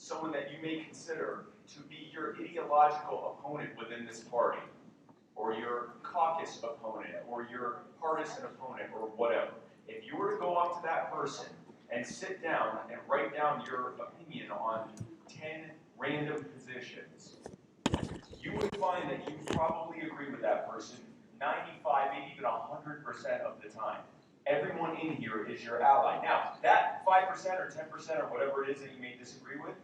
someone that you may consider to be your ideological opponent within this party, or your caucus opponent, or your partisan opponent, or whatever, if you were to go up to that person and sit down and write down your opinion on 10 random positions, you would find that you probably agree with that person 95, maybe even 100% of the time. Everyone in here is your ally. Now, that 5% or 10% or whatever it is that you may disagree with,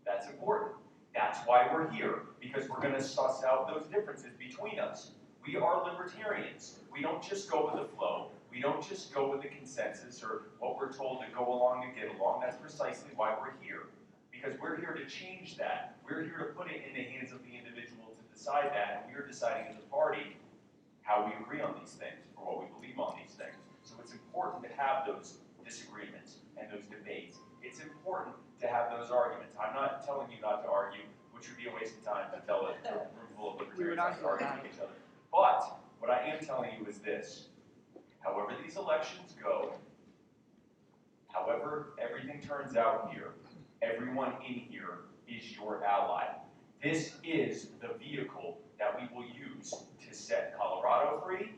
that's important. That's why we're here, because we're going to suss out those differences between us. We are libertarians. We don't just go with the flow. We don't just go with the consensus or what we're told to go along to get along. That's precisely why we're here, because we're here to change that. We're here to put it in the hands of the individual to decide that, and we're deciding as a party how we agree on these things, or what we believe on these things. So it's important to have those disagreements and those debates. It's important to have those arguments. I'm not telling you not to argue, which would be a waste of time to tell a room full of libertarians not to argue with each other. But what I am telling you is this. However these elections go, however everything turns out here, everyone in here is your ally. This is the vehicle that we will use to set Colorado free,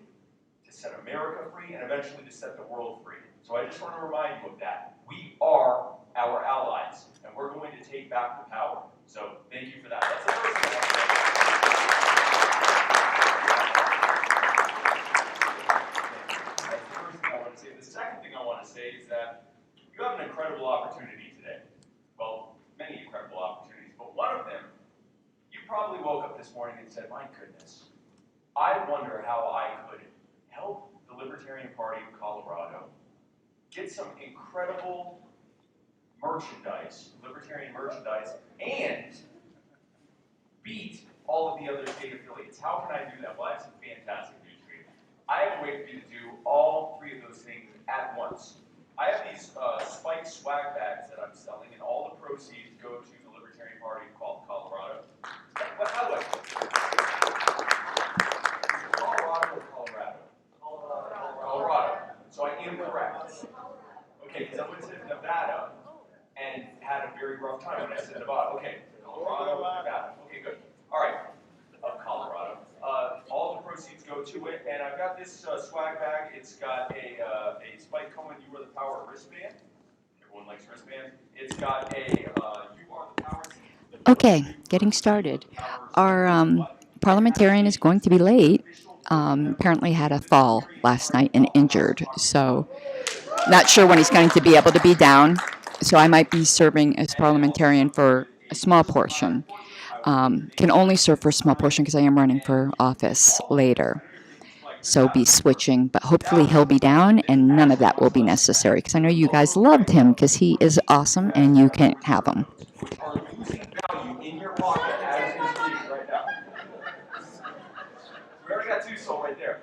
to set America free, and eventually to set the world free. So I just want to remind you of that. We are our allies, and we're going to take back the power. So thank you for that. That's the first thing I want to say. That's the first thing I want to say. The second thing I want to say is that you have an incredible opportunity today. Well, many incredible opportunities, but one of them, you probably woke up this morning and said, my goodness, I wonder how I could help the Libertarian Party of Colorado get some incredible merchandise, libertarian merchandise, and beat all of the other state affiliates. How can I do that? Well, I have some fantastic news for you. I have a way for you to do all three of those things at once. I have these spiked swag bags that I'm selling, and all the proceeds go to the Libertarian Party of Colorado. But how do I Colorado or Colorado? Colorado. So I am correct. Okay, because I went to Nevada and had a very rough time when I said Nevada. Okay, Colorado, Nevada. Okay, good. All right, of Colorado. All the proceeds go to it, and I've got this swag bag. It's got a Spike Cohen You Are the Power wristband. Everyone likes wristbands. It's got a You Are the Power. Okay, getting started. Our parliamentarian is going to be late. Apparently had a fall last night and injured, so not sure when he's going to be able to be down. So I might be serving as parliamentarian for a small portion. Can only serve for a small portion because I am running for office later. So be switching, but hopefully he'll be down and none of that will be necessary because I know you guys loved him because he is awesome and you can't have him. Are losing value in your pocket as we speak right now. We already got two sold right there.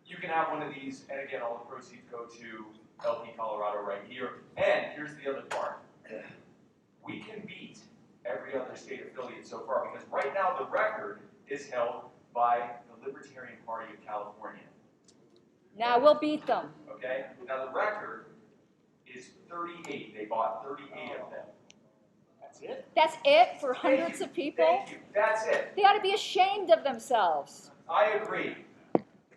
You can have one of these, and again, all the proceeds go to LP Colorado right here. And here's the other part. We can beat every other state affiliate so far because right now the record is held by the Libertarian Party of California. Now we'll beat them. Okay? Now the record is 38. They bought 38 of them. That's it? That's it for hundreds of people? Thank you. That's it. They ought to be ashamed of themselves. I agree.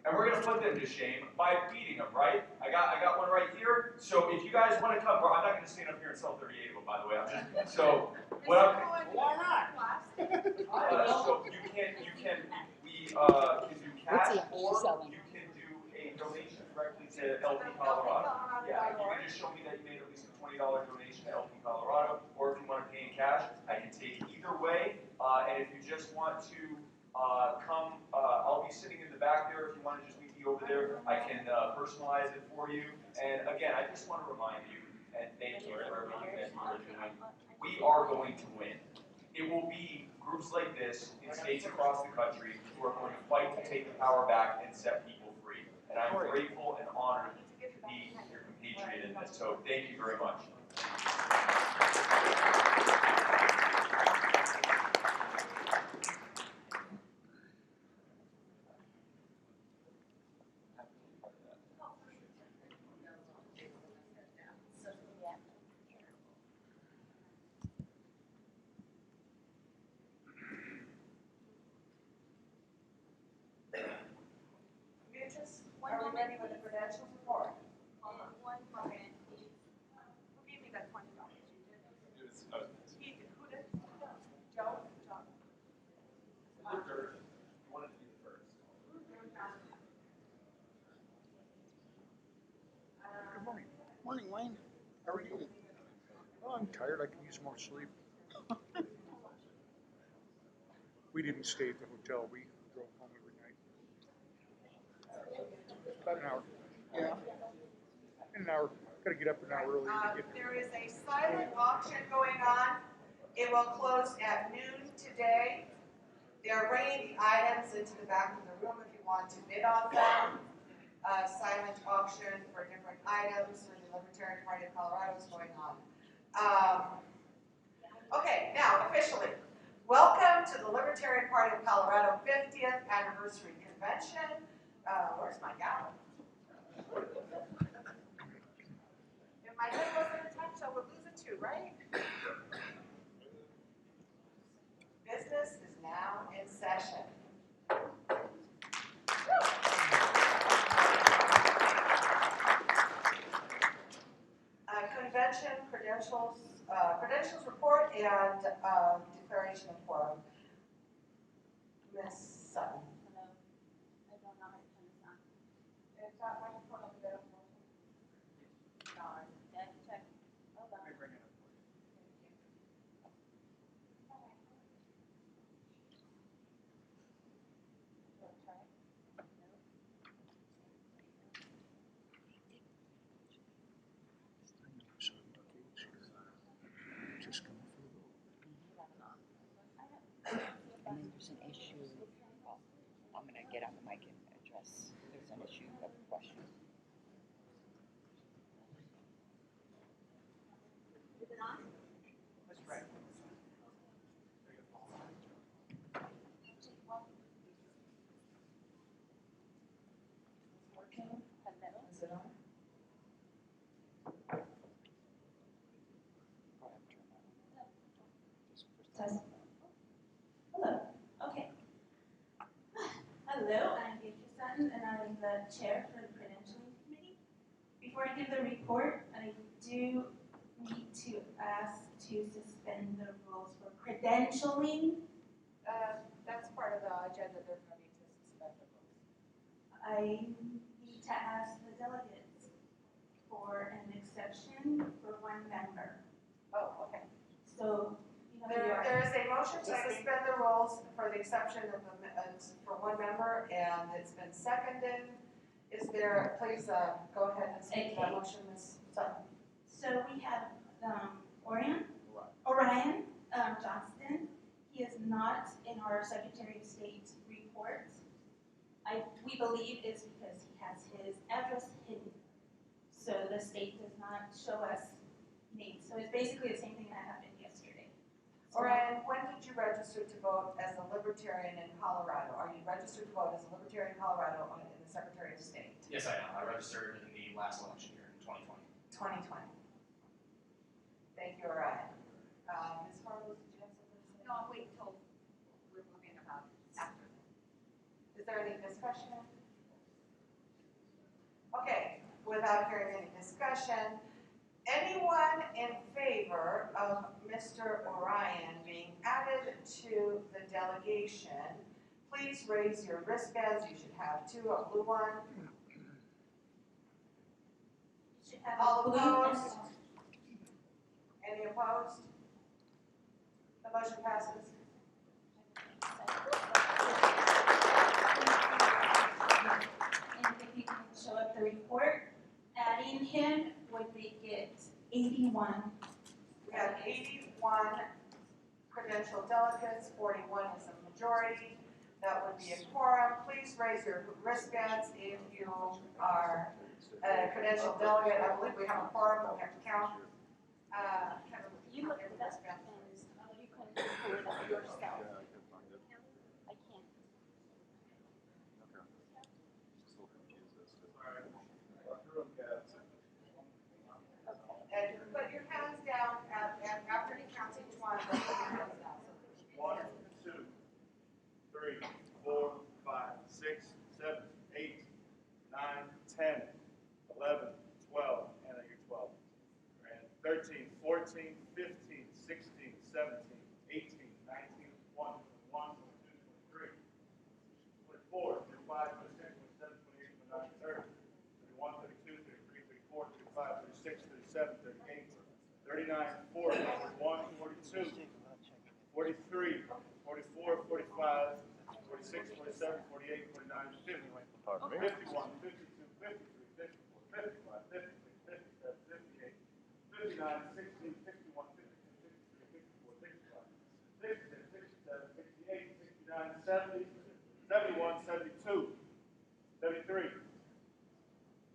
And we're going to put them to shame by beating them, right? I got one right here. So if you guys want to come, I'm not going to stand up here and sell 38 of them, by the way. So what I'm... Why not? So you can do cash, or you can do a donation directly to LP Colorado. Yeah, if you can just show me that you made at least a $20 donation to LP Colorado, or if you want to pay in cash, I can take either way. And if you just want to come, I'll be sitting in the back there. If you want to just meet me over there, I can personalize it for you. And again, I just want to remind you, and thank you for everything that you are doing. We are going to win. It will be groups like this in states across the country who are going to fight to take the power back and set people free. And I'm grateful and honored to be your compatriot in this. So thank you very much. Are we ready with the credentials report? One moment, please. Who gave me that $20? You did? Who did? Joe? John. Good morning. Morning, Wayne. How are you? Oh, I'm tired. I could use more sleep. We didn't stay at the hotel. We drove home every night. About an hour. Yeah. An hour. Got to get up an hour early to get there. There is a silent auction going on. It will close at noon today. They're bringing the items into the back of the room if you want to bid on them. Silent auction for different items for the Libertarian Party of Colorado is going on. Okay, now officially, welcome to the Libertarian Party of Colorado 50th Anniversary Convention. Where's my gavel? If my head wasn't attached, I would lose it too, right? Business is now in session. Convention credentials report and declaration of quorum. Ms. Sutton. Hello. I don't know how to turn this on. Is that microphone over there? Sorry. Check. Hold on. Just come for the vote. And then there's an issue. Well, I'm going to get on the mic and address. There's an issue of a question. Is it on? That's right. Hello. Is it on? Hello. Okay. Hello, I'm Beatrice Sutton, and I'm the chair for the credentialing committee. Before I give the report, I do need to ask to suspend the rules for credentialing. That's part of the agenda. There's no need to suspend the rules. I need to ask the delegates for an exception for one member. Oh, okay. So, you know, you are. There is a motion to suspend the rules for the exception of for one member, and it's been seconded. Is there, please go ahead and speak to that Okay. motion, Ms. Sutton. So we have Orion Johnston. He is not in our Secretary of State report. We believe it's because he has his address hidden. So the state does not show us names. So it's basically the same thing that happened yesterday. So Orion, when did you register to vote as a Libertarian in Colorado? Are you registered to vote as a Libertarian in Colorado in the Secretary of State? Yes, I am. I registered in the last election year in 2020. 2020. Thank you, Orion. Ms. Harlow, did you have something to say? No, I'll wait till we're moving about after. Is there any discussion? Okay, without hearing any discussion, anyone in favor of Mr. Orion being added to the delegation, please raise your wristbands. You should have two, a blue one. you should have All a blue opposed? Any opposed? The motion passes. And if you can show up the report, adding him would make it 81. We have 81 credential delegates, 41 is a majority. That would be a quorum. Please raise your wristbands if you are a credential delegate. I believe we have a quorum, but we have to count. You look every it up wristband. and you can pull it up yourself. I can't. And put your hands down after he counts each one. Put your hands down. 1, 2, 3, 4, 5, 6, 7, 8, 9, 15, 16, 17, 18, 19, 20, 21, 22, 23, 24, 25, 26, 27, 28, 29, 30, 31, 32, 33, 34, 35, 36, 37, 38, 39, 40, 41, 42, 43, 44, 45, 46, 47, 48, 49, 50, 51, 52, 53, 54, 55, 56, 57, 58, 59, 60, 61, 62, 63, 64, 65, 66, 67, 68, 69, 70, 71, 72, 73,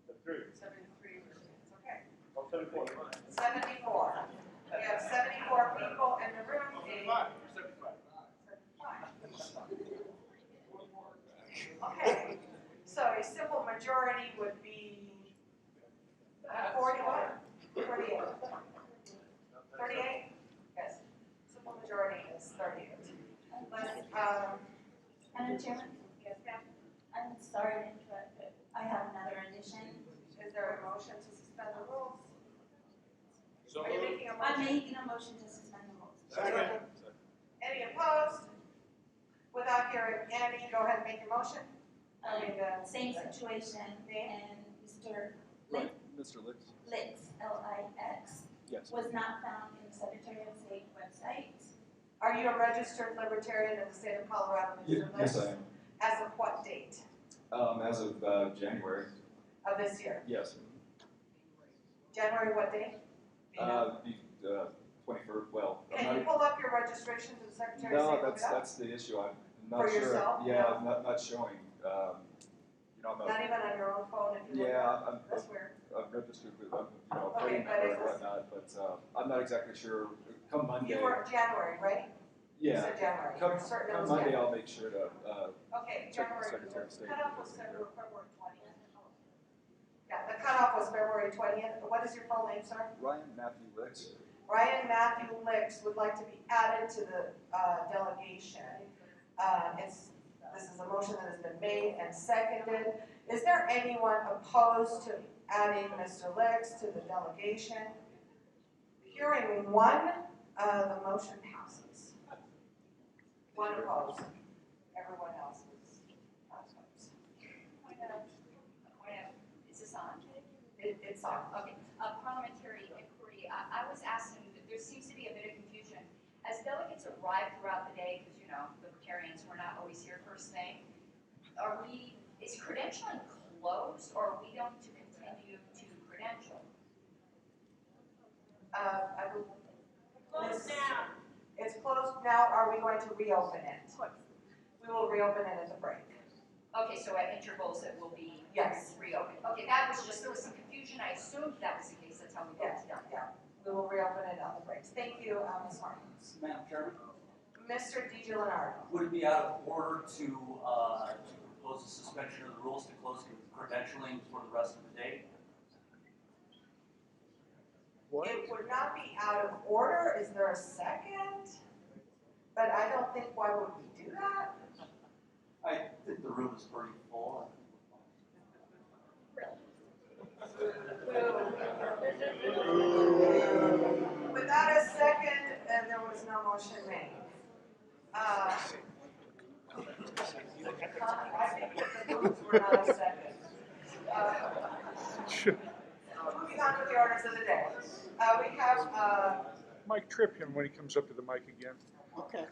73. 73, okay. Oh, 74. 74. We have 74 people in the room. 75. 75. Okay, so a simple majority would be 41, 38. 38? Yes, simple majority is 38. Let's, Madam Chairman, yes, ma'am. I'm sorry to interrupt, but I have another addition. Is there a motion to suspend the rules? So Are you making a I'm motion? making a motion to suspend the rules. Second. Any opposed? Without hearing any, go ahead and make your motion. Same situation, and Mr. Right, Mr. Licks? Lix, L-I-X, Yes. was not found in the Secretary of State website. Are you a registered libertarian in the state of Colorado, Mr. Yes, List? I am. As of what date As of January, of this year? yes. January what date? Do you know? The 21st, well, I'm Can you not, pull up your registration to the Secretary of no, State? Look it up? that's the issue, I'm not For sure. yourself? Yeah, No. not showing, you know, Not even on your own phone if you look it yeah, up? That's weird. I'm registered with, you know, Okay, voting but member it and was- whatnot, but I'm not exactly sure, come Monday. You were January, right? You Yeah, said January. come You're certain it come was Monday, January. I'll make sure to, Okay, check with the January, Secretary of State. cutoff was February 20th. Yeah, the cutoff was February 20th. What is your full name, sir? Ryan Matthew Licks. Ryan Matthew Licks would like to be added to the delegation. This is a motion that has been made and seconded. Is there anyone opposed to adding Mr. Licks to the delegation? Hearing one, the motion passes. One opposed. Everyone else is opposed. Is this on? It's on. Okay, parliamentary inquiry, I was asking, there seems to be a bit of confusion. As delegates arrive throughout the day, because you know, libertarians, we're not always here first thing, is credentialing closed, or are we going to continue to credential? I believe Close now. it's closed now. Are we going to reopen it? We will reopen it at the break. Okay, so at intervals it will be Yes. reopened. Okay, that was just, there was some confusion, I assumed that was the case, that's how we got it done. Yeah, we will reopen it on the breaks. Thank you, Ms. Martins. Madam Chairman, Mr. DiGiovanardo. would it be out of order to propose a suspension of the rules to close credentialing for the rest of the day? What? It would not be out of order. Is there a second? But I don't think, why would we do that? I think the room is pretty full. Without a second, there was no motion made. I think that the rules were not a second. Moving on to the orders of the day. We have, Mike, trip him when he comes up to the mic again. okay.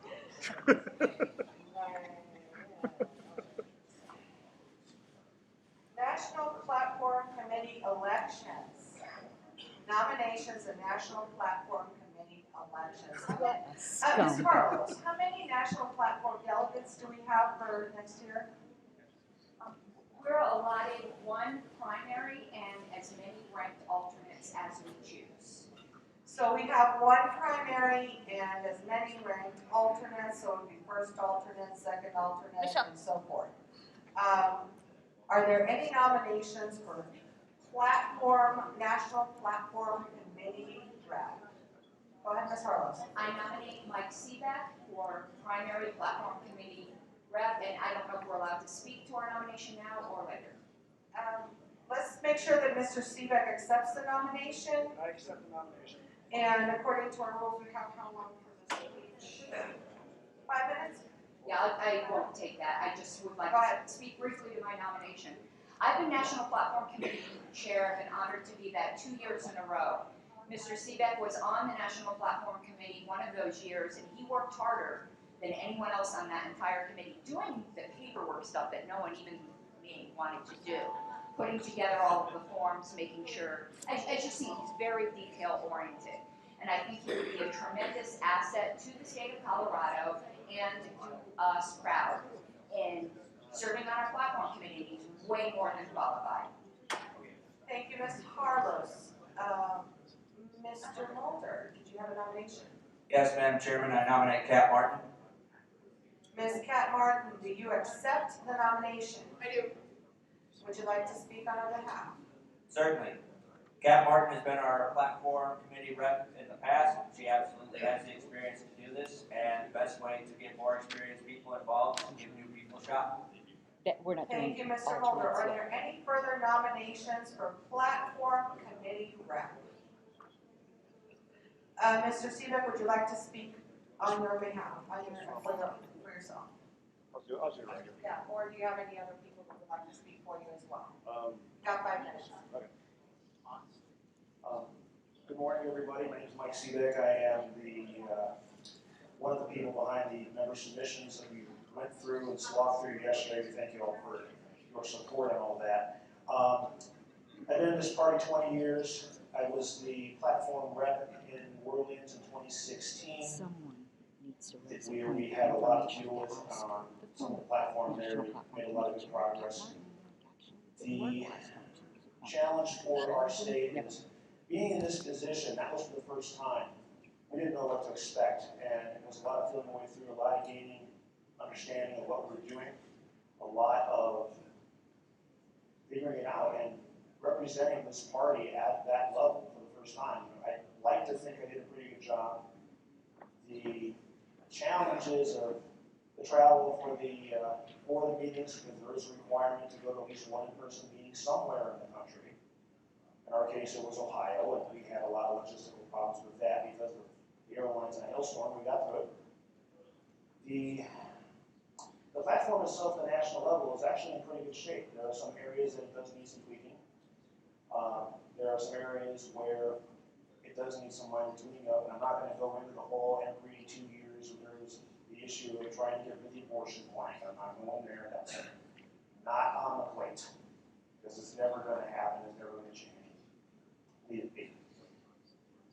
National Platform Committee elections. Nominations and National Platform Committee elections. Ms. Carlos, how many National Platform delegates do we have for next year? We're allotted one primary and as many ranked alternates as we choose. So we have one primary and as many ranked alternates, so it would be first alternate, second alternate, and so forth. Are there any nominations for National Platform Committee rep? Go ahead, Ms. Harlow. I nominate Mike Seebeck for primary platform committee rep, and I don't know if we're allowed to speak to our nomination now or later. Let's make sure that Mr. Seebeck accepts the nomination. I accept the nomination. And according to our rules, we have how long for this speech? 5 minutes? Yeah, I won't take that. I just would like Go to ahead. speak briefly to my nomination. I've been National Platform Committee Chair. I've been honored to be that 2 years in a row. Mr. Seebeck was on the National Platform Committee one of those years, and he worked harder than anyone else on that entire committee, doing the paperwork stuff that no one, even me, wanted to do. Putting together all of the forms, making sure, as you see, he's very detail oriented. And I think he would be a tremendous asset to the state of Colorado and do us proud. And serving on our platform committee, he's way more than qualified. Thank you, Ms. Carlos. Mr. Mulder, did you have a nomination? Yes, Madam Chairman, I nominate Kat Martin. Ms. Kat Martin, do you accept the nomination? I do. Would you like to speak on her behalf? Certainly. Kat Martin has been our platform committee rep in the past. She absolutely has the experience to do this, and the best way to get more experienced people involved is to give new people a shot. That we're not Thank doing you, Mr. Mulder. alternates Are yet. there any further nominations for platform committee rep? Mr. Seebeck, would you like to speak on your behalf, for yourself? I'll do it right here. Yeah, or do you have any other people that would like to speak for you as well? Got 5 minutes. Good morning, everybody. My name is Mike Seebeck. I am the one of the people behind the member submissions that we went through and slogged through yesterday. We thank you all for your support and all that. I've been in this party 20 years. I was the platform rep in Orleans in 2016. Someone needs to raise Where we had a lot to deal with some of the platform there. We made a lot of good progress. The challenge for our state is being in this position. That was for the first time. We didn't know what to expect, and it was a lot of feeling my way through, a lot of gaining understanding of what we're doing, a lot of figuring it out and representing this party at that level for the first time. I'd like to think I did a pretty good job. The challenges of the travel for the meetings, because there is a requirement to go to at least one in-person meeting somewhere in the country. In our case, it was Ohio, and we had a lot of logistical problems with that because of the airlines and a hailstorm. We got through it. The platform itself at the national level is actually in pretty good shape. There are some areas that it does need some tweaking. There are some areas where it does need some minor tuning up, and I'm not going to go into the whole every 2 years where there's the issue of trying to get rid of the abortion blank. I'm not going there. That's not on the plate because it's never going to happen. It's never going to change. Leave it be.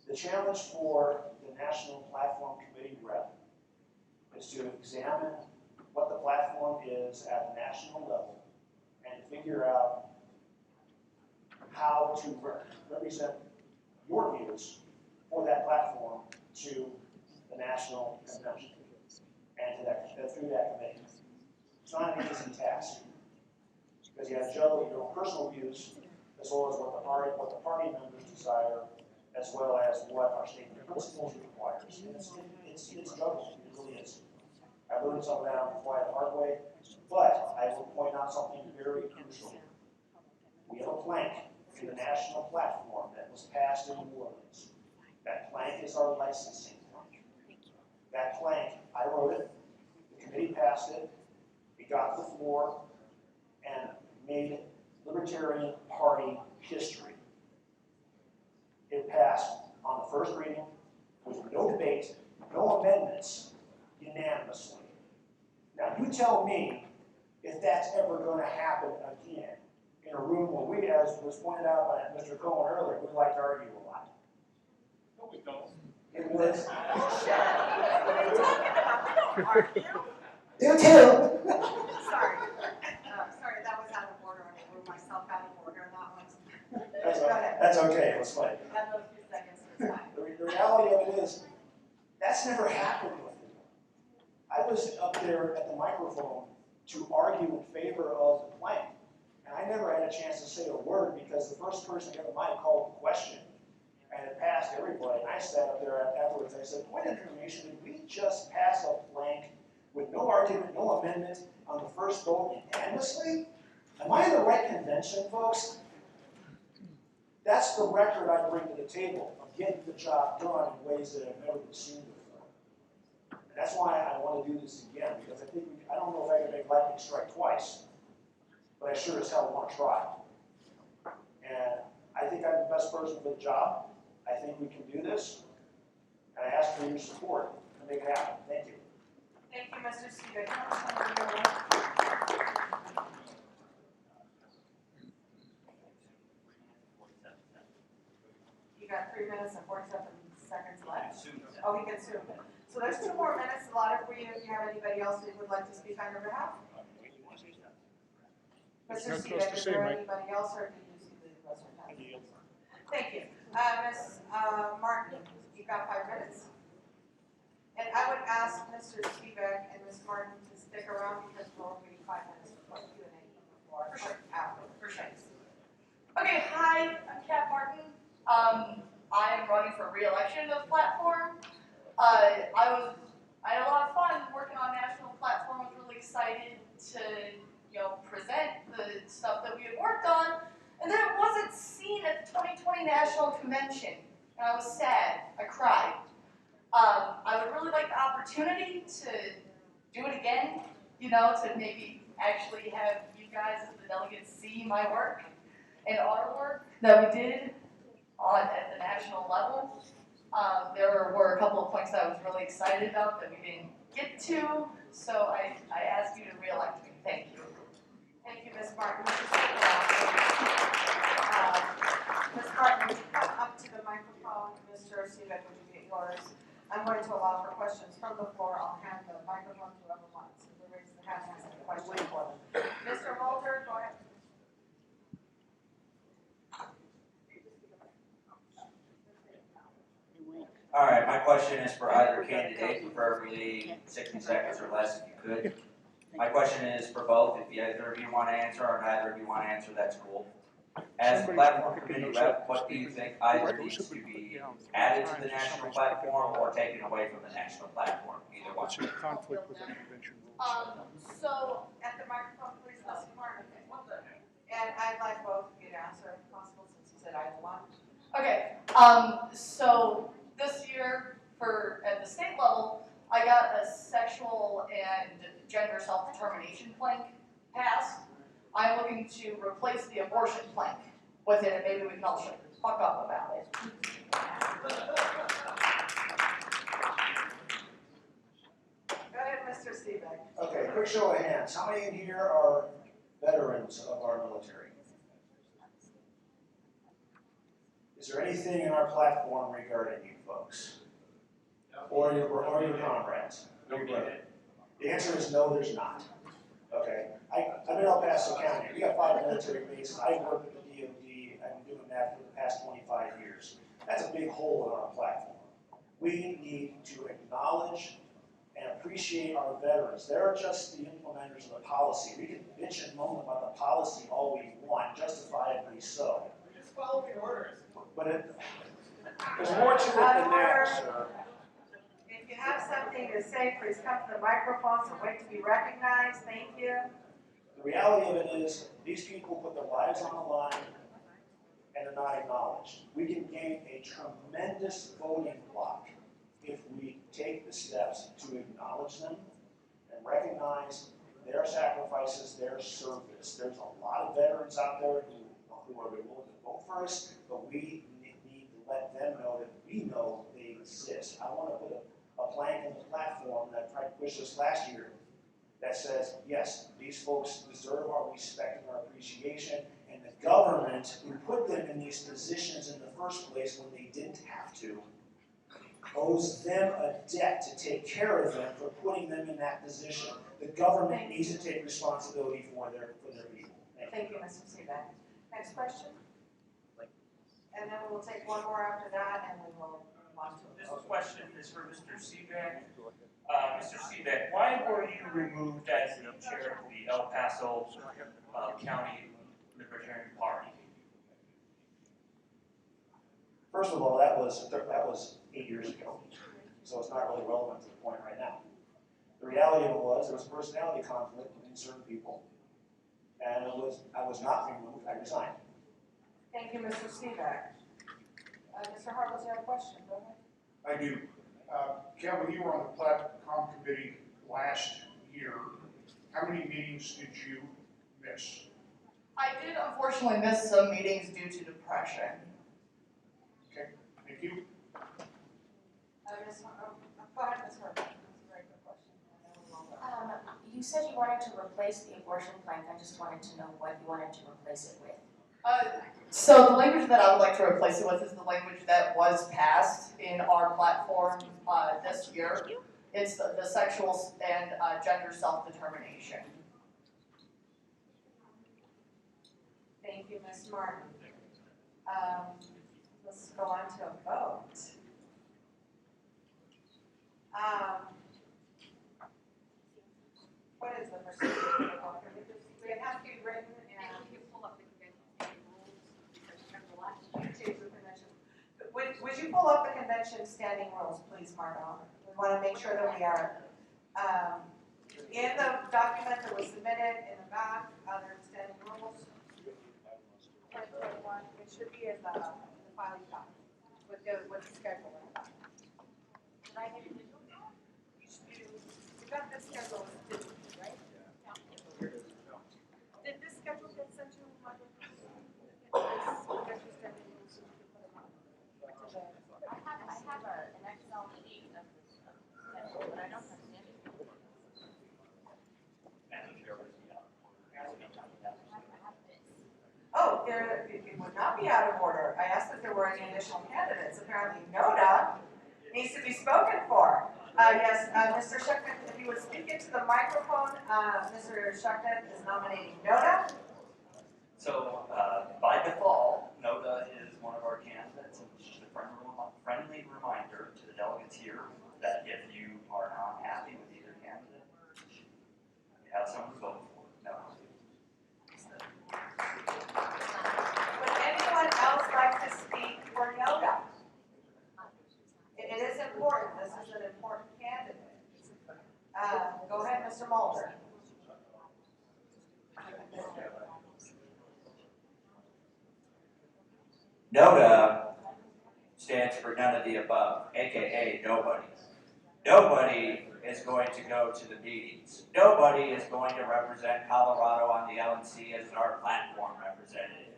The challenge for the National Platform Committee rep is to examine what the platform is at the national level and figure out how to represent your views for that platform to the national convention and to through that committee. It's not an easy task because you have to juggle your own personal views as well as what the party members desire, as well as what our state principles requires. It's juggled. It really is. I learned some of that on the fly the hard way, but I will point out something very crucial. We have a plank in the national platform that was passed in New Orleans. That plank is our licensing plank. That plank, I wrote it, the committee passed it, we got to the floor, and made Libertarian Party history. It passed on the first reading with no debate, no amendments, unanimously. Now you tell me if that's ever going to happen again in a room where we, as was pointed out by Mr. Cohen earlier, we like to argue a lot. No, we don't. It was. You too. Sorry. Sorry, that was out of order. I threw myself out of order on that one. Go ahead. That's okay. It was funny. Have those few seconds to time. The reality of it is, that's never happened before. I was up there at the microphone to argue in favor of the plank, and I never had a chance to say a word because the first person at the mic called the question, and it passed everybody. And I sat up there afterwards. I said, "Point of information: did we just pass a plank with no argument, no amendment on the first vote unanimously? Am I in the right convention, folks?" That's the record I bring to the table of get the job done in ways that have never been seen before. And that's why I want to do this again, because I think, I don't know if I can make lightning strike twice, but I sure as hell want to try. And I think I'm the best person for the job. I think we can do this. And I ask for your support to make it happen. Thank you. Thank you, Mr. Steven. You got 3 minutes and 47 seconds left. Oh, we can zoom. So there's 2 more minutes allotted for you if you have anybody else who would like to speak on your behalf. Mr. Steven, is there anybody else or do you see the rest of the time? Thank you. Ms. Martin, you've got 5 minutes. And I would ask Mr. Spivak and Ms. Martin to stick around because we're waiting 5 minutes for Q&A before after. Okay, hi, I'm Kat Martin. I am running for re-election of Platform. I had a lot of fun working on National Platform. I was really excited to, present the stuff that we had worked on. And then it wasn't seen at the 2020 National Convention. And I was sad. I cried. I would really like the opportunity to do it again, to maybe actually have you guys as the delegates see my work and our work that we did at the national level. There were a couple of points that I was really excited about that we didn't get to, so I ask you to re-elect me. Thank you. Thank you, Ms. Martin. Ms. Martin, would you come up to the microphone? Mr. Spivak, would you get yours? I'm going to allow for questions from the floor. I'll hand the microphone to whoever wants. If they raise the hand, ask a question for them. Mr. Mulder, go ahead. All right, my question is for either candidate, preferably 60 seconds or less if you could. My question is for both. If either of you want to answer or neither of you want to answer, that's cool. As the platform committee rep, what do you think either needs to be added to the national platform or taken away from the national platform? Either one. Conflict with the convention rules. So at the microphone, please, Ms. Martin. And I'd like both of you to answer if possible, since you said either one. Okay, so this year at the state level, I got a sexual and gender self-determination plank passed. I'm looking to replace the abortion plank with it, and maybe we can all shut the fuck up about it. Go ahead, Mr. Spivak. Okay, quick show of hands. How many in here are veterans of our military? Is there anything in our platform regarding you folks? Or your comrades? The answer is no, there's not. Okay, I'm in El Paso County. We got 5 military bases. I work with the DOD. I've been doing that for the past 25 years. That's a big hole in our platform. We need to acknowledge and appreciate our veterans. They're just the implementers of the policy. We can bitch and moan about the policy all we want, justifiably so. We're just following orders. But there's more to it than that, sir. If you have something to say, please come to the microphone so wait to be recognized. Thank you. The reality of it is, these people put their lives on the line and they're not acknowledged. We can gain a tremendous voting block if we take the steps to acknowledge them and recognize their sacrifices, their service. There's a lot of veterans out there who are willing to vote for us, but we need to let them know that we know they exist. I want to put a plank in the platform that I tried to push this last year that says, yes, these folks deserve our respect and our appreciation, and the government who put them in these positions in the first place when they didn't have to, owes them a debt to take care of them for putting them in that position. The government needs to take responsibility for their people. Thank you, Mr. Spivak. Next question? And then we will take one more after that, and we will move on to it. This question is for Mr. Spivak. Mr. Spivak, why were you removed as the chair of the El Paso County Libertarian Party? First of all, that was 8 years ago, so it's not really relevant to the point right now. The reality of it was there was a personality conflict between certain people, and I was not removed. I resigned. Thank you, Mr. Spivak. Mr. Harmless, you have a question, go ahead. I do. Kevin, you were on the Platcom committee last year. How many meetings did you miss? I did unfortunately miss some meetings due to depression. Okay, thank you. Go ahead, Ms. Harper. That's a very good question. You said you wanted to replace the abortion plan. I just wanted to know what you wanted to replace it with. So the language that I would like to replace it with is the language that was passed in our platform this year. It's the sexual and gender self-determination. Thank you, Ms. Martin. Let's go on to a vote. What is the procedure for the vote? It has to be written and. You pull up the convention rules, because remember last year. Change the convention. Would you pull up the convention standing rules, please, Margot? We want to make sure that we are, in the document that was submitted in the back, other standing rules. 2021, it should be in the filing document with the schedule in the back. Did I get it? You got this schedule, right? Yeah. Did this schedule get sent to Margaret? I have an Excel sheet of this schedule, but I don't have standing. Oh, it would not be out of order. I asked if there were any additional candidates. Apparently, NODA needs to be spoken for. Yes, Mr. Shuckman, if you would speak into the microphone, Mr. Shuckman is nominating NODA. So, by default, NODA is one of our candidates, and just a friendly reminder to the delegates here that if you are not happy with either candidate, you have someone to vote for. No. Would anyone else like to speak for NODA? It is important. This is an important candidate. Go ahead, Mr. Mulder. NODA stands for none of the above, aka nobody. Nobody is going to go to the meetings. Nobody is going to represent Colorado on the LNC as our platform representative.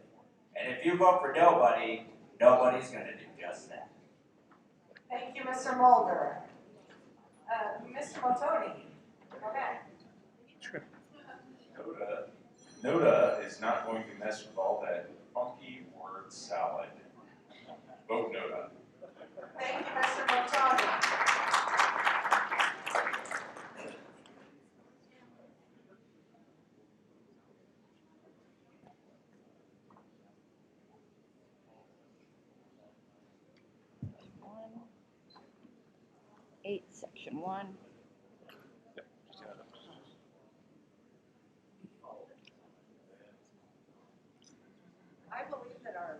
And if you vote for nobody, nobody's going to do just that. Thank you, Mr. Mulder. Mr. Montoni, go ahead. NODA is not going to mess with all that funky word salad. Vote NODA. Thank you, Mr. Montoni. Section 1. I believe that our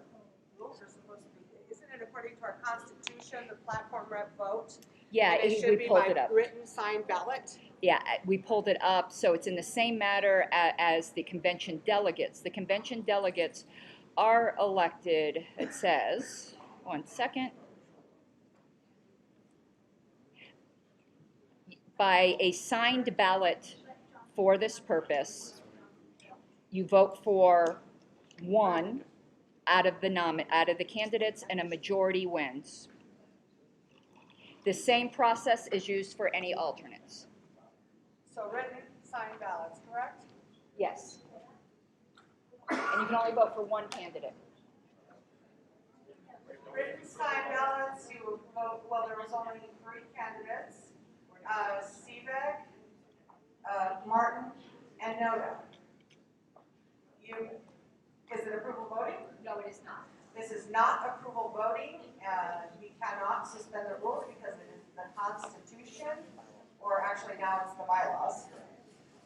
rules are supposed to be, isn't it according to our constitution, the platform rep vote? Yeah, And it we should be pulled by it up. written signed ballot? Yeah, we pulled it up, so it's in the same matter as the convention delegates. The convention delegates are elected, it says, 1 second, by a signed ballot for this purpose. You vote for one out of the candidates, and a majority wins. The same process is used for any alternates. So written signed ballots, correct? Yes. And you can only vote for one candidate. Written signed ballots, you would vote, well, there was only 3 candidates. Seebeck, Martin, and Noda. Is it approval voting? No, it is not. This is not approval voting. We cannot suspend the rules because it is the Constitution, or actually now it's the bylaws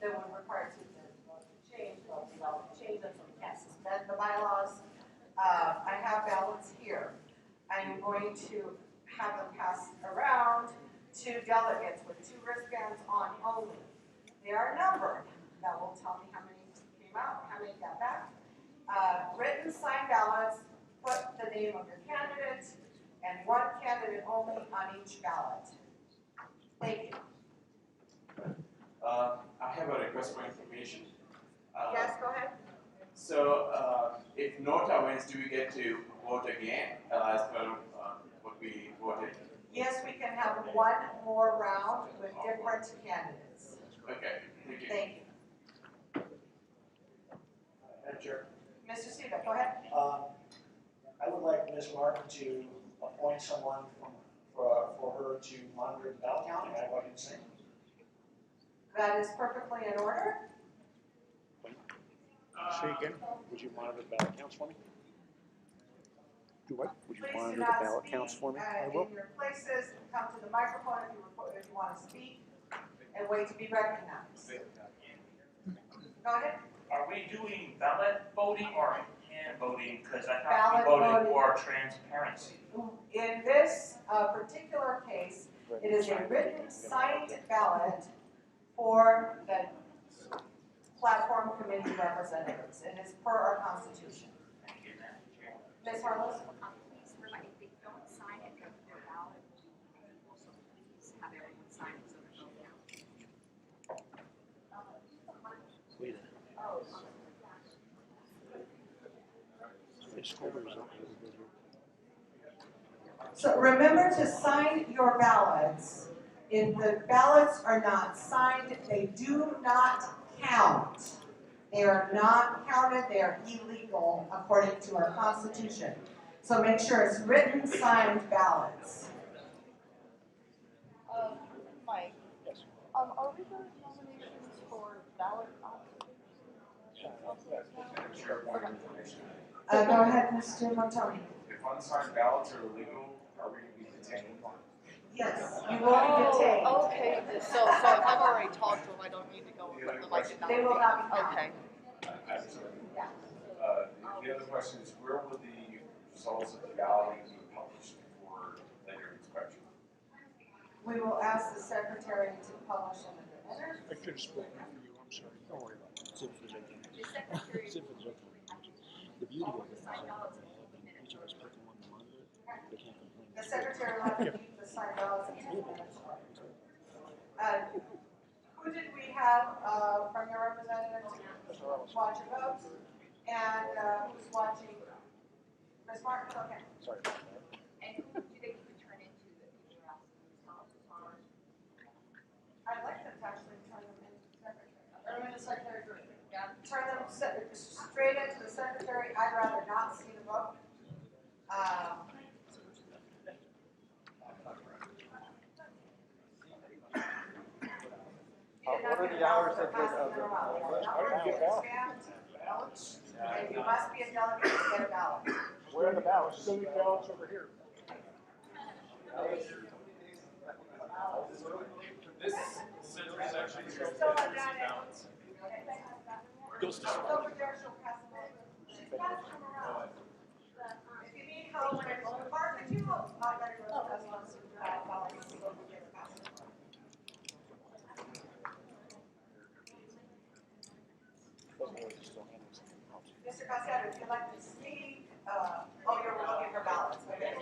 that would require to change those. Change them so we can't suspend the bylaws. I have ballots here. I'm going to have them passed around to delegates with 2 wristbands on only. They are numbered. That will tell me how many came out, how many got back. Written signed ballots, put the name of your candidate and one candidate only on each ballot. Thank you. I have a request for information. Yes, go ahead. So, if Nota wins, do we get to vote again as per what we voted? Yes, we can have one more round with different candidates. Okay, thank you. Thank you. Madam Chair, Mr. Steven, go ahead. I would like Ms. Martin to appoint someone for her to monitor the ballot count, and I'd like to say. That is perfectly in order. Say again, would you monitor the ballot counts for me? Do what? Would you Please monitor do the not ballot speak counts for me? I will. in your places. Come to the microphone if you want to speak, and wait to be recognized. Go ahead. Are we doing ballot voting or hand voting? Because I thought Ballot we voted voting. for transparency. In this particular case, it is a written signed ballot for the platform committee representatives. It is per our constitution. Thank you, Madam Chair. Ms. Harless? Please remind, if they don't sign it, their ballot will be able, so please have everyone sign it so there's no count. So remember to sign your ballots. If the ballots are not signed, they do not count. They are not counted, they are illegal according to our constitution. So make sure it's written, signed ballots. Mike, are we doing nominations for ballot Go ahead, Mr. Montoni. If unsigned ballots are illegal, are we going to be detained? Yes, you will be detained. Okay, so if I've already talked to them, I don't need to go with them, I can They will not be counted. Okay. Absolutely. Yeah. The other question is, where will the results of the balloting be published for later inspection? We will ask the secretary to publish them in the minutes. I could have spoken for you, I'm sorry. Don't worry about it. It's in for the The beauty of it is that each of us pick one to monitor it. They can't complain. The secretary will have to keep the signed ballots in the minutes. Who did we have from your representative to watch your votes? And who's watching? Ms. Martin, okay. Sorry about that. And who do they turn into that you're asking themselves on? I'd like them to actually turn them into the secretary. Or in the secretary group. Yeah. Turn them straight into the secretary. I'd rather not see the vote. What are the hours of the ballots? And you must be a delegate to get a ballot. Where are the ballots? Still need ballots over here. This center is actually You're still on that end. Goes to Over there, she'll pass them over. She's passing them around. If you need help, Mark, could you help? I gotta go to the ballots. Mr. Costello, if you'd like to speak, you're looking for ballots. Okay.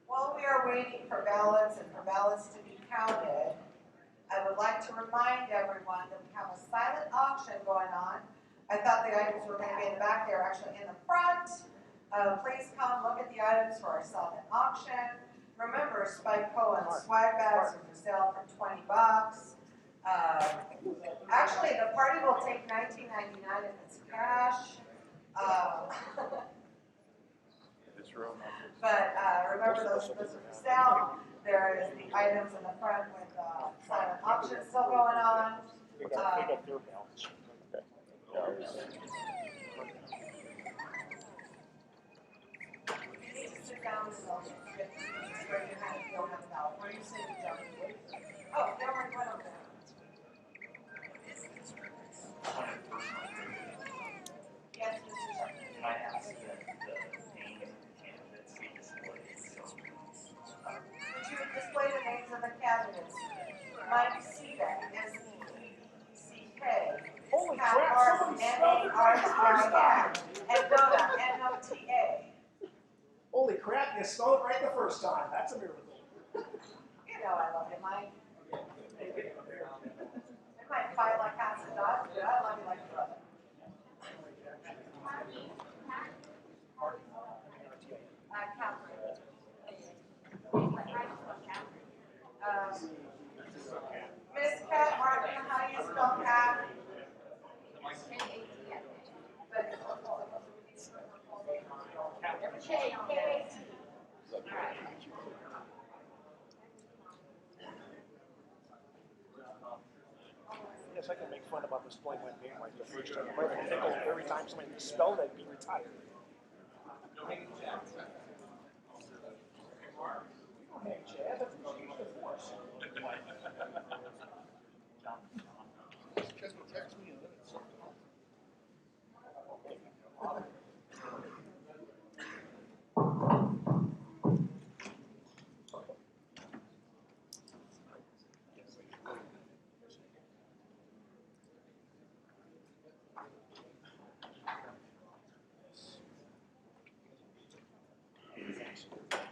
While we are waiting for ballots and for ballots to be counted, I would like to remind everyone that we have a silent auction going on. I thought the items were going to be in the back, they're actually in the front. Please come look at the items for our silent auction. Remember, Spike Cohen swag bags are for sale for $20. Actually, the party will take $19.99 if it's cash. But remember, those are for sale. There is the items in the front with silent auction still going on. They got their ballots. You need to sit down and get straight your hand. You don't have a ballot. Where are you sitting, Joe? Oh, they already went over there. Yes, Mr. Shepherd. Can I ask Mike Seebeck, S-E-E-B-E-C-K. Holy Pat crap, Martin, somebody spelled it right the first time. and Nota, N-O-T-A. Holy crap, you spelled it right the first time. That's a miracle. You know I love you, Mike. They might fight like cats and dogs, but I love you like a brother. Miss Pat Martin, how do you spell Pat? K-A-T. Yes, I can make fun about spelling my name right the first time. If I had a nickel every time somebody misspelled it, I'd be retired. Hey, Chad, that's what you used to force. Just text me and then it's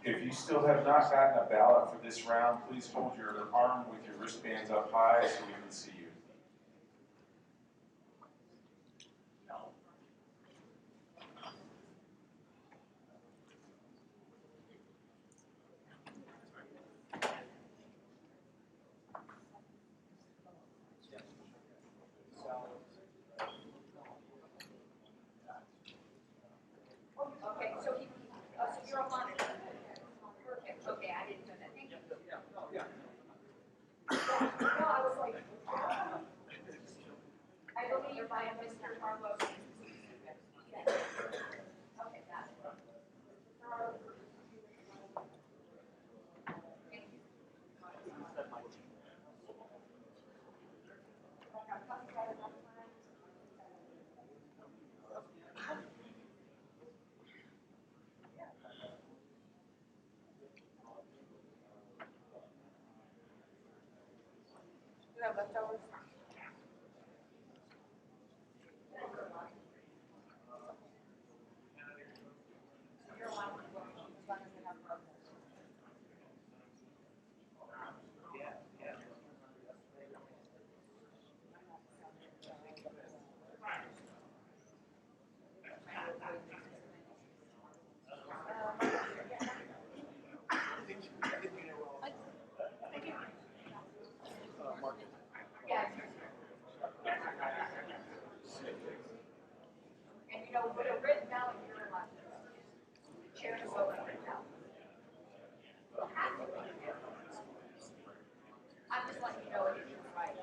If you still have not gotten a ballot for this round, please hold your arm with your wristbands up high so we can see you. Okay, so you're on it. Perfect, okay, I didn't know that, thank you. No, I was like, I believe I am Mr. Carlos. Yes. Okay, got it. Thank you. You have leftovers? And you know, with a written ballot, you're elected. The chair is voting written ballot. I'm just letting you know it is right.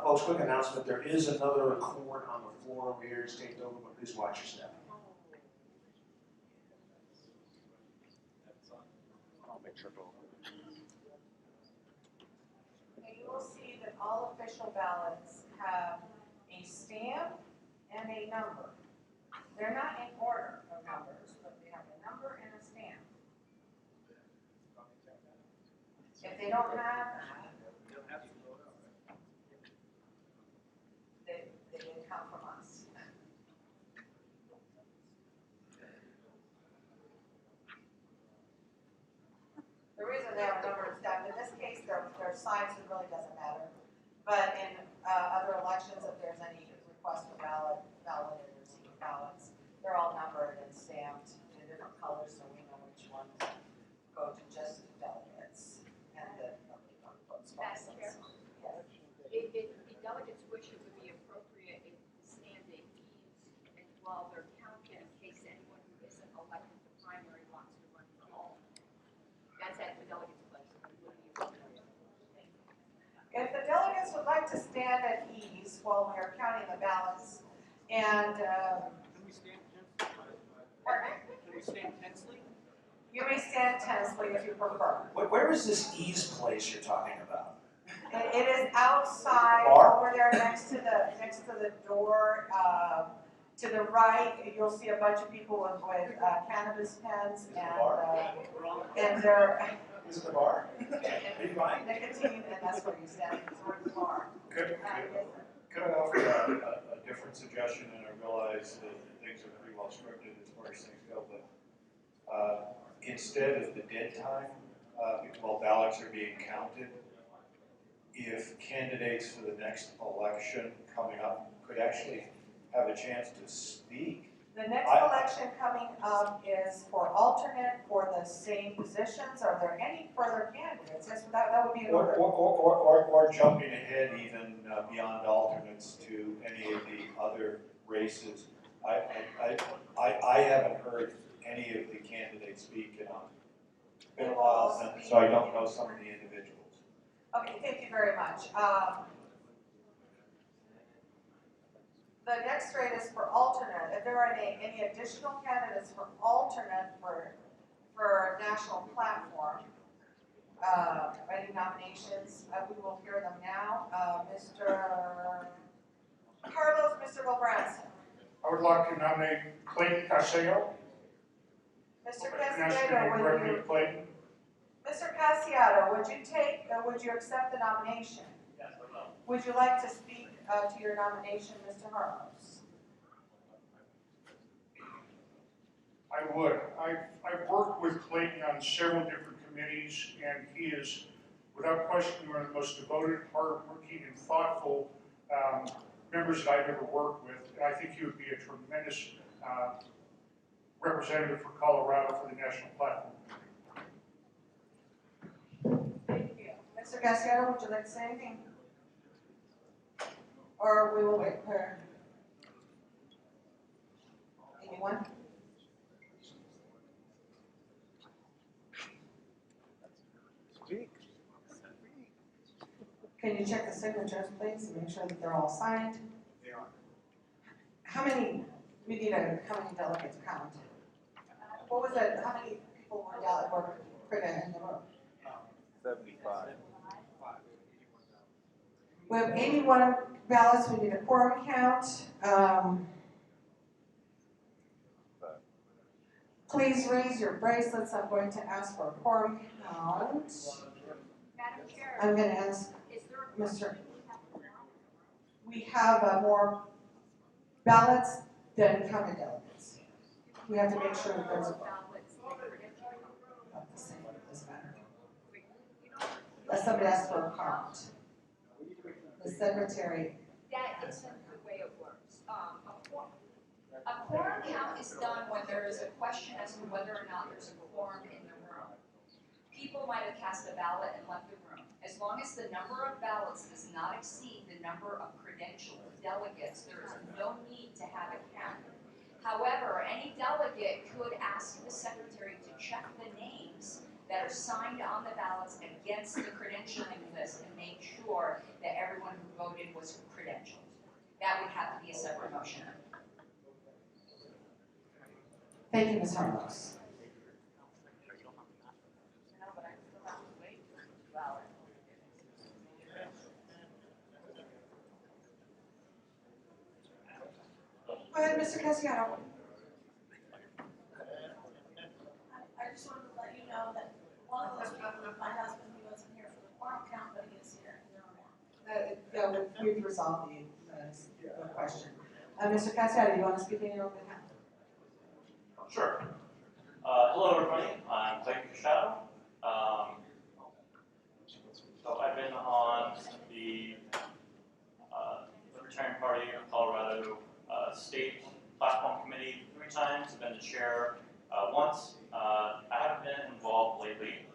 Folks, quick announcement, there is another cord on the floor over here, it's taped over, but please watch your step. I'll make sure to. And you will see that all official ballots have a stamp and a number. They're not in order of numbers, but they have a number and a stamp. If they don't have that, they didn't come from us. The reason they have a number and stamp, in this case, they're signs, it really doesn't matter. But in other elections, if there's any request for balloted or secret ballots, they're all numbered and stamped in different colors, so we know which ones go to just delegates and the votes. Madam Chair? Yes. If the delegates wish, it would be appropriate if the standing ease and while they're counted in case anyone who isn't elected to primary wants to run for all. That's at the delegates' place. If the delegates would like to stand at ease while we are counting the ballots and, Can we stand tensely? Can we stand tensely? you may stand tensely if you prefer. Where is this ease place you're talking about? It is outside, Bar? over there next to the door, to the right, you'll see a bunch of people with cannabis pens and they're Is it the bar? Are you buying? nicotine, and that's where you stand, it's where the bar. Could I offer a different suggestion, and I realize that things are pretty well scripted as far as things go, but instead of the dead time, while ballots are being counted, if candidates for the next election coming up could actually have a chance to speak. The next election coming up is for alternate for the same positions. Are there any further candidates? Yes, that would be an order. Or jumping ahead even beyond alternates to any of the other races. I haven't heard any of the candidates speak in a while, so I don't know some of the individuals. Okay, thank you very much. The next rate is for alternate. If there are any additional candidates for alternate for national platform, any nominations, we will hear them now. Mr. Carlos, Mr. Gilbranson. I would like to nominate Clayton Castillo. Mr. Pronounced your name Castillo, correctly, Clayton? Mr. Casiato, would you accept the nomination? Yes, I will. Would you like to speak to your nomination, Mr. Harlos? I would. I've worked with Clayton on several different committees, and he is, without question, one of the most devoted, hardworking, and thoughtful members that I've ever worked with. And I think he would be a tremendous representative for Colorado for the national platform. Thank you. Mr. Casiato, would you like to say anything? Or we will wait for anyone? Can you check the signatures, please, and make sure that they're all signed? They are. How many delegates count? What was it, how many people were present in the room? 75. We have 81 ballots, we need a quorum count. Please raise your bracelets, I'm going to ask for a quorum count. Madam Chair, I'm going to ask is there a Mr. We have more ballots than counted delegates. We have to make sure that there's ballots not the same, it doesn't matter. Let somebody ask for a count. The secretary. That isn't the way it works. A quorum count is done when there is a question as to whether or not there's a quorum in the room. People might have cast a ballot and left the room. As long as the number of ballots does not exceed the number of credentialed delegates, there is no need to have a count. However, any delegate could ask the secretary to check the names that are signed on the ballots against the credentialing list and make sure that everyone who voted was credentialed. That would have to be a separate motion. Thank you, Ms. Harmos. Go ahead, Mr. Casiano. I just wanted to let you know that one of those people, my husband, he wasn't here for the quorum count, but he is here. Yeah, we've resolved the question. Mr. Casiano, do you want to speak in your own behalf? Sure. Hello, everybody. I'm Clayton Casciato. So I've been on the Libertarian Party of Colorado State Platform Committee 3 times. I've been the chair once. I haven't been involved lately,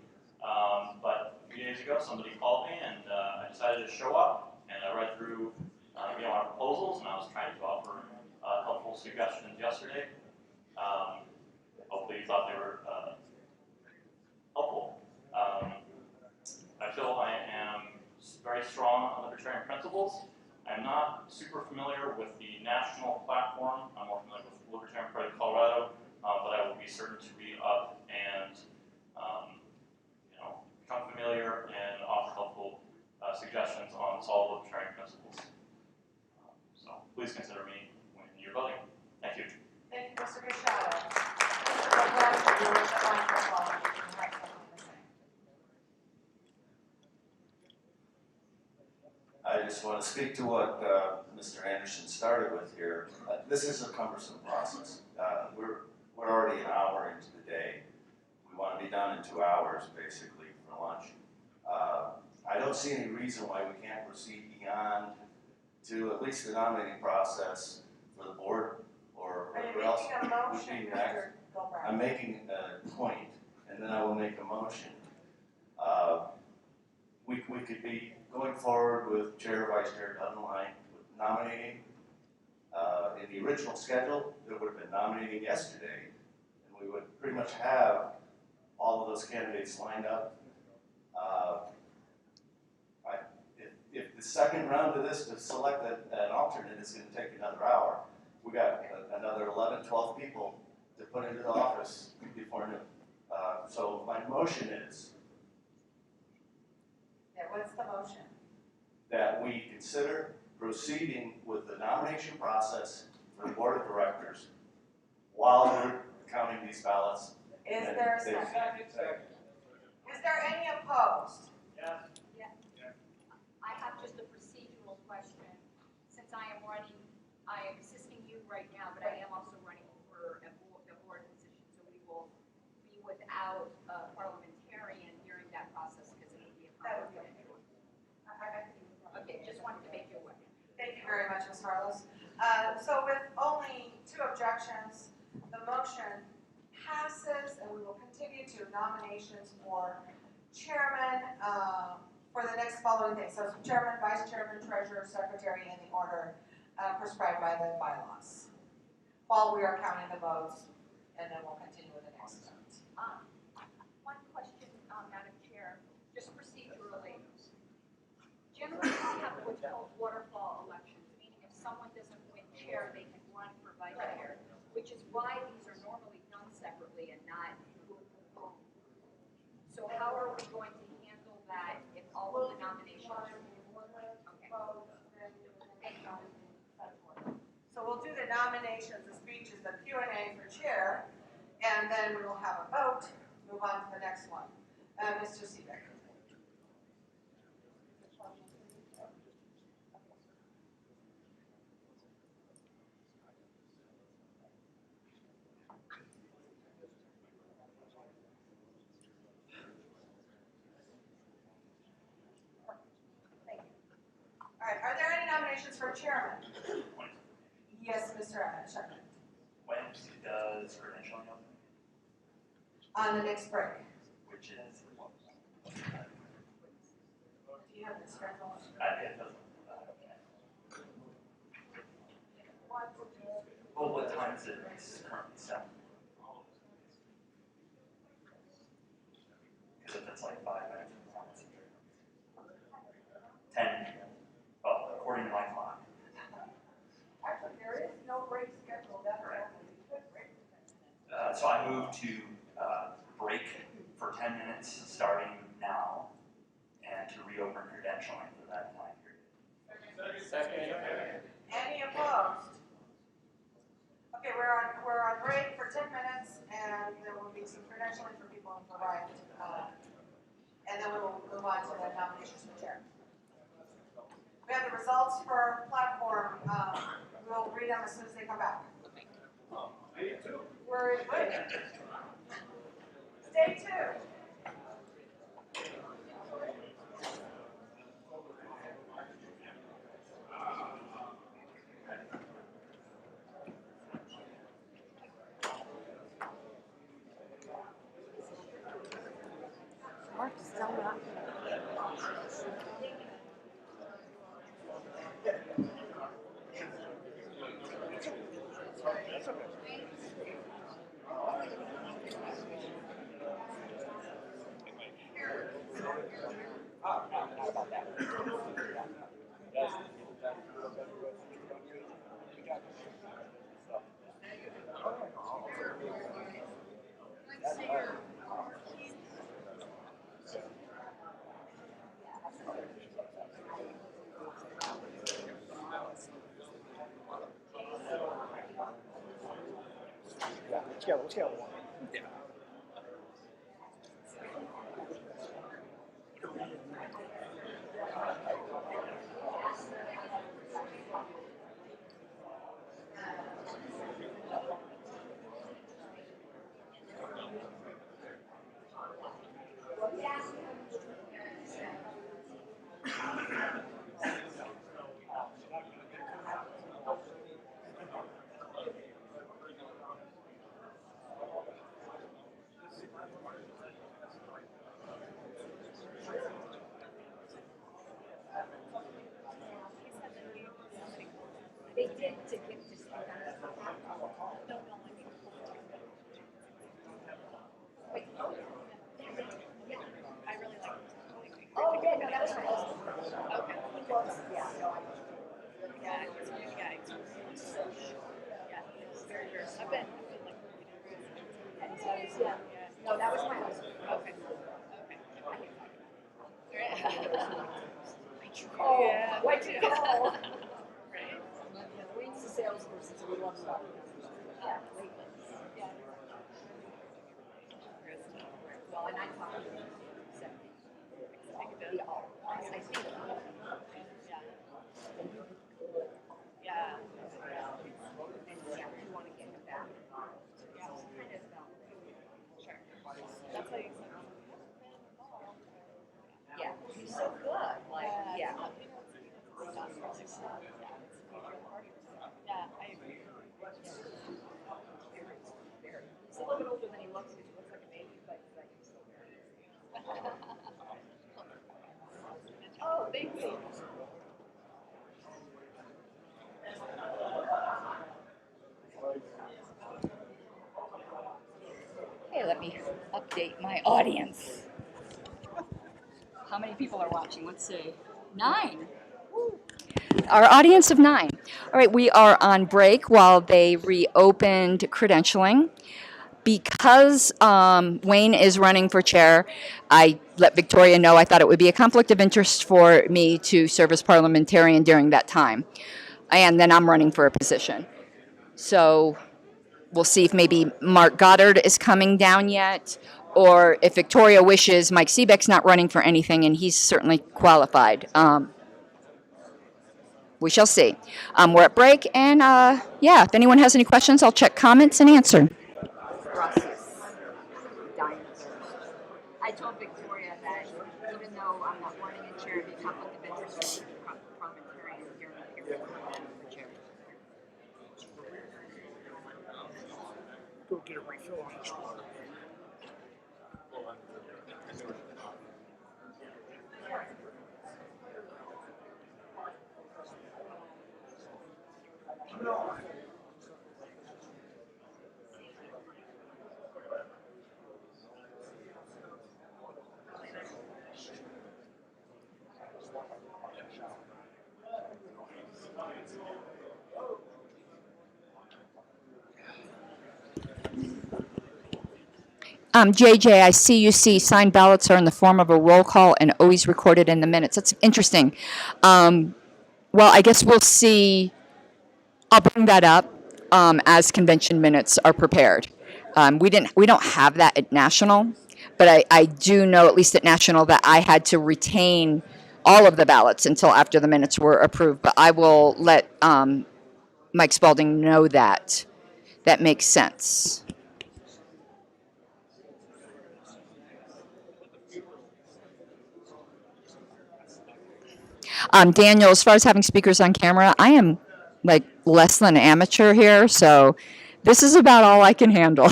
but a few days ago somebody called me and I decided to show up, and I read through our proposals, and I was trying to offer helpful suggestions yesterday. Hopefully you thought they were helpful. I feel I am very strong on libertarian principles. I'm not super familiar with the national platform. I'm more familiar with the Libertarian Party of Colorado, but I will be certain to read up and become familiar and offer helpful suggestions suggestions on solid libertarian principles. So please consider me when you're voting. Thank you. Thank you, Mr. Gashado. I'm glad you were the microphone. You have something to say. I just want to speak to what Mr. Anderson started with here. This is a cumbersome process. We're already an hour into the day. We want to be done in 2 hours, basically, for lunch. I don't see any reason why we can't proceed beyond to at least the nominating process for the board or whatever else would be next. I'm making a point, and then I will make a motion. We could be going forward with Chair, Vice Chair down the line with nominating. In the original schedule, there would have been nominating yesterday, and we would pretty much have all of those candidates lined up. If the second round of this to select an alternate is going to take another hour, we got another 11, 12 people to put into the office before noon. So my motion is What's the motion? that we consider proceeding with the nomination process for the board of directors while we're counting these ballots. Is there a second? Is there any opposed? Yeah. I have just a procedural question. Since I am assisting you right now, but I am also running for a board position, so we will be without a parliamentarian during that process because it will be a conflict. Okay, just wanted to make you aware. Thank you very much, Ms. Harless. So with only 2 objections, the motion passes, and we will continue to nominations for chairman for the next following things. So chairman, vice chairman, treasurer, secretary, in the order prescribed by the bylaws. While we are counting the votes, and then we'll continue with the next vote. One question, Madam Chair, just procedurally. Generally, we have what's called waterfall elections, meaning if someone doesn't win chair, they can run for vice chair, which is why these are normally done separately and not. So how are we going to handle that if all of the nominations? Okay. Thank you. So we'll do the nominations, the speeches, the Q&A for chair, and then we will have a vote, move on to the next one. Mr. Seebeck. All right, are there any nominations for chairman? Yes, Mr. Shepherd. When does credentialing open? On the next break. Which is what? Do you have the schedule? It doesn't. Well, what time is it? It's currently 7. Because if it's like 5 minutes, 10. Well, according to my clock. Actually, there is no break scheduled. So I move to break for 10 minutes starting now and to reopen credentialing for that time period. Second. Any opposed? Okay, we're on break for 10 minutes, and there will be some credentialing for people who've arrived. And then we will move on to the nominations for chair. We have the results for platform. We'll read them as soon as they come back. We're good. Stay tuned. That's okay. Let's go. Let's go. Yeah. They did to get to see that. Wait, oh, yeah, I really like it. Oh, yeah, no, that was my husband. Okay. He was, yeah, no, I. Yeah, he's a good guy. Yeah, he's very, very. I've been like, and so, yeah, no, that was my husband. Okay. Oh, yeah. What'd you call? Right. Wayne's the salesperson, so we love stuff. Yeah, lately. Yeah. Well, and I talked to him, so. Yeah, I think. Yeah. Yeah. And yeah, we want to get him back. Yeah, kind of, sure. That's how you said. Yeah, he's so good, like, yeah. Yeah, I agree. He's a little bit older than he looks, because he looks like a baby, but he's still very. Oh, thank you. Hey, let me update my audience. How many people are watching? Let's see. 9. Woo. Our audience of 9. All right, we are on break while they reopened credentialing. Because Wayne is running for chair, I let Victoria know I thought it would be a conflict of interest for me to serve as parliamentarian during that time. And then I'm running for a position. So we'll see if maybe Mark Goddard is coming down yet, or if Victoria wishes, Mike Seebeck's not running for anything, and he's certainly qualified. We shall see. We're at break, and yeah, if anyone has any questions, I'll check comments and answer. I told Victoria that even though I'm not running in chair, it'd be conflict of interest to be parliamentarian during the period for chair. Go get a refill on this water. JJ, I see you see signed ballots are in the form of a roll call and always recorded in the minutes. That's interesting. Well, I guess we'll see. I'll bring that up as convention minutes are prepared. We don't have that at national, but I do know at least at national that I had to retain all of the ballots until after the minutes were approved. But I will let Mike Spalding know that. That makes sense. Daniel, as far as having speakers on camera, I am like less than amateur here, so this is about all I can handle.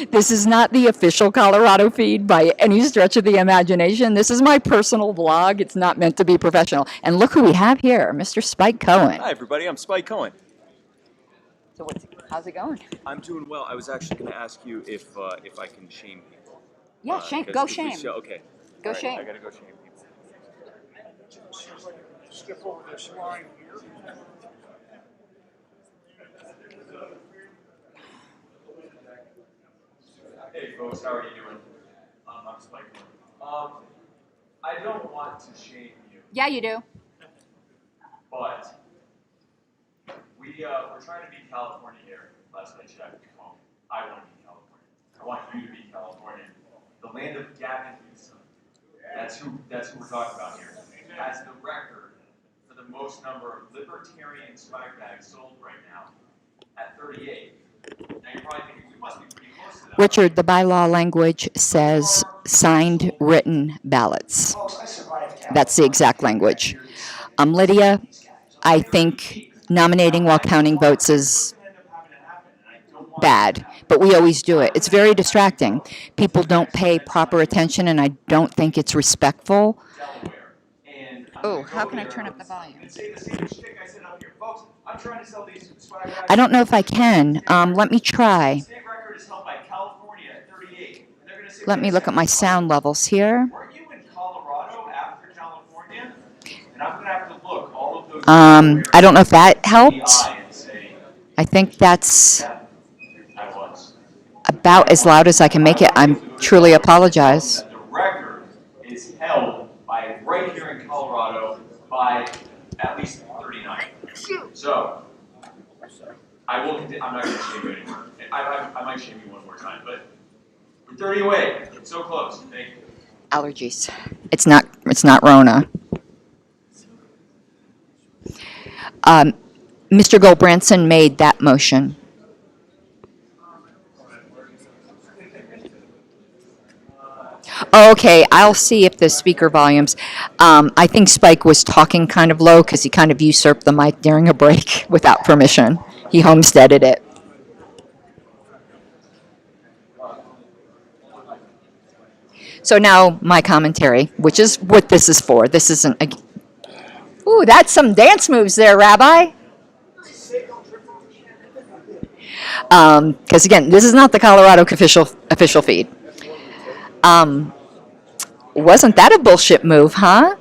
This is not the official Colorado feed by any stretch of the imagination. This is my personal blog. It's not meant to be professional. And look who we have here, Mr. Spike Cohen. Hi, everybody. I'm Spike Cohen. So how's it going? I'm doing well. I was actually going to ask you if I can shame people. Yeah, shame. Go shame. Okay. Go right, shame. I got to go shame people. Step over this line here. Hey folks, how are you doing? I'm Spike. I don't want to shame you, Yeah, you do. but we're trying to beat California here. Last I checked. I want to be California. I want you to be California. The land of Gavin Newsom. That's who we're talking about here. Has the record for the most number of libertarian swag bags sold right now at 38. Now you're probably thinking, we must be pretty close to that. Richard, the bylaw language says signed written ballots. That's the exact language. Lydia, I think nominating while counting votes is bad, but we always do it. It's very distracting. People don't pay proper attention, and I don't think it's respectful. Oh, how can I turn up the volume? I don't know if I can. Let me try. Let me look at my sound levels here. I don't know if that helped. I think that's about as loud as I can make it. I truly apologize. The record is held by right here in Colorado by at least 39. So I will. I'm not going to shame you anymore. I might shame you one more time, but we're 30 away. So close. Thank you. Allergies. It's not Rona. Mr. Goldbranson made that motion. Okay, I'll see if the speaker volumes. I think Spike was talking kind of low because he kind of usurped the mic during a break without permission. He homesteaded it. So now my commentary, which is what this is for. This isn't a... Ooh, that's some dance moves there, Rabbi. Because again, this is not the Colorado official feed. Wasn't that a bullshit move, huh?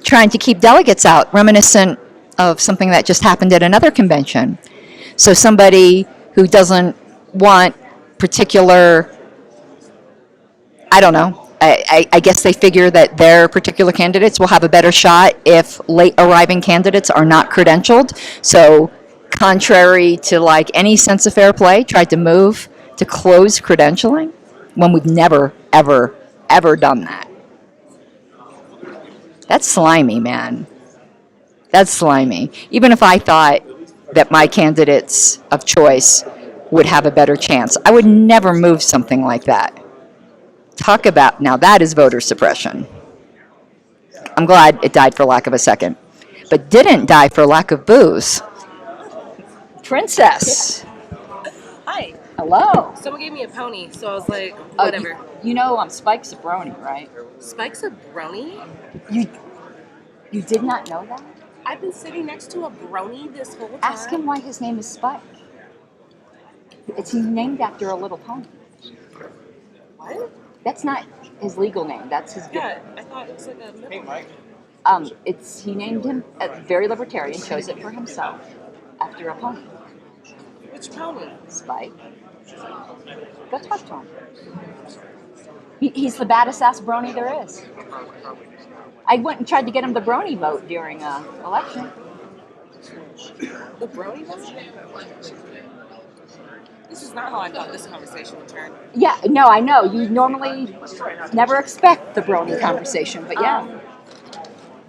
Trying to keep delegates out, reminiscent of something that just happened at another convention. So somebody who doesn't want particular, I don't know, I guess they figure that their particular candidates will have a better shot if late arriving candidates are not credentialed. So contrary to like any sense of fair play, tried to move to close credentialing when we've never, ever, ever done that. That's slimy, man. That's slimy. Even if I thought that my candidates of choice would have a better chance, I would never move something like that. Talk about, now that is voter suppression. I'm glad it died for lack of a second. But didn't die for lack of booze. Princess. Hi. Hello. Someone gave me a pony, so I was like, whatever. You know I'm Spike's a brony, right? Spike's a brony? You did not know that? I've been sitting next to a brony this whole time. Ask him why his name is Spike. It's named after a little pony. What? That's not his legal name. That's his. Yeah, I thought it was like a middle name. He named him very libertarian. Chose it for himself after a pony. Which pony? Spike. Go talk to him. He's the baddest ass brony there is. I went and tried to get him the brony vote during election. The brony vote? This is not how I thought this conversation would turn. Yeah, no, I know. You normally never expect the brony conversation, but yeah.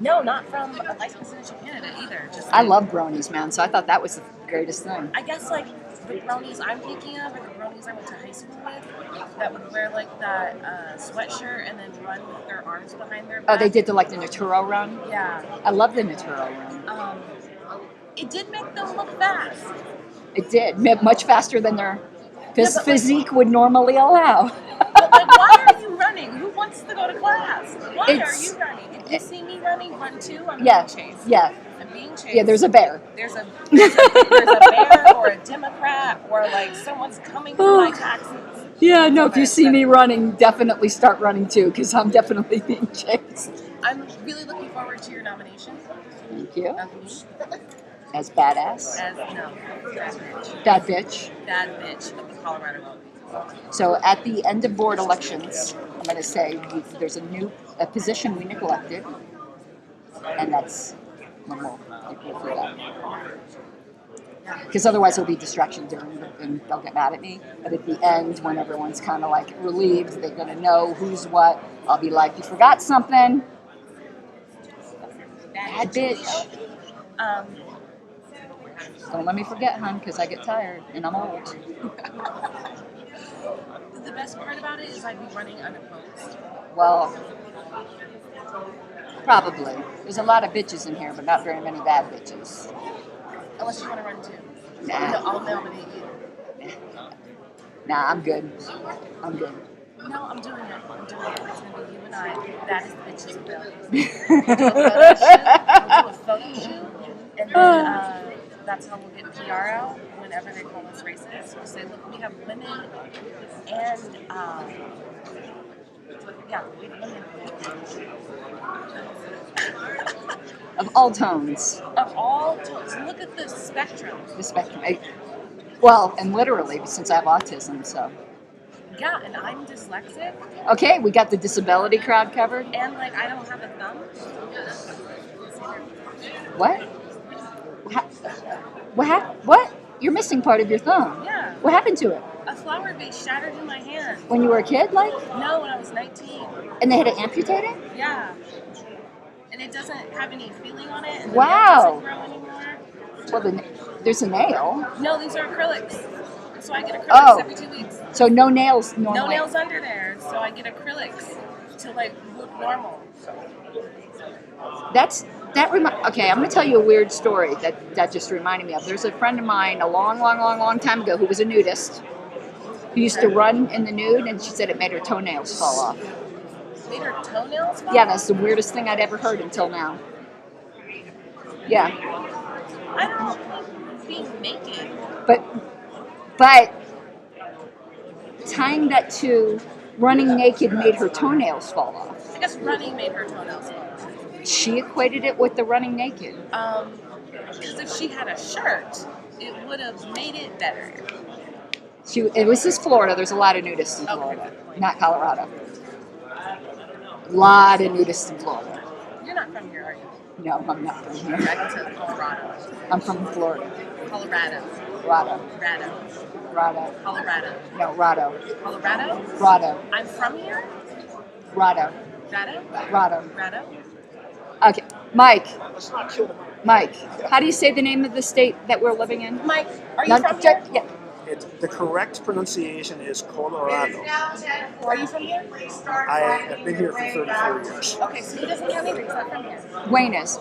No, not from a vice presidential candidate either. Just I love bronies, man, so I thought that was the greatest thing. I guess, like, the bronies I'm thinking of are the bronies I went to high school with that would wear, like, that sweatshirt and then run with their arms behind their back. Oh, they did the Naturo run? Yeah. I love the Naturo run. It did make them look fast. It did, much faster than their physique would normally allow. But, like, why are you running? Who wants to go to class? Why are you running? If you see me running, run too. I'm being chased. Yeah. I'm being chased. Yeah, there's a bear. There's a bear or a Democrat or, like, someone's coming for my taxes. Yeah, no, if you see me running, definitely start running too, because I'm definitely being chased. I'm really looking forward to your nomination. Thank you. Of me. As badass? No. Bad bitch. Bad bitch of the Colorado vote. So at the end of board elections, I'm going to say there's a position we neglected, and that's when we'll do that. Because otherwise it'll be distraction during and they'll get mad at me. But at the end, when everyone's kind of like relieved, they're going to know who's what. I'll be like, you forgot something. Bad bitch. Don't let me forget, hon, because I get tired and I'm old. The best part about it is I'd be running unopposed. Well, probably. There's a lot of bitches in here, but not very many bad bitches. Unless you want to run too. Nah. No, I'll nominate you. Nah, I'm good. I'm good. No, I'm doing it. I'm doing it. It's going to be you and I. That is the bitches of We'll do a photo shoot. And then that's how we'll get PR out whenever they call us racist. We'll say, look, we have women and, yeah, we have women. Of all tones. Of all tones. Look at the spectrum. The spectrum. Well, and literally, since I have autism, so. Yeah, and I'm dyslexic. Okay, we got the disability crowd covered. And, like, I don't have a thumb. What? What? You're missing part of your thumb. Yeah. What happened to it? A flower vase shattered in my hand. When you were a kid, like? No, when I was 19. And they had to amputate it? Yeah. And it doesn't have any feeling on it. And wow. The nail doesn't grow anymore. Well, there's a nail. No, these are acrylics. So I get acrylics every 2 weeks. So no nails normally. No nails under there. So I get acrylics to like look normal. Okay, I'm going to tell you a weird story that just reminded me of. There's a friend of mine a long time ago who was a nudist who used to run in the nude, and she said it made her toenails fall off. Made her toenails fall off? Yeah, that's the weirdest thing I'd ever heard until now. Yeah. I don't like being naked. But tying that to running naked made her toenails fall off. I guess running made her toenails fall off. She equated it with the running naked. Because if she had a shirt, it would have made it better. It was just Florida. There's a lot of nudists in Florida, not Colorado. A lot of nudists in Florida. You're not from here, are you? No, I'm not from here. I can tell Colorado. I'm from Florida. Colorado. Rado. Colorado. No, Rado. Colorado? Rado. I'm from here? Rado. Rado? Rado. Okay, Mike, how do you say the name of the state that we're living in? Mike, are you from here? Yeah. The correct pronunciation is Colorado. Are you from here? I have been here for 34 years. Okay, so he doesn't count either. He's not from here. Wayne is.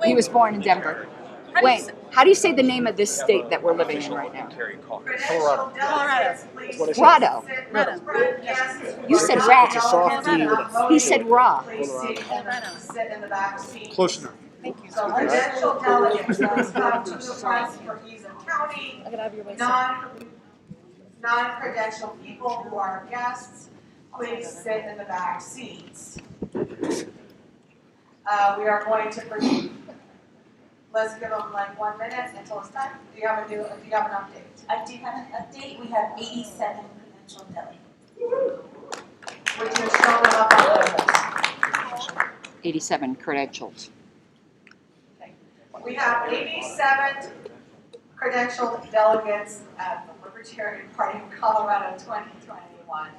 He was born in Denver. Wayne, how do you say the name of this state that we're living in right now? Colorado. Rado. You said rat. He said raw. Sit in the back seat. Close enough. Thank you. So credential delegates, please come to the front for ease of counting. Non-credential people who are guests, please sit in the back seats. We are going to proceed. Let's give them like 1 minute until it's time. Do you have an update? I do have an update. We have 87 credential delegates. Would you show them up on the list? 87 credentials. Okay. We have 87 credentialed delegates at the Libertarian Party of Colorado 2021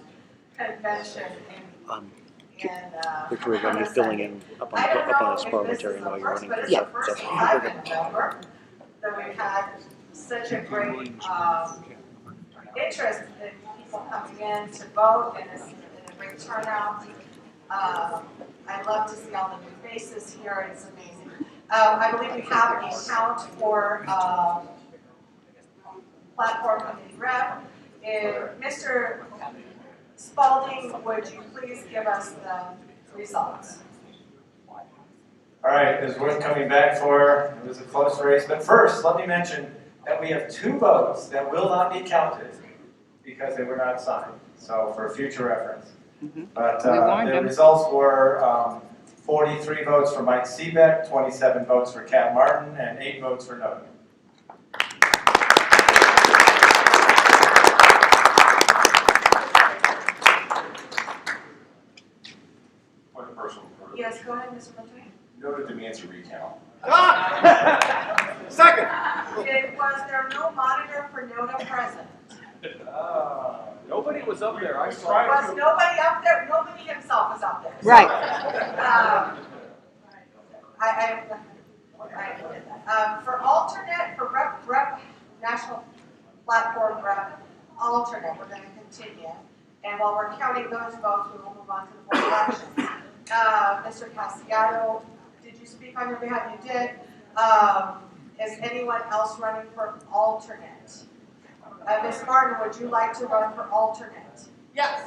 convention Victoria, when you're filling in up on this parliamentarian while you're running for November that we've had such a great interest in people coming in to vote and a great turnout. I love to see all the new faces here. It's amazing. I believe we have an account for platform committee rep. Mr. Spalding, would you please give us the results? All right, it was worth coming back for. It was a close race. But first, let me mention that we have 2 votes that will not be counted because they were not signed. So for future reference. But the results were 43 votes for Mike Seebeck, 27 votes for Kat Martin, and 8 votes for no. Yes, go ahead, Mr. Montoya. Noted demands a recount. Second. It was there no monitor for NODA present? Nobody was up there. I Was tried to. nobody up there? Nobody himself was up there. Right. For alternate, for rep, national platform rep, alternate, we're gonna continue. And while we're counting those votes, we will move on to the board elections. Mr. Casciano, did you speak on your behalf? You did. Is anyone else running for alternate? Ms. Martin, would you like to run for alternate? Yes.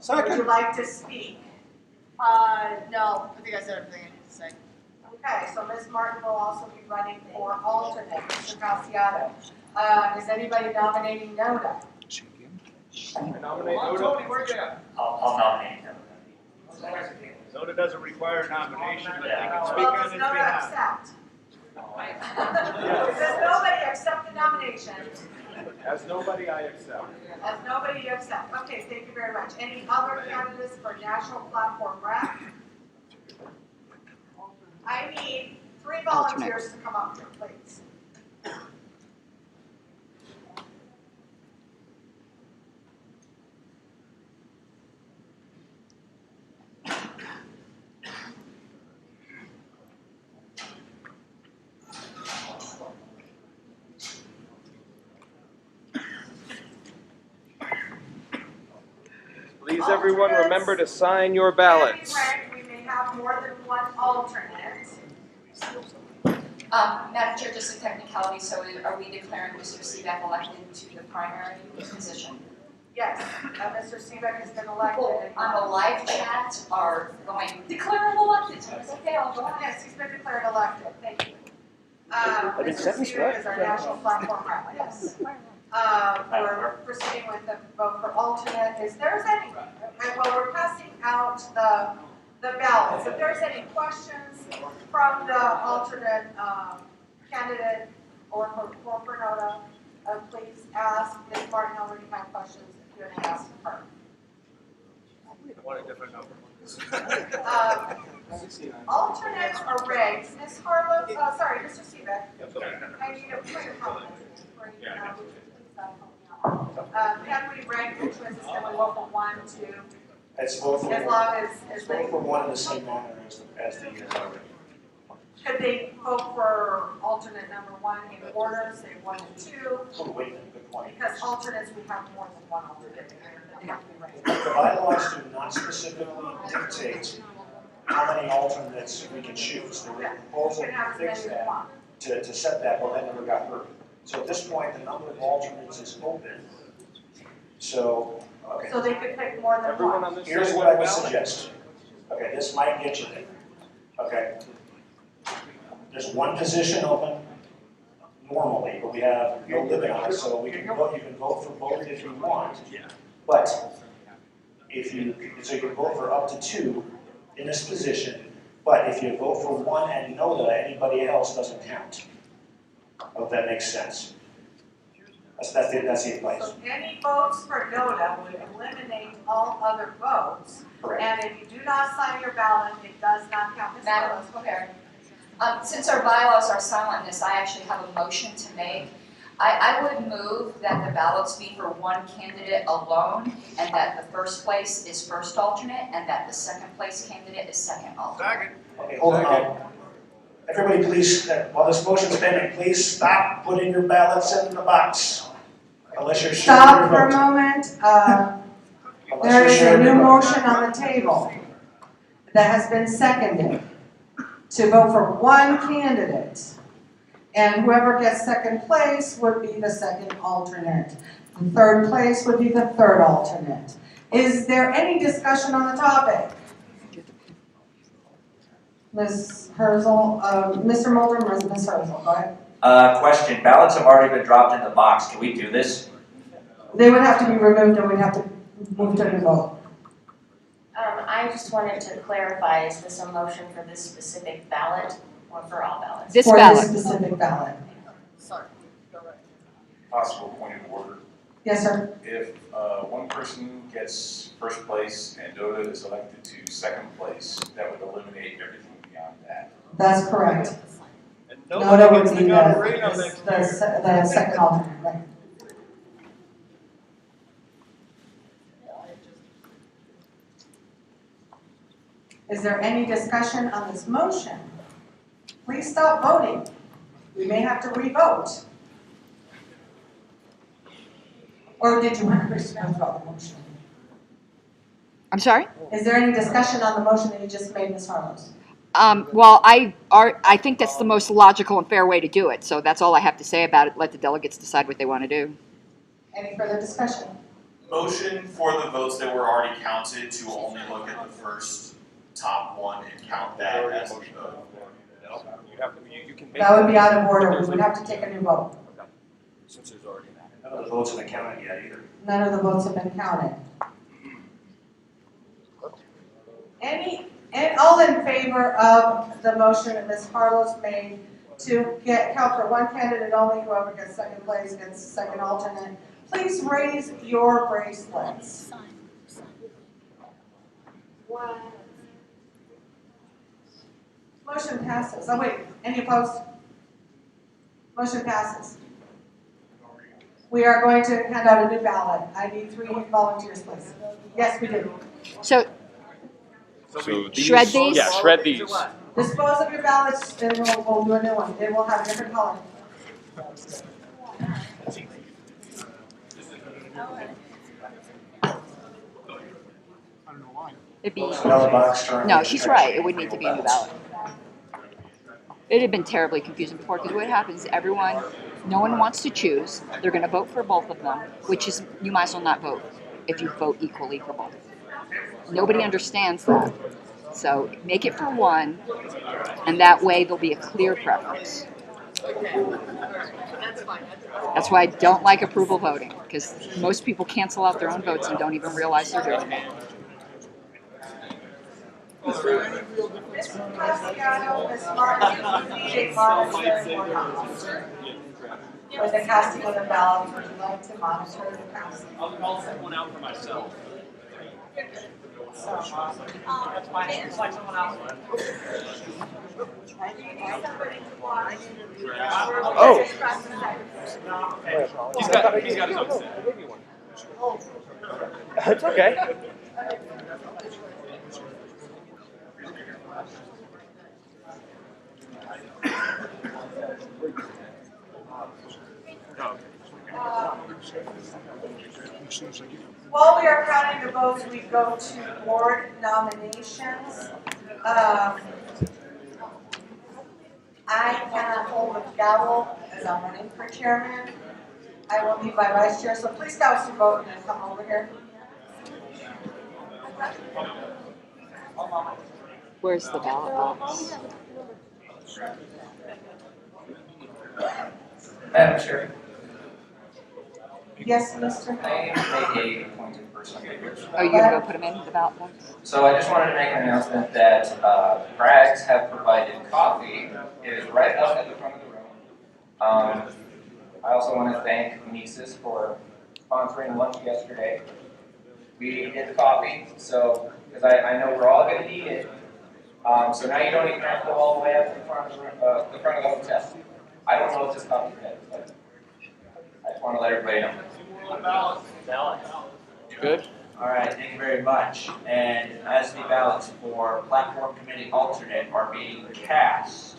Would you like to speak? No, I think I said everything I need to say. Okay, so Ms. Martin will also be running for alternate. Mr. Casciano. Is anybody nominating NODA? I nominate Noda. I'll nominate him. Noda doesn't require a nomination, but they can speak Well, on does his NODA behalf. accept? Does nobody accept the nomination? As nobody, I accept. As nobody you accept. Okay, thank you very much. Any other candidates for national platform rep? I need 3 volunteers to come up here, please. Please, everyone, remember to sign your ballots. We may have more than one alternate. Madam Chair, just a technicality, so are we declaring Mr. Seebeck elected to the primary position? Yes, Mr. Seebeck has been elected. People on the live chat are going, declare him elected. So it's okay, I'll go ahead. Yes, he's been declared elected. Thank you. I did Mr. sentence, Seebeck right? is our national platform rep, yes. We're proceeding with the vote for alternate. Is there's any, well, we're passing out the ballots. If there's any questions from the alternate candidate or for NODA, please ask. Ms. Martin already had questions. If you want to ask her. Want a different number? Alternates are regs. Ms. Harlow, sorry, Mr. Seebeck. I need a point of comment. Can we rank which ones is going to go from 1 to, It's vote for as one. long as It's they, vote for one in the same manner as the could they vote for alternate number 1 in order, say 1 and 2? Oh, wait a minute, good point. Because alternates, we have more than one alternate. They have to be ranked. The bylaws do not specifically dictate how many alternates we can choose. There was a proposal to fix that, to set that, but that never got heard. So at this point, the number of alternates is open. So, okay. So they could pick more than Everyone one. on this Here's side what I would ballot? suggest. Okay, this might get you there. Okay. There's one position open normally, but we have no limit on it, so we can vote, you can vote for both if you want. But if you, so you can vote for up to 2 in this position, but if you vote for 1 and know that anybody else doesn't count. I hope that makes sense. That's the advice. So any votes for NODA would eliminate all other votes. Correct. And if you do not sign your ballot, it does not count. Ms. Madam Harlow, go ahead. Since our bylaws are silent on this, I actually have a motion to make. I would move that the ballots be for one candidate alone, and that the first place is first alternate, and that the second place candidate is second alternate. Okay, hold on. Everybody please, while this motion's pending, please stop putting your ballots in the box. Unless you're sure Stop you're for a voting. moment. Unless There you're is sure a new you're voting. motion on the table that has been seconded to vote for one candidate. And whoever gets second place would be the second alternate. The third place would be the third alternate. Is there any discussion on the topic? Ms. Herzl, Mr. Mulder, Ms. Herzl, go ahead. Question, ballots have already been dropped in the box, can we do this? They would have to be removed and we'd have to move to the vote. I just wanted to clarify, is this a motion for this specific ballot or for all ballots? This for ballot. this specific ballot. Sorry, go right. Possible point of order. Yes, sir. If one person gets first place and NODA is elected to second place, that would eliminate everything beyond that. That's correct. Noda would be the second alternate, right? Is there any discussion on this motion? Please stop voting. We may have to re-vote. Or did you want to withdraw the motion? I'm sorry? Is there any discussion on the motion that you just made, Ms. Harlows? Well, I think that's the most logical and fair way to do it, so that's all I have to say about it. Let the delegates decide what they want to do. Any further discussion? Motion for the votes that were already counted to only look at the first top one and count that as a vote. That would be out of order. We would have to take a new vote. Since there's already none of the votes have been counted yet either. None of the votes have been counted. All in favor of the motion that Ms. Harlows made to count for one candidate only, whoever gets second place gets second alternate, please raise your bracelets. Motion passes. Oh wait, any opposed? Motion passes. We are going to hand out a new ballot. I need 3 volunteers, please. Yes, we do. So shred these? Yeah, shred these. Dispose of your ballots, then we'll do a new one. They will have a different color. It'd be, Ballot box turn. no, she's right. It would need to be a new ballot. It had been terribly confusing before because what happens is no one wants to choose. They're going to vote for both of them, which is, you might as well not vote if you vote equally for both. Nobody understands that. So make it for one, and that way there'll be a clear preference. That's why I don't like approval voting, because most people cancel out their own votes and don't even realize they're doing it. Mr. Casciano, Ms. Martin, you need a monitoring or not? With the casting of the ballot, would you like to monitor the casting? I'll send one out for myself. So, That's fine. It's like someone else. Oh. He's got his own set. It's okay. While we are counting the votes, we go to board nominations. I cannot hold the gavel as I'm running for chairman. I will need my vice chair, so please cast your vote and come over here. Where's the ballot box? Madam Chair, Yes, Mr. I am a appointed person. Are you going to go put them in the ballot box? So I just wanted to make an announcement that Bragg's have provided coffee. It is right up at the front of the room. I also want to thank Mises for sponsoring lunch yesterday. We did the coffee, so because I know we're all going to need it. So now you don't even have to go all the way up to the front of the hotel. I don't know if this coffee is but I just want to let everybody know. Good. All right, thank you very much. And as the ballots for platform committee alternate are being cast,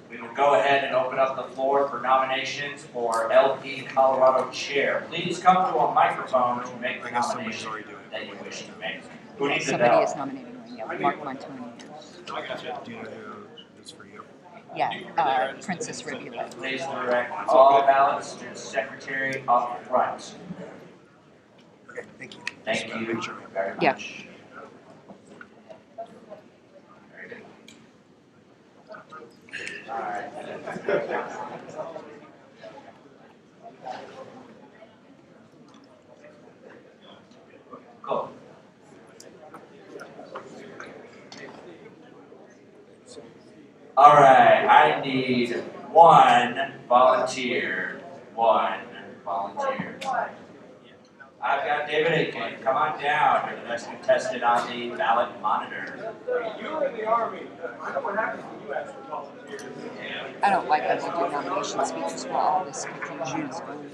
we will go ahead and open up the floor for nominations for LP Colorado chair. Please come to a microphone to make the nomination that you wish to make. Who needs a Somebody ballot? is nominating right now. Mark Montoni. I got you. Do you know who is for you? Yeah, Princess Rivulet. Please direct all ballots to the secretary up front. Okay, thank you. Thank you very much. Yeah. Very good. All right. Cool. All right, I need one volunteer. One volunteer. I've got David Aiken. Come on down. You're the next contestant on the ballot monitor. You were in the Army. I know what happens when you ask for volunteers. I don't like when they do nomination speeches while all this confusion is going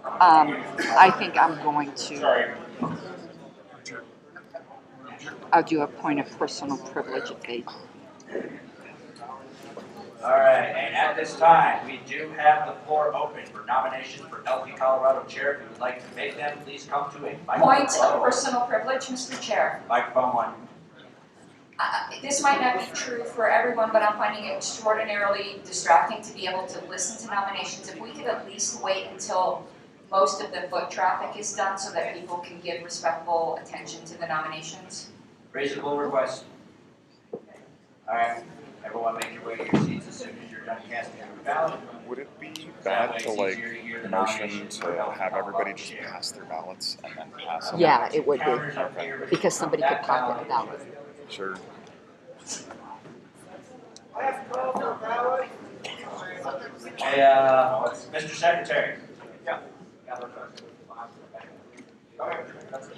on. I think I'm going to. I'll do a point of personal privilege if they. All right, and at this time, we do have the floor open for nominations for LP Colorado Chair. If you would like to make them, please come to a microphone. Point of personal privilege, Mr. Chair. Microphone one. This might not be true for everyone, but I'm finding it extraordinarily distracting to be able to listen to nominations. If we could at least wait until most of the foot traffic is done so that people can give respectful attention to the nominations. Reasonable request. All right, everyone make your way to your seats as soon as you're done casting your ballot. Would it be bad to motion to have everybody just pass their ballots and then pass them? Yeah, it would be. Okay. Because somebody could pocket a ballot. Sure. Hey, Mr. Secretary.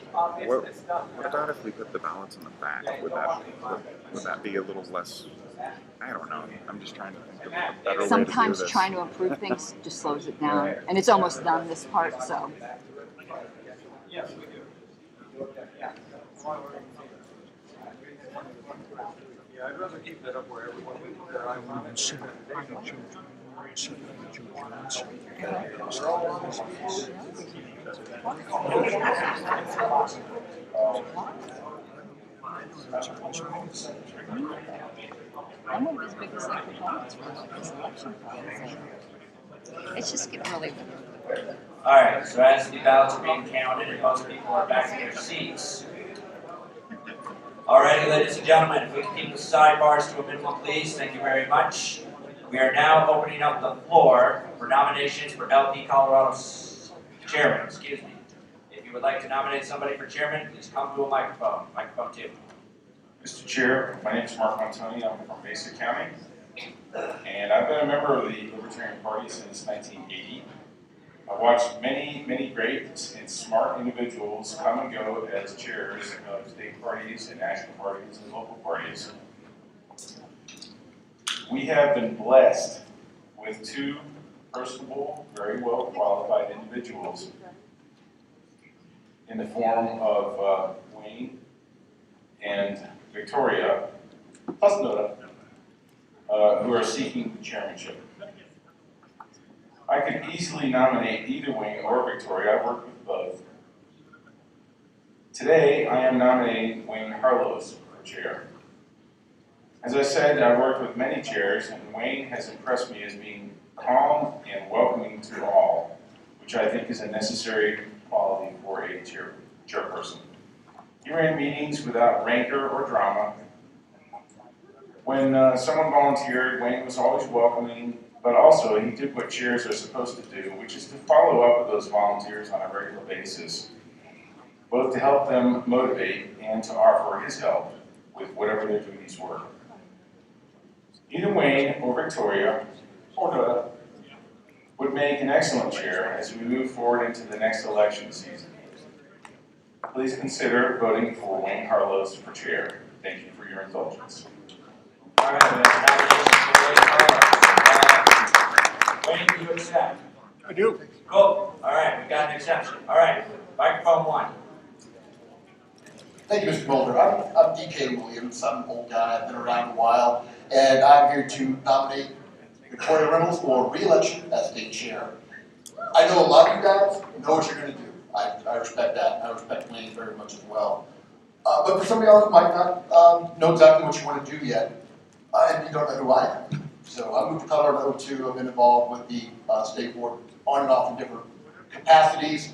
What about if we put the ballots in the back? Would that be a little less? I don't know. I'm just trying to think of a better way to do Sometimes this. trying to improve things just slows it down, and it's almost done this part. So. Yes, we do. Yeah. Yeah, I'd rather keep that up where everyone can put their eyes on it. I'm one of his biggest proponents for this election process. It's just getting really weird. All right, so as the ballots are being counted and most people are back in their seats. All righty, ladies and gentlemen, if we can keep the sidebars to a minimum, please. Thank you very much. We are now opening up the floor for nominations for LP Colorado's chairman, excuse me. If you would like to nominate somebody for chairman, please come to a microphone. Microphone 2. Mr. Chair, my name is Mark Montoni. I'm from Mesa County, and I've been a member of the Libertarian Party since 1980. I've watched many great and smart individuals come and go as chairs of state parties and national parties and local parties. We have been blessed with two personable, very well qualified individuals in the form of Wayne and Victoria, plus Noda, who are seeking the chairmanship. I could easily nominate either Wayne or Victoria. I worked with both. Today, I am nominating Wayne Harlows for chair. As I said, I've worked with many chairs, and Wayne has impressed me as being calm and welcoming to all, which I think is a necessary quality for a chairperson. He ran meetings without rancor or drama. When someone volunteered, Wayne was always welcoming, but also he did what chairs are supposed to do, which is to follow up with those volunteers on a regular basis, both to help them motivate and to offer his help with whatever their duties were. Either Wayne or Victoria, or Noda, would make an excellent chair as we move forward into the next election season. Please consider voting for Wayne Harlows for chair. Thank you for your indulgence. All right, nominations for Wayne Harlows. Wayne, do you accept? I do. Cool. All right, we've got an exception. All right, microphone 1. Thank you, Mr. Mulder. I'm DK Williams. I'm an old guy. I've been around a while, and I'm here to nominate Victoria Reynolds for re-election as state chair. I know a lot of you guys know what you're going to do. I respect that. I respect Wayne very much as well. But for some of y'all who might not know exactly what you want to do yet, and you don't know who I am. So I moved to Colorado in 2002. I've been involved with the state board on and off in different capacities,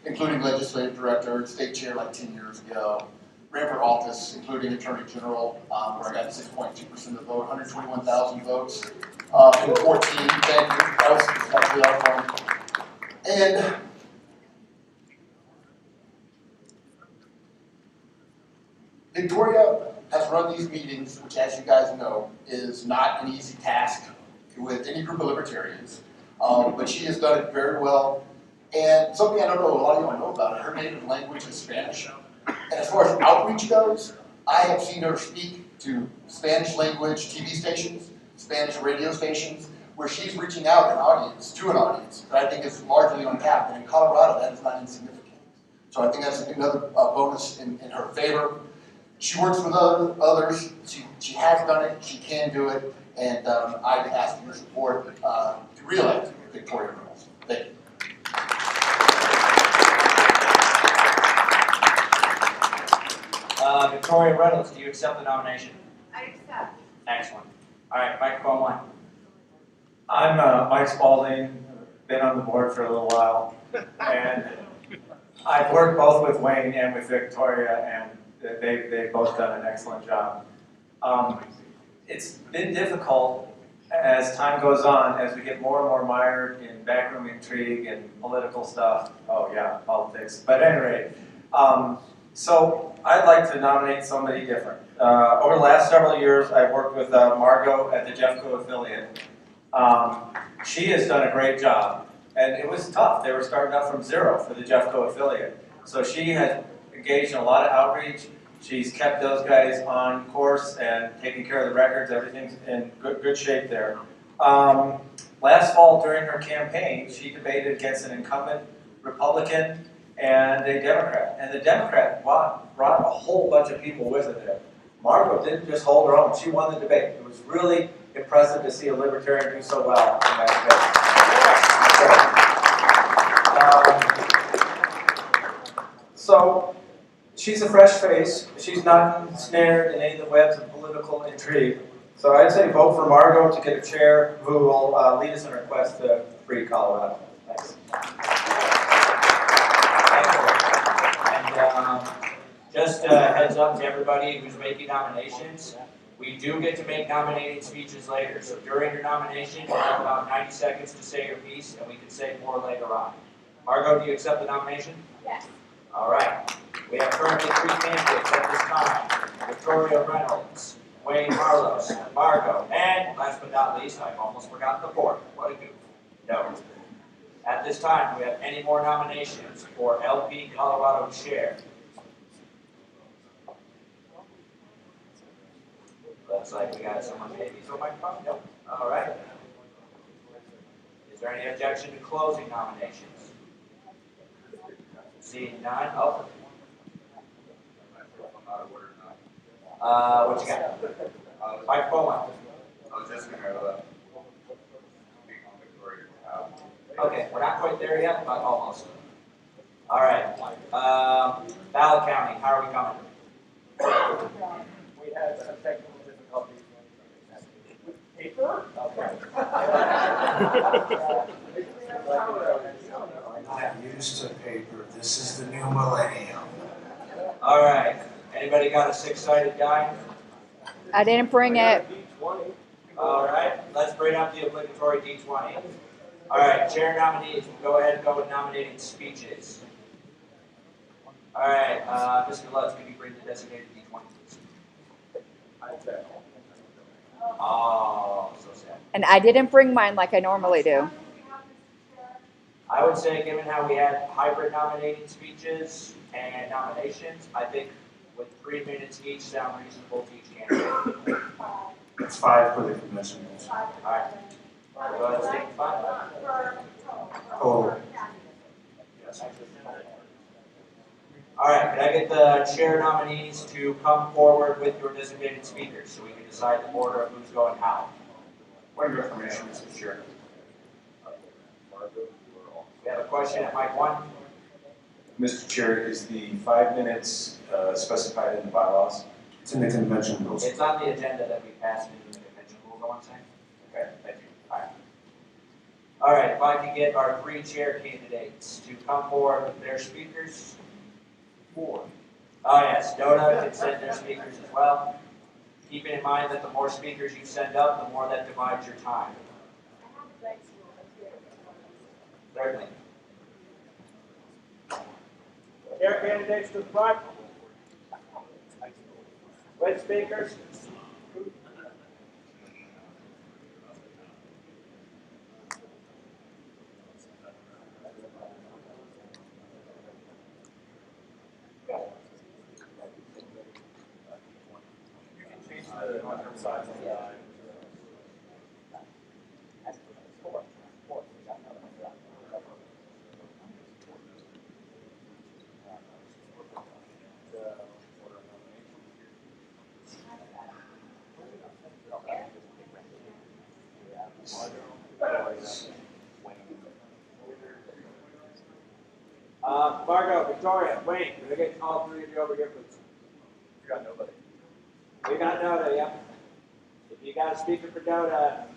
including legislative director, state chair like 10 years ago. Ran for office, including Attorney General, where I got 6.2% of the vote, 121,000 votes in 14. Thank you. That was actually our fun. And Victoria has run these meetings, which, as you guys know, is not an easy task with any group of libertarians, but she has done it very well. And something I don't know a lot of you know about it, her native language is Spanish. And as far as outreach goes, I have seen her speak to Spanish language TV stations, Spanish radio stations, where she's reaching out to an audience that I think is largely untapped. And in Colorado, that is not insignificant. So I think that's another bonus in her favor. She works with others. She has done it. She can do it. And I'd ask for your support to re-elect Victoria Reynolds. Thank you. Victoria Reynolds, do you accept the nomination? I accept. Excellent. All right, microphone one. I'm Mike Spalding, been on the board for a little while, and I've worked both with Wayne and with Victoria, and they've both done an excellent job. It's been difficult as time goes on, as we get more and more mired in backroom intrigue and political stuff. Oh yeah, politics. But at any rate, so I'd like to nominate somebody different. Over the last several years, I've worked with Margot at the Jeffco affiliate. She has done a great job, and it was tough. They were starting out from zero for the Jeffco affiliate. So she has engaged in a lot of outreach. She's kept those guys on course and taking care of the records. Everything's in good shape there. Last fall during her campaign, she debated against an incumbent Republican and a Democrat. And the Democrat brought a whole bunch of people with her there. Margot didn't just hold her own. She won the debate. It was really impressive to see a Libertarian do so well in that debate. So she's a fresh face. She's not ensnared in any of the webs of political intrigue. So I'd say vote for Margot to get a chair who will lead us in our quest to free Colorado. Thanks. And just a heads up to everybody who's making nominations, we do get to make nominating speeches later. So during your nomination, you have about 90 seconds to say your piece, and we can say more later on. Margot, do you accept the nomination? Yes. All right. We have currently 3 candidates at this time. Victoria Reynolds, Wayne Carlos, Margot, and last but not least, I've almost forgotten the 4th. What a goof. No. At this time, do we have any more nominations for LP Colorado Chair? Looks like we got someone maybe on my phone. Nope. All right. Is there any objection to closing nominations? Seeing none. Oh. What you got? Microphone one. I was just going to speak on Victoria. Okay, we're not quite there yet, but almost. All right. Ballot counting. How are we coming? We had some technical difficulties. Paper? I'm used to paper. This is the new millennium. All right. Anybody got a 6-sided die? I didn't bring it. All right. Let's bring up the obligatory D20. All right. Chair nominees, we'll go ahead and go with nominating speeches. All right. Mr. Lutz, can you bring the designated D20, please? Oh, so sad. And I didn't bring mine like I normally do. I would say, given how we had hybrid nominating speeches and nominations, I think with 3 minutes each sound reasonable to each candidate. It's 5 for the convention. All right. Go ahead and take 5. Oh. Yes. All right, can I get the chair nominees to come forward with your designated speakers so we can decide the order of who's going how? Point of information, Mr. Chair. We have a question at mic 1. Mr. Chair, is the 5 minutes specified in the bylaws? It's in the convention rules. It's on the agenda that we passed into the convention rules, I want to say. Okay, thank you. All right, if I could get our 3 chair candidates to come forward with their speakers. 4. Oh yes, Dota can send their speakers as well. Keeping in mind that the more speakers you send up, the more that divides your time. Certainly. Chair candidates to the front. With speakers. sides of the eye. Margo, Victoria, Wayne, can we get all three of you over here, please? You got nobody. We got Noda, yep. If you got a speaker for Noda,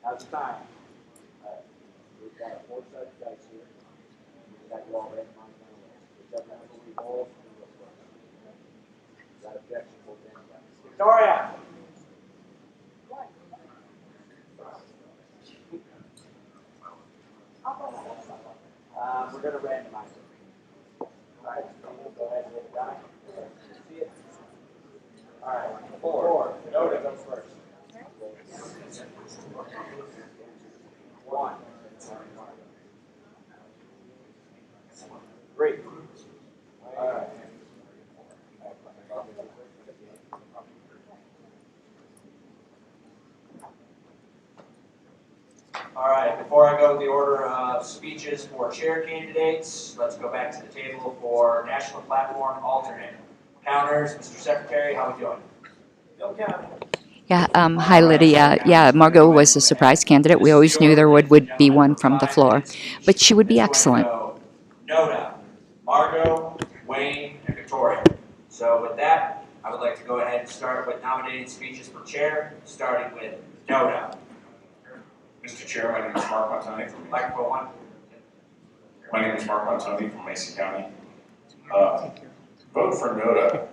now's the time. We've got 4 sets of dice here. We've got you all recognized my way. Whichever number we roll, we go first. That objection will then go. Victoria! We're going to randomize it. All right, go ahead and hit die. See it? All right, 4. Noda goes first. 1. 3. All right. All right, before I go to the order of speeches for chair candidates, let's go back to the table for national platform alternate. Counters, Mr. Secretary, how are we doing? Don't count. Yeah, hi Lydia. Yeah, Margot was a surprise candidate. We always knew there would be one from the floor, but she would be excellent. Noda, Margot, Wayne, and Victoria. So with that, I would like to go ahead and start with nominated speeches for chair, starting with Noda. Mr. Chair, my name is Mark Montoni from Microphone 1. My name is Mark Montoni from Mason County. Vote for Noda.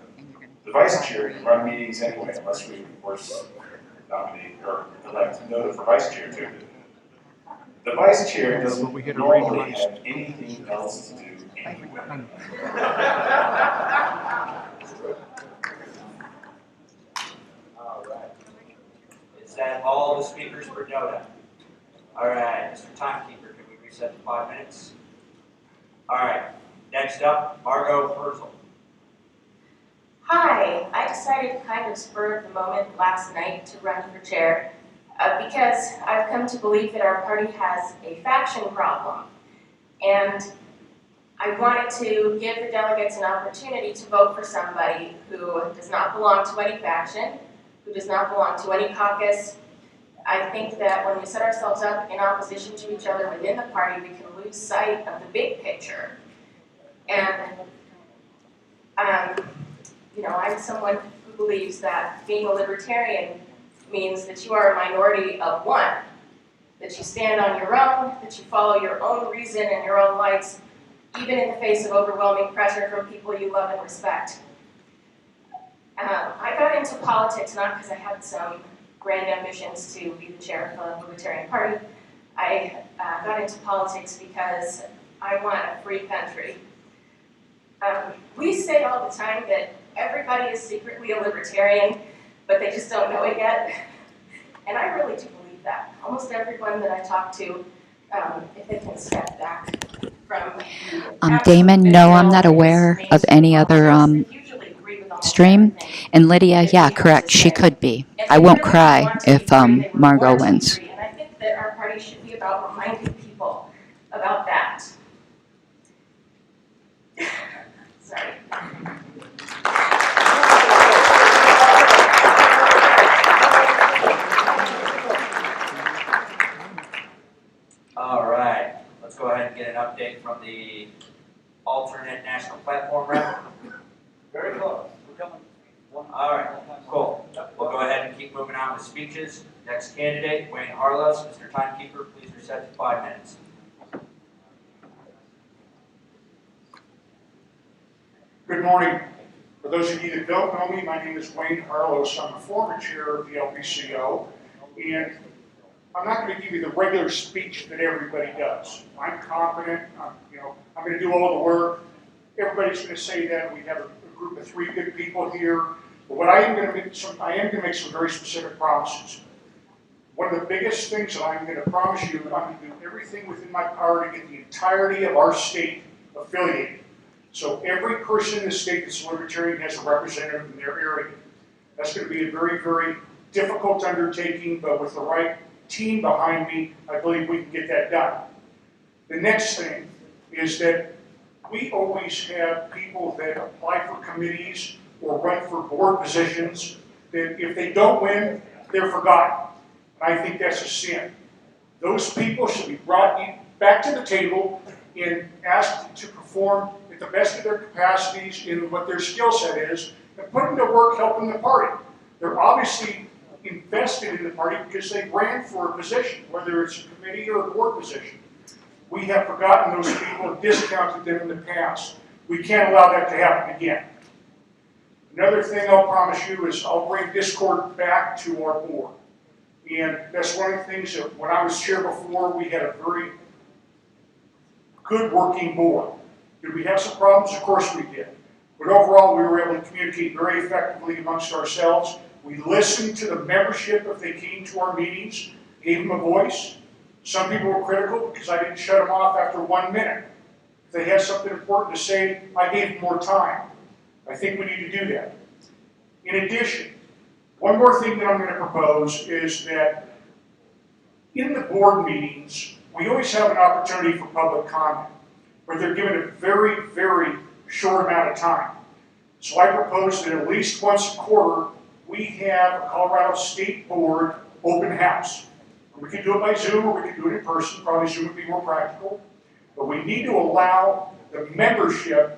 The vice chair can run meetings anyway, unless we, of course, nominate or elect Noda for vice chair too. The vice chair doesn't normally have anything else to do anyway. All right. Is that all the speakers for Noda? All right, Mr. Timekeeper, can we reset to 5 minutes? All right, next up, Margot Purcell. Hi, I decided kind of spur of the moment last night to run for chair because I've come to believe that our party has a faction problem. And I wanted to give the delegates an opportunity to vote for somebody who does not belong to any faction, who does not belong to any caucus. I think that when we set ourselves up in opposition to each other within the party, we can lose sight of the big picture. And, you know, I'm someone who believes that being a libertarian means that you are a minority of one, that you stand on your own, that you follow your own reason and your own lights, even in the face of overwhelming pressure from people you love and respect. I got into politics not because I had some grand ambitions to be the chair of the Libertarian Party. I got into politics because I want a free country. We say all the time that everybody is secretly a libertarian, but they just don't know it yet. And I really do believe that. Almost everyone that I talk to, if they can step back from... Damon, no, I'm not aware of any other stream. And Lydia, yeah, correct, she could be. I won't cry if Margot wins. And I think that our party should be about reminding people about that. Sorry. All right, let's go ahead and get an update from the alternate national platform rep. Very close. We're coming. All right, cool. We'll go ahead and keep moving on with speeches. Next candidate, Wayne Harlos. Mr. Timekeeper, please reset to 5 minutes. Good morning. For those of you that don't know me, my name is Wayne Harlos. I'm the former chair of the LPCO, and I'm not going to give you the regular speech that everybody does. I'm competent. I'm going to do all the work. Everybody's going to say that. We have a group of 3 good people here. But what I am going to make some very specific promises. One of the biggest things that I'm going to promise you, I'm going to do everything within my power to get the entirety of our state affiliated. So every person in the state that's libertarian has a representative in their area. That's going to be a very, very difficult undertaking, but with the right team behind me, I believe we can get that done. The next thing is that we always have people that apply for committees or run for board positions that if they don't win, they're forgotten. And I think that's a sin. Those people should be brought back to the table and asked to perform at the best of their capacities in what their skill set is and put them to work helping the party. They're obviously invested in the party because they ran for a position, whether it's a committee or a board position. We have forgotten those people and discounted them in the past. We can't allow that to happen again. Another thing I'll promise you is I'll bring Discord back to our board. And that's one of the things that when I was chair before, we had a very good working board. Did we have some problems? Of course we did. But overall, we were able to communicate very effectively amongst ourselves. We listened to the membership if they came to our meetings, gave them a voice. Some people were critical because I didn't shut them off after 1 minute. If they had something important to say, I gave them more time. I think we need to do that. In addition, one more thing that I'm going to propose is that in the board meetings, we always have an opportunity for public comment, where they're given a very, very short amount of time. So I propose that at least once a quarter, we have a Colorado State Board open house. We could do it by Zoom or we could do it in person. Probably Zoom would be more practical. But we need to allow the membership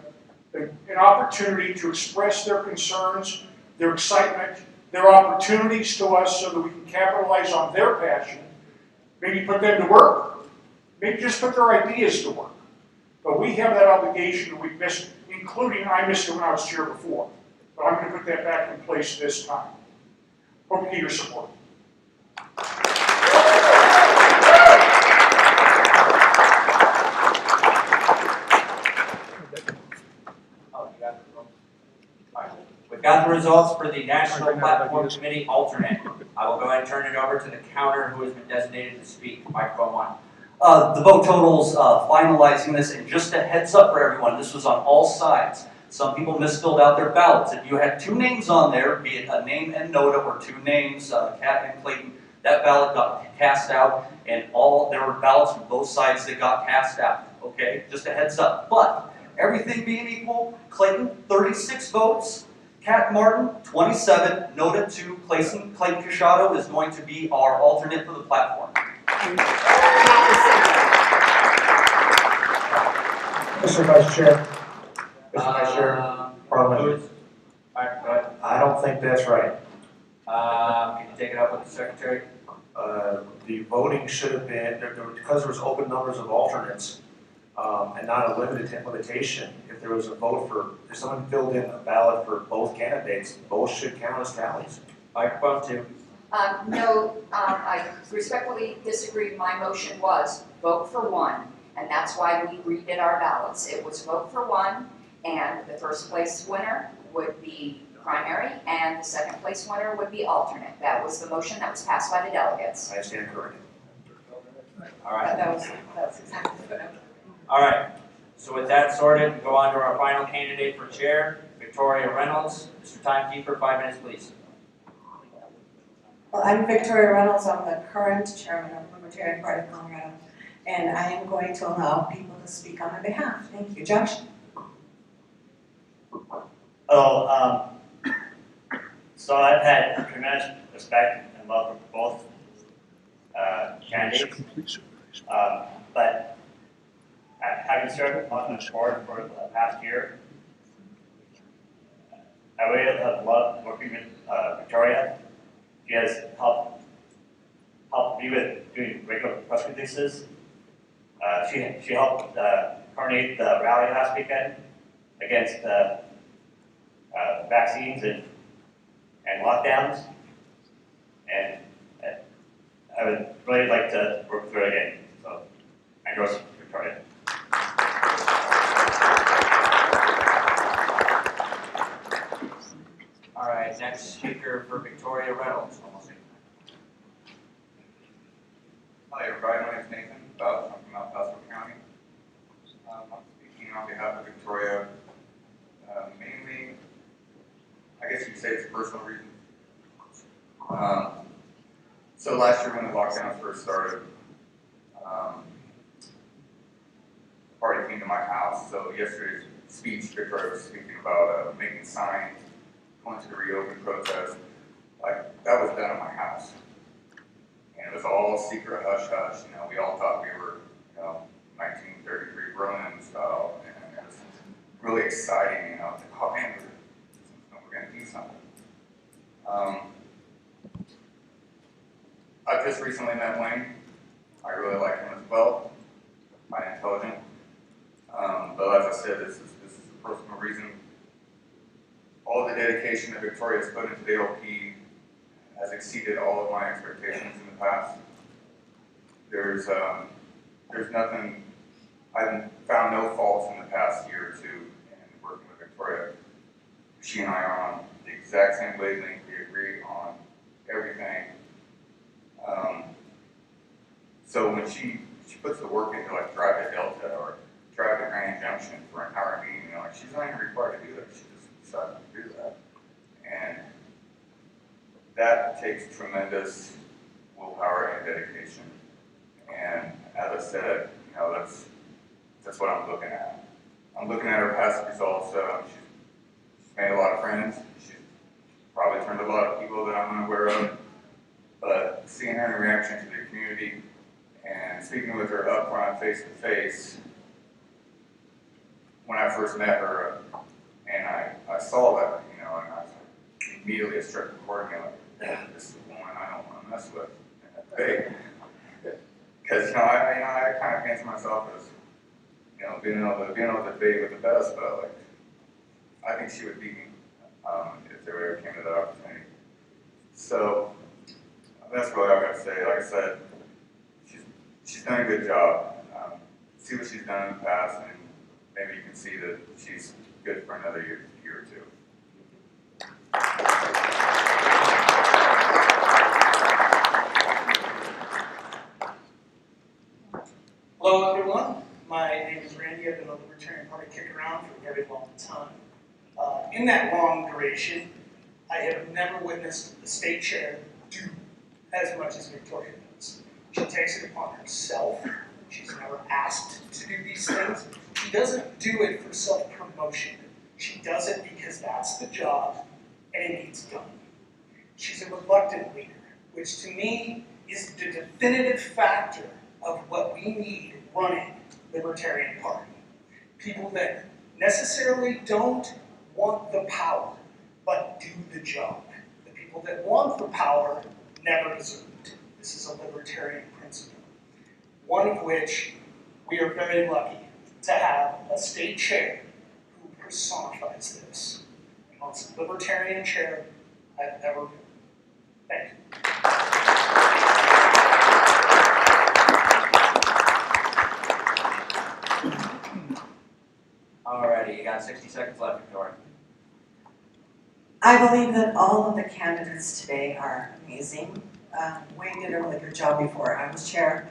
an opportunity to express their concerns, their excitement, their opportunities to us so that we can capitalize on their passion, maybe put them to work, maybe just put their ideas to work. But we have that obligation and we missed it, including I missed it when I was chair before. But I'm going to put that back in place this time. Hope you get your support. We've got the results for the National Platform Committee alternate. I will go ahead and turn it over to the counter who has been designated to speak. Microphone 1. The vote totals finalizing this, and just a heads up for everyone, this was on all sides. Some people misfilled out their ballots. If you had 2 names on there, be it a name and Noda or 2 names, Kat and Clayton, that ballot got cast out, and there were ballots from both sides that got cast out. Okay, just a heads up. But everything being equal, Clayton 36 votes. Kat Martin, 27, Noda 2, Clayton Cachado is going to be our alternate for the platform. Mr. Vice Chair. Mr. Vice Chair, Parliament. I don't think that's right. Can you take it up with the secretary? The voting should have been, because there was open numbers of alternates, and not a limited implementation, if there was a vote for, if someone filled in a ballot for both candidates, both should count as tallies. Microphone 2. No, I respectfully disagree. My motion was vote for one, and that's why we redid our ballots. It was vote for one, and the first place winner would be primary, and the second place winner would be alternate. That was the motion that was passed by the delegates. I stand corrected. All right. That's exactly what I'm. All right. So with that sorted, we go on to our final candidate for chair, Victoria Reynolds. Mr. Timekeeper, 5 minutes, please. Well, I'm Victoria Reynolds. I'm the current chairman of the Libertarian Party of Colorado, and I am going to allow people to speak on my behalf. Thank you. Josh? Hello. So I've had tremendous respect and love for both candidates, but having served on the board for the past year, I really have loved working with Victoria. She has helped me with doing regular press releases. She helped coordinate the rally last weekend against vaccines and lockdowns, and I would really like to work with her again. So I endorse Victoria. All right, next speaker for Victoria Reynolds. Hi everybody, my name is Nathan Bell. I'm from El Paso County. I'm speaking on behalf of Victoria, mainly, I guess you could say it's personal reasons. So last year when the lockdown first started, the party came to my house. So yesterday's speech, Victoria was speaking about making signs, going to the reopen protest. Like, that was done at my house. And it was all secret hush hush. You know, we all thought we were, 1933 Ronin style. And it was really exciting, oh man, we're going to do something. I just recently met Wayne. I really like him as well. Quite intelligent. But as I said, this is a personal reason. All the dedication that Victoria has put into the LP has exceeded all of my expectations in the past. There's nothing, I've found no faults in the past year or two in working with Victoria. She and I are on the exact same wavelength. We agree on everything. So when she puts the work into like drive to Delta or drive to Grand Junction for an hour meeting, she's not even required to do that. She just decided to do that. And that takes tremendous willpower and dedication. And as I said, that's what I'm looking at. I'm looking at her past results. She's made a lot of friends. She's probably turned a lot of people that I'm unaware of. But seeing her in reaction to the community and speaking with her up front, face to face, when I first met her, and I saw that, and I immediately started recording it, like, this is the woman I don't want to mess with. Because, I kind of fancy myself as, being able to debate with the best, but I think she would beat me if there ever came to that opportunity. So that's really all I got to say. Like I said, she's done a good job. See what she's done in the past, and maybe you can see that she's good for another year or two. Hello, everyone. My name is Randy. I've been a Libertarian Party kick around for a very long time. In that long duration, I have never witnessed the state chair do as much as Victoria does. She takes it upon herself. She's never asked to do these things. She doesn't do it for self-promotion. She does it because that's the job and it needs done. She's a reluctant leader, which to me is the definitive factor of what we need running Libertarian Party. People that necessarily don't want the power, but do the job. The people that want the power never deserve it. This is a libertarian principle. One of which we are very lucky to have a state chair who personifies this. The most libertarian chair I've ever been. Thank you. Alrighty, you got 60 seconds left, Victoria. I believe that all of the candidates today are amazing. Wayne did a really good job before I was chair.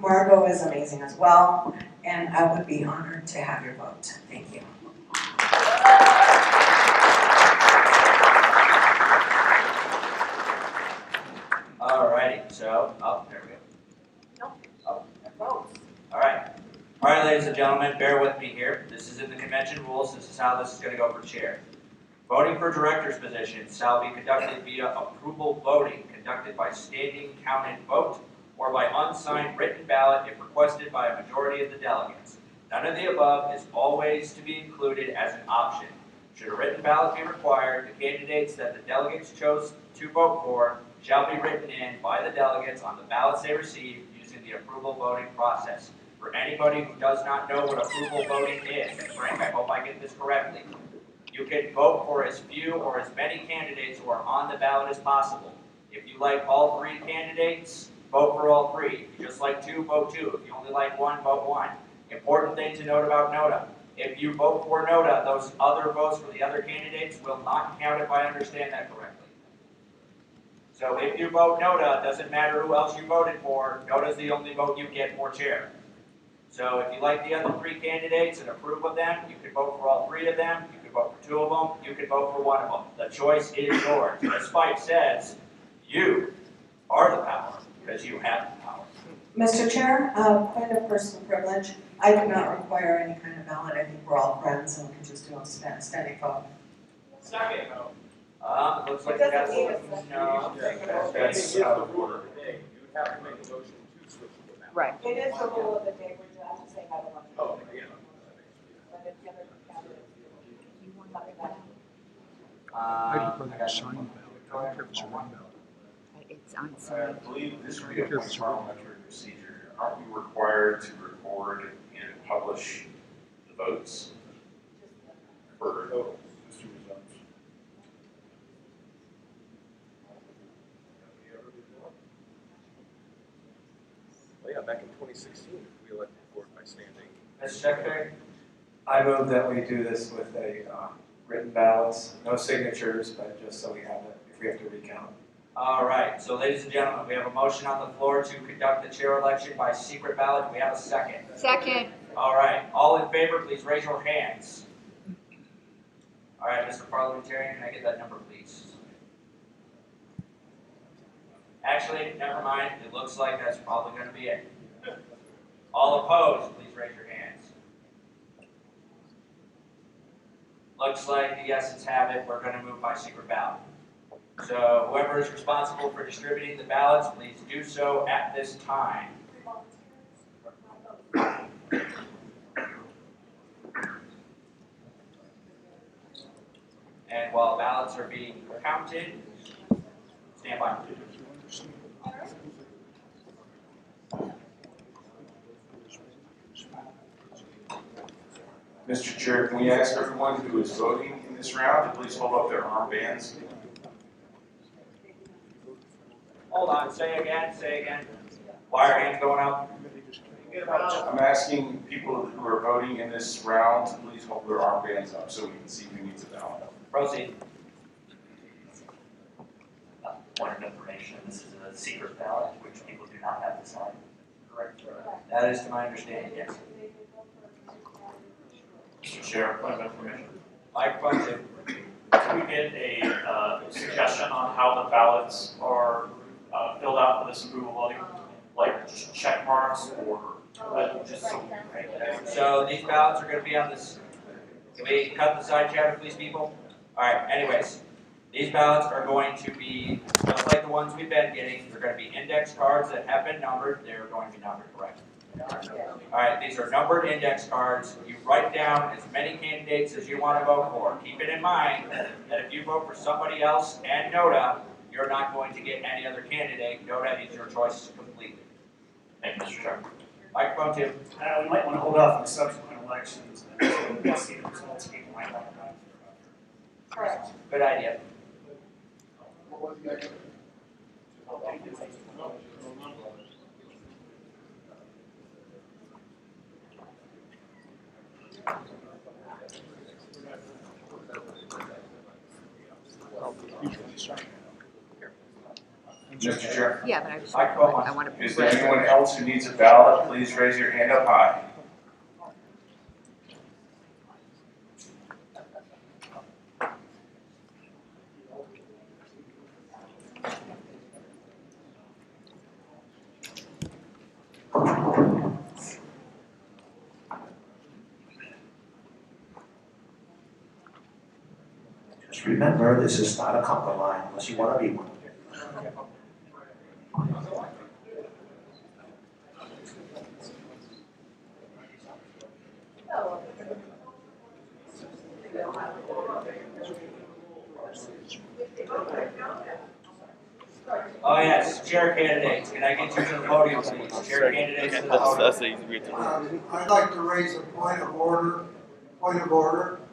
Margot is amazing as well, and I would be honored to have your vote. Thank you. Alrighty, so, there we go. Alright, ladies and gentlemen, bear with me here. This is in the convention rules. This is how this is going to go for chair. Voting for director's positions shall be conducted via approval voting, conducted by standing counted vote, or by unsigned written ballot if requested by a majority of the delegates. None of the above is always to be included as an option. Should a written ballot be required, the candidates that the delegates chose to vote for shall be written in by the delegates on the ballots they receive using the approval voting process. For anybody who does not know what approval voting is, Frank, I hope I get this correctly. You can vote for as few or as many candidates who are on the ballot as possible. If you like all three candidates, vote for all three. If you just like two, vote two. If you only like one, vote one. Important thing to note about NOTA. If you vote for NOTA, those other votes for the other candidates will not count if I understand that correctly. So if you vote NOTA, it doesn't matter who else you voted for, NOTA is the only vote you get for chair. So if you like the other three candidates and approve of them, you can vote for all three of them, you can vote for two of them, you can vote for one of them. The choice is yours. As Spike says, you are the power, because you have the power. Mr. Chair, point of personal privilege, I do not require any kind of ballot. I think we're all friends and we can just do a standing vote. Second. Looks like It that's, doesn't need a second. no, That's out of order. Right. It is the rule of the day, we have to say how to run. Oh, yeah. But if the other candidates, you want that. I got sign ballot. I don't care if it's a ring ballot. It's on I believe this would be a parliamentary procedure. Aren't we required to record and publish the votes? For Mr. Results. Well, yeah, back in 2016, we elected board by standing. Mr. Secretary? I move that we do this with a written ballots, no signatures, but just so we have it, if we have to recount. All right, so ladies and gentlemen, we have a motion on the floor to conduct the chair election by secret ballot. We have a second. Second. All right, all in favor, please raise your hands. All right, Mr. Parliamentarian, can I get that number, please? Actually, never mind, it looks like that's probably gonna be it. All opposed, please raise your hands. Looks like the yeses have it, we're gonna move by secret ballot. So whoever is responsible for distributing the ballots, please do so at this time. And while ballots are being counted, stand by. Mr. Chair, can we ask everyone who is voting in this round to please hold up their armbands? Hold on, say again. Why are hands going up? I'm asking people who are voting in this round to please hold their armbands up so we can see who needs a ballot. Proceed. Point of information, this is a secret ballot, which people do not have to sign. Correct. That is to my understanding, yes. Mr. Chair, point of information. Microphone two. Can we get a suggestion on how the ballots are filled out for this approval voting? Like just check marks or just so. So these ballots are going to be on this. Can we cut the side chatter, please, people? All right. Anyways, these ballots are going to be just like the ones we've been getting. They're going to be index cards that have been numbered. They're going to be numbered correctly. All right. These are numbered index cards. You write down as many candidates as you want to vote for. Keep it in mind that if you vote for somebody else and NODA, you're not going to get any other candidate. NODA is your choice completely. Thank you, Mr. Chair. Microphone two. We might want to hold off on subsequent elections and see the results people might want to run. Correct. Good idea. Mr. Chair. Yeah, but I just Microphone I want to. Is there anyone else who needs a ballot? Please raise your hand up high. Just remember, this is not a conga line unless you want to be one. Oh yes, chair candidates. Can I get you to the podium, please? Chair candidates to the podium. I'd like to raise a point of order.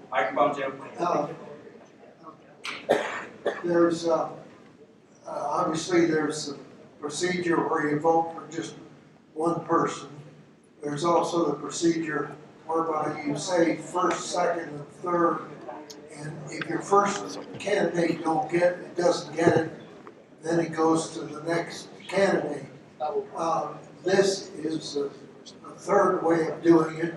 Microphone two. There's, obviously there's a procedure where you vote for just one person. There's also the procedure whereby you say first, second, and third. And if your first candidate doesn't get it, then it goes to the next candidate. This is a third way of doing it.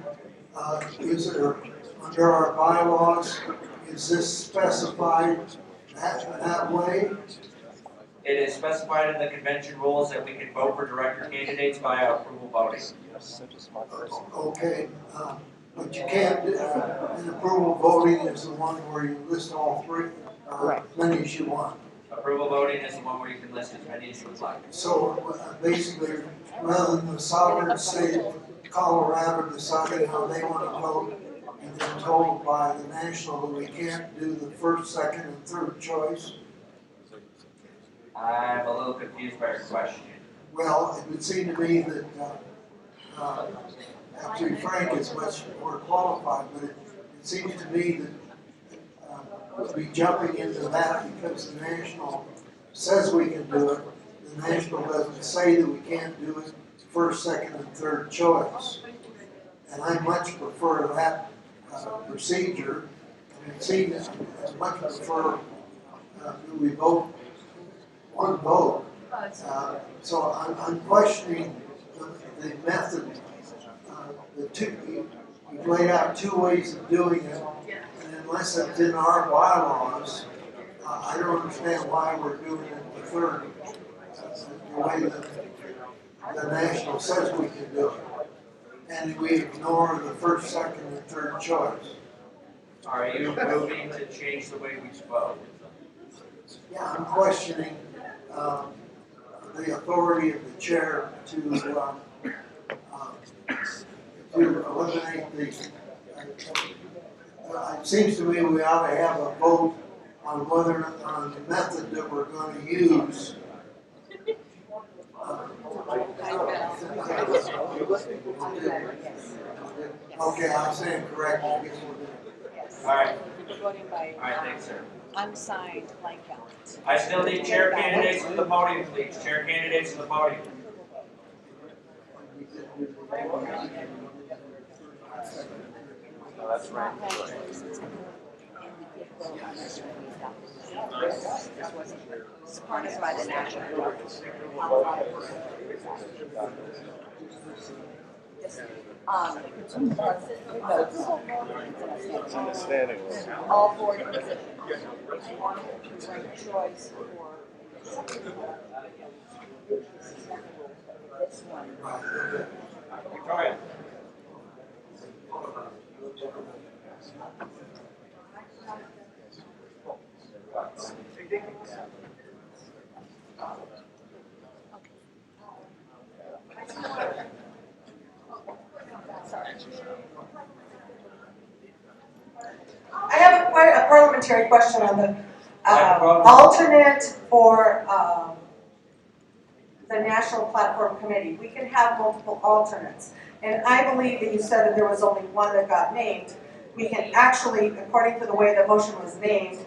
Is there, under our bylaws, is this specified that way? It is specified in the convention rules that we can vote for director candidates via approval voting. Okay, but you can't, an approval voting is the one where you list all three, or as many as you want. Approval voting is the one where you can list as many as you would like. So basically, rather than the sovereign state of Colorado deciding how they want to vote, and then told by the national that we can't do the first, second, and third choice. I'm a little confused by your question. Well, it would seem to me that, actually Frank is much more qualified, but it seems to me that we'd be jumping into that because the national says we can do it. The national doesn't say that we can't do it first, second, and third choice. And I much prefer that procedure. And it seems I much prefer that we vote one vote. So I'm questioning the method. You've laid out two ways of doing it, and unless it's in our bylaws, I don't understand why we're doing it the third, the way that the national says we can do it. And we ignore the first, second, and third choice. Are you moving to change the way we vote? Yeah, I'm questioning the authority of the chair to eliminate the. It seems to me we ought to have a vote on whether on the method that we're going to use. Okay, I'm saying correct. I guess we're good. All right. We're voting by All right, thanks, sir. unsigned blank ballot. I still need chair candidates to the podium, please. Chair candidates to the podium. No, that's right. This wasn't supported by the national. Standing. All four positions. I wanted to rank choice for this one. Victoria. I have a parliamentary question on the alternate for the National Platform Committee. We can have multiple alternates. And I believe that you said that there was only one that got named. We can actually, according to the way the motion was named,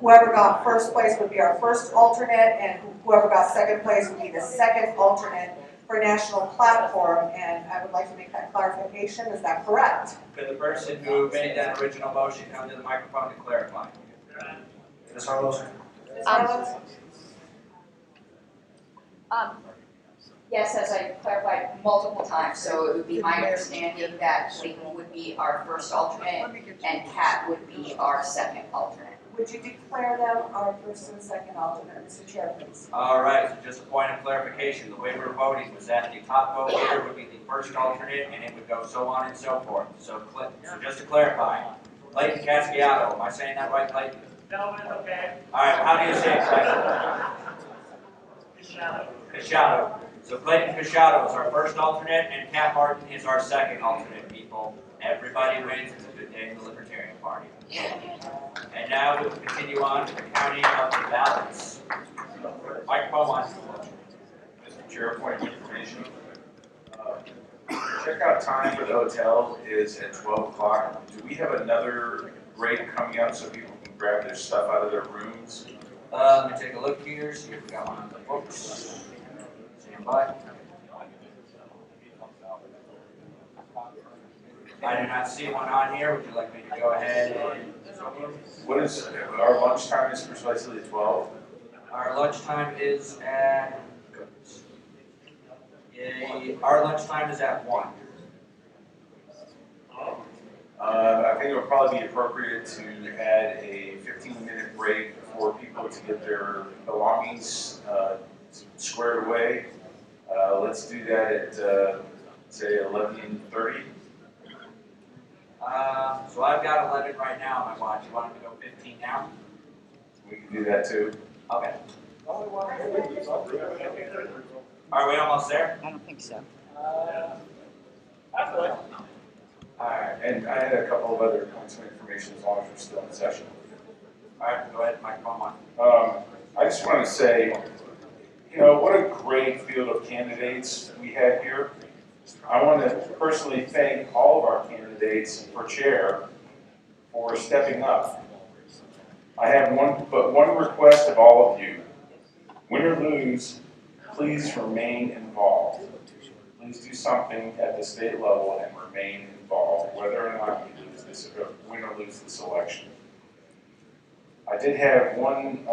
whoever got first place would be our first alternate, and whoever got second place would be the second alternate for National Platform. And I would like to make that clarification. Is that correct? Could the person who made that original motion come to the microphone to clarify? Ms. Harlow? Yes, as I clarified multiple times, so it would be my understanding that Clayton would be our first alternate and Kat would be our second alternate. Would you declare them our first and second alternate, Mr. Chair, please? All right, so just a point of clarification. The way we're voting was that the top vote here would be the first alternate, and it would go so on and so forth. So just to clarify, Clayton Casciato, am I saying that right, Clayton? No, it's okay. All right, how do you say it, Clayton? Casciato. So Clayton Casciato is our first alternate, and Kat Martin is our second alternate, people. Everybody wins. It's a good day in the Libertarian Party. And now we'll continue on to the counting of the ballots. Microphone one. Mr. Chair, point of information. Checkout time for the hotel is at 12 o'clock. Do we have another break coming up so people can grab their stuff out of their rooms? Let me take a look here, see if we got one on the books. Stand by. I do not see one on here. Would you like me to go ahead and... What is, our lunch time is precisely 12? Our lunchtime is at... Our lunchtime is at 1. I think would probably be appropriate to add a 15-minute break for people to get their belongings squared away. Let's do that at, say, 11:30. So I've got 11 right now on my watch. You want me to go 15 now? We can do that too. Okay. Are we almost there? I don't think so. Alright, and I had a couple of other points of information as long as we're still in session. Alright, go ahead, microphone on. I just want to say, you know, what a great field of candidates we had here. I want to personally thank all of our candidates for chair for stepping up. I have one request of all of you. Win or lose, please remain involved. Please do something at the state level and remain involved, whether or not you win or lose this election. I did have one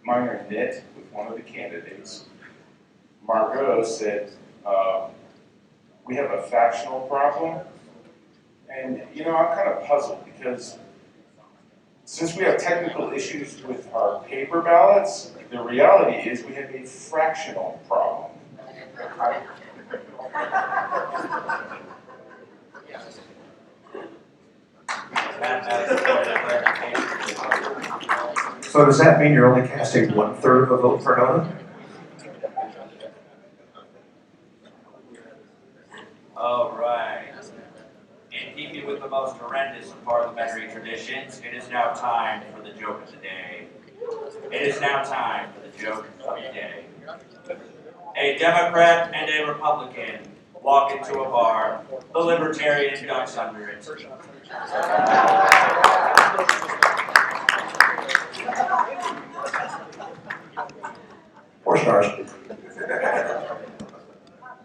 minor nit with one of the candidates. Margot said, we have a factional problem. And, you know, I'm kind of puzzled because since we have technical issues with our paper ballots, the reality is we have a fractional problem. So does that mean you're only casting 1/3 of a vote for no? All right. In keeping with the most horrendous of parliamentary traditions, it is now time for the joke of the day. It is now time for the joke of the day. A Democrat and a Republican walk into a bar. The Libertarian ducks under its feet. Four stars.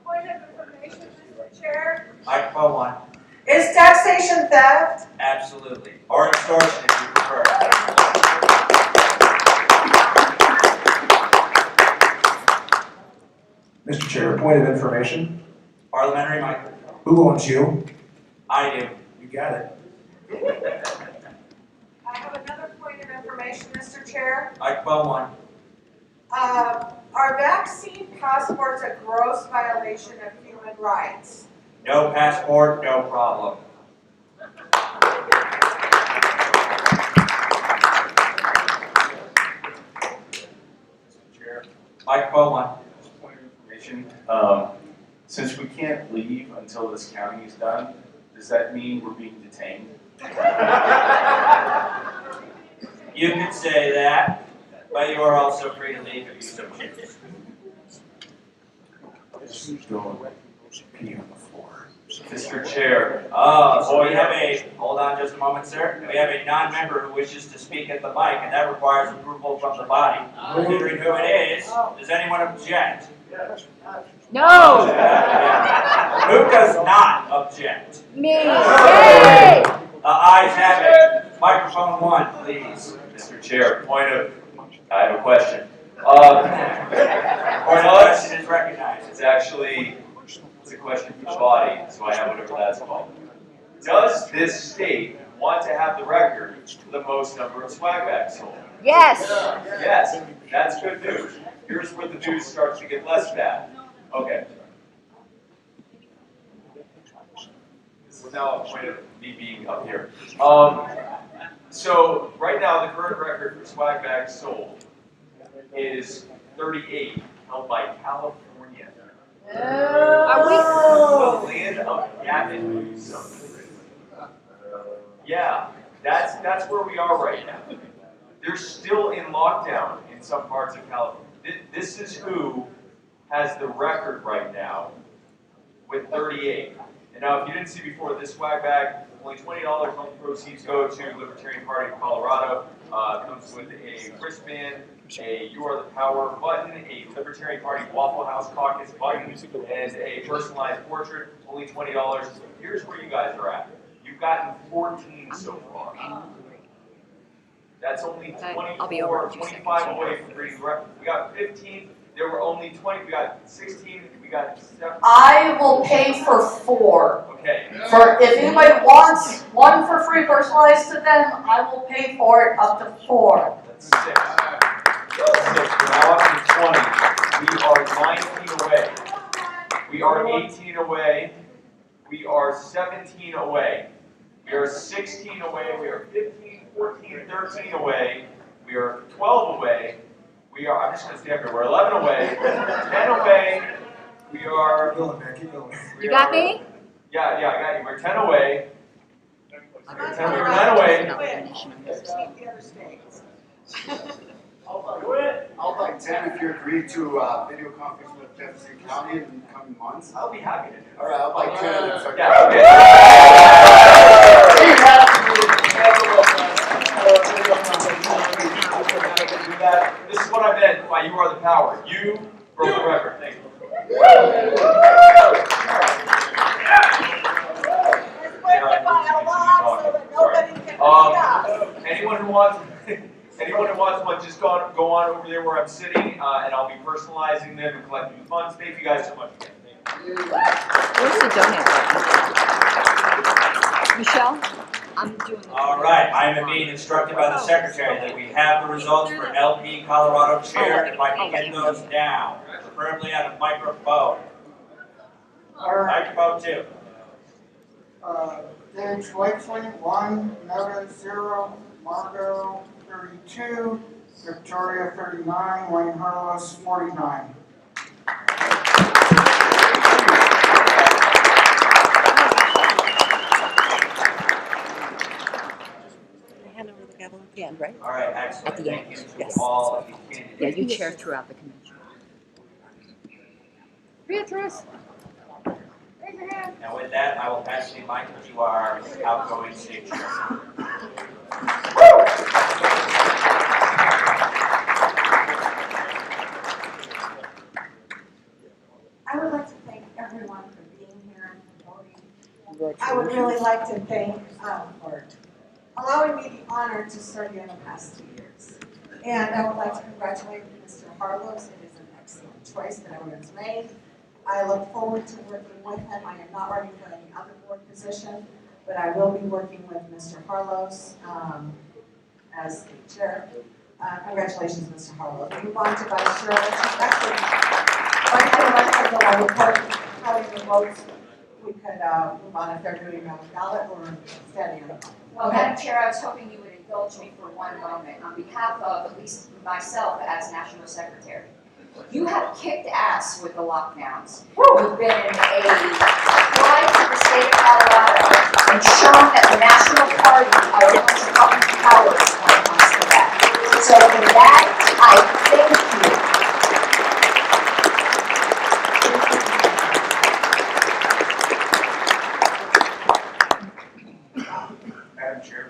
Point of information, Mr. Chair. Microphone one. Is taxation theft? Absolutely. Or extortion if you prefer. Mr. Chair, point of information. Parliamentary microphone. Who owns you? I do. You got it. I have another point of information, Mr. Chair. Microphone one. Are vaccine passports a gross violation of human rights? No passport, no problem. Chair. Microphone one. Point of information. Since we can't leave until this counting is done, does that mean we're being detained? You can say that, but you are also free to leave if you so choose. Pee on the floor. Mr. Chair. So we have hold on just a moment, sir. We have a non-member who wishes to speak at the mic, and that requires approval from the body. Considering who it is, does anyone object? No! Who does not object? Me! Yay! The ayes have it. Microphone one, please. Mr. Chair, I have a question. Point of Question is recognized. It's a question for the body, so I have whatever that's called. Does this state want to have the record for the most number of swag bags sold? Yes! Yes, that's good news. Here's where the news starts to get less bad. Okay. This is now a point of me being up here. So right now, the current record for swag bags sold is 38, held by California. The land of Gavin Newsom. Yeah, that's where we are right now. They're still in lockdown in some parts of California. This is who has the record right now with 38. And now, if you didn't see before, this swag bag, only $20 on the proceeds go to Libertarian Party of Colorado. Comes with a wristband, a You Are the Power button, a Libertarian Party Waffle House caucus button, and a personalized portrait, only $20. Here's where you guys are at. You've gotten 14 so far. That's only 24, 25 away from being record. We got 15. There were only 20, we got 16, we got 7. I will pay for 4. Okay. For if anybody wants one for free personalized to them, I will pay for it up to 4. That's 6. 6. We're now up to 20. We are 19 away. We are 18 away. We are 17 away. We are 16 away. We are 15, 14, 13 away. We are 12 away. We are, I'm just going to stay up here. We're 11 away. 10 away. We are. Keep going, man. Keep going. You got me? Yeah, I got you. We're 10 away. We're 10 away. We're 9 away. The other states. I'll buy 10 if you agree to video conference with Jefferson County in the coming months. I'll be happy to do it. All right, I'll buy 10 and start. Yeah, okay. This is what I meant by you are the power. You broke the record. Thank you. Anyone who wants one, just go on over there where I'm sitting, and I'll be personalizing them and collecting the funds. Thank you guys so much again. Where's the donate button? Michelle? I'm doing the All right, I am being instructed by the secretary that we have the results for LP Colorado Chair. If I can get those down, preferably on a microphone. Microphone 2. Dave Schweitzling, 1, Neva 0, Margot 32, Victoria 39, Wayne Harlos 49. hand over the gavel at the end, right? All right, excellent. At the end. Thank you Yes. to all of these candidates. Yeah, you chair throughout the convention. Beatrice. Raise your hand. And with that, I will pass the mic to our outgoing state chair. I would like to thank everyone for being here and for voting. I would really like to thank for allowing me the honor to serve you in the past 2 years. And I would like to congratulate Mr. Harlos. It is an excellent choice that everyone's made. I look forward to working with him. I am not running for any other board position, but I will be working with Mr. Harlos as the chair. Congratulations, Mr. Harlos. Move on to Vice Chair. Actually, Vice Chair, I would hope having the votes, we could move on if they're doing a ballot or standing on the ballot. Well, Madam Chair, I was hoping you would indulge me for one moment on behalf of at least myself as National Secretary. You have kicked ass with the lockdowns. You've been a pride to the state of Colorado and shown that the National Party are the ones who come to power when it comes to that. So for that, I thank you. Madam Chair,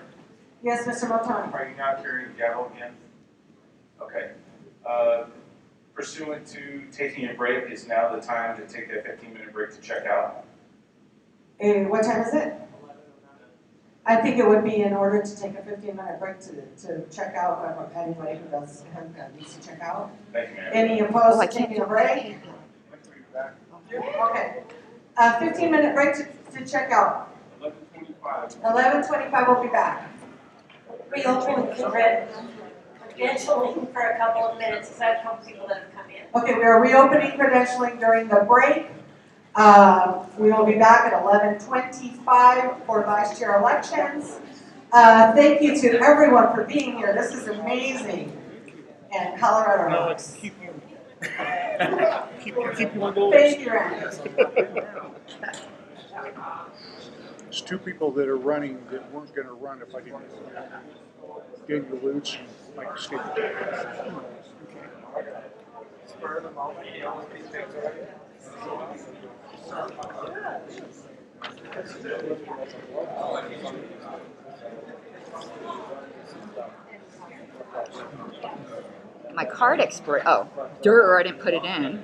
Yes, Mr. Montani. are you not carrying the gavel again? Okay. Pursuant to taking a break, is now the time to take that 15-minute break to check out. What time is it? I think it would be in order to take a 15-minute break to check out anybody who needs to check out. Thank you, ma'am. Any opposed to taking a break? Okay. 15-minute break to check out. 11:25. 11:25, we'll be back. Reopening credentialing for a couple of minutes, because I have a couple people that have come in. Okay, we are reopening credentialing during the break. We will be back at 11:25 for vice chair elections. Thank you to everyone for being here. This is amazing. And Colorado. No, let's keep you. keep you on the Thank you, Randy. There's 2 people that are running that weren't going to run if I didn't. Daniel Lutz and Mike Steve. Spur of the moment, you know, these things are. My card expired. Oh, I didn't put it in.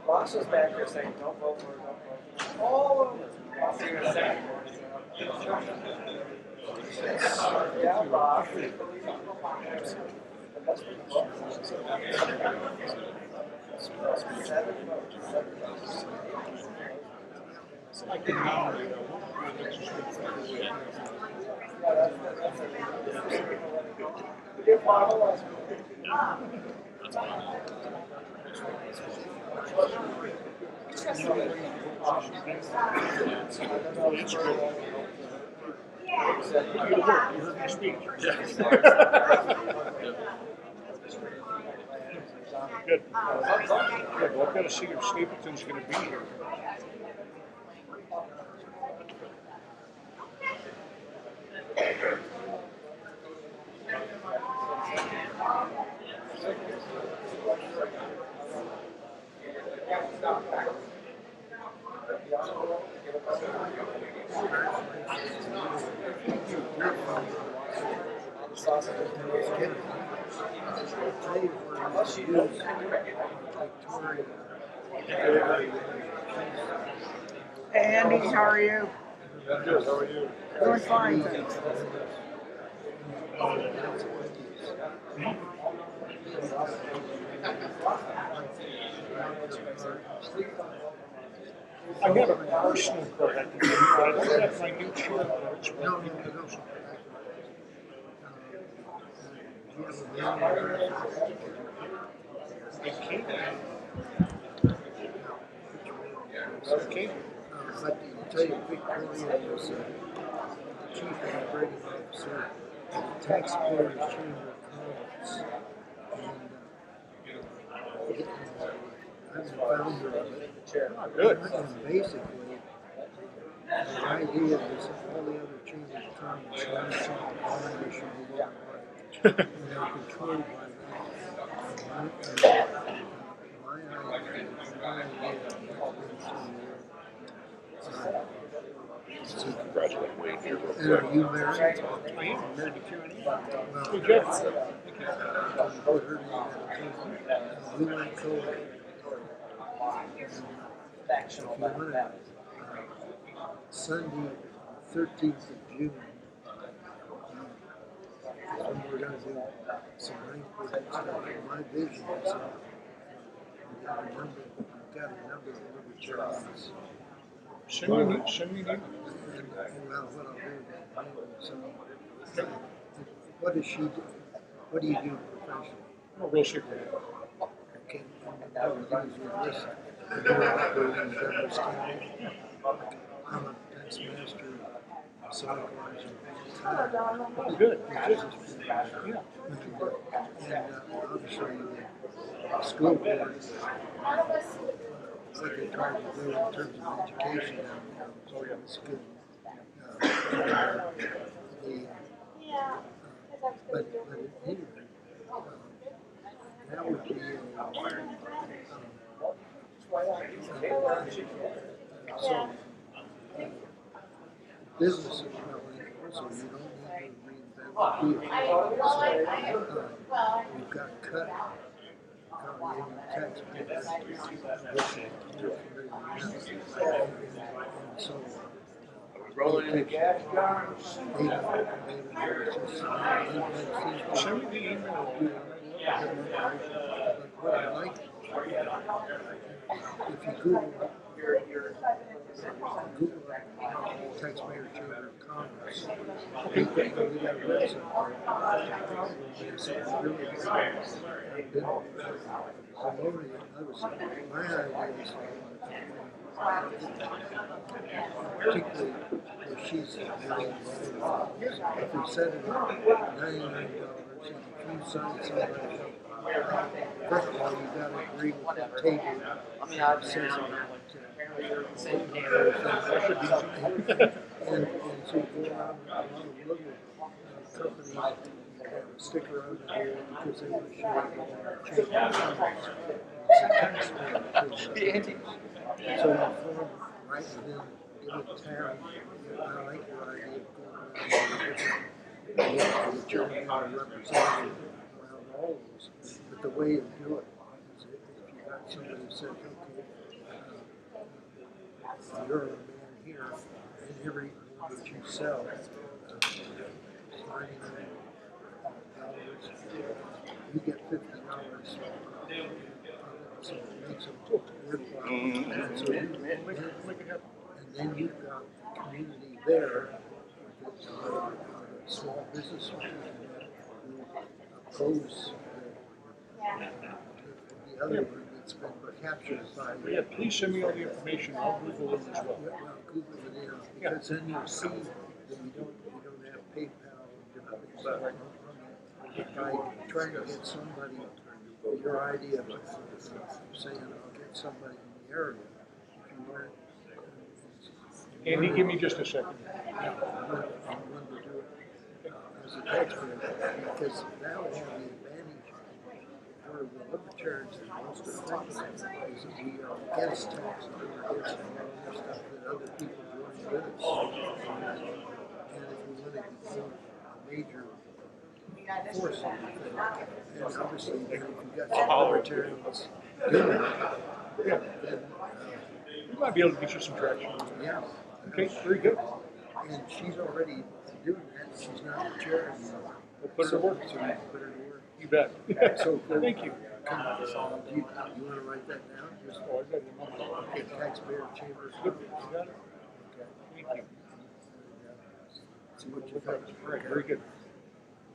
Boss was back there saying, don't vote for it, don't vote for it. All of it. Boss even said it. Yeah, Bob. Good. Good. Well, I've got to see if Stapleton's going to be here. Hey Andy, how are you? Good. How are you? Doing fine, thanks. I got a personal card I can give you, but I don't have my new chair cards. No. I can't. Okay. But to tell you, Victoria was chief operating officer of the Taxpayers Chamber of Commerce. And I'm the founder of it. Good. And basically, the idea is all the other chambers of commerce want to bond issue and they're controlled by that. My idea So congratulate Wayne here real and quick. are you married? I am married to Karen. Well, Good job. put her name down too. We went co-ed. If you want to, Sunday, 13th of June, when we're going to do some rainforest stuff. My vision is we've got a number of libertarians. Send me an email. Well, what I'll do is, so, what does she do? What do you do professionally? I'm a real estate agent. Okay, and what we do is we listen. You're operating in Douglas County. I'm a tax master, psychology. Good. Yeah. And obviously, the school board, what they try to do in terms of education down there is good. But anyway, that would be so business is growing, so you don't need to reinvent the wheel. So we've got cut out in the taxpayers, which you're familiar with. And so Rolling in the gas, John? Send me the email. But what I like, if you Google Taxpayer Chamber of Commerce, we got a website. So really, I've been promoting it. My idea is, particularly if she's very involved, if we set it at $99, if you sign somebody up, first of all, you've got to agree with the table that says and so you go around a lot of little companies stick around here because they want to share the chamber. It's a taxpayer chamber. So you form right within the town. I like your idea of going around the chairman and representative around all of those. But the way to do it is if you got somebody who says, okay, you're a man here, and every one that you sell, signing you get $50. So it makes them worthwhile. And so and then you've got community there, small business owners who oppose the other one that's been captured by. Yeah, please send me all the information. I'll Google them as well. Yeah, well, Google it in, because then you'll see that you don't have PayPal and nothing but by trying to get somebody, your idea of saying, I'll get somebody in the area. If you weren't, Andy, give me just a second. yeah, I'm willing to do it as a taxpayer, because that would have the advantage for the libertarians and most of the things is that we are against taxes, we're against all the stuff that other people join with us. And if we want to become a major force in the thing, and obviously then if you've got some libertarians doing it, then You might be able to get you some traction. yeah. Okay, very good. And she's already doing that. She's not the chair anymore. We'll put her to work. So put her to work. You bet. So Thank you. do you want to write that down? Just okay, taxpayer chambers. Good. You got it. Okay. Thank you. See what you think. All right, very good.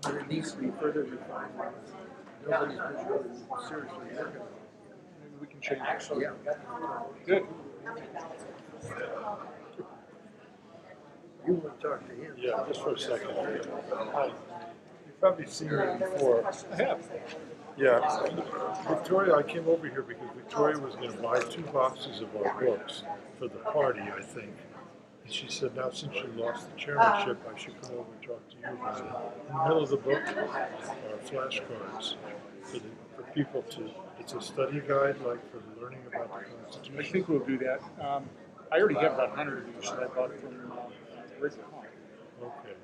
But it needs to be further refined. Nobody's been really seriously working on it. Maybe we can change it. Yeah. Good. You want to talk to him? Yeah, just for a second. Hi. You've probably seen me before. I have. Yeah. Victoria, I came over here because Victoria was going to buy 2 boxes of our books for the party, I think. And she said now since you lost the chairmanship, I should come over and talk to you about it. In the middle of the book are flashcards for people to, it's a study guide like for learning about the Constitution. I think we'll do that. I already have about 100 of these that I bought from Rick Hahn. Okay.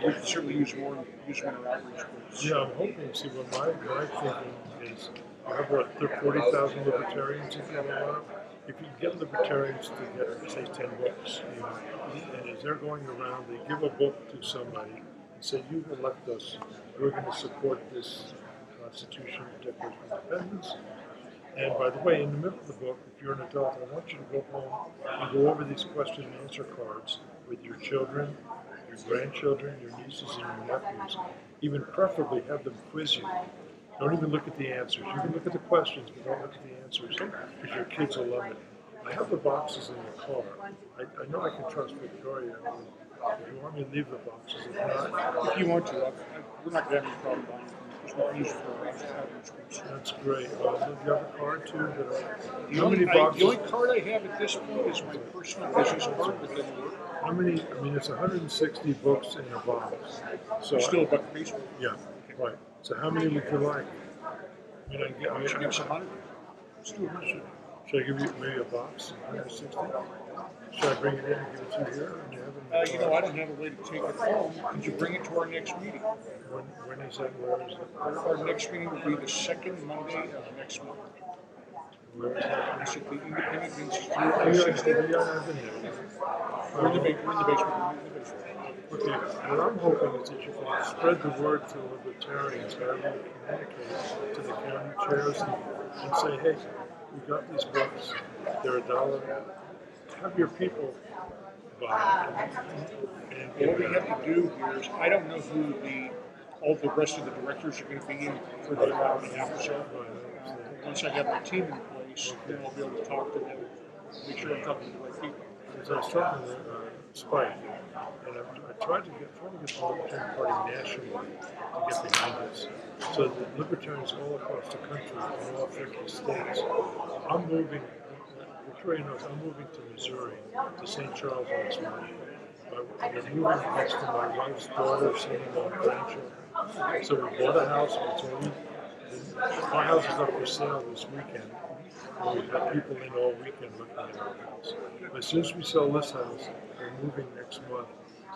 We can certainly use more in our outreach groups. Yeah, I'm hoping, see, what my thinking is, you have what, 40,000 libertarians if you have a lot. If you get libertarians to get, say, 10 books, you know, and as they're going around, they give a book to somebody and say, you elect us, we're going to support this Constitution, Declaration of Independence. And by the way, in the middle of the book, if you're an adult, I want you to go home and go over these question and answer cards with your children, your grandchildren, your nieces and your nephews. Even preferably have them quiz you. Don't even look at the answers. You can look at the questions, but don't look at the answers, because your kids will love it. I have the boxes in the car. I know I can trust Victoria. If you want me to leave the boxes, if not... If you want to, we're not going to have any problem buying them. Because we can use it for our outreach groups. That's great. Do you have a card too? The only card I have at this point is my personal business card that doesn't work. How many? I mean, it's 160 books in a box. So still a buck piece? Yeah, right. So how many would you like? I mean, should give us 100. Let's do 100. Should I give you maybe a box? 160? Should I bring it in and give it to you here? And you have it You know, I don't have a way to take it home. Could you bring it to our next meeting? When is that? Where is it? Our next meeting will be the second Monday of next month. Where is that? It's at the Independent Institute. We're in the basement. Okay, what I'm hoping is that you can spread the word to libertarians, however you communicate to the county chairs and say, hey, we got these books, they're $1. Have your people buy them. And what we have to do here is, I don't know who all the rest of the directors are going to be in for the hour and a half or so. Once I have my team in place, then I'll be able to talk to them, make sure I'm talking to the right people. As I was talking to Spike, and I tried to get the Libertarian Party nationally to get behind this. So the libertarians all across the country, in all 50 states, I'm moving, Victoria knows, I'm moving to Missouri, to St. Charles next month. We're moving next to my wife's daughter, seeing our grandchildren. So we bought a house, our house is up for sale this weekend. We've got people in all weekend looking at our house. But as soon as we sell this house, we're moving next month.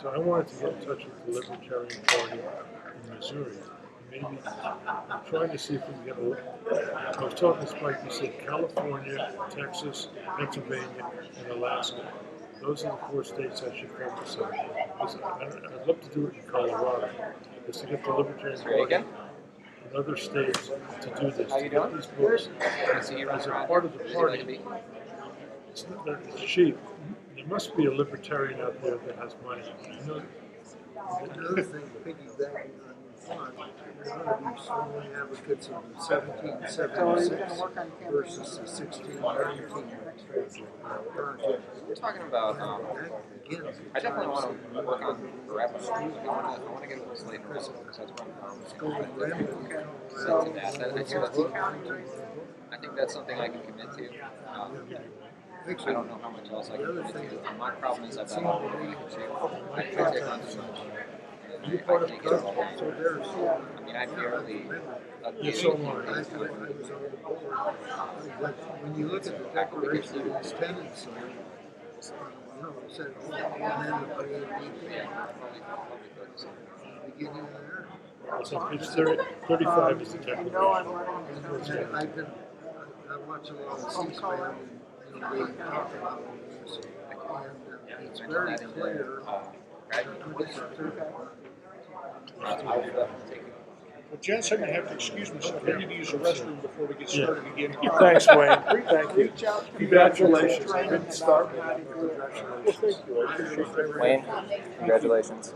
So I wanted to get in touch with the Libertarian Party in Missouri. Maybe I'm trying to see if we can get a little. I was talking to Spike, he said California, Texas, Pennsylvania, and Alaska. Those are the 4 states I should focus on. I'd love to do it in Colorado, is to get the Libertarian Party in other states to do this, to get these books as a part of the party. They're cheap. There must be a libertarian out there that has money. You know, Another thing, piggybacking on your thought, there's going to be strong advocates of the 1776 versus the 1619 project. We're talking about, I definitely want to work on rapid. I want to get a little slate in because that's what I'm to that. I think that's something I can commit to. I don't know how much else I can commit to. My problem is I've got all the week too. I take on too much. I can't get it all done. I mean, I barely. When you look at the Declaration of Independence, it said all men are created equal. Beginning of there. It's 35 is the Declaration. I watch a lot of C-SPAN and they talk about this, and it's very clear. Well, Jen's going to have to excuse myself. I need to use the restroom before we get started again. Thanks, Wayne. Thank you. Congratulations. Good start. Congratulations. Wayne, congratulations.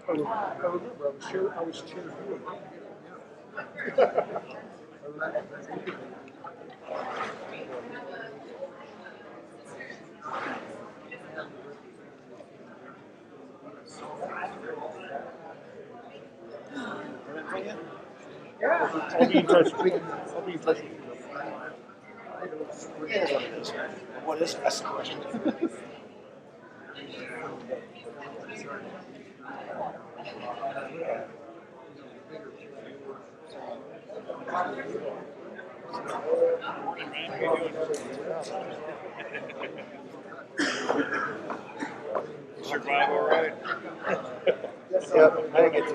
I remember I was cheering you. I'll be in touch with you. What is that's the question? Survive all right? Yep, I get to.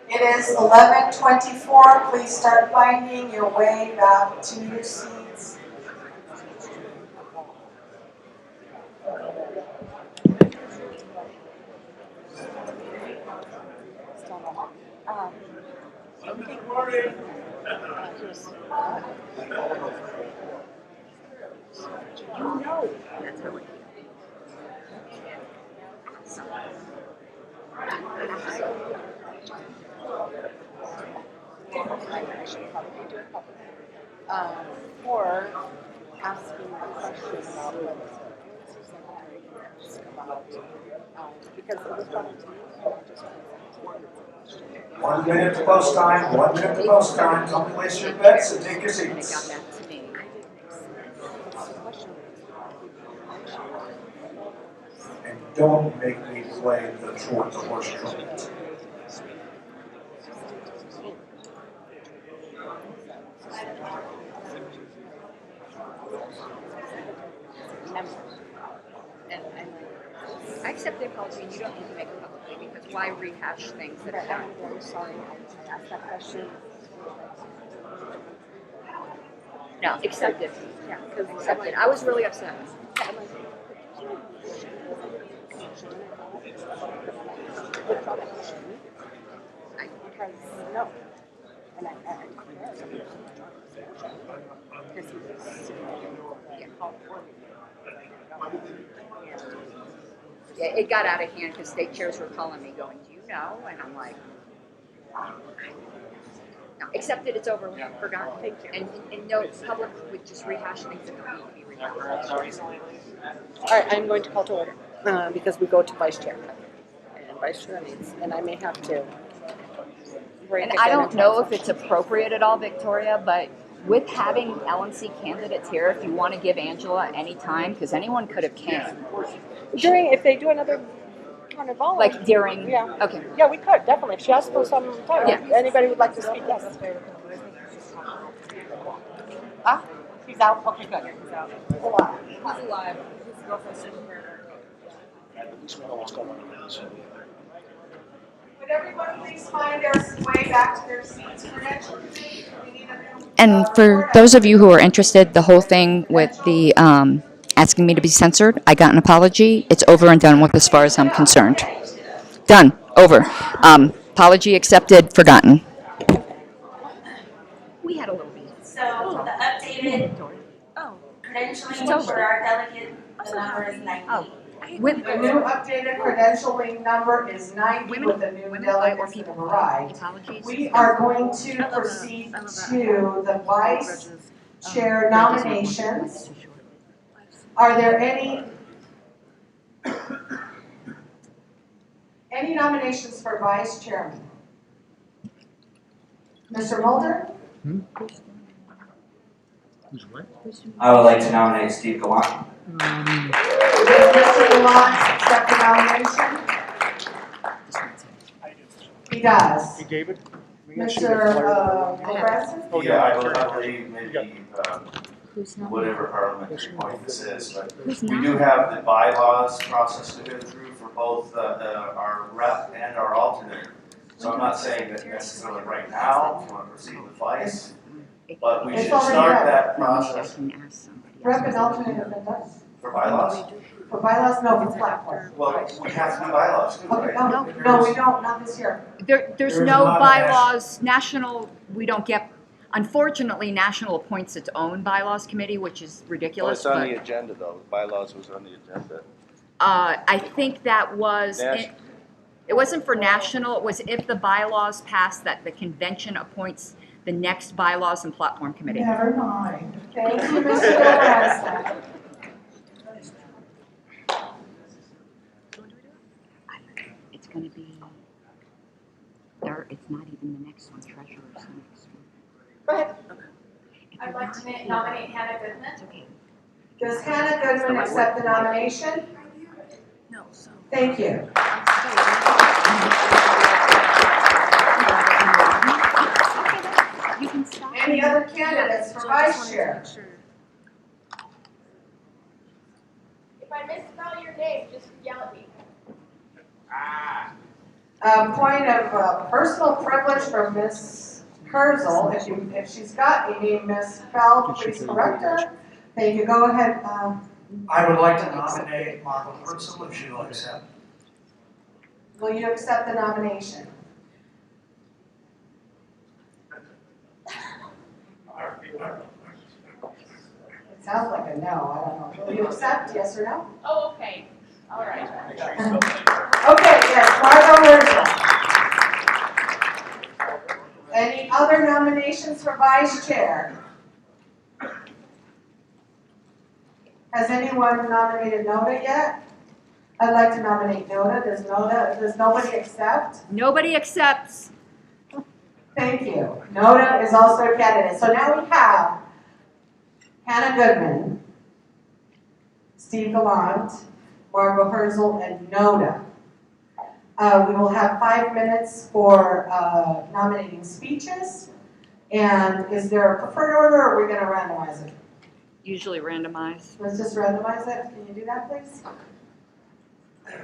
It is 11:24. Please start finding your way back to your seats. Good morning. Or asking a question about what the secretary can ask about, because it was brought to me, so I just presented. 1 minute to post time, 1 minute to post time. Don't place your bets and take your seats. And don't make me play the Troy horse trumpet. I accept the apology, and you don't need to make it publicly, because why rehash things that are done? I'm very sorry, I asked that question. No, accept it. Yeah, accept it. I was really upset. Because, no. And I because he was called for me. Yeah, it got out of hand because state chairs were calling me going, do you know? And I'm like, no, accepted, it's over, forgotten. Thank you. And no, public would just rehash things that don't need to be rehashed. All right, I'm going to call to order because we go to vice chair. And vice chair needs, and I may have to break And it I down don't in know time. if it's appropriate at all, Victoria, but with having LNC candidates here, if you want to give Angela any time, because anyone could have came. During, if they do another carnival. Like during, yeah. Okay. Yeah, we could, definitely. If she asks for some time, Yeah. if anybody would like to speak, yes. Ah, he's out? Okay, good. He's out. He's alive. His girlfriend's sitting here. And at least we know what's going on in this. Would everyone please find their way back to their seats? Credential committee, we need a new. And for those of you who are interested, the whole thing with the asking me to be censored, I got an apology. It's over and done with as far as I'm concerned. Done. Over. Apology accepted, forgotten. We had a little bit. So the updated credentialing for our delegate, the number is 90. The new updated credentialing number is 90 with the new delegates that have arrived. We are going to proceed to the vice chair nominations. Are there any nominations for vice chairman? Mr. Mulder? I would like to nominate Steve Gallant. Does Mr. Gallant accept the nomination? He does. Hey, David? Mr. Branson? Yeah, I believe maybe whatever parliamentary point this is, but we do have the bylaws process to go through for both our rep and our alternate. So I'm not saying that necessarily right now, if you want to proceed with vice, but we should start that process. Rep and alternate have been done. For bylaws? For bylaws, no, for platform. Well, we have to do bylaws too, Okay, right? no, we don't, not this year. There's no bylaws, national, we don't get, unfortunately, national appoints its own bylaws committee, which is ridiculous. It's on but, the agenda though, bylaws was on the agenda. I think that was, it wasn't for national, it was if the bylaws passed that the convention appoints the next bylaws and platform committee. Never mind. Thank you, Mr. Branson. It's going to be, it's not even the next one, treasurer's the next one. Go ahead. I'd like to nominate Hannah Goodman. Does Hannah Goodman accept the nomination? No. Thank you. Any other candidates for vice chair? If I misspell your name, just yell at me. Point of personal privilege from Ms. Kurzel. If she's got a name misspelled, please correct her. Thank you. Go ahead. I would like to nominate Margot Herzl if she will accept. Will you accept the nomination? It sounds like a no. I don't know. Will you accept? Yes or no? Oh, okay. All right. Okay, yes, Margot Herzl. Any other nominations for vice chair? Has anyone nominated Noda yet? I'd like to nominate Noda. Does nobody accept? Nobody accepts. Thank you. Noda is also a candidate. So now we have Hannah Goodman, Steve Gallant, Margot Herzl, and Noda. We will have 5 minutes for nominating speeches. And is there a preferred order, or are we going to randomize it? Usually randomized. Let's just randomize it. Can you do that, please? Okay.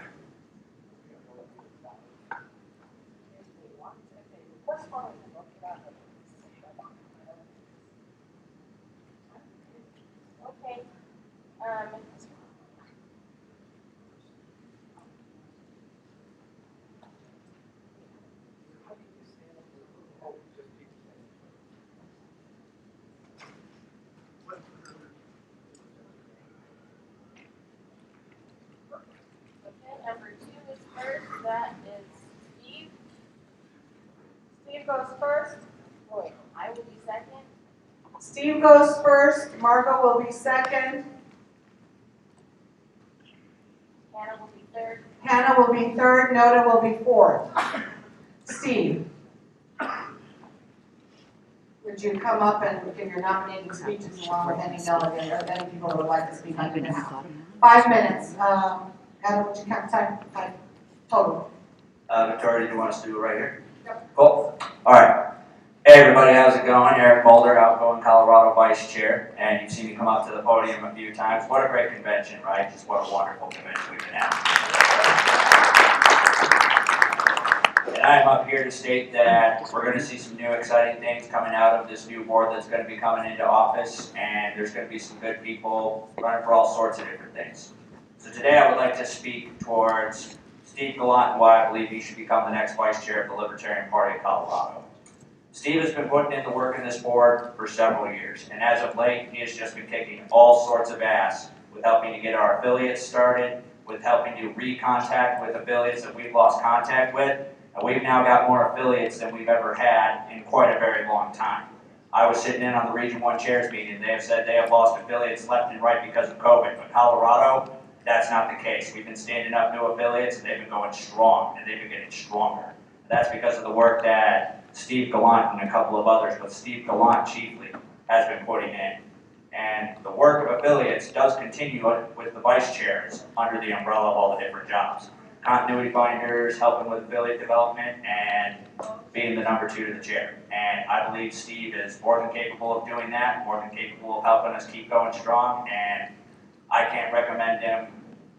Number 2 is first. That is Steve. Steve goes first. Wait, I will be second. Steve goes first. Margot will be second. Hannah will be third. Hannah will be third. Noda will be fourth. Steve, would you come up and give your nominating speeches along with any delegate or any people who would like to speak on your behalf? 5 minutes. Adam, would you count time? Total. Victoria, do you want us to do it right here? Yep. Cool. All right. Hey everybody, how's it going? Eric Mulder, outgoing Colorado Vice Chair, and you've seen me come up to the podium a few times. What a great convention, right? Just what a wonderful convention we've been having. And I'm up here to state that we're going to see some new exciting things coming out of this new board that's going to be coming into office, and there's going to be some good people running for all sorts of different things. So today I would like to speak towards Steve Gallant and why I believe he should become the next Vice Chair of the Libertarian Party of Colorado. Steve has been putting in the work in this board for several years, and as of late, he has just been kicking all sorts of ass with helping to get our affiliates started, with helping to recontact with affiliates that we've lost contact with, and we've now got more affiliates than we've ever had in quite a very long time. I was sitting in on the Region 1 Chairs meeting, and they have said they have lost affiliates left and right because of COVID, but Colorado, that's not the case. We've been standing up new affiliates, and they've been going strong, and they've been getting stronger. That's because of the work that Steve Gallant and a couple of others, but Steve Gallant chiefly, has been putting in. And the work of affiliates does continue with the vice chairs under the umbrella of all the different jobs. Continuity binders, helping with affiliate development, and being the number 2 to the chair. And I believe Steve is more than capable of doing that, more than capable of helping us keep going strong, and I can't recommend him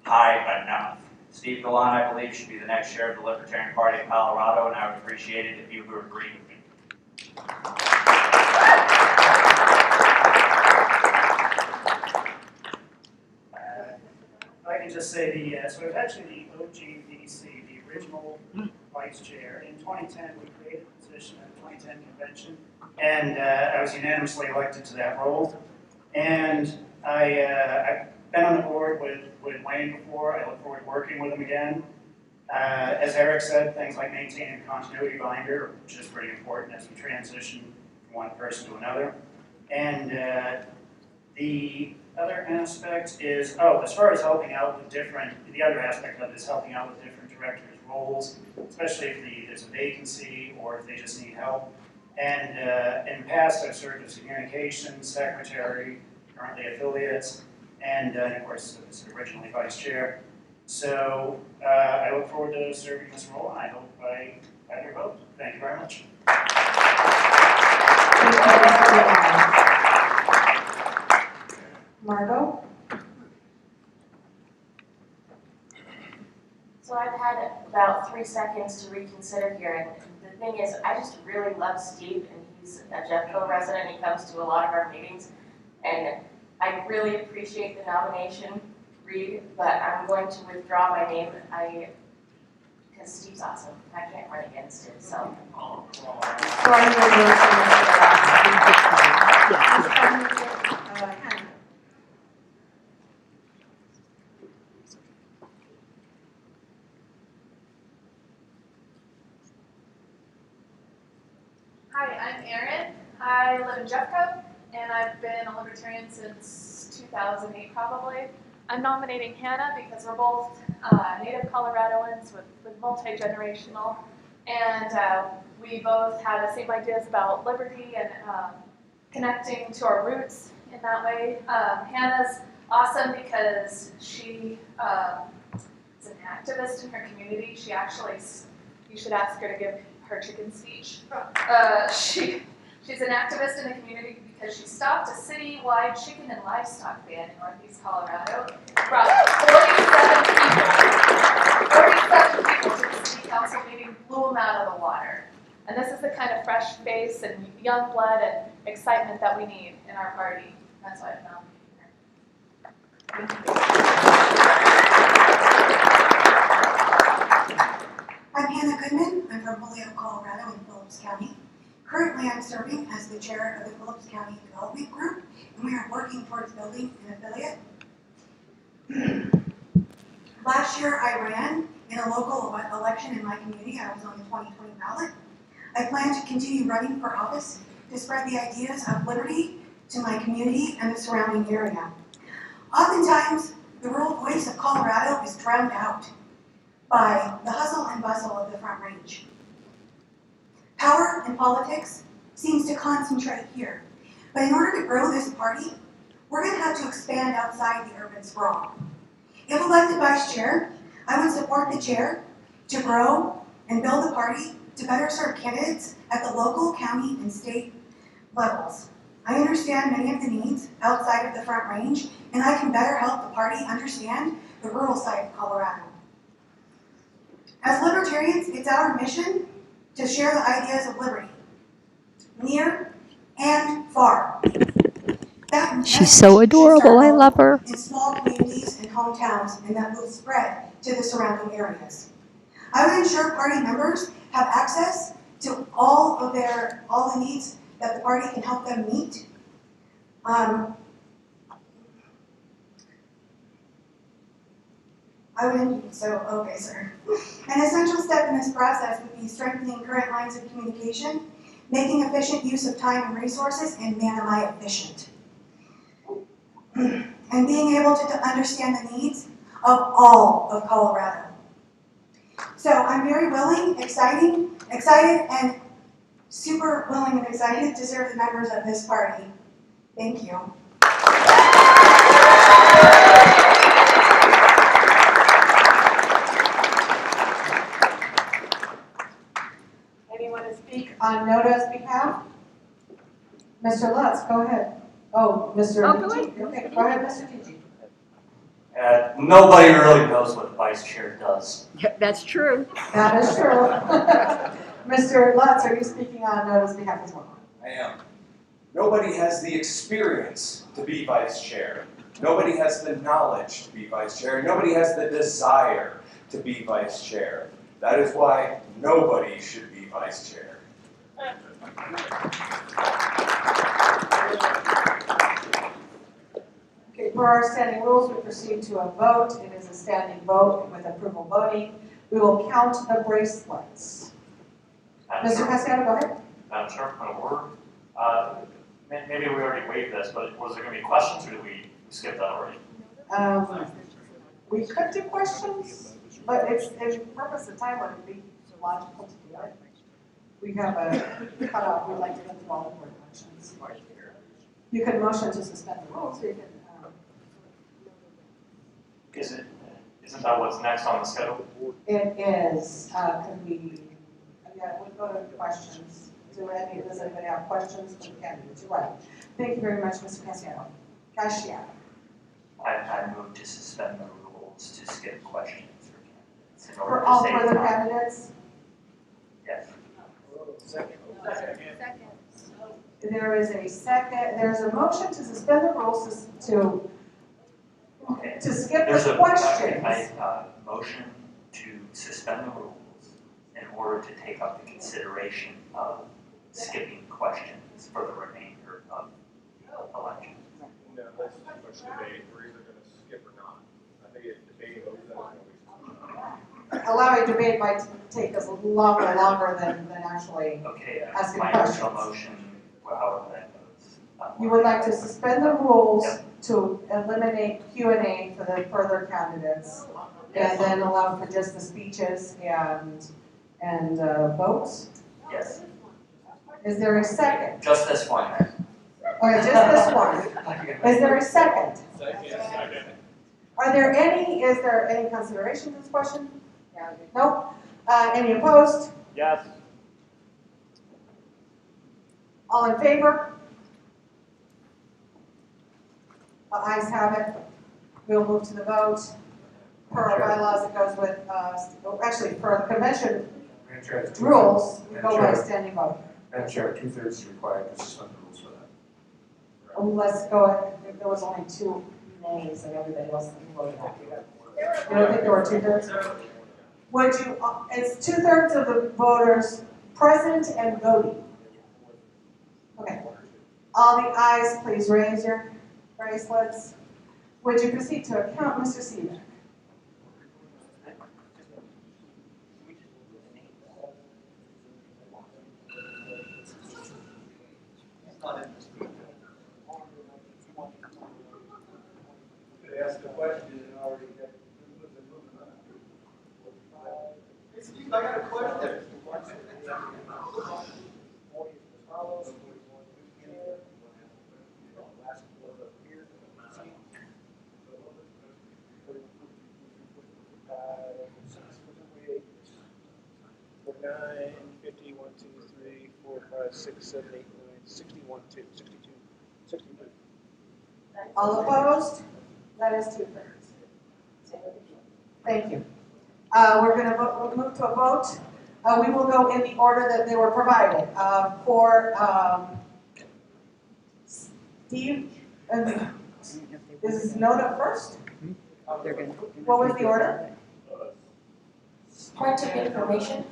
high enough. Steve Gallant, I believe, should be the next chair of the Libertarian Party of Colorado, and I would appreciate it if you would agree with me. I can just say so it was actually the OGVC, the original vice chair. In 2010, we created the position at the 2010 convention, and I was unanimously elected to that role. And I've been on the board with Wayne before. I look forward to working with him again. As Eric said, things like maintaining a continuity binder, which is pretty important as we transition from one person to another. And the other aspect is, as far as helping out with the other aspect of it is helping out with different directors' roles, especially if there's a vacancy or if they just need help. And in the past, I've served as communications secretary, currently affiliates, and of course, as originally vice chair. So I look forward to serving this role, and I hope I have your vote. Thank you very much. Margot? So I've had about 3 seconds to reconsider here, and the thing is, I just really love Steve, and he's a Jeffco resident. He comes to a lot of our meetings, and I really appreciate the nomination, Reed, but I'm going to withdraw my name. Because Steve's awesome. I can't run against him, so. Hi, I'm Erin. I live in Jeffco, and I've been a Libertarian since 2008 probably. I'm nominating Hannah because we're both native Coloradoans with multi-generational, and we both have the same ideas about liberty and connecting to our roots in that way. Hannah's awesome because she is an activist in her community. She actually, you should ask her to give her chicken speech. She's an activist in the community because she stopped a city-wide chicken and livestock ban in Northeast Colorado. Brought 47 people to the city council meeting, blew them out of the water. And this is the kind of fresh face and young blood and excitement that we need in our party. That's why I'm nominating her. I'm Hannah Goodman. I'm from Holyoke, Colorado in Phillips County. Currently, I'm serving as the chair of the Phillips County Development Group, and we are working towards building an affiliate. Last year, I ran in a local election in my community. I was on the 2020 ballot. I plan to continue running for office to spread the ideas of liberty to my community and the surrounding area. Oftentimes, the rural voice of Colorado is drowned out by the hustle and bustle of the Front Range. Power in politics seems to concentrate here, but in order to grow this party, we're going to have to expand outside the urban sprawl. If elected vice chair, I would support the chair to grow and build a party to better serve candidates at the local, county, and state levels. I understand many of the needs outside of the Front Range, and I can better help the party understand the rural side of Colorado. As libertarians, it's our mission to share the ideas of liberty, near and far. She's so adorable. I love her. In small communities and hometowns, and that will spread to the surrounding areas. I would ensure party members have access to all the needs that the party can help them meet. Okay, sir. An essential step in this process would be strengthening current lines of communication, making efficient use of time and resources, and man am I efficient. And being able to understand the needs of all of Colorado. So I'm very willing, excited, and super willing and excited to serve the members of this party. Thank you. Anyone to speak on NODA's behalf? Mr. Lutz, go ahead. Oh, Mr. Oh, go ahead. Okay, go ahead, Mr. TG. Nobody really knows what the vice chair does. Yeah, that's true. That is true. Mr. Lutz, are you speaking on NODA's behalf as well? I am. Nobody has the experience to be vice chair. Nobody has the knowledge to be vice chair. Nobody has the desire to be vice chair. That is why nobody should be vice chair. Okay, for our standing rules, we proceed to a vote. It is a standing vote with approval voting. We will count the bracelets. Mr. Casciano, go ahead. Madam Chair, point of order. Maybe we already waived this, but was there going to be questions, or did we skip that already? We could do questions, but it's in purpose of time, would it be logical to do it? We have a cutoff. We'd like to get through all the board motions. You can motion to suspend the rules. You can. Isn't that what's next on the schedule? It is. Could we? Yeah, we'll go to questions. Does anybody have questions for the candidates? You're right. Thank you very much, Mr. Casciano. Casciano. I move to suspend the rules to skip questions for candidates. In order For to all save further time. candidates? Yes. Second. There is a second. There's a motion to suspend the rules to skip the questions. Motion to suspend the rules in order to take up the consideration of skipping questions for the remainder of the election. No, that's too much debate. We're either going to skip or not. I think if debating over that, Allowing debate might take us longer than actually asking my questions. original motion, however that goes. You would like to suspend the rules to eliminate Q&A for the further candidates, and then allow for just the speeches and votes? Yes. Is there a second? Just this one, then. Okay, just this one. Is there a second? Second. Is there any consideration to this question? Nope. Any opposed? Yes. All in favor? The ayes have it. We'll move to the vote. Per our bylaws, it goes with, actually, per the convention rules, we go by standing vote. Madam Chair, 2/3 is required to suspend the rules for that. Let's go, if there was only 2 nays and everybody else voted happy. You don't think there were 2/3? Would you, it's 2/3 of the voters present and voting. Okay. All the ayes, please raise your bracelets. Would you proceed to account, Mr. Seaver? Ask the question and already got I got a question. 49, 50, 1, 2, 3, 4, 5, 6, 7, 8, 9, 61, 2, 62, 63. All opposed? That is 2/3. Thank you. We're going to we'll move to a vote. We will go in the order that they were provided. For Steve, is Noda first? What was the order? Point of information,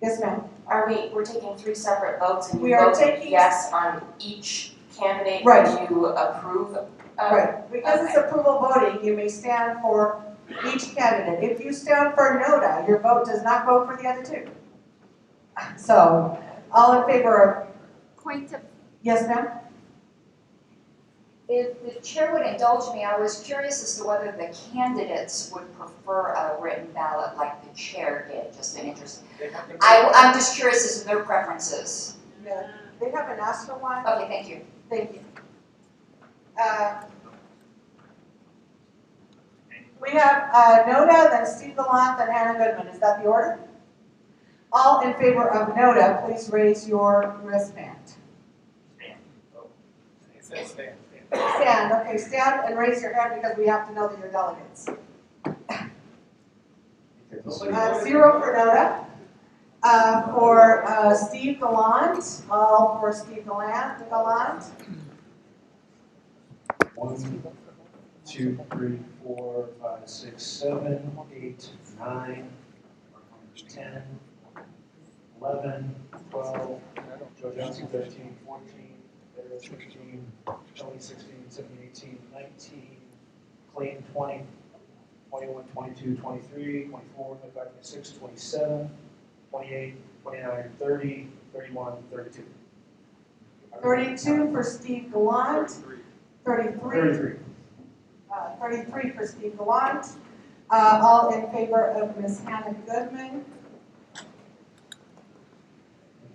Yes, ma'am. we're taking 3 separate votes and We you are vote taking- yes on each candidate Right. that you approve of? Right. Because it's approval voting, you may stand for each candidate. If you stand for Noda, your vote does not vote for the other 2. So, all in favor of, Point of, yes, ma'am? if the chair would indulge me, I was curious as to whether the candidates would prefer a written ballot like the chair did, just an interest. I'm just curious as to their preferences. Yeah. They haven't asked for one. Okay, thank you. Thank you. We have Noda, then Steve Gallant, then Hannah Goodman. Is that the order? All in favor of Noda, please raise your wristband. Stand, okay, stand and raise your hand because we have to know that you're delegates. 0 for Noda. For Steve Gallant, all for Steve Gallant. 1, 2, 3, 4, 5, 6, 7, 8, 9, 10, 11, 12, Joe Johnson 13, 14, Sarah 16, Tony 16, 17, 18, 19, Clayton 20, 21, 22, 23, 24, 25, 26, 27, 28, 29, 30, 31, 32. 32 for Steve Gallant. 33. 33. 33 for Steve Gallant. All in favor of Ms. Hannah Goodman.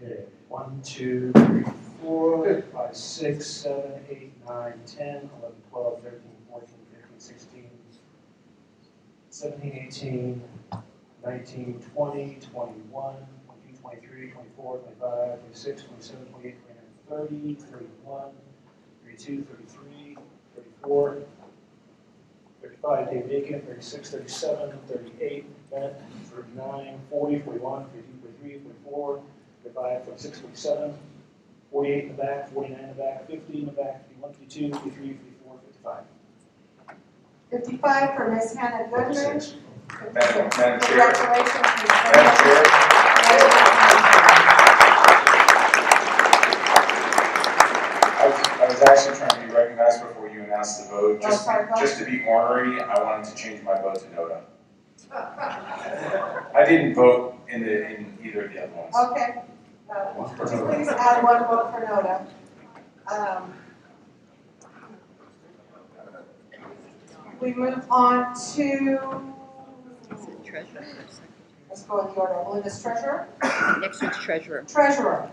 Okay, 1, 2, 3, 4, 5, 6, 7, 8, 9, 10, 11, 12, 13, 14, 15, 16, 17, 18, 19, 20, 21, 22, 23, 24, 25, 26, 27, 28, 29, 30, 31, 32, 33, 34, 35, Dave Aiken, 36, 37, 38, Bennett, 39, 40, 41, 42, 43, 44, 45, 46, 47, 48 in the back, 49 in the back, 50 in the back, 51, 52, 53, 54, 55. 55 for Ms. Hannah Goodman. 56. Madam Chair. Congratulations, Ms. Madam Chair. I was actually trying to be recognized before you announced the vote. Just to be ornery, I wanted to change my vote to Noda. I didn't vote in either of the other ones. Okay. Would you please add 1 vote for Noda? We move on to, let's go in the order. I believe it's treasurer. Next one's treasurer. Treasurer.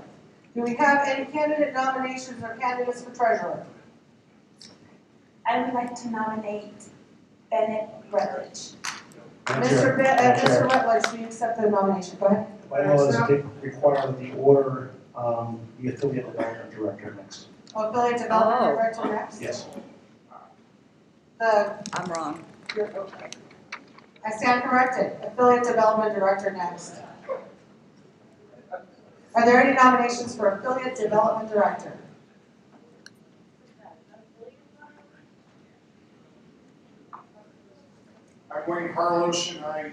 Do we have any candidate nominations or candidates for treasurer? I would like to nominate Bennett Rutledge. Mr. Rutledge, do you accept the nomination? Go ahead. Bylaws require the order, the affiliate development director next. Affiliate development director next? Yes. I'm wrong. Okay. I stand corrected. Affiliate development director next. Are there any nominations for affiliate development director? I'm Wayne Carlos, and I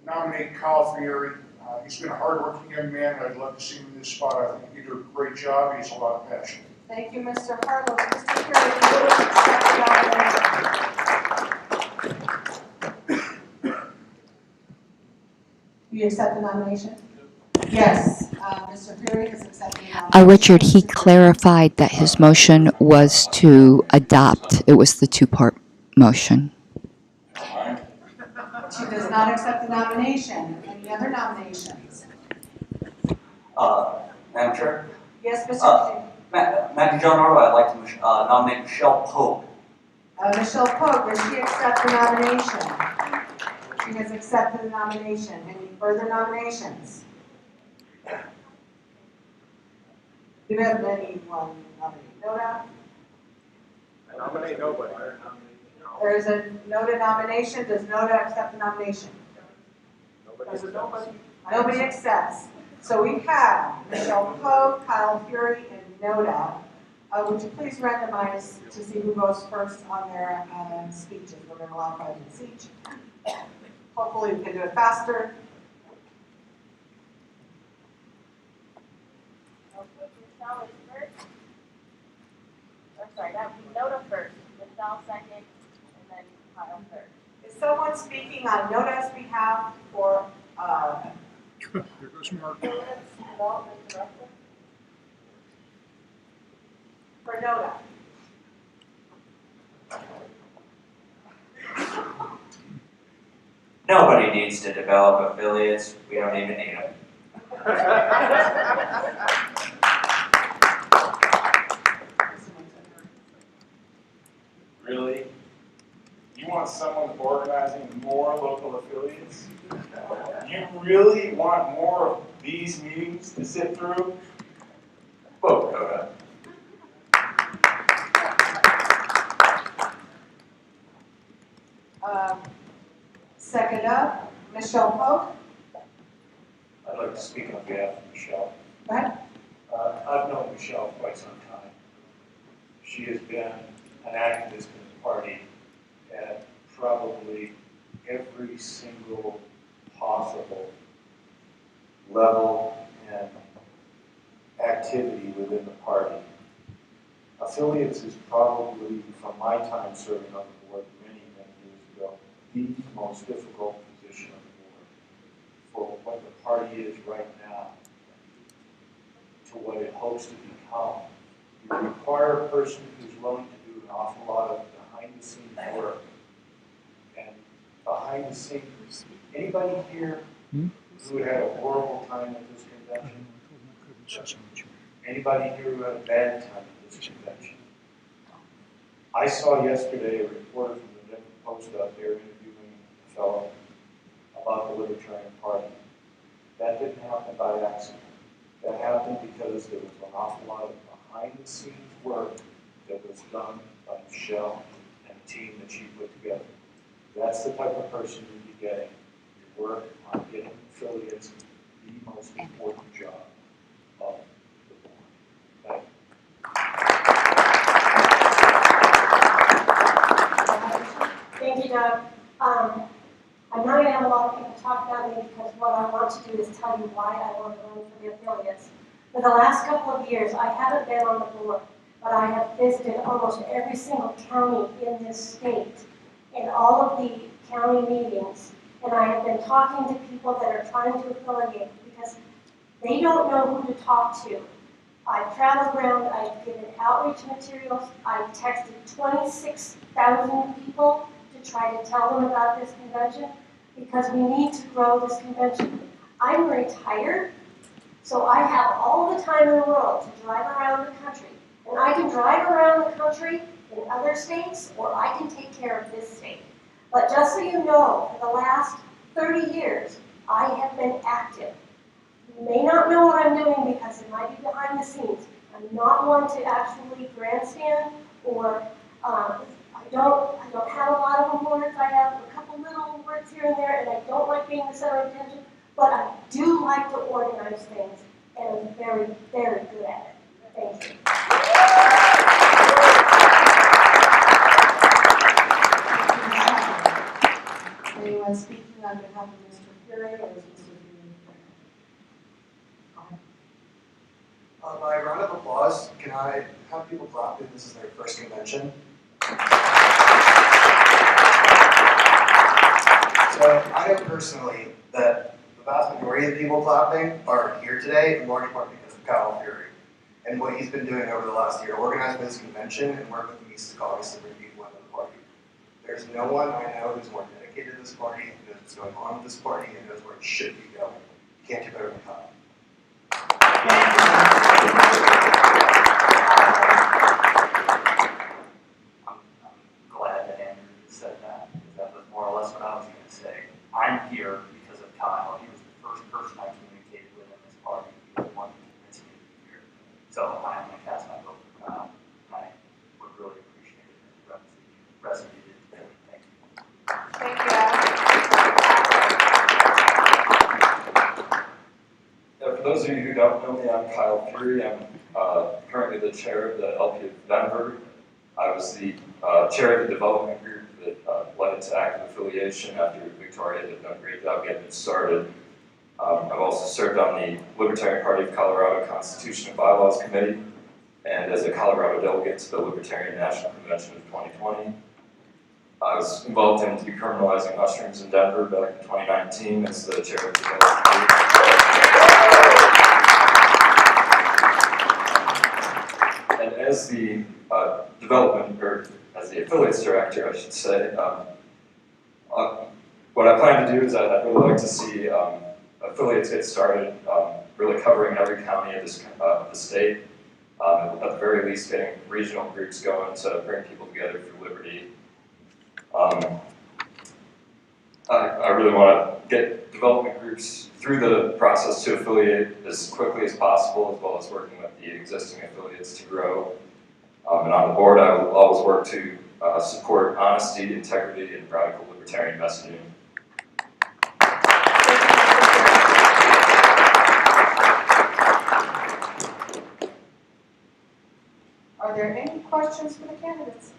nominate Kyle Fieri. He's been a hardworking young man, and I'd love to see him in this spot. I think he did a great job. He has a lot of passion. Thank you, Mr. Carlos. Mr. Fieri, do you accept the nomination? Do you accept the nomination? Yes. Mr. Fieri has accepted the nomination. Richard, he clarified that his motion was to adopt. It was the 2-part motion. She does not accept the nomination. Any other nominations? Madam Chair? Yes, Mr. Matthew John Arlo, I'd like to nominate Michelle Pope. Michelle Pope, does she accept the nomination? She has accepted the nomination. Any further nominations? Do we have anyone nominate Noda? I nominate nobody. There is a Noda nomination. Does Noda accept the nomination? Nobody accepts. So we have Michelle Poe, Kyle Fury, and Noda. Would you please randomize to see who goes first on their speeches? We're going to allow 5 minutes each. Hopefully we can do it faster. Michelle is first. Or sorry, that would be Noda first. Michelle second, and then Kyle third. Is someone speaking on Noda's behalf for There goes Mark. For Noda? Nobody needs to develop affiliates. We don't even need them. Really? You want someone organizing more local affiliates? You really want more of these meetings to sit through? Vote, Coda. Second up, Michelle Poe. I'd like to speak on behalf of Michelle. Go ahead. I've known Michelle quite some time. She has been an activist in the party at probably every single possible level and activity within the party. Affiliates is probably, from my time serving on the board many, many years ago, the most difficult position on the board for what the party is right now to what it hopes to become. You require a person who's willing to do an awful lot of behind-the-scenes work. And behind the scenes, anybody here who had a horrible time at this convention? Anybody here who had a bad time at this convention? I saw yesterday a reporter from the Denver Post out there interviewing a fellow about the Libertarian Party. That didn't happen by accident. That happened because there was an awful lot of behind-the-scenes work that was done by Michelle and the team that she put together. That's the type of person you'd be getting. You work on getting affiliates, the most important job of the board. Thank you. Thank you, Doug. I'm not going to have a lot of people talk about me because what I want to do is tell you why I want to run for the affiliates. For the last couple of years, I haven't been on the board, but I have visited almost every single county in this state in all of the county meetings, and I have been talking to people that are trying to affiliate because they don't know who to talk to. I've traveled around, I've given outreach materials, I've texted 26,000 people to try to tell them about this convention because we need to grow this convention. I'm retired, so I have all the time in the world to drive around the country. And I can drive around the country in other states, or I can take care of this state. But just so you know, for the last 30 years, I have been active. You may not know what I'm doing because it might be behind the scenes. I'm not one to actually grandstand, or I don't have a lot of awards. I have a couple little awards here and there, and I don't like being the center of attention, but I do like to organize things, and I'm very, very good at it. Thank you. Anyone speaking on behalf of Mr. Fury, or is Mr. Fury? By round of applause, can I have people clap if this is their first convention? So I know personally that the vast majority of the people clapping are here today in large part because of Kyle Fury and what he's been doing over the last year, organize this convention and work with the East Caucus to bring people into the party. There's no one I know who's more dedicated to this party, who knows what's going on with this party, and knows where it should be going. You can't do better than Kyle. I'm glad that Andrew said that, because that was more or less what I was going to say. I'm here because of Kyle. He was the first person I communicated with in this party. for those of you who don't know me, I'm Kyle Fury. I'm currently the chair of the LP of Denver. I was the chair of the development group that led it to active affiliation after Victoria had done a great job getting it started. I've also served on the Libertarian Party of Colorado Constitution and Bylaws Committee, and as a Colorado delegate to the Libertarian National Convention of 2020. I was involved in decriminalizing mushrooms in Denver back in 2019 as the chair of the development group. And as the as the affiliates director, I should say, what I plan to do is I'd really like to see affiliates get started, really covering every county of the state. At the very least, getting regional groups going to bring people together for liberty. I really want to get development groups through the process to affiliate as quickly as possible, as well as working with the existing affiliates to grow. And on the board, I will always work to support honesty, integrity, and radical libertarian messaging. Are there any questions for the candidates?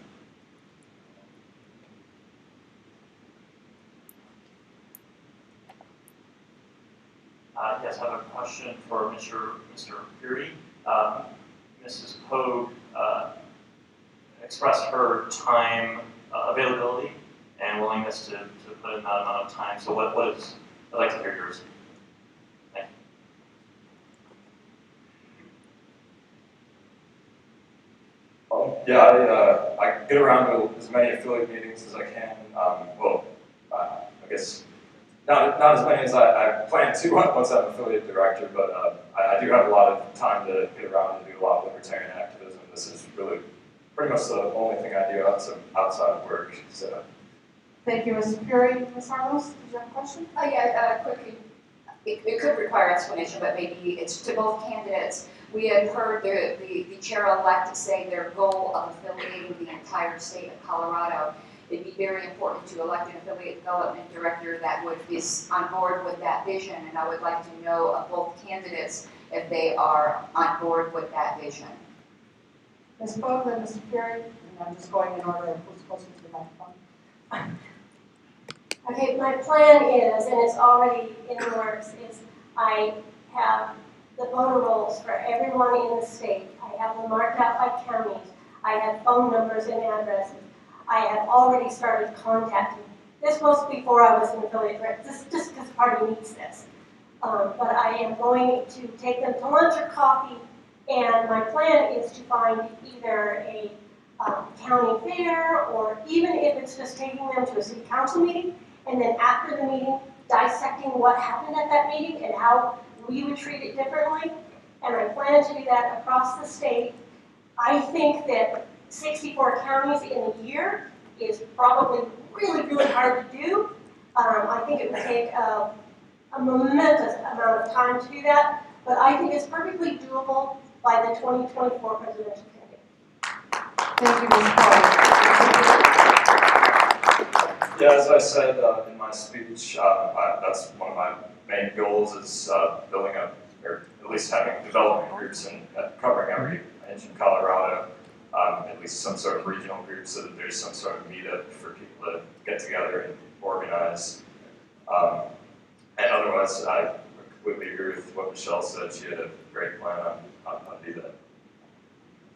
Yes, I have a question for Mr. Fury. Mrs. Pogue expressed her time availability and willingness to put in that amount of time. So what is, I'd like to hear yours. Thank you. Yeah, I get around to as many affiliate meetings as I can. I guess not as many as I plan to once I'm affiliate director, but I do have a lot of time to get around and do a lot of libertarian activism. This is really pretty much the only thing I do outside of work. So. Thank you, Mr. Fury. Ms. Harlos, did you have a question? Quickly, it could require explanation, but maybe it's to both candidates. We had heard the chair-elect say their goal of affiliating the entire state of Colorado. It'd be very important to elect an affiliate development director that be on board with that vision, and I would like to know of both candidates if they are on board with that vision. Ms. Pogue, then Mr. Fury, and I'm just going in order of who's closer to the microphone. Okay, my plan is, and it's already in the works, is I have the voter rolls for everyone in the state. I have them marked out by counties. I have phone numbers and addresses. I have already started contacting. This was before I was an affiliate director, just because party needs this. But I am going to take them to lunch or coffee, and my plan is to find either a county fair, or even if it's just taking them to a city council meeting, and then after the meeting, dissecting what happened at that meeting and how we would treat it differently. And I plan to do that across the state. I think that 64 counties in a year is probably really, really hard to do. I think it would take a momentous amount of time to do that, but I think it's perfectly doable by the 2024 presidential candidate. Thank you, Ms. Pogue. Yeah, as I said in my speech, that's one of my main goals is building up, or at least having development groups and covering every inch of Colorado, at least some sort of regional group so that there's some sort of meetup for people to get together and organize. And otherwise, I completely agree with what Michelle said. She had a great plan on do that.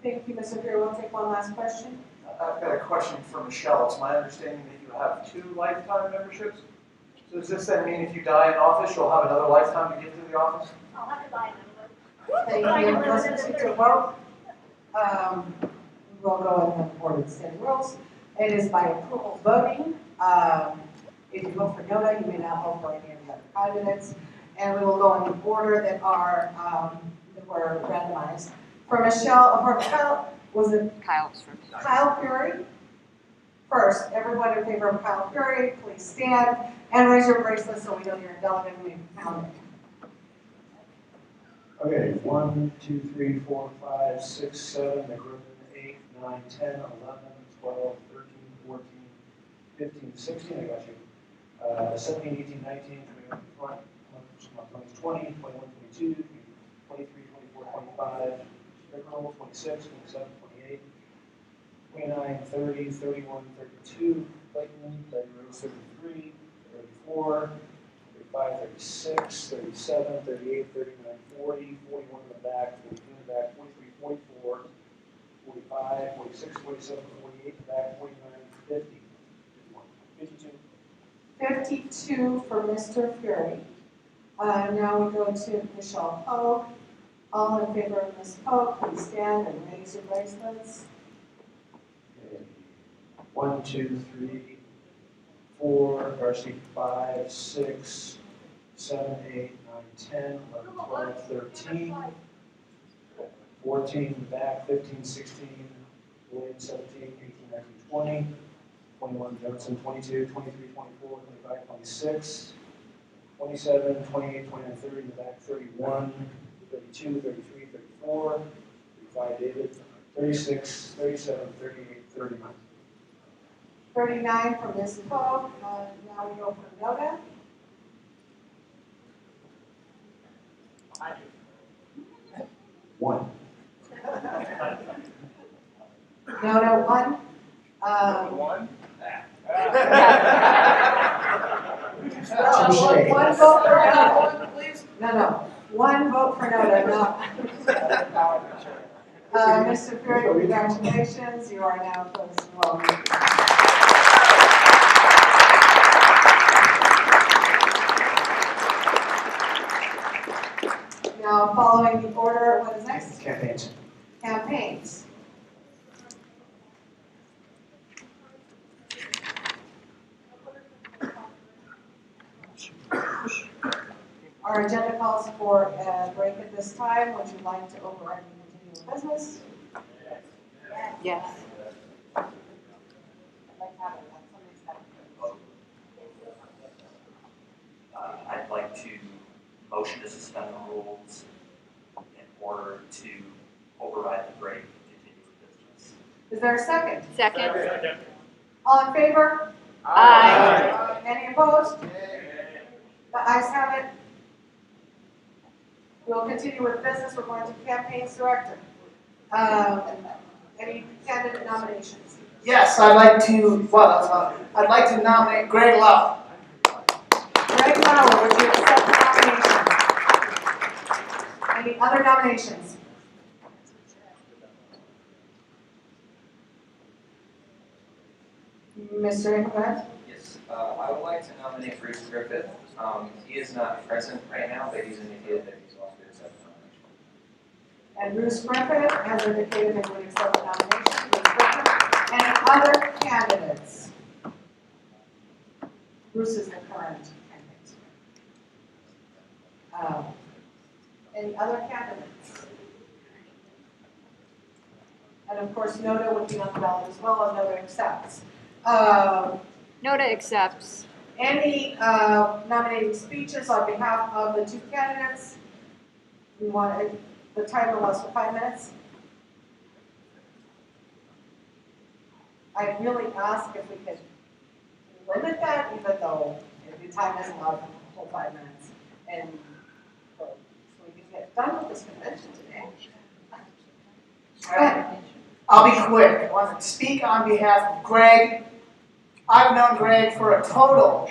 Thank you, Mr. Fury. We'll take one last question. I've got a question for Michelle. It's my understanding that you have 2 lifetime memberships. So does this then mean if you die in office, you'll have another lifetime to get to the office? I'll have to buy them. Thank you. Let's proceed to a vote. We'll go in according to standing rules. It is by approval voting. If you vote for Noda, you may not vote for any of the other candidates. And we will go in the order that were randomized. For Michelle, for Kyle, was it Kyle's first. Kyle Fury? First, everyone in favor of Kyle Fury, please stand and raise your bracelet so we know you're a delegate and we can count it. Okay, 1, 2, 3, 4, 5, 6, 7, McGriffin, 8, 9, 10, 11, 12, 13, 14, 15, 16, I got you. 17, 18, 19, 21, 20, 21, 22, 25, Pickerel, 26, 27, 28, 29, 30, 31, 32, Clayton, Betty Rose, 33, 34, 35, 36, 37, 38, 39, 40, 41 in the back, 42 in the back, 43, 44, 45, 46, 47, 48 in the back, 49, 50, 51, 52. 52 for Mr. Fury. Now we go to Michelle Pogue. All in favor of Ms. Pogue, please stand and raise your bracelets. Okay. 1, 2, 3, 4, Darcy 5, 6, 7, 8, 9, 10, 11, 12, 13, 14 in the back, 15, 16, William 17, 18, 19, 20, 21 Johnson, 22, 23, 24, 25, 26, 27, 28, 29, 30 in the back, 31, 32, 33, 34, 35 David, 36, 37, 38, 39. 39 for Ms. Pogue. Now we go for Noda. One. Noda, 1. One? One vote for Noda, please. No. 1 vote for Noda, no. Mr. Fury, congratulations. You are now closed enrollment. Now, following the order, what is next? Campaigns. Campaigns. Our agenda calls for a break at this time. Would you like to override the continuing business? Yes. I'd like to have it on somebody's side. I'd like to motion to suspend the rules in order to override the break and continue with business. Is there a second? Second. All in favor? Aye. Any opposed? The ayes have it. We'll continue with business. We're going to campaigns director. Any candidate nominations? Yes, I'd like to nominate Greg Love. Greg Lauer, would you accept the nomination? Any other nominations? Mr. Hickman? Yes, I would like to nominate Bruce Griffith. He is not present right now, but he's indicated that he's willing to accept the nomination. And Bruce Griffith has indicated that he would accept the nomination. Bruce Griffith. Any other candidates? Bruce is the current candidate. Any other candidates? And of course, Noda would be on the ballot as well, and Noda accepts. Noda accepts. Any nominating speeches on behalf of the two candidates? We want the timer lasts for 5 minutes. I really ask if we could limit that, even though the time isn't allowed for the whole 5 minutes, and so we can get done with this convention today. I'll be quick. I want to speak on behalf of Greg. I've known Greg for a total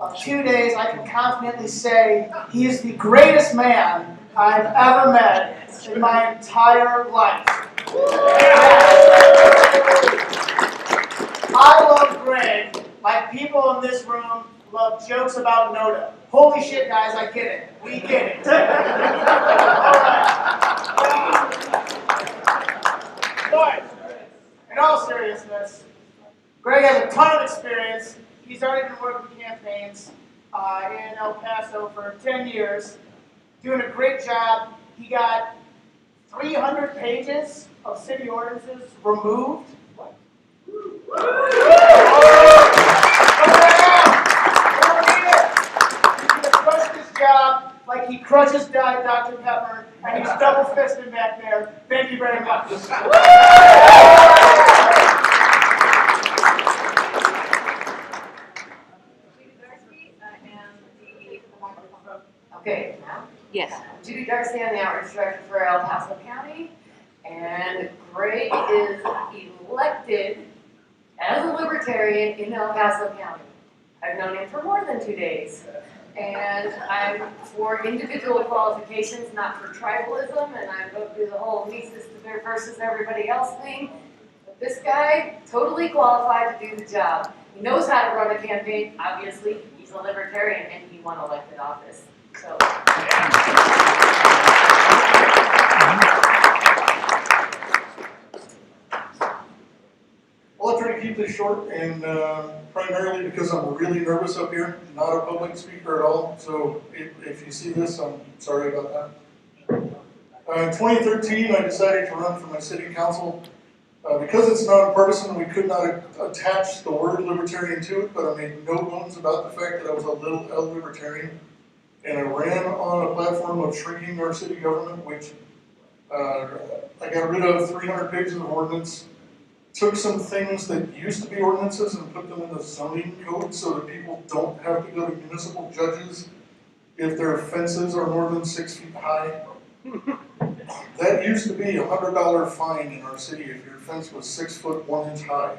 of 2 days. I can confidently say he is the greatest man I've ever met in my entire life. I love Greg like people in this room love jokes about Noda. Holy shit, guys, I get it. We get it. But, in all seriousness, Greg has a ton of experience. He's already been working campaigns in El Paso for 10 years, doing a great job. He got 300 pages of city ordinances removed. What? He crushed his job like he crushes Dr. Pepper, and he's double-fisted back there. Thank you very much. Okay, now? Yes. Judy Darcy, I'm the Outreach Director for El Paso County, and Greg is elected as a Libertarian in El Paso County. I've known him for more than 2 days, and I'm for individual qualifications, not for tribalism, and I go through the whole Mises versus everybody else thing. But this guy, totally qualified to do the job. He knows how to run a campaign, obviously, he's a Libertarian, and he won elected office. So. Well, I'll try to keep this short, and primarily because I'm really nervous up here, not a public speaker at all. So if you see this, I'm sorry about that. In 2013, I decided to run for my city council. Because it's nonpartisan, we could not attach the word libertarian to it, but I made no bones about the fact that I was a little L libertarian. And I ran on a platform of shrinking our city government, which I got rid of 300 pages of ordinance, took some things that used to be ordinances and put them in the zoning code so that people don't have to go to municipal judges if their fences are more than 6 feet high. That used to be a $100 fine in our city if your fence was 6 foot 1 inch high.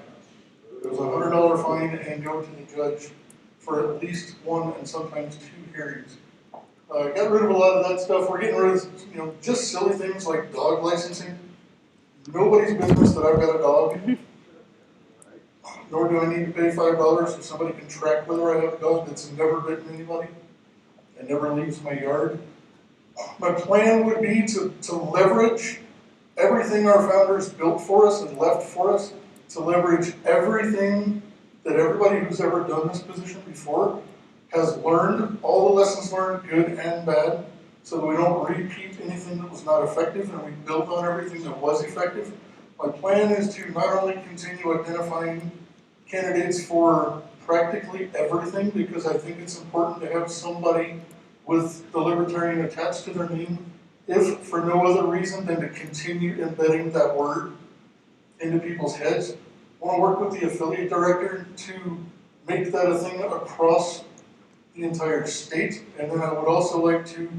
It was a $100 fine and go to the judge for at least 1 and sometimes 2 hearings. Got rid of a lot of that stuff. We're getting rid of, just silly things like dog licensing. Nobody's business that I've got a dog. Nor do I need to pay $5 so somebody can track whether I have a dog that's never bitten anybody and never leaves my yard. My plan would be to leverage everything our founders built for us and left for us, to leverage everything that everybody who's ever done this position before has learned, all the lessons learned, good and bad, so that we don't repeat anything that was not effective and we build on everything that was effective. My plan is to not only continue identifying candidates for practically everything, because I think it's important to have somebody with the Libertarian attached to their name, if for no other reason than to continue embedding that word into people's heads. I want to work with the affiliate director to make that a thing across the entire state, and then I would also like to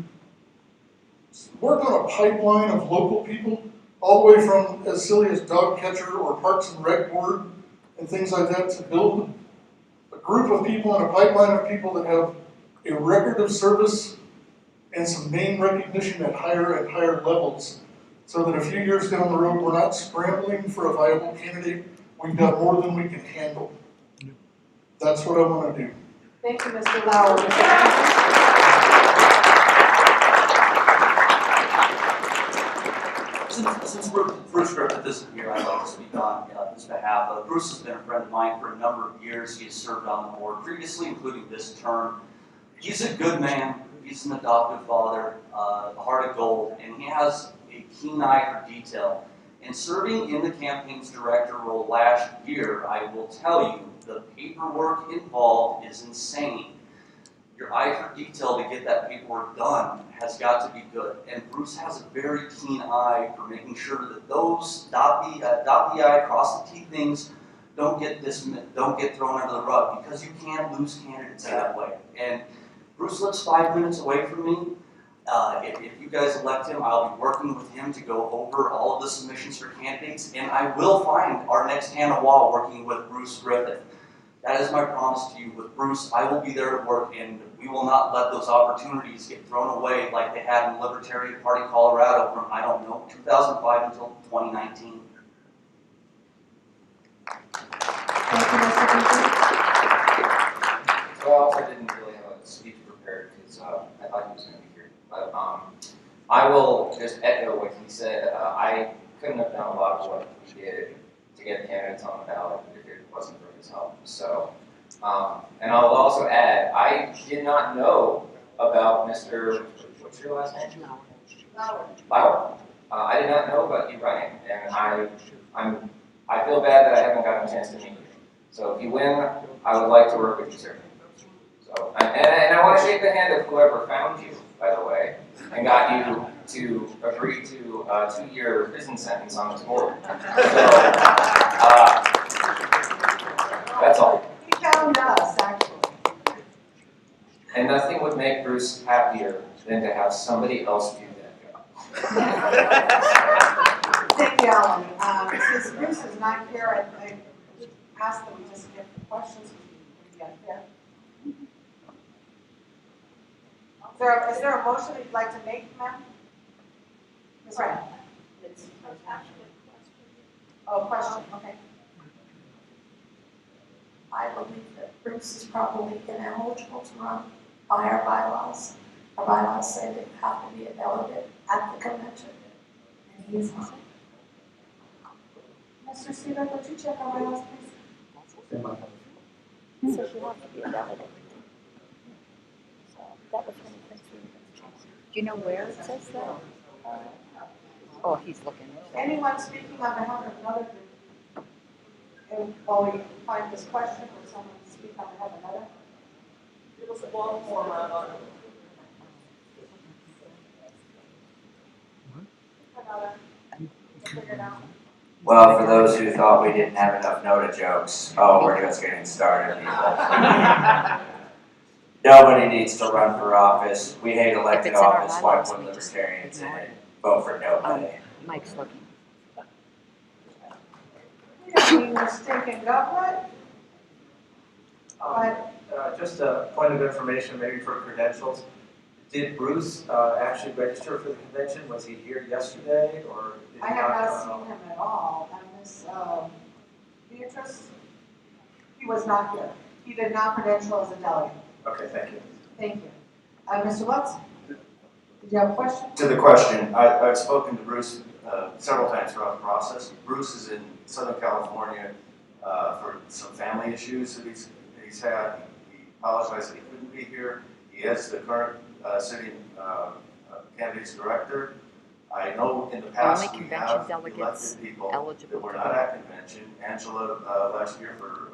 work on a pipeline of local people, all the way from as silly as dog catcher or Parks and Rec board and things like that, to build a group of people and a pipeline of people that have a record of service and some name recognition at higher and higher levels, so that a few years down the road we're not scrambling for a viable candidate. We've got more than we can handle. That's what I want to do. Thank you, Mr. Lauer. Since Bruce Griffith isn't here, I'd like to speak on his behalf. Bruce has been a friend of mine for a number of years. He has served on the board previously, including this term. He's a good man. He's an adoptive father, a heart of gold, and he has a keen eye for detail. And serving in the campaign's director role last year, I will tell you, the paperwork involved is insane. Your eye for detail to get that paperwork done has got to be good. And Bruce has a very keen eye for making sure that those dot the I, cross the T things don't get thrown under the rug, because you can't lose candidates that way. And Bruce lives 5 minutes away from me. If you guys elect him, I'll be working with him to go over all of the submissions for candidates, and I will find our next Hannah Wall working with Bruce Griffith. That is my promise to you. With Bruce, I will be there to work, and we will not let those opportunities get thrown away like they had in the Libertarian Party Colorado from, 2005 until 2019. So I also didn't really have a speech prepared because I thought he was going to be here. But I will just echo what he said. I couldn't have done a lot of what he did to get candidates on the ballot if it wasn't for his help. So, and I'll also add, I did not know about Mr. What's your last name? Lauer. I did not know about you running, and I feel bad that I haven't gotten a chance to meet you. So if you win, I would like to work with you, sir. So, and I want to shake the hand of whoever found you, by the way, and got you to agree to a 2-year prison sentence on this board. So, that's all. He found us, actually. And nothing would make Bruce happier than to have somebody else do that job. Thank you, Alan. Since Bruce is not here, I ask that we just get the questions. Would be unfair. Is there a motion that you'd like to make, ma'am? Ms. Wright? Oh, question, okay. I believe that Bruce is probably ineligible to run by our bylaws. Our bylaws say that you have to be a delegate at the convention, and he is not. Mr. Seaver, would you check our bylaws, please? It says you have to be a delegate. So that was when it through. Do you know where it says that? Oh, he's looking. Anyone speaking on behalf of another group? And while we find this question, would someone speak on behalf of another? Give us a long format on it. Figure it out. Well, for those who thought we didn't have enough NOTA jokes, oh, we're just getting started, people. Nobody needs to run for office. We hate elected office. Why put libertarians in it? Vote for nobody. Mike's looking. Being mistaken government? Just a point of information, maybe for credentials. Did Bruce actually register for the convention? Was he here yesterday, or? Did I he have not not seen him at all. And Miss Beatrice, he was not here. He did not credential as a delegate. Okay, thank you. Thank you. Mr. Lutz, did you have a question? To the question, I've spoken to Bruce several times throughout the process. Bruce is in Southern California for some family issues that he's had. He apologized that he couldn't be here. He is the current sitting candidates director. I know in the past we have elected people that were not at convention. Angela last year for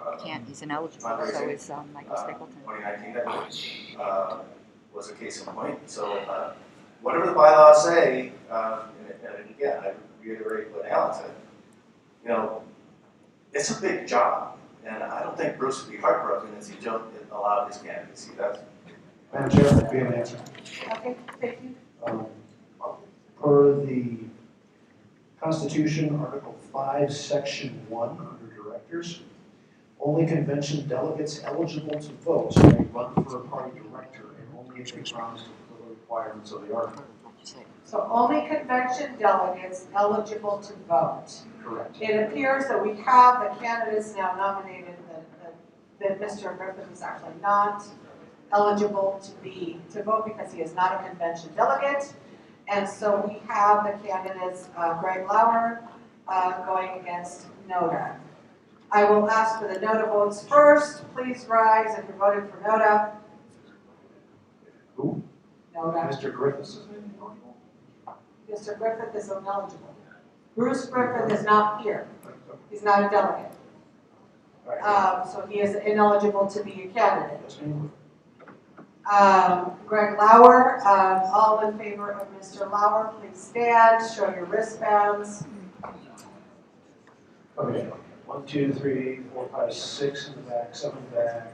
He's ineligible, so is Michael Stapleton. 2019 was a case in point. So whatever the bylaws say, and again, I reiterate what Alan said, you know, it's a big job, and I don't think Bruce would be heartbroken if he don't allow his candidacy. That's Madam Chair, we have an answer. Okay, thank you. Per the Constitution, Article 5, Section 1, under Directors, only convention delegates eligible to vote may run for a party director, and only if they promise to fulfill the requirements of the article. So only convention delegates eligible to vote. Correct. It appears that we have the candidates now nominated that Mr. Griffith is actually not eligible to vote because he is not a convention delegate. And so we have the candidates, Greg Lauer going against NOTA. I will ask for the NOTA votes first. Please rise if you're voting for NOTA. Who? NOTA. Mr. Griffiths. Mr. Griffith is ineligible. Bruce Griffith is not here. He's not a delegate. So he is ineligible to be a candidate. Greg Lauer, all in favor of Mr. Lauer, please stand, show your wristbands. Okay. 1, 2, 3, 4, 5, 6 in the back, 7 in the back,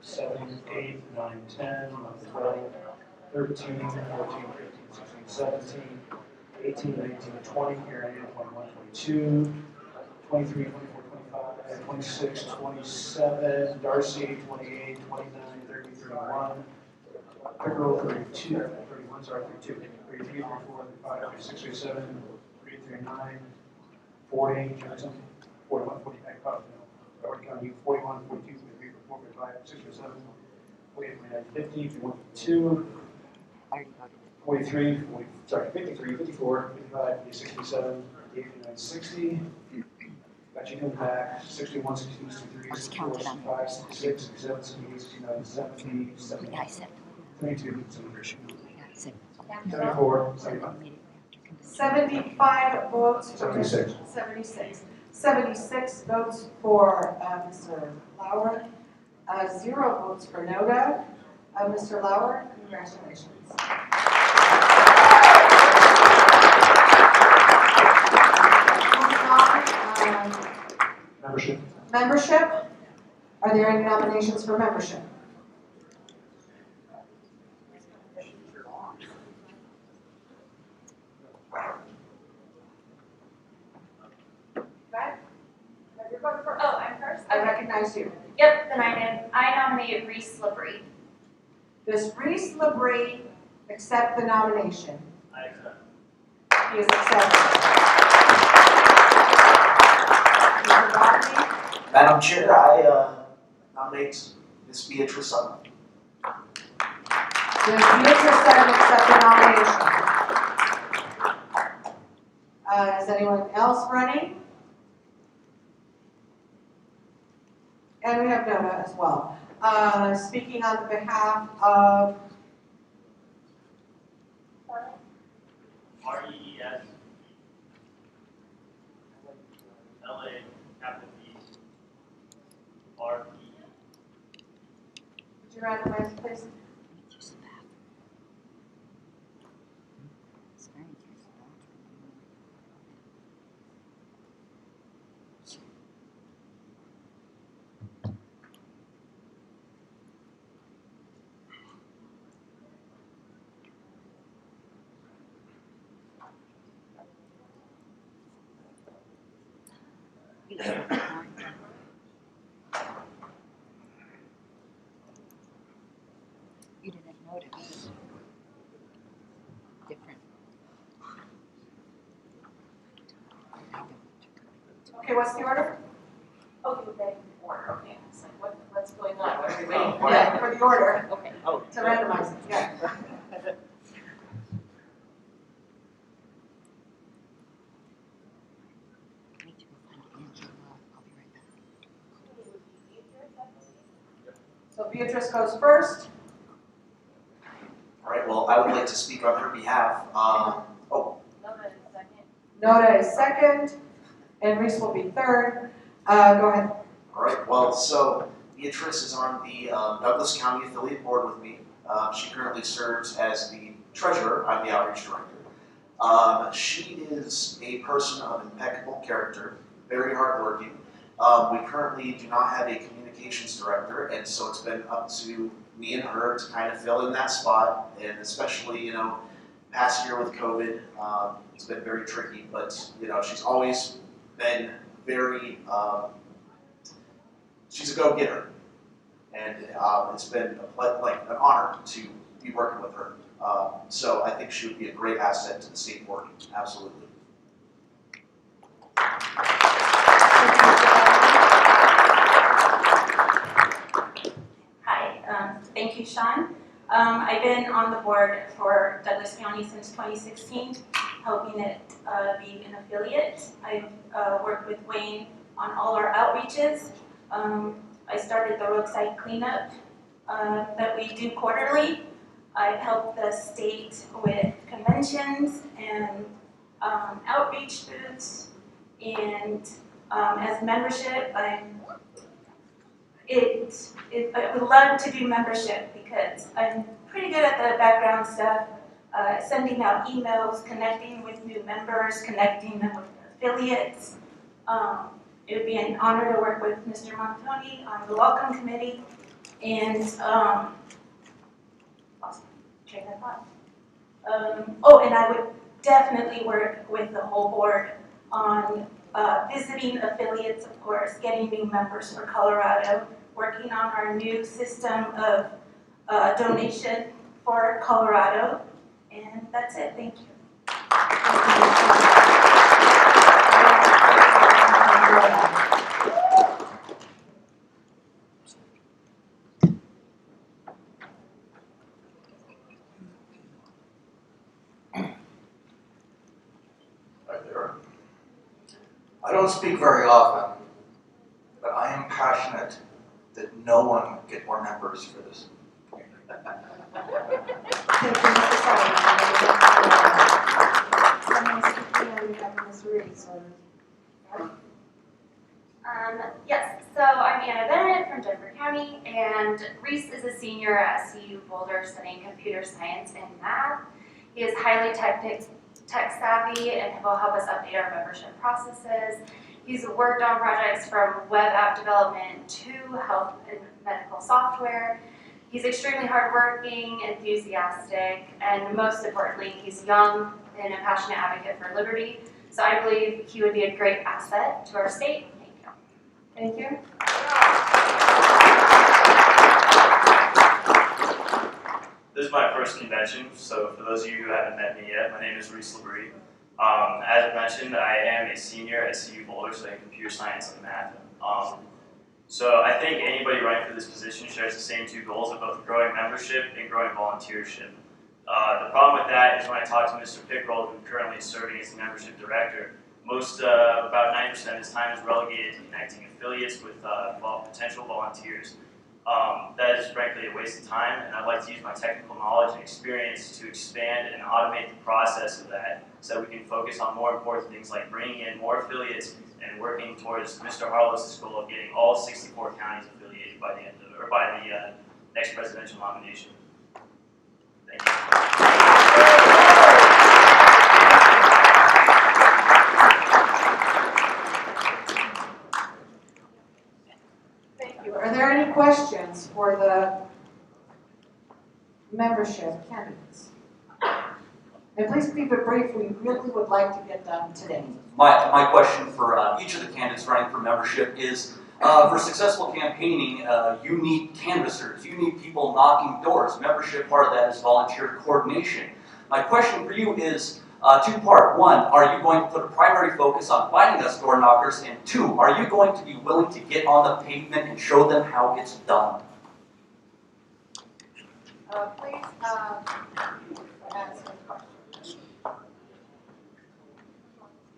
7, 8, 9, 10, 11, 12, 13, 14, 15, 16, 17, 18, 19, 20, here I am, 21, 22, 23, 24, 25, 26, 27, Darcy, 28, 29, 30, 31, Pickerel, 32, 31, sorry, 32, 33, 34, 35, 36, 37, 39, 40, Jackson, 41, 45, no, I already counted you, 41, 42, 43, 44, 45, 46, 47, 48, 49, 50, 51, 52, 43, 40, sorry, 53, 54, 55, 56, 57, 58, 59, 60. Got you in the back, 61, 62, 63, 64, 65, 66, 67, 68, 69, 70, 70, 22, 74, 75. 75 votes for 76. 76 votes for Mr. Lauer, 0 votes for NOTA. Mr. Lauer, congratulations. Membership. Membership. Are there any nominations for membership? recognize you. Yep, then I nominate Reese Labrie. Does Reese Labrie accept the nomination? I accept. He is accepted. Mr. Rodney? Madam Chair, I nominate Ms. Beatrice Sutton. Does Beatrice Sutton accept the nomination? Is anyone else running? And we have Nona as well. Speaking on the behalf of REES. LA, capital E. RE. Would you randomize, please? You didn't notice. Different. Okay, what's the order? Oh, you were begging for order, okay. It's like, what's going on? What are we waiting for? Yeah, for the order. Okay. Oh. To randomize it, yeah. So Beatrice goes first. All right, well, I would like to speak on her behalf. Noda is second, and Reese will be third. Go ahead. All right, well, so Beatrice is on the Douglas County Affiliate Board with me. She currently serves as the treasurer. I'm the outreach director. She is a person of impeccable character, very hardworking. We currently do not have a communications director, and so it's been up to me and her to kind of fill in that spot, and especially, past year with COVID, it's been very tricky, but, she's always been very, she's a go-getter, and it's been an honor to be working with her. So I think she would be a great asset to the state board, absolutely. Hi, thank you, Sean. I've been on the board for Douglas County since 2016, helping it be an affiliate. I've worked with Wayne on all our outreaches. I started the roadside cleanup that we do quarterly. I've helped the state with conventions and outreach booths, and as membership, I would love to do membership because I'm pretty good at the background stuff, sending out emails, connecting with new members, connecting them with affiliates. It would be an honor to work with Mr. Montoni on the welcome committee, and lost train of thought. And I would definitely work with the whole board on visiting affiliates, of course, getting new members for Colorado, working on our new system of donation for Colorado, and that's it. Thank you. Hi there. I don't speak very often, but I am passionate that no one get more members for this. Yes, so I'm Anna Bennett from Denver County, and Reese is a senior at CU Boulder studying computer science and math. He is highly tech savvy and will help us update our membership processes. He's worked on projects from web app development to health and medical software. He's extremely hardworking, enthusiastic, and most importantly, he's young and a passionate advocate for liberty. So I believe he would be a great asset to our state. Thank you. Thank you. This is my first convention, so for those of you who haven't met me yet, my name is Reese Labrie. As mentioned, I am a senior at CU Boulder studying computer science and math. So I think anybody running for this position shares the same two goals of both growing membership and growing volunteership. The problem with that is when I talk to Mr. Pickrell, who currently is serving as the membership director, about 90% of his time is relegated to connecting affiliates with potential volunteers. That is frankly a waste of time, and I'd like to use my technical knowledge and experience to expand and automate the process of that so that we can focus on more important things like bringing in more affiliates and working towards Mr. Harlow's goal of getting all 64 counties affiliated by the end of, or by the next presidential nomination. Thank you. Thank you. Are there any questions for the membership candidates? And please keep it brief. We really would like to get done today. My question for each of the candidates running for membership is, for successful campaigning, you need canvassers, you need people knocking doors. Membership, part of that is volunteer coordination. My question for you is two-part. One, are you going to put a primary focus on finding us door knockers? And two, are you going to be willing to get on the pavement and show them how it's done? Please answer the question.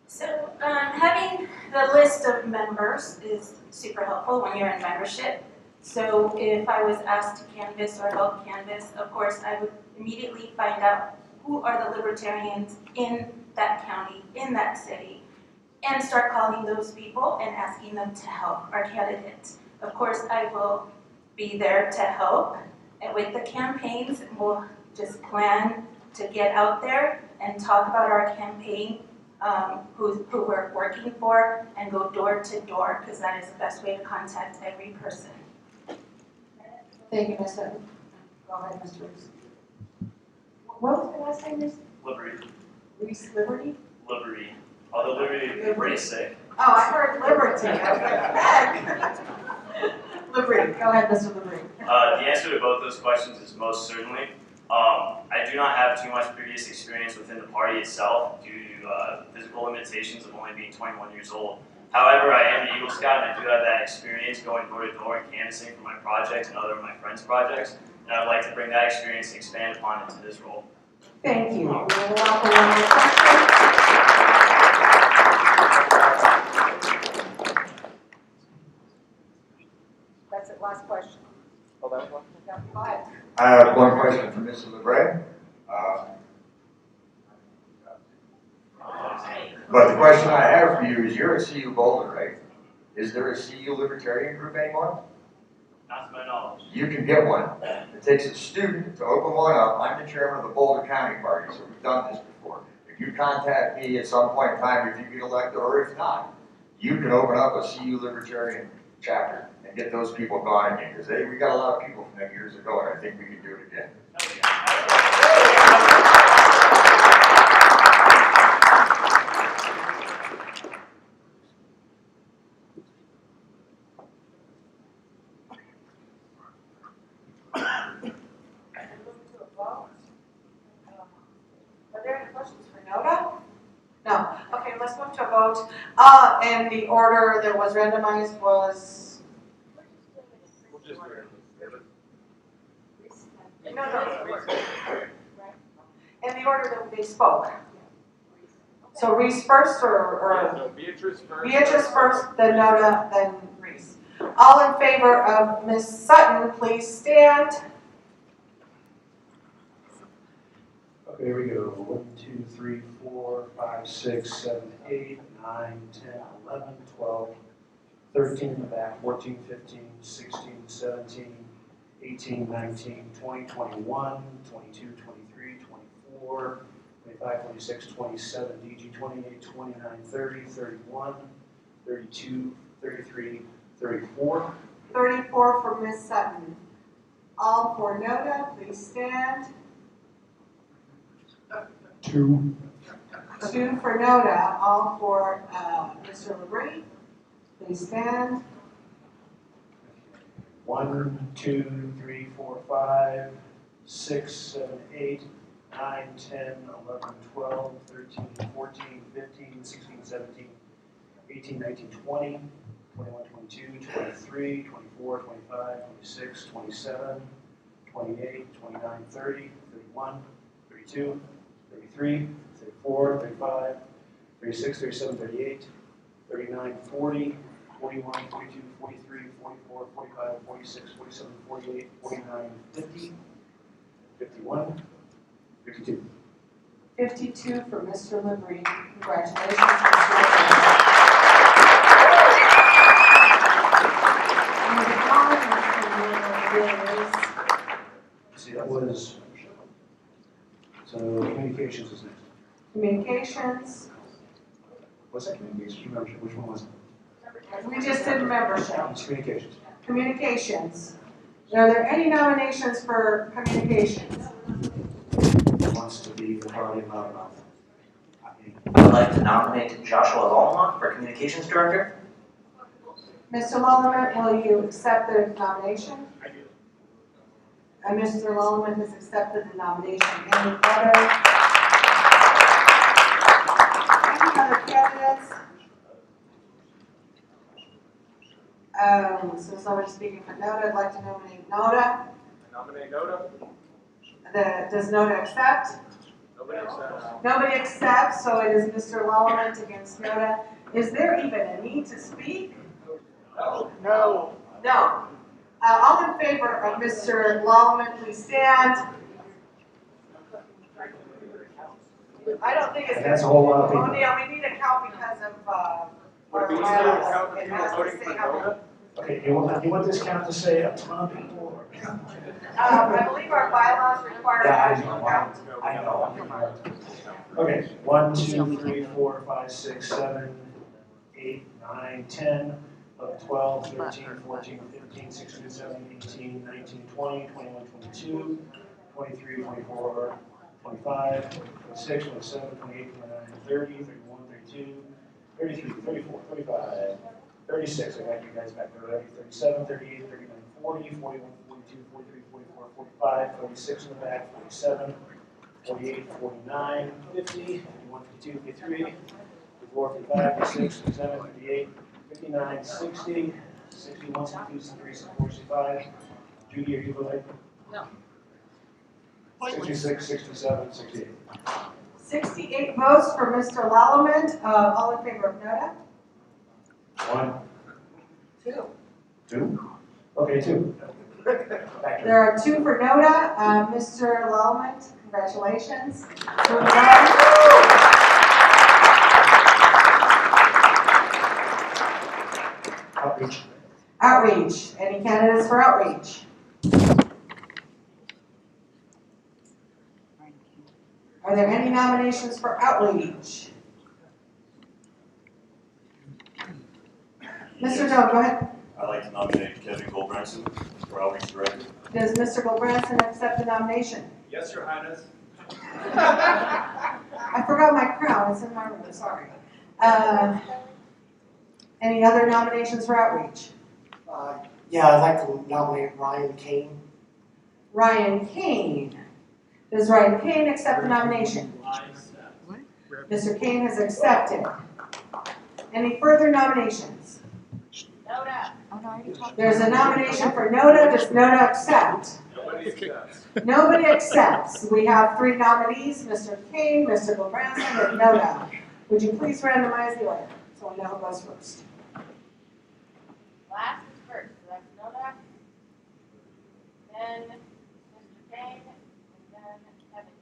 So having the list of members is super helpful when you're in membership. So if I was asked to canvass or help canvass, of course I would immediately find out who are the Libertarians in that county, in that city, and start calling those people and asking them to help our candidates. Of course I will be there to help, and with the campaigns we'll just plan to get out there and talk about our campaign, who we're working for, and go door to door, because that is the best way to contact every person. Thank you, Ms. Sutton. Go ahead, Mr. Reese. What was the last name, Ms.? Liberty. Reese Liberty? Liberty. Although Liberty is pretty sick. Oh, I heard Liberty. I was like, heck. Liberty. Go ahead, Mr. Liberty. The answer to both those questions is most certainly. I do not have too much previous experience within the party itself due to physical limitations of only being 21 years old. However, I am an Eagle Scout and I do have that experience going door to door and canvassing for my project and other of my friends' projects. And I would like to bring that experience and expand upon it to this role. Thank you. We will allow for one more question. That's it, last question. Oh, that was one? Yeah, go ahead. I have one question for Mr. LeBray. But the question I have for you is, you're at CU Boulder, right? Is there a CU Libertarian group anymore? Not to my knowledge. You can get one. It takes a student to open one up. I'm the chairman of the Boulder County Party, so we've done this before. If you contact me at some point in time, if you get elected or if not, you can open up a CU Libertarian chapter and get those people gone again, because we got a lot of people from them years ago, and I think we can do it again. Are there any questions for Noda? No. Okay, let's move to a vote. And the order that was randomized was. No. In the order that they spoke. So Reese first, or No, Beatrice first. Beatrice first, then Noda, then Reese. All in favor of Ms. Sutton, please stand. Okay, here we go. 1, 2, 3, 4, 5, 6, 7, 8, 9, 10, 11, 12, 13 in the back, 14, 15, 16, 17, 18, 19, 20, 21, 22, 23, 24, 25, 26, 27, DG 28, 29, 30, 31, 32, 33, 34. 34 for Ms. Sutton. All for Noda, please stand. 2. 2 for Noda, all for Mr. Labrie. Please stand. 1, 2, 3, 4, 5, 6, 7, 8, 9, 10, 11, 12, 13, 14, 15, 16, 17, 18, 19, 20, 21, 22, 23, 24, 25, 26, 27, 28, 29, 30, 31, 32, 33, 34, 35, 36, 37, 38, 39, 40, 41, 42, 43, 44, 45, 46, 47, 48, 49, 50, 51, 52. 52 for Mr. Labrie. Congratulations, Mr. Labrie. See, that was, so communications is next. Communications. What's that communications? Membership, which one was it? We just did membership. It's communications. Communications. Are there any nominations for communications? Who wants to be the party loudmouth? I'd like to nominate Joshua Longmont for Communications Director. Mr. Lallemand, will you accept the nomination? I do. And Mr. Lallemand has accepted the nomination. Any other candidates? Since nobody's speaking for Noda, I'd like to nominate Noda. Nominate Noda. Does Noda accept? Nobody accepts. Nobody accepts, so it is Mr. Lallemand against Noda. Is there even a need to speak? No. No. No. All in favor of Mr. Lallemand, please stand. I don't think it's. That's a whole lot of people. Oh, yeah, we need a count because of, our Would it be easier to bylaws. count the It people has to voting say for how many. Noda? Okay, you want this count to say a ton of people? Or? I believe our bylaws require an actual count. I know. Okay, 1, 2, 3, 4, 5, 6, 7, 8, 9, 10, 11, 12, 13, 14, 15, 16, 17, 18, 19, 20, 21, 22, 23, 24, 25, 26, 27, 28, 29, 30, 31, 32, 33, 34, 35, 36, I got you guys back there already, 37, 38, 39, 40, 41, 42, 43, 44, 45, 46 in the back, 47, 48, 49, 50, 51, 52, 53, 54, 55, 56, 57, 58, 59, 60, 61, 62, 63, 64, 65. Judy, are you voting? No. 66, 67, 68. 68 votes for Mr. Lallemand. All in favor of Noda? 1, 2. 2? Okay, 2. There are 2 for Noda. Mr. Lallemand, congratulations. Outreach. Outreach. Any candidates for outreach? Are there any nominations for outreach? Mr. Doe, go ahead. I'd like to nominate Kevin Goldbranson for Outreach Director. Does Mr. Goldbranson accept the nomination? Yes, Your Highness. I forgot my crown. It's in my room. Sorry. Any other nominations for outreach? Yeah, I'd like to nominate Ryan Kane. Ryan Kane. Does Ryan Kane accept the nomination? Mr. Kane has accepted. Any further nominations? Noda. There's a nomination for Noda. Does Noda accept? Nobody accepts. Nobody accepts. We have 3 nominees, Mr. Kane, Mr. Goldbranson, and Noda. Would you please randomize the order so we know who goes first? Last is first, so that's Noda. Then Mr. Kane, and then Kevin.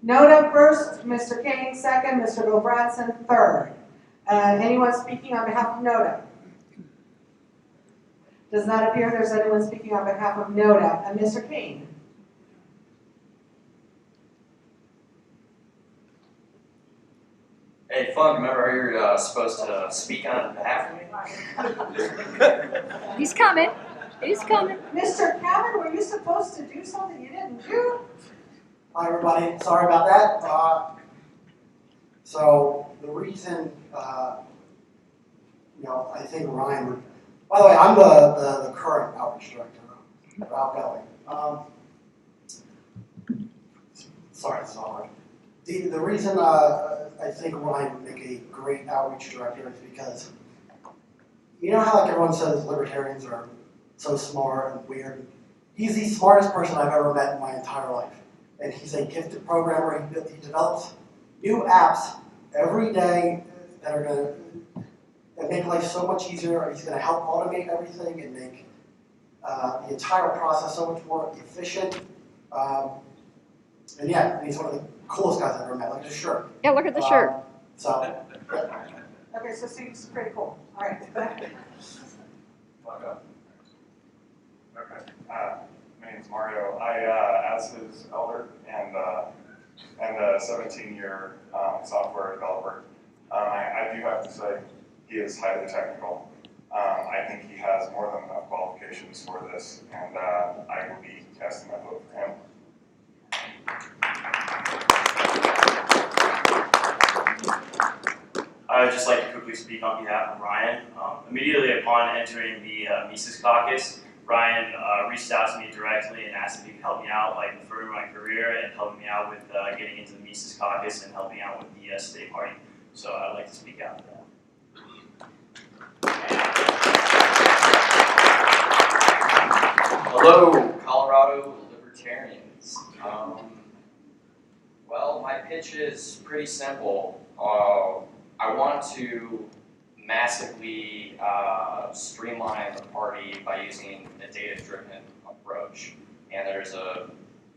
Noda first, Mr. Kane second, Mr. Goldbranson third. Anyone speaking on behalf of Noda? Does not appear there's anyone speaking on behalf of Noda. And Mr. Kane? Hey, Funk, remember how you're supposed to speak on behalf of me? He's coming. He's coming. Mr. Kevin, were you supposed to do something you didn't do? Hi, everybody. Sorry about that. So the reason, I think Ryan would. By the way, I'm the current outreach director of Outgoing. sorry, it's not hard. The reason I think Ryan would make a great outreach director is because, you know how like everyone says libertarians are so smart and weird? He's the smartest person I've ever met in my entire life. And he's a gifted programmer. He develops new apps every day that are going to make life so much easier. He's going to help automate everything and make the entire process so much more efficient. And yeah, he's one of the coolest guys I've ever met. Look at his shirt. Yeah, look at the shirt. Okay, so Steve's pretty cool. All right, back. Okay. My name's Mario. I, as his elder and a 17-year software developer, I do have to say he is highly technical. I think he has more than enough qualifications for this, and I will be casting my vote for him. I would just like to quickly speak on behalf of Ryan. Immediately upon entering the Mises caucus, Ryan reached out to me directly and asked if he could help me out, like further my career and helping me out with getting into the Mises caucus and helping out with the state party. So I'd like to speak out to that. Hello, Colorado Libertarians. Well, my pitch is pretty simple. I want to massively streamline the party by using a data-driven approach. And there's a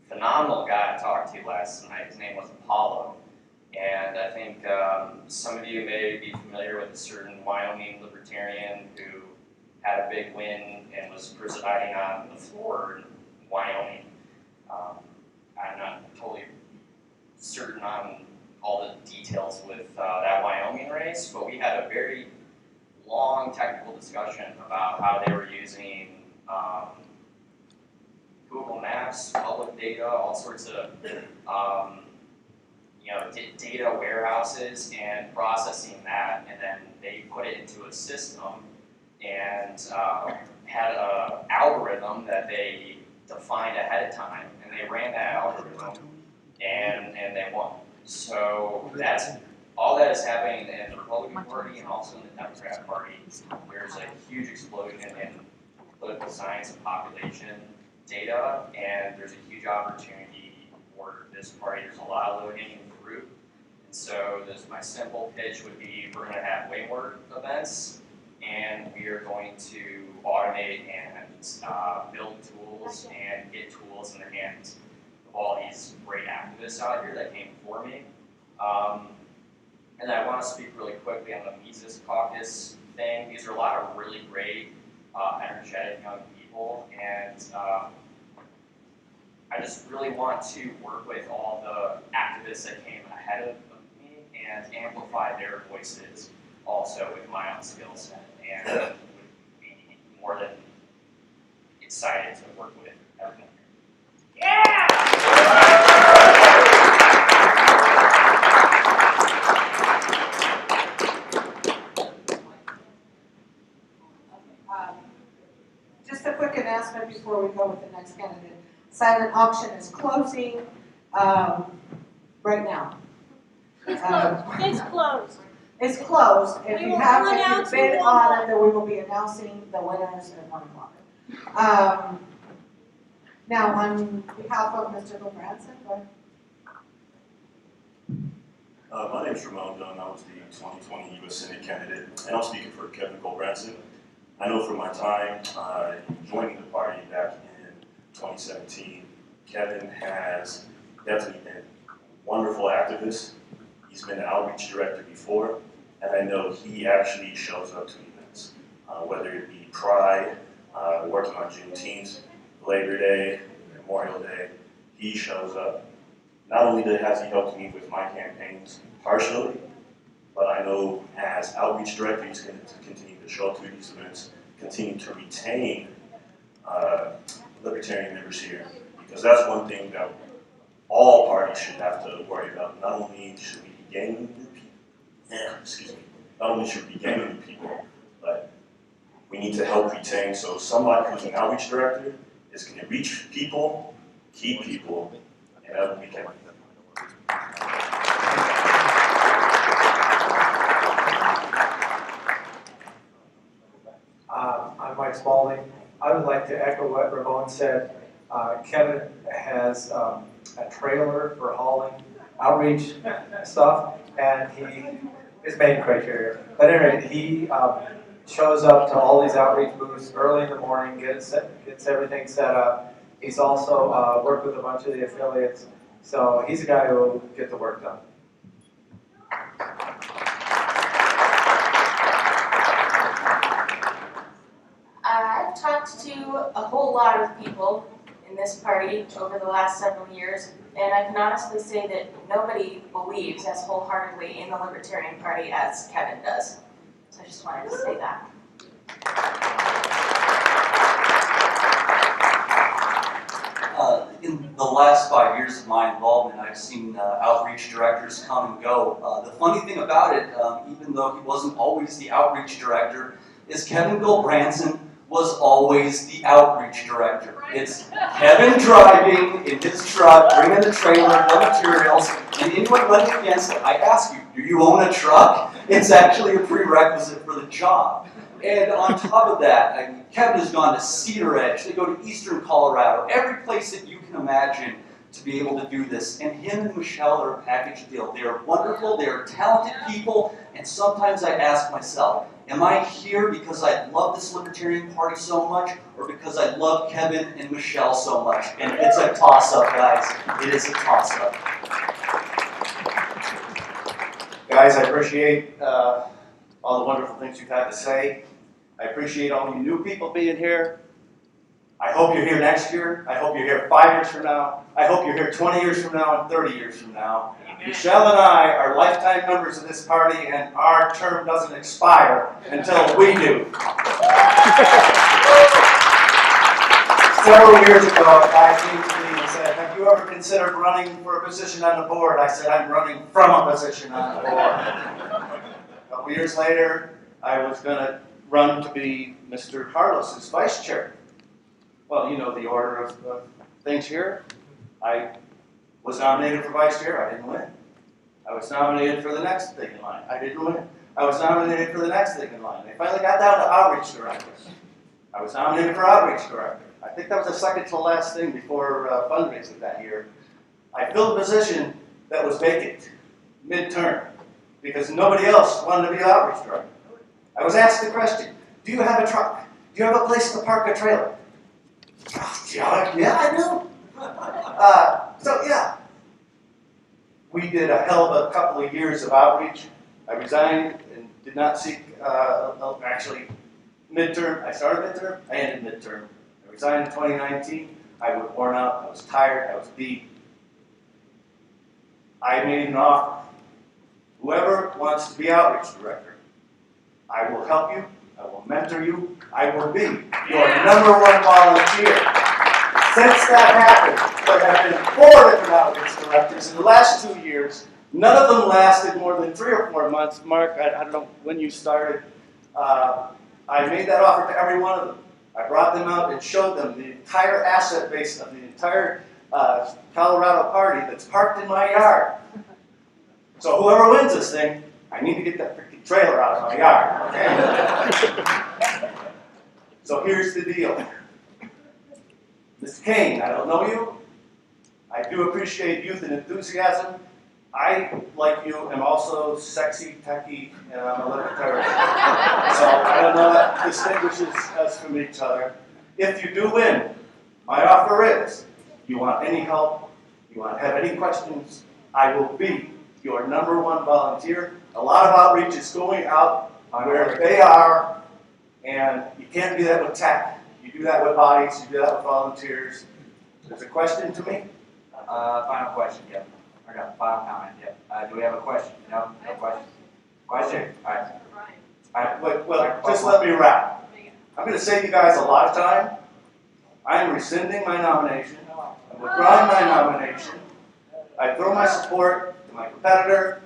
phenomenal guy I talked to last night. His name was Parler. And I think some of you may be familiar with a certain Wyoming Libertarian who had a big win and was presiding on the floor in Wyoming. I'm not totally certain on all the details with that Wyoming race, but we had a very long technical discussion about how they were using Google Maps, public data, all sorts of data warehouses and processing that, and then they put it into a system and had an algorithm that they defined ahead of time, and they ran that algorithm and they won. So that's all that is happening in the Republican Party and also in the Democrat Party. There's a huge explosion in political science and population data, and there's a huge opportunity for this party. There's a lot of low-hanging fruit. And so my simple pitch would be we're going to have way more events, and we are going to automate and build tools and get tools in the hands of all these great activists out here that came before me. And I want to speak really quickly on the Mises caucus thing. These are a lot of really great, energetic young people, and I just really want to work with all the activists that came ahead of me and amplify their voices also with my own skill set, and would be more than excited to work with everyone. Just a quick announcement before we go with the next candidate. Silent auction is closing right now. It's closed. It's closed. It's closed. If We you will have announce if you bid who on won. it, then we will be announcing the winners at 1 o'clock. Now, on behalf of Mr. Gilbranson, go ahead. My name is Ramon Dunn. I was the 2020 U.S. Senate candidate, and I'm speaking for Kevin Gilbranson. I know from my time joining the party back in 2017, Kevin has definitely been a wonderful activist. He's been an outreach director before, and I know he actually shows up to events, whether it be Pride, working on Juneteenth, Labor Day, Memorial Day. He shows up. Not only has he helped me with my campaigns partially, but I know as outreach director, he's going to continue to show up to these events, continue to retain Libertarian members here, because that's one thing that all parties should have to worry about. Not only should we be gaining new people, not only should we be gaining new people, but we need to help retain. So somebody who's an outreach director is going to reach people, keep people, and we can Spalding. I would like to echo what Ramon said. Kevin has a trailer for hauling outreach stuff, and he is main criteria. But anyway, he shows up to all these outreach booths early in the morning, gets everything set up. He's also worked with a bunch of the affiliates, so he's a guy who will get the work done. I've talked to a whole lot of people in this party over the last several years, and I can honestly say that nobody believes as wholeheartedly in the Libertarian Party as Kevin does. So I just wanted to say that. In the last 5 years of my involvement, I've seen outreach directors come and go. The funny thing about it, even though he wasn't always the outreach director, is Kevin Branson was always the outreach director. It's Kevin driving in his truck, bringing the trailer, the materials, and anyone running against it, I ask you, do you own a truck? It's actually a prerequisite for the job. And on top of that, Kevin has gone to Cedar Edge, they go to eastern Colorado, every place that you can imagine to be able to do this. And him and Michelle are a package deal. They are wonderful, they are talented people, and sometimes I ask myself, am I here because I love this Libertarian Party so much, or because I love Kevin and Michelle so much? And it's a toss-up, guys. It is a toss-up. Guys, I appreciate all the wonderful things you've had to say. I appreciate all you new people being here. I hope you're here next year. I hope you're here 5 years from now. I hope you're here 20 years from now and 30 years from now. Amen. Michelle and I are lifetime members of this party, and our term doesn't expire until we do. Several years ago, a guy came to me and said, have you ever considered running for a position on the board? I said, I'm running from a position on the board. A couple years later, I was going to run to be Mr. Harless's vice chair. Well, you know the order of things here. I was nominated for vice chair, I didn't win. I was nominated for the next thing in line, I didn't win. I was nominated for the next thing in line. They finally got down to outreach director. I was nominated for outreach director. I think that was the second to last thing before fundraising that year. I filled a position that was vacant, midterm, because nobody else wanted to be outreach director. I was asked the question, do you have a truck? Do you have a place to park a trailer? Yeah, I do. So yeah, we did a hell of a couple of years of outreach. I resigned and did not seek, actually, midterm. I started midterm, I ended midterm. I resigned in 2019. I was worn out, I was tired, I was beat. I made an offer. Whoever wants to be outreach director, I will help you, I will mentor you, I will be your #1 volunteer. Since that happened, there have been 4 different outreach directors in the last 2 years. None of them lasted more than 3 or 4 months. Mark, I don't know when you started. I made that offer to every one of them. I brought them out and showed them the entire asset base of the entire Colorado party that's parked in my yard. So whoever wins this thing, I need to get that freaking trailer out of my yard, okay? So here's the deal. Mr. Kane, I don't know you. I do appreciate youth and enthusiasm. I, like you, am also sexy, techie, and I'm a libertarian. So I don't know what distinguishes us from each other. If you do win, my offer is, you want any help, you want to have any questions, I will be your #1 volunteer. A lot of outreach is going out where they are, and you can't do that with tech. You do that with bodies, you do that with volunteers. There's a question to me? Final question, yep. Or no, final comment, yep. Do we have a question? No? No question? Question? All right. Well, just let me wrap. I'm going to save you guys a lot of time. I am rescinding my nomination. I'm withdrawing my nomination. I throw my support to my competitor.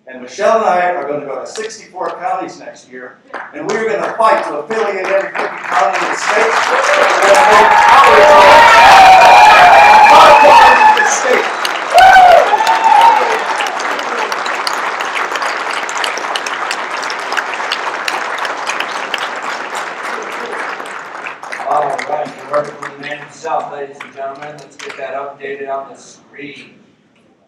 And Michelle and I are going to go to 64 counties next year, and we're going to fight to affiliate every 50 county in the state. We're going to make outreach in the state. gentlemen. Let's get that updated on the screen.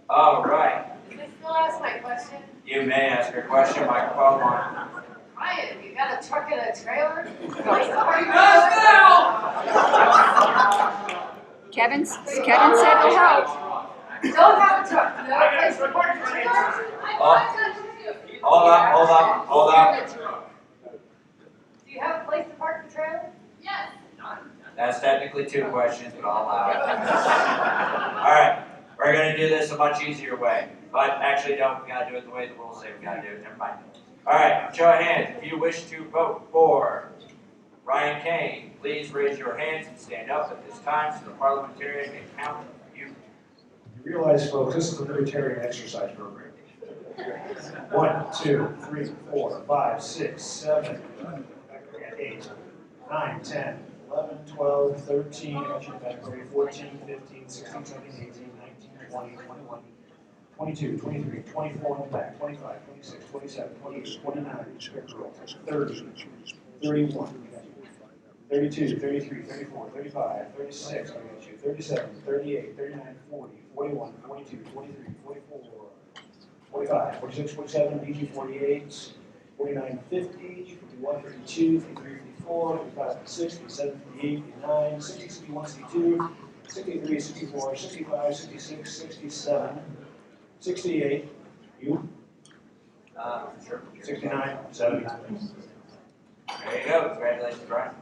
All right. Can I still ask my question? You may ask your question. Microphone on. Ryan, you got a truck and a trailer? Kevin said it'll help. Don't have a truck. No place to park your trailer. Hold up. Do you have a place to park the trailer? Yes. That's technically two questions, but I'll allow it. All right. We're going to do this a much easier way. But actually, no, we got to do it the way the rules say we got to do it. Never mind. All right. Show of hands. If you wish to vote for Ryan Kane, please raise your hands and stand up at this time so the parliamentarian can count you. You realize, folks, this is the Libertarian exercise program. 1, 2, 3, 4, 5, 6, 7, 8, 9, 10, 11, 12, 13, 14, 15, 16, 17, 18, 19, 20, 21, 22, 23, 24 in the back, 25, 26, 27, 28, 29, 30, 31, 32, 33, 34, 35, 36, I got you, 37, 38, 39, 40, 41, 42, 43, 44, 45, 46, 47, BG 48, 49, 50, 51, 52, 53, 54, 55, 56, 57, 58, 59, 60, 61, 62, 63, 64, 65, 66, 67, 68, you? Sure. 69, 70. There you go. Congratulations, Brian.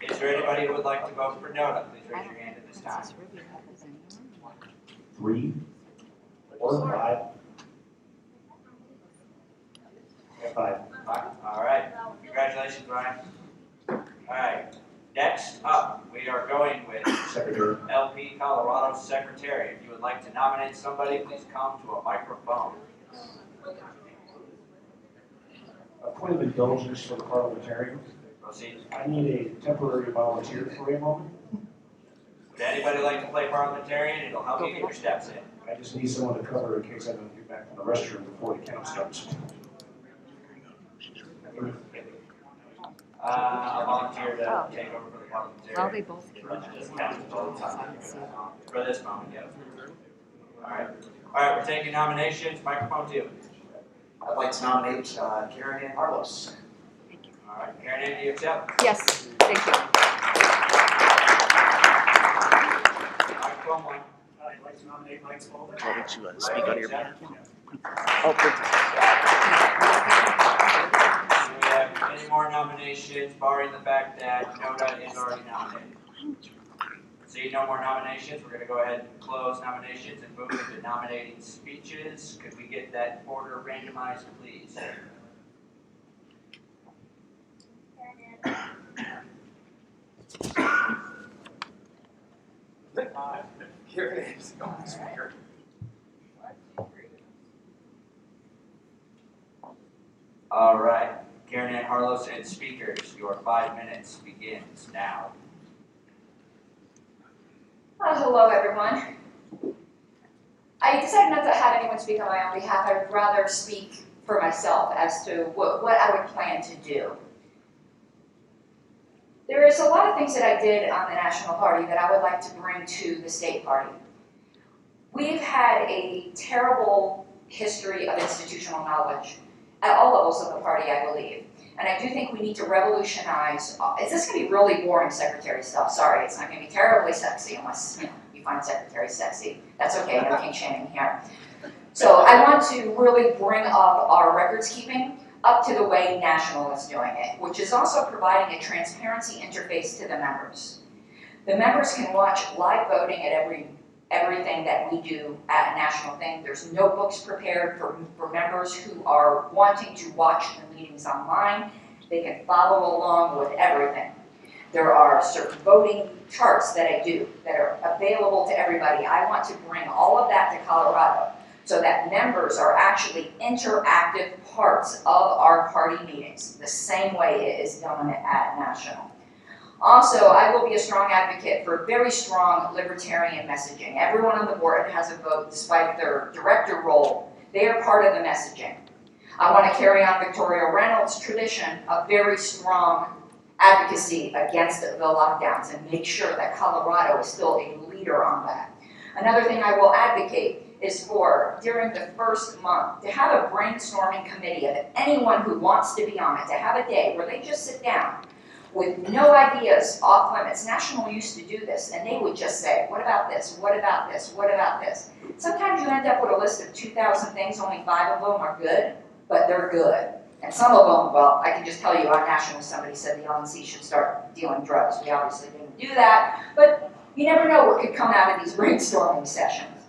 Is there anybody who would like to vote for Nona? Please raise your hand at this time. 3, 4, 5. 5. All right. Congratulations, Brian. All right. Next up, we are going with Secretary. LP Colorado Secretary. If you would like to nominate somebody, please come to a microphone. A point of indulgence for the parliamentarian. Proceed. I need a temporary volunteer for a moment. Would anybody like to play parliamentarian? It'll help you get your steps in. I just need someone to cover in case I don't get back from the restroom before the count starts. A volunteer to take over for the parliamentarian. Well, they both Just count all the time. For this moment, yeah. All right. All right, we're taking nominations. Microphone 2. I'd like to nominate Karen Ann Harlos. All right, Karen Ann, do you accept? Yes, thank you. Microphone 1. I'd like to nominate Mike Spaulding. I'll let you speak on your behalf. Do we have any more nominations, barring the fact that Nona is already nominated? See no more nominations, we're going to go ahead and close nominations and move into nominating speeches. Could we get that order randomized, please? Here it is. Speaker. All right, Karen Ann Harlos and speakers, your 5 minutes begins now. Hello, everyone. I decided not to have anyone speak on my own behalf. I would rather speak for myself as to what I would plan to do. There is a lot of things that I did on the National Party that I would like to bring to the state party. We've had a terrible history of institutional knowledge at all levels of the party, I believe. And I do think we need to revolutionize. Is this going to be really boring secretary stuff? Sorry, it's not going to be terribly sexy unless you find secretary sexy. That's okay, no kink shaming here. So I want to really bring up our records keeping up to the way National is doing it, which is also providing a transparency interface to the members. The members can watch live voting at everything that we do at a national thing. There's notebooks prepared for members who are wanting to watch the meetings online. They can follow along with everything. There are certain voting charts that I do that are available to everybody. I want to bring all of that to Colorado so that members are actually interactive parts of our party meetings, the same way it is done at National. Also, I will be a strong advocate for very strong libertarian messaging. Everyone on the board has a vote despite their director role. They are part of the messaging. I want to carry on Victoria Reynolds' tradition of very strong advocacy against the lockdowns and make sure that Colorado is still a leader on that. Another thing I will advocate is for, during the first month, to have a brainstorming committee of anyone who wants to be on it, to have a day where they just sit down with no ideas off limits. National used to do this, and they would just say, what about this, what about this, what about this? Sometimes you end up with a list of 2,000 things, only 5 of them are good, but they're good. And some of them, well, I can just tell you on National, somebody said the LNC should start dealing drugs. We obviously didn't do that, but you never know what could come out of these brainstorming sessions.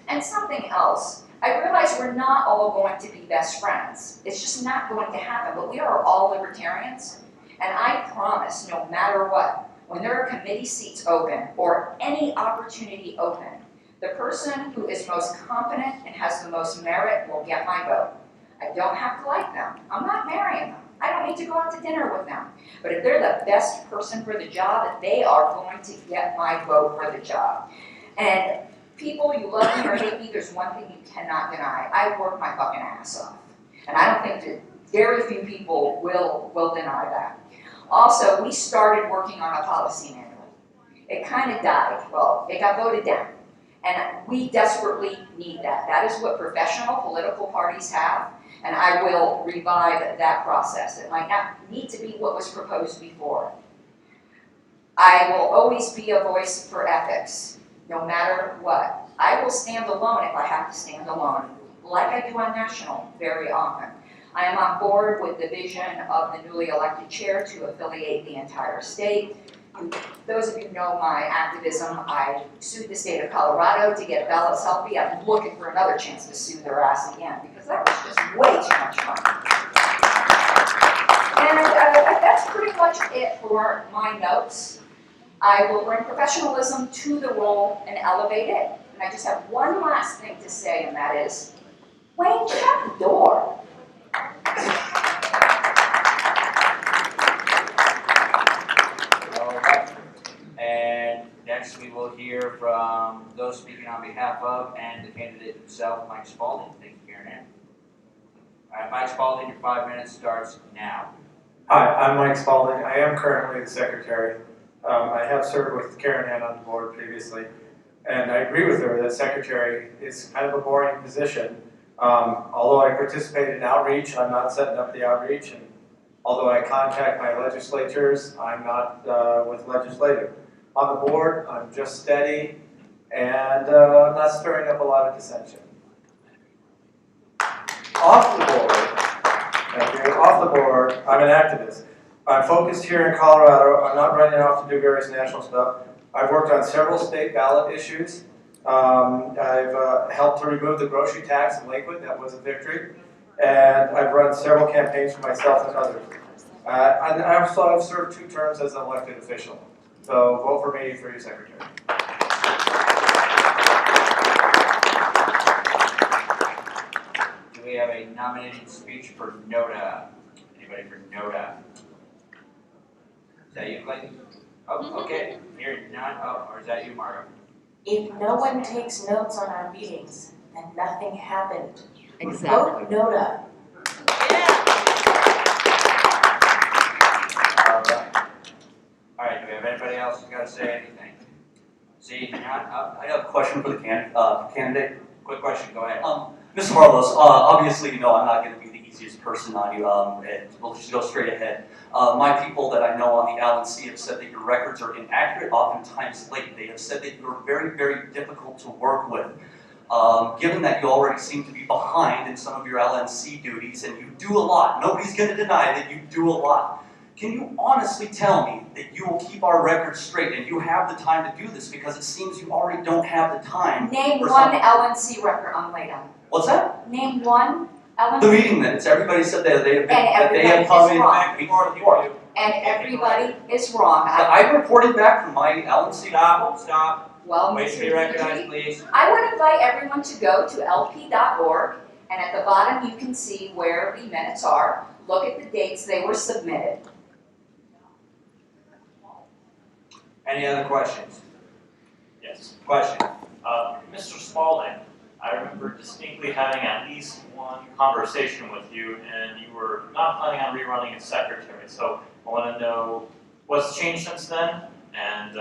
And something else, I realize we're not all going to be best friends. It's just not going to happen, but we are all libertarians. And I promise, no matter what, when there are committee seats open or any opportunity open, the person who is most competent and has the most merit will get my vote. I don't have to like them. I'm not marrying them. I don't need to go out to dinner with them. But if they're the best person for the job, they are going to get my vote for the job. And people, you love me or hate me, there's one thing you cannot deny. I work my fucking ass off. And I don't think that very few people will deny that. Also, we started working on a policy manual. It kind of died. Well, it got voted down. And we desperately need that. That is what professional political parties have. And I will revive that process. It might not need to be what was proposed before. I will always be a voice for ethics, no matter what. I will stand alone if I have to stand alone, like I do on National very often. I am on board with the vision of the newly elected chair to affiliate the entire state. Those of you who know my activism, I sued the state of Colorado to get ballot selfie. I'm looking for another chance to sue their ass again because that was just way too much fun. And that's pretty much it for my notes. I will bring professionalism to the role and elevate it. And I just have one last thing to say, and that is, Wayne, shut the door. And next we will hear from those speaking on behalf of and the candidate himself, Mike Spalding. Thank you, Karen Ann. All right, Mike Spalding, your 5 minutes starts now. Hi, I'm Mike Spalding. I am currently the secretary. I have served with Karen Ann on the board previously, and I agree with her that secretary is kind of a boring position. Although I participate in outreach, I'm not setting up the outreach, and although I contact my legislatures, I'm not with legislative. On the board, I'm just steady, and I'm not stirring up a lot of dissension. Off the board, thank you, off the board, I'm an activist. I'm focused here in Colorado. I'm not running off to do various national stuff. I've worked on several state ballot issues. I've helped to remove the grocery tax in Lakewood. That was a victory. And I've run several campaigns for myself and others. And I've served 2 terms as an elected official. So vote for me for your secretary. Do we have a nominated speech for NODA? Anybody for NODA? Is that you, Clayton? Oh, okay. Here, none. Oh, or is that you, Margo? If no one takes notes on our meetings, then nothing happened. Exactly. Vote NODA. All right, do we have anybody else who's got to say anything? See, none? Oh, I have a question for the candidate. quick question, go ahead. Mr. Marlos, obviously, you know I'm not going to be the easiest person on you, and we'll just go straight ahead. My people that I know on the LNC have said that your records are inaccurate, oftentimes late. They have said that you're very, very difficult to work with. Given that you already seem to be behind in some of your LNC duties, and you do a lot, nobody's going to deny that you do a lot. Can you honestly tell me that you will keep our records straight and you have the time to do this, because it seems you already don't have the time? Name one LNC record I'm late on. What's that? Name one LNC. The meeting minutes. Everybody said that they have been, And that they have everybody come is in wrong. before. And everybody is wrong. I reported back from my LNC. Stop. Well, wait to be recognized, please. I would invite everyone to go to lp.org, and at the bottom you can see where the minutes are. Look at the dates they were submitted. Any other questions? Yes. Question. Mr. Spalding, I remember distinctly having at least one conversation with you, and you were not planning on rerunning as secretary. So I want to know what's changed since then, and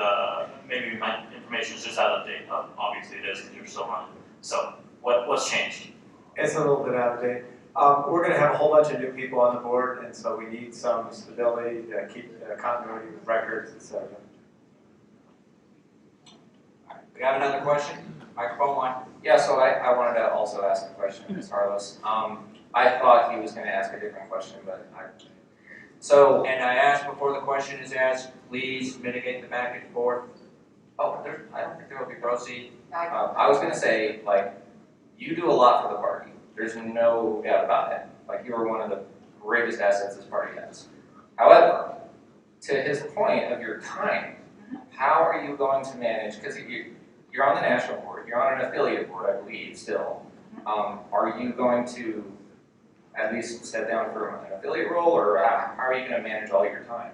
maybe my information is just out of date. Obviously it is because you're still running. So what's changed? It's a little bit out of date. We're going to have a whole bunch of new people on the board, and so we need some stability to keep continuity with records, etc. We have another question? Microphone one. Yeah, so I wanted to also ask a question, Ms. Harless. I thought he was going to ask a different question, but And I asked before the question is asked, please mitigate the back and forth. Oh, I don't think there will be proceed. I was going to say, like, you do a lot for the party. There's no doubt about it. Like, you are one of the greatest assets this party has. However, to his point of your time, how are you going to manage, because you're on the national board, you're on an affiliate board, I believe, still. Are you going to at least step down from an affiliate role, or how are you going to manage all your time?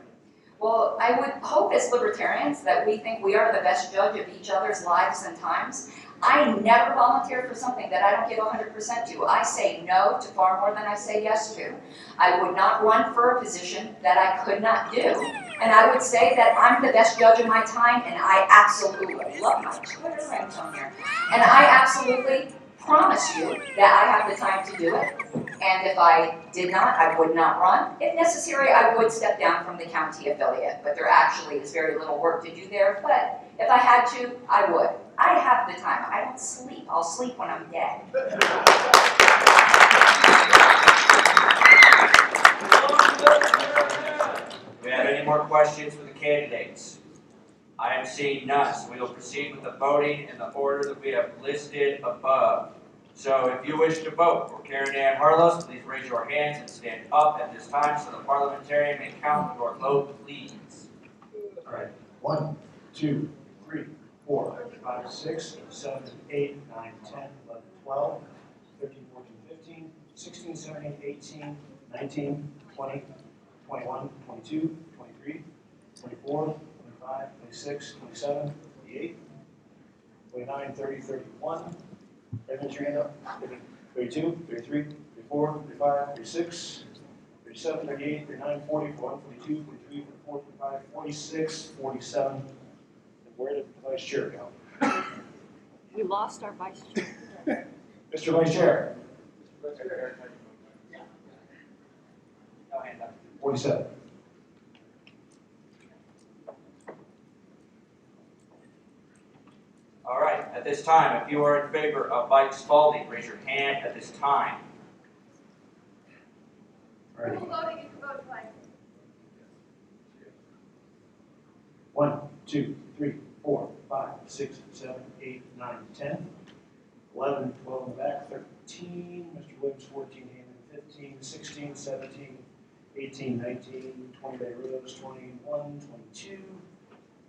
Well, I would hope as libertarians that we think we are the best judge of each other's lives and times. I never volunteer for something that I don't give 100% to. I say no to far more than I say yes to. I would not run for a position that I could not do. And I would say that I'm the best judge of my time, and I absolutely love my Twitter ringtone here. And I absolutely promise you that I have the time to do it. And if I did not, I would not run. If necessary, I would step down from the county affiliate, but there actually is very little work to do there. But if I had to, I would. I have the time. I don't sleep. I'll sleep when I'm dead. Do we have any more questions for the candidates? I am seeing none, so we will proceed with the voting in the order that we have listed above. So if you wish to vote for Karen Ann Harlos, please raise your hands and stand up at this time so the parliamentarian may count your vote, please. All right. 1, 2, 3, 4, 5, 6, 7, 8, 9, 10, 11, 12, 13, 14, 15, 16, 17, 18, 19, 20, 21, 22, 23, 24, 25, 26, 27, 28, 29, 30, 31. Raise your hand up. 32, 33, 34, 35, 36, 37, 38, 39, 40, 41, 42, 43, 44, 45, 46, 47. And where did the vice chair go? We lost our vice chair. Mr. Vice Chair. 47. All right, at this time, if you are in favor of Mike Spalding, raise your hand at this time. All right. Who's voting? You can vote twice. 1, 2, 3, 4, 5, 6, 7, 8, 9, 10, 11, 12 in the back, 13, Mr. Williams, 14, Hammond, 15, 16, 17, 18, 19, 20 Bay Rose, 21, 22,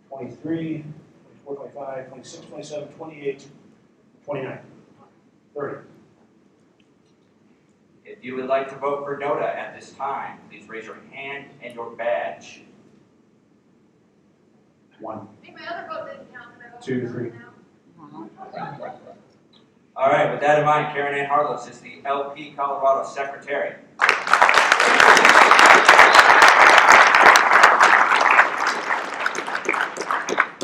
23, 24, 25, 26, 27, 28, 29, 30. If you would like to vote for Noda at this time, please raise your hand and your badge. 1, I think my other vote didn't count. 2, 3. All right, with that in mind, Karen Ann Harlos is the LP Colorado Secretary.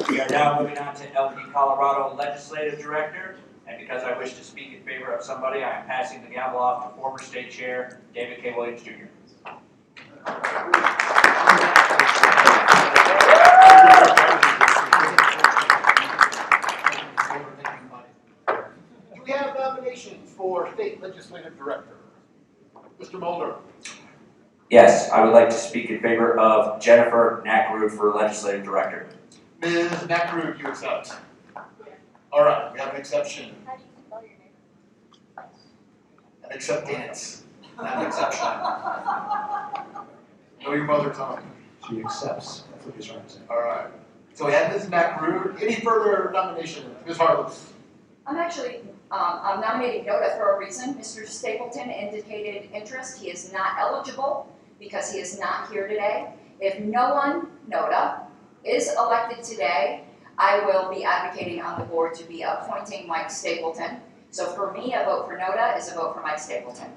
We are now moving on to LP Colorado Legislative Director, and because I wish to speak in favor of somebody, I am passing the gavel off to former State Chair David K. Williams, Jr. Do we have nominations for State Legislative Director? Mr. Mulder. Yes, I would like to speak in favor of Jennifer Nakrud for Legislative Director. Ms. Nakrud, you accept? All right, we have an exception. How do you spell your name? An acceptance, not an exception. Know your mother tongue. She accepts. That's what he's trying to say. All right. So we have Ms. Nakrud. Any further nominations? Ms. Harless. I'm actually I'm nominating Noda for a reason. Mr. Stapleton indicated interest. He is not eligible because he is not here today. If no one, Noda, is elected today, I will be advocating on the board to be appointing Mike Stapleton So for me, a vote for Noda is a vote for Mike Stapleton.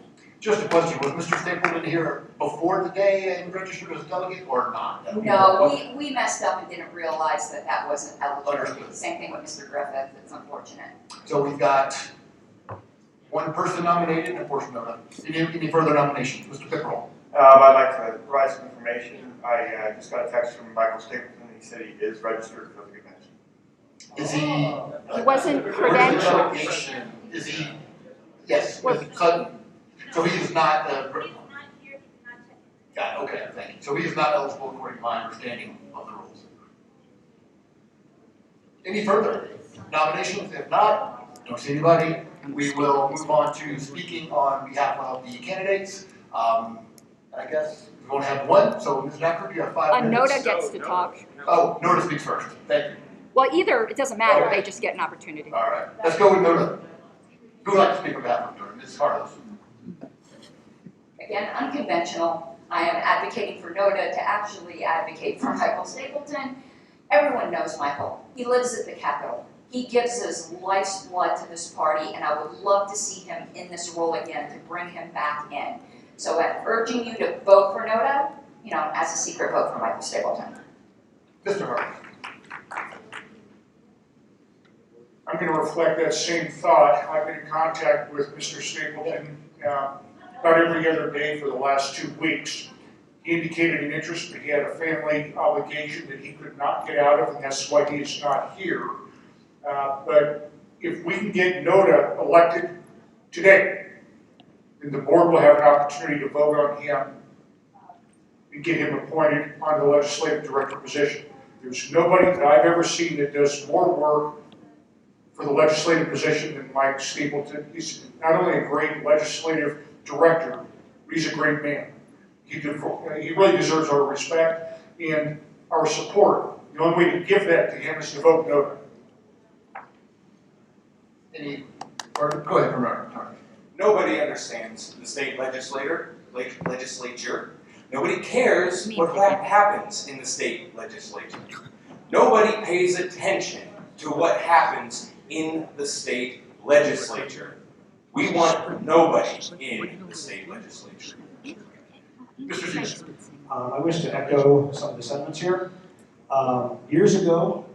Just a question, was Mr. Stapleton here before today and registered as a delegate or not? No, we messed up and didn't realize that that wasn't eligible. Understood. Same thing with Mr. Griffith, it's unfortunate. So we've got one person nominated and of course Noda. Any further nominations? Mr. Pickerel. I'd like to provide some information. I just got a text from Michael Stapleton. He said he is registered for the convention. Is he? He wasn't credentialed. Is he? Yes. So he is not. Got it. Okay. Thank you. So he is not eligible according to my understanding of the rules. Any further nominations? If not, don't see anybody. We will move on to speaking on behalf of the candidates. I guess we only have one. So Ms. Necker, you have 5 minutes. Noda gets to talk. Oh, Noda speaks first. Thank you. Well, either, it doesn't matter, they just get an opportunity. All right, let's go with Noda. Who would like to speak on behalf of Noda? Ms. Carlos. Again, unconventional. I am advocating for Noda to actually advocate for Michael Stapleton. Everyone knows Michael. He lives at the Capitol. He gives his life's blood to this party, and I would love to see him in this role again to bring him back in. So I'm urging you to vote for Noda, as a secret vote for Michael Stapleton. Mr. Hart. I'm going to reflect that same thought. I've been in contact with Mr. Stapleton about every other day for the last 2 weeks. He indicated an interest, but he had a family obligation that he could not get out of, and that's why he is not here. But if we can get Noda elected today, then the board will have an opportunity to vote on him and get him appointed on the legislative director position. There's nobody that I've ever seen that does more work for the legislative position than Mike Stapleton. He's not only a great legislative director, but he's a great man. He really deserves our respect and our support. The only way to give that to him is to vote Noda. Go ahead, Bernard. Nobody understands the state legislature. Nobody cares what happens in the state legislature. Nobody pays attention to what happens in the state legislature. We want nobody in the state legislature. Mr. Stevens. I wish to echo some of the sentiments here. Years ago,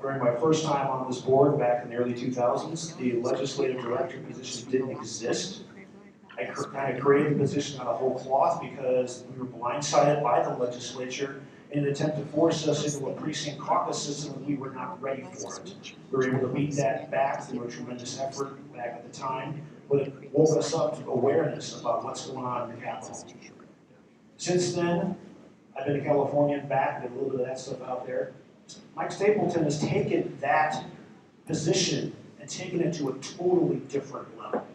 during my first time on this board back in the early 2000s, the legislative director position didn't exist. I kind of created the position on a whole cloth because we were blindsided by the legislature in an attempt to force us into a precinct caucus system and we were not ready for it. We were able to beat that back through a tremendous effort back at the time, but it woke us up to awareness about what's going on in the Capitol. Since then, I've been to California and back, did a little bit of that stuff out there. Mike Stapleton has taken that position and taken it to a totally different level.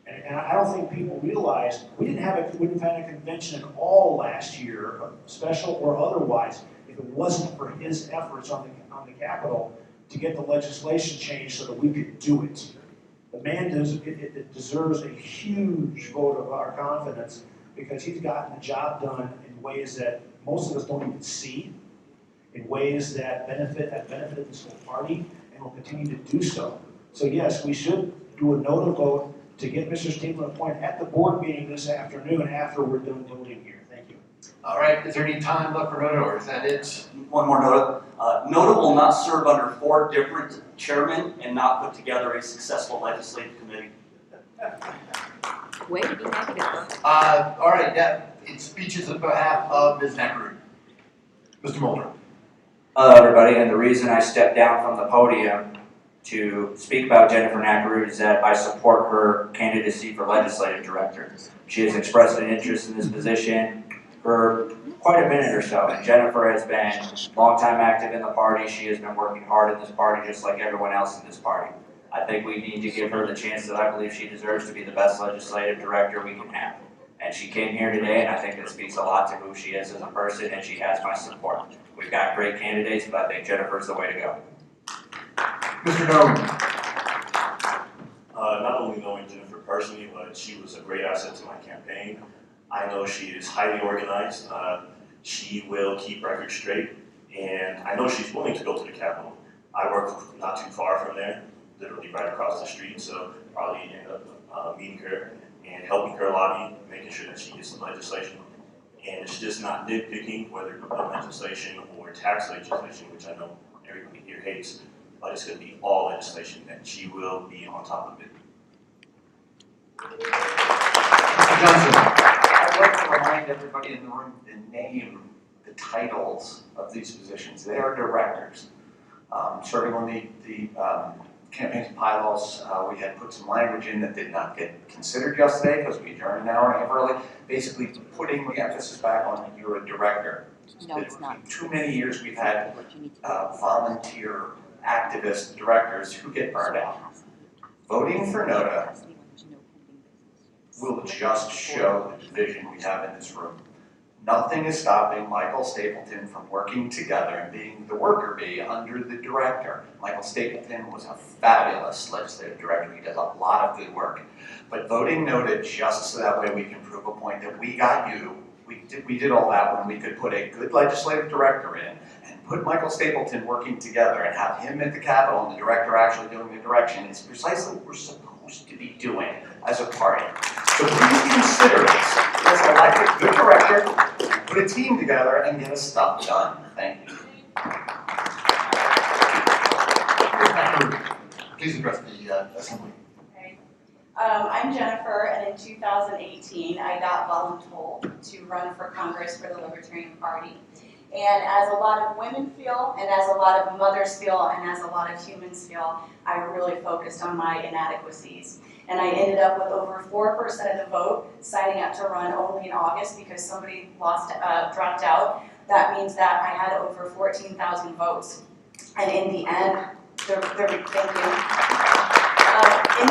And I don't think people realize we wouldn't have had a convention at all last year, special or otherwise, if it wasn't for his efforts on the Capitol to get the legislation changed so that we could do it. The man deserves a huge vote of our confidence because he's gotten the job done in ways that most of us don't even see, in ways that benefit this whole party, and will continue to do so. So yes, we should do a Noda vote to get Mr. Stapleton appointed at the board meeting this afternoon after we're done voting here. Thank you. All right, is there any time left for Noda, or is that it? One more Noda. Noda will not serve under 4 different chairmen and not put together a successful legislative committee. Way to be negative. All right, yeah, it's speeches on behalf of Ms. Necker. Mr. Mulder. Hello, everybody, and the reason I stepped down from the podium to speak about Jennifer Nakarud is that I support her candidacy for legislative director. She has expressed an interest in this position for quite a minute or so, and Jennifer has been a long time active in the party. She has been working hard in this party just like everyone else in this party. I think we need to give her the chance that I believe she deserves to be the best legislative director we can have. And she came here today, and I think that speaks a lot to who she is as a person, and she has my support. We've got great candidates, but I think Jennifer's the way to go. Mr. Nolan. Not only knowing Jennifer personally, but she was a great asset to my campaign. I know she is highly organized. She will keep records straight, and I know she's willing to go to the Capitol. I work not too far from there, literally right across the street, so probably end up meeting her and helping her lobby, making sure that she gets the legislation. And it's just not nitpicking, whether it be legislation or tax legislation, which I know everybody here hates, but it's going to be all legislation that she will be on top of it. I'd like to remind everybody in the room to name the titles of these positions. They are directors. Serving on the campaigns and bylaws, we had put some language in that did not get considered yesterday because we adjourned an hour and a half early, basically putting the emphasis back on you're a director. No, it's not. Too many years we've had volunteer activist directors who get burned out. Voting for NODA will just show the division we have in this room. Nothing is stopping Michael Stapleton from working together and being the worker bee under the director. Michael Stapleton was a fabulous legislative director. He does a lot of good work. But voting NODA just so that way we can prove a point that we got you. We did all that when we could put a good legislative director in and put Michael Stapleton working together and have him at the Capitol and the director actually doing the direction. It's precisely what we're supposed to be doing as a party. So please consider this. Let's elect a good director, put a team together, and get us stuff done. Thank you. Please address the assembly. Okay. I'm Jennifer, and in 2018, I got voluntold to run for Congress for the Libertarian Party. And as a lot of women feel, and as a lot of mothers feel, and as a lot of humans feel, I really focused on my inadequacies. And I ended up with over 4% of the vote signing up to run only in August because somebody dropped out. That means that I had over 14,000 votes. And in the end, in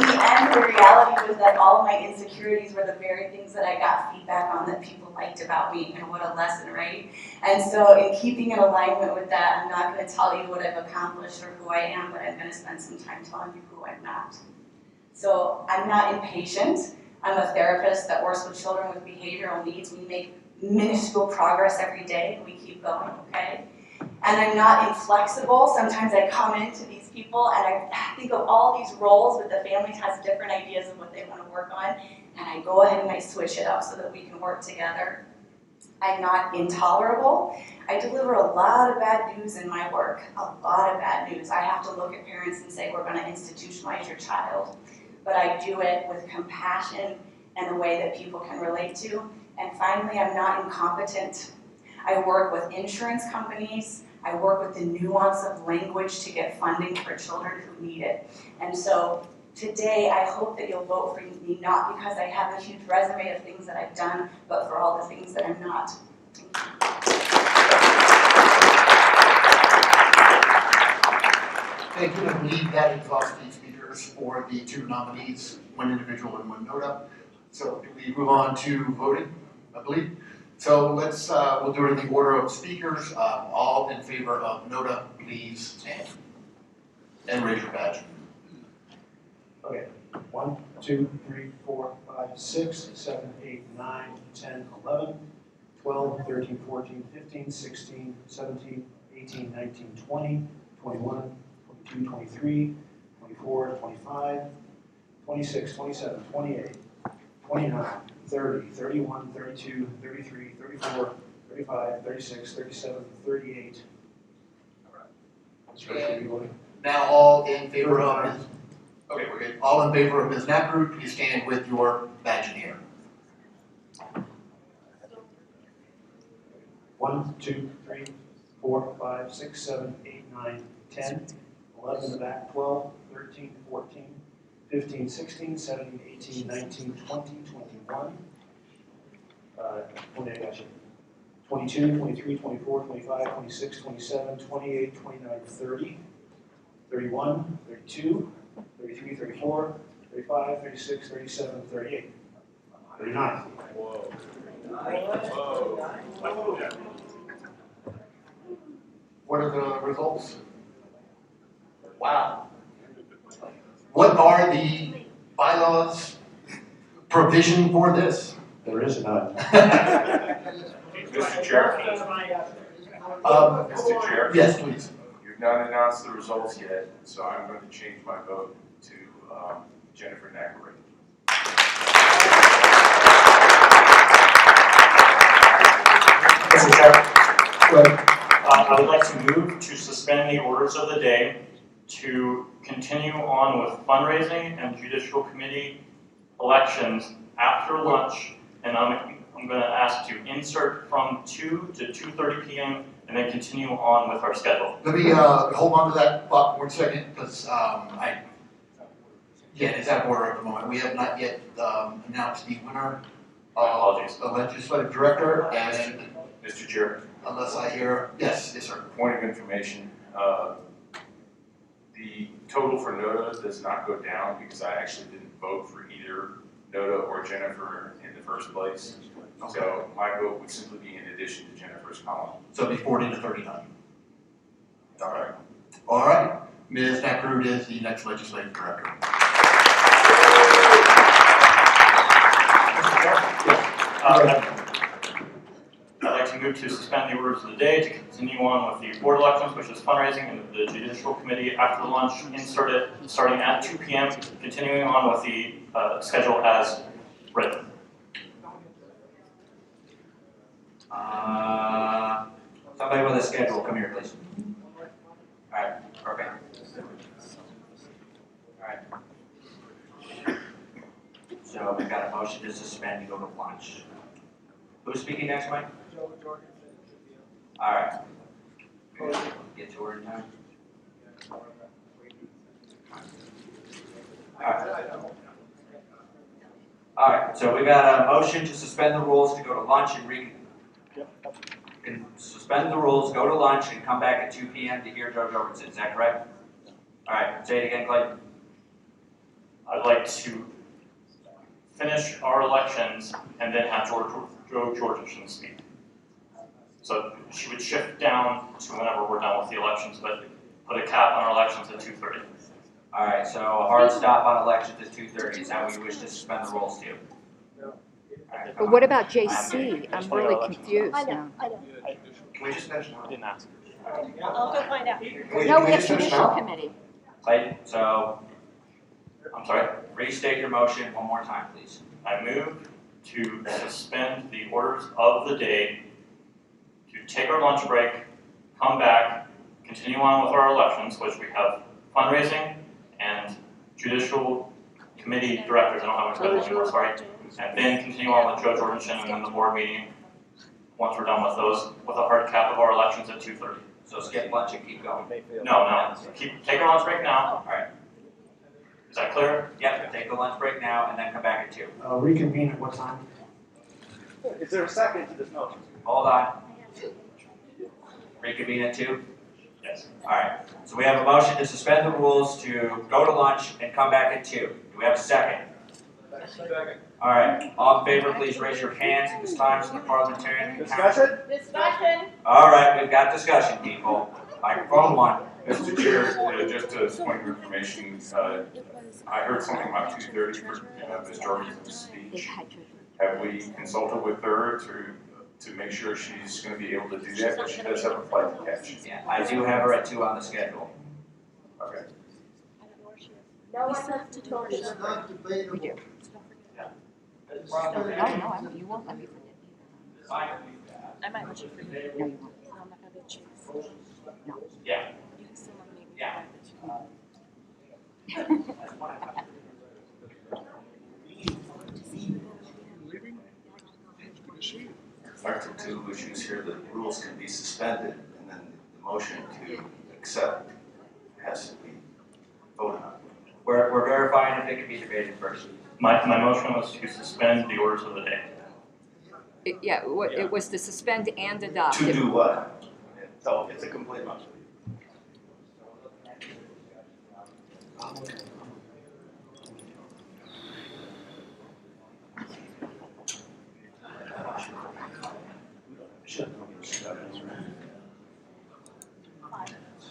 the end, the reality was that all of my insecurities were the very things that I got feedback on that people liked about me, and what a lesson, right? And so in keeping in alignment with that, I'm not going to tell you what I've accomplished or who I am, but I'm going to spend some time telling you who I'm not. So I'm not impatient. I'm a therapist that works with children with behavioral needs. We make minuscule progress every day, and we keep going, okay? And I'm not inflexible. Sometimes I come into these people and I think of all these roles, but the family has different ideas of what they want to work on, and I go ahead and I switch it up so that we can work together. I'm not intolerable. I deliver a lot of bad news in my work, a lot of bad news. I have to look at parents and say, we're going to institutionalize your child. But I do it with compassion and a way that people can relate to. And finally, I'm not incompetent. I work with insurance companies. I work with the nuance of language to get funding for children who need it. And so today, I hope that you'll vote for me, not because I have a huge resume of things that I've done, but for all the things that I'm not. Thank you. I believe that exhausts the speakers for the two nominees, one individual and one NODA. So do we move on to voting, I believe? So let's, we'll do it in the order of speakers. All in favor of NODA, please stand. And raise your badge. Okay, 1, 2, 3, 4, 5, 6, 7, 8, 9, 10, 11, 12, 13, 14, 15, 16, 17, 18, 19, 20, 21, 22, 23, 24, 25, 26, 27, 28, 29, 30, 31, 32, 33, 34, 35, 36, 37, 38. Now all in favor of Ms. Okay, we're good. All in favor of Ms. Nakrud, please stand with your badge in here. 1, 2, 3, 4, 5, 6, 7, 8, 9, 10, 11 in the back, 12, 13, 14, 15, 16, 17, 18, 19, 20, 21. 20, I got you. 22, 23, 24, 25, 26, 27, 28, 29, 30, 31, 32, 33, 34, 35, 36, 37, 38, 39. Whoa. What are the results? Wow. What are the bylaws provision for this? There is none. Mr. Chair. Mr. Chair. Yes, please. You're We've not announced the results yet, so I'm going to change my vote to Jennifer Nackary. Mr. Chair, go ahead. I would like to move to suspend the orders of the day to continue on with fundraising and judicial committee elections after lunch, and I'm going to ask to insert from 2 to 2:30 p.m. and then continue on with our schedule. Let me hold on to that thought for 1 second, because it's out of order at the moment. We have not yet announced the winner of the legislative director, and Mr. Chair. Unless I hear, yes, sir. Point of information, the total for NODA does not go down because I actually didn't vote for either NODA or Jennifer in the first place. Okay. So my vote would simply be in addition to Jennifer's column. So it'd be 40 to 39. All right. All right. Ms. Nackroot is the next legislative director. I'd like to move to suspend the orders of the day to continue on with the board elections, which is fundraising, and the judicial committee after the lunch, insert it starting at 2 p.m., continuing on with the schedule as written. Somebody with a schedule, come here, please. All right, perfect. All right. So we've got a motion to suspend to go to lunch. Who's speaking next, Mike? All right. Get to her in time. All right, so we got a motion to suspend the rules to go to lunch and suspend the rules, go to lunch, and come back at 2 p.m. to hear Joe Jorgensen. Is that correct? All right, say it again, Clayton. I'd like to finish our elections and then have Joe Jorgensen speak. So she would shift down to whenever we're done with the elections, but put a cap on our elections at 2:30. All right, so a hard stop on elections at 2:30. Is that what you wish to suspend the rules to? Right, But what about JC? I'm really confused now. Can we just finish now? I didn't ask. I'll go find out. No, we have judicial committee. Clayton, so, I'm sorry, restate your motion one more time, please. I move to suspend the orders of the day, to take our lunch break, come back, continue on with our elections, which we have fundraising and judicial committee directors. I don't have a schedule anymore, sorry. And then continue on with Joe Jorgensen and then the board meeting, once we're done with those, with a hard cap of our elections at 2:30. So skip lunch and keep going. No. Take our lunch break now. All right. Is that clear? Yep, take a lunch break now and then come back at 2. Reconvene at what time? Is there a second to this motion? Hold on. Reconvene at 2? Yes. All right, so we have a motion to suspend the rules to go to lunch and come back at 2. Do we have a second? Second. All right, all in favor, please raise your hands at this time so the parliamentarian can count. Discussion? All right, we've got discussion, people. Microphone 1. Mr. Chair, just a point of information, I heard something about 2:30 for Ms. Jorgensen's speech. Have we consulted with her to make sure she's going to be able to do that? But she does have a flight to catch. Yeah, I do have her at 2 on the schedule. Okay. No one has to talk. We do. No, you won't let me forget. I might let you forget. No, you won't. I'm not gonna be cheese. No. Yeah. You can still let me. Yeah. Article 2, which is here, the rules can be suspended, and then the motion to accept has to be voted on. We're verifying if it can be debated first. My motion was to suspend the orders of the day. It was to suspend and adopt. To do what? So it's a complete motion.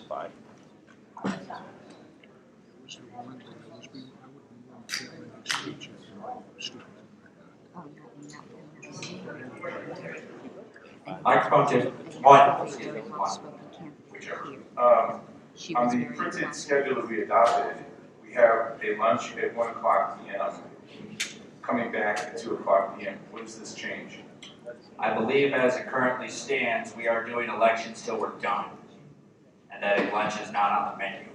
Five. Microphone 2. 1. Excuse me, 1. Whichever. On the printed schedule that we adopted, we have a lunch at 1 o'clock p.m. coming back at 2 o'clock p.m. What does this change? I believe as it currently stands, we are doing elections till we're done. And that lunch is not on the menu.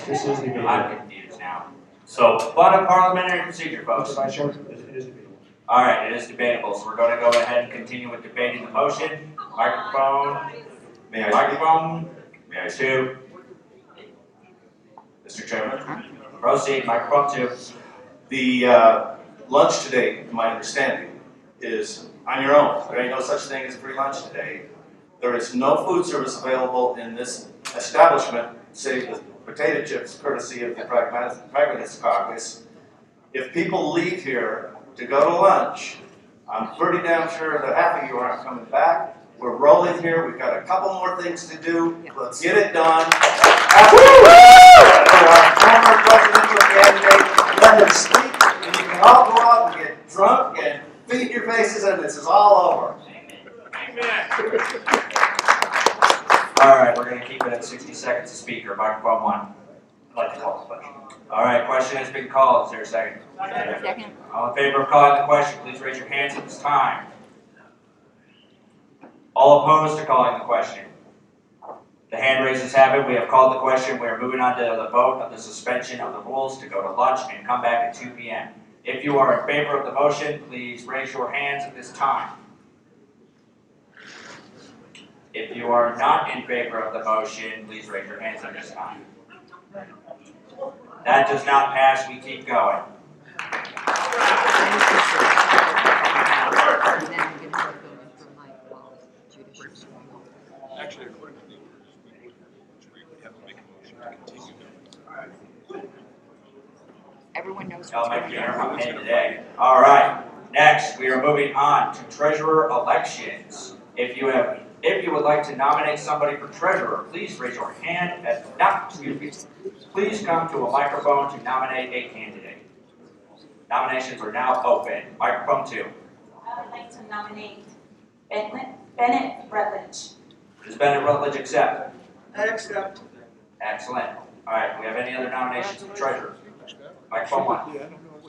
This is debatable. I'm confused now. So, fun of parliamentary procedure, folks. Mr. Vice Chair, it is debatable. All right, it is debatable, so we're going to go ahead and continue with debating the motion. Microphone. May I Microphone. May I Two. Mr. Chairman? Proceed. Microphone two. The lunch today, my understanding, is on your own. There ain't no such thing as a free lunch today. There is no food service available in this establishment, save the potato chips, courtesy of the Pragmatist Caucus. If people leave here to go to lunch, I'm pretty damn sure that half of you aren't coming back. We're rolling here. We've got a couple more things to do. Let's get it done. For our former presidential candidate, let him speak, and you can all go out and get drunk and feed your faces, and this is all over. All right, we're going to keep it at 60 seconds a speaker. Microphone one. I'd like to call the question. All right, question has been called. Is there a second? Second. All in favor of calling the question, please raise your hands at this time. All opposed to calling the question? The hand raises have it. We have called the question. We are moving on to the vote of the suspension of the rules to go to lunch and come back at 2 p.m. If you are in favor of the motion, please raise your hands at this time. If you are not in favor of the motion, please raise your hands at this time. That does not pass. We keep going. Actually, according to the orders, we have to make a motion to continue. Everyone knows Y'all what's might going be on. here my hand today. All right. Next, we are moving on to treasurer elections. If you would like to nominate somebody for treasurer, please raise your hand please come to a microphone to nominate a candidate. Nominations are now open. Microphone two. I would like to nominate Bennett Rutledge. Does Bennett Rutledge accept? I accept. Excellent. All right. Do we have any other nominations for treasurer? Microphone one.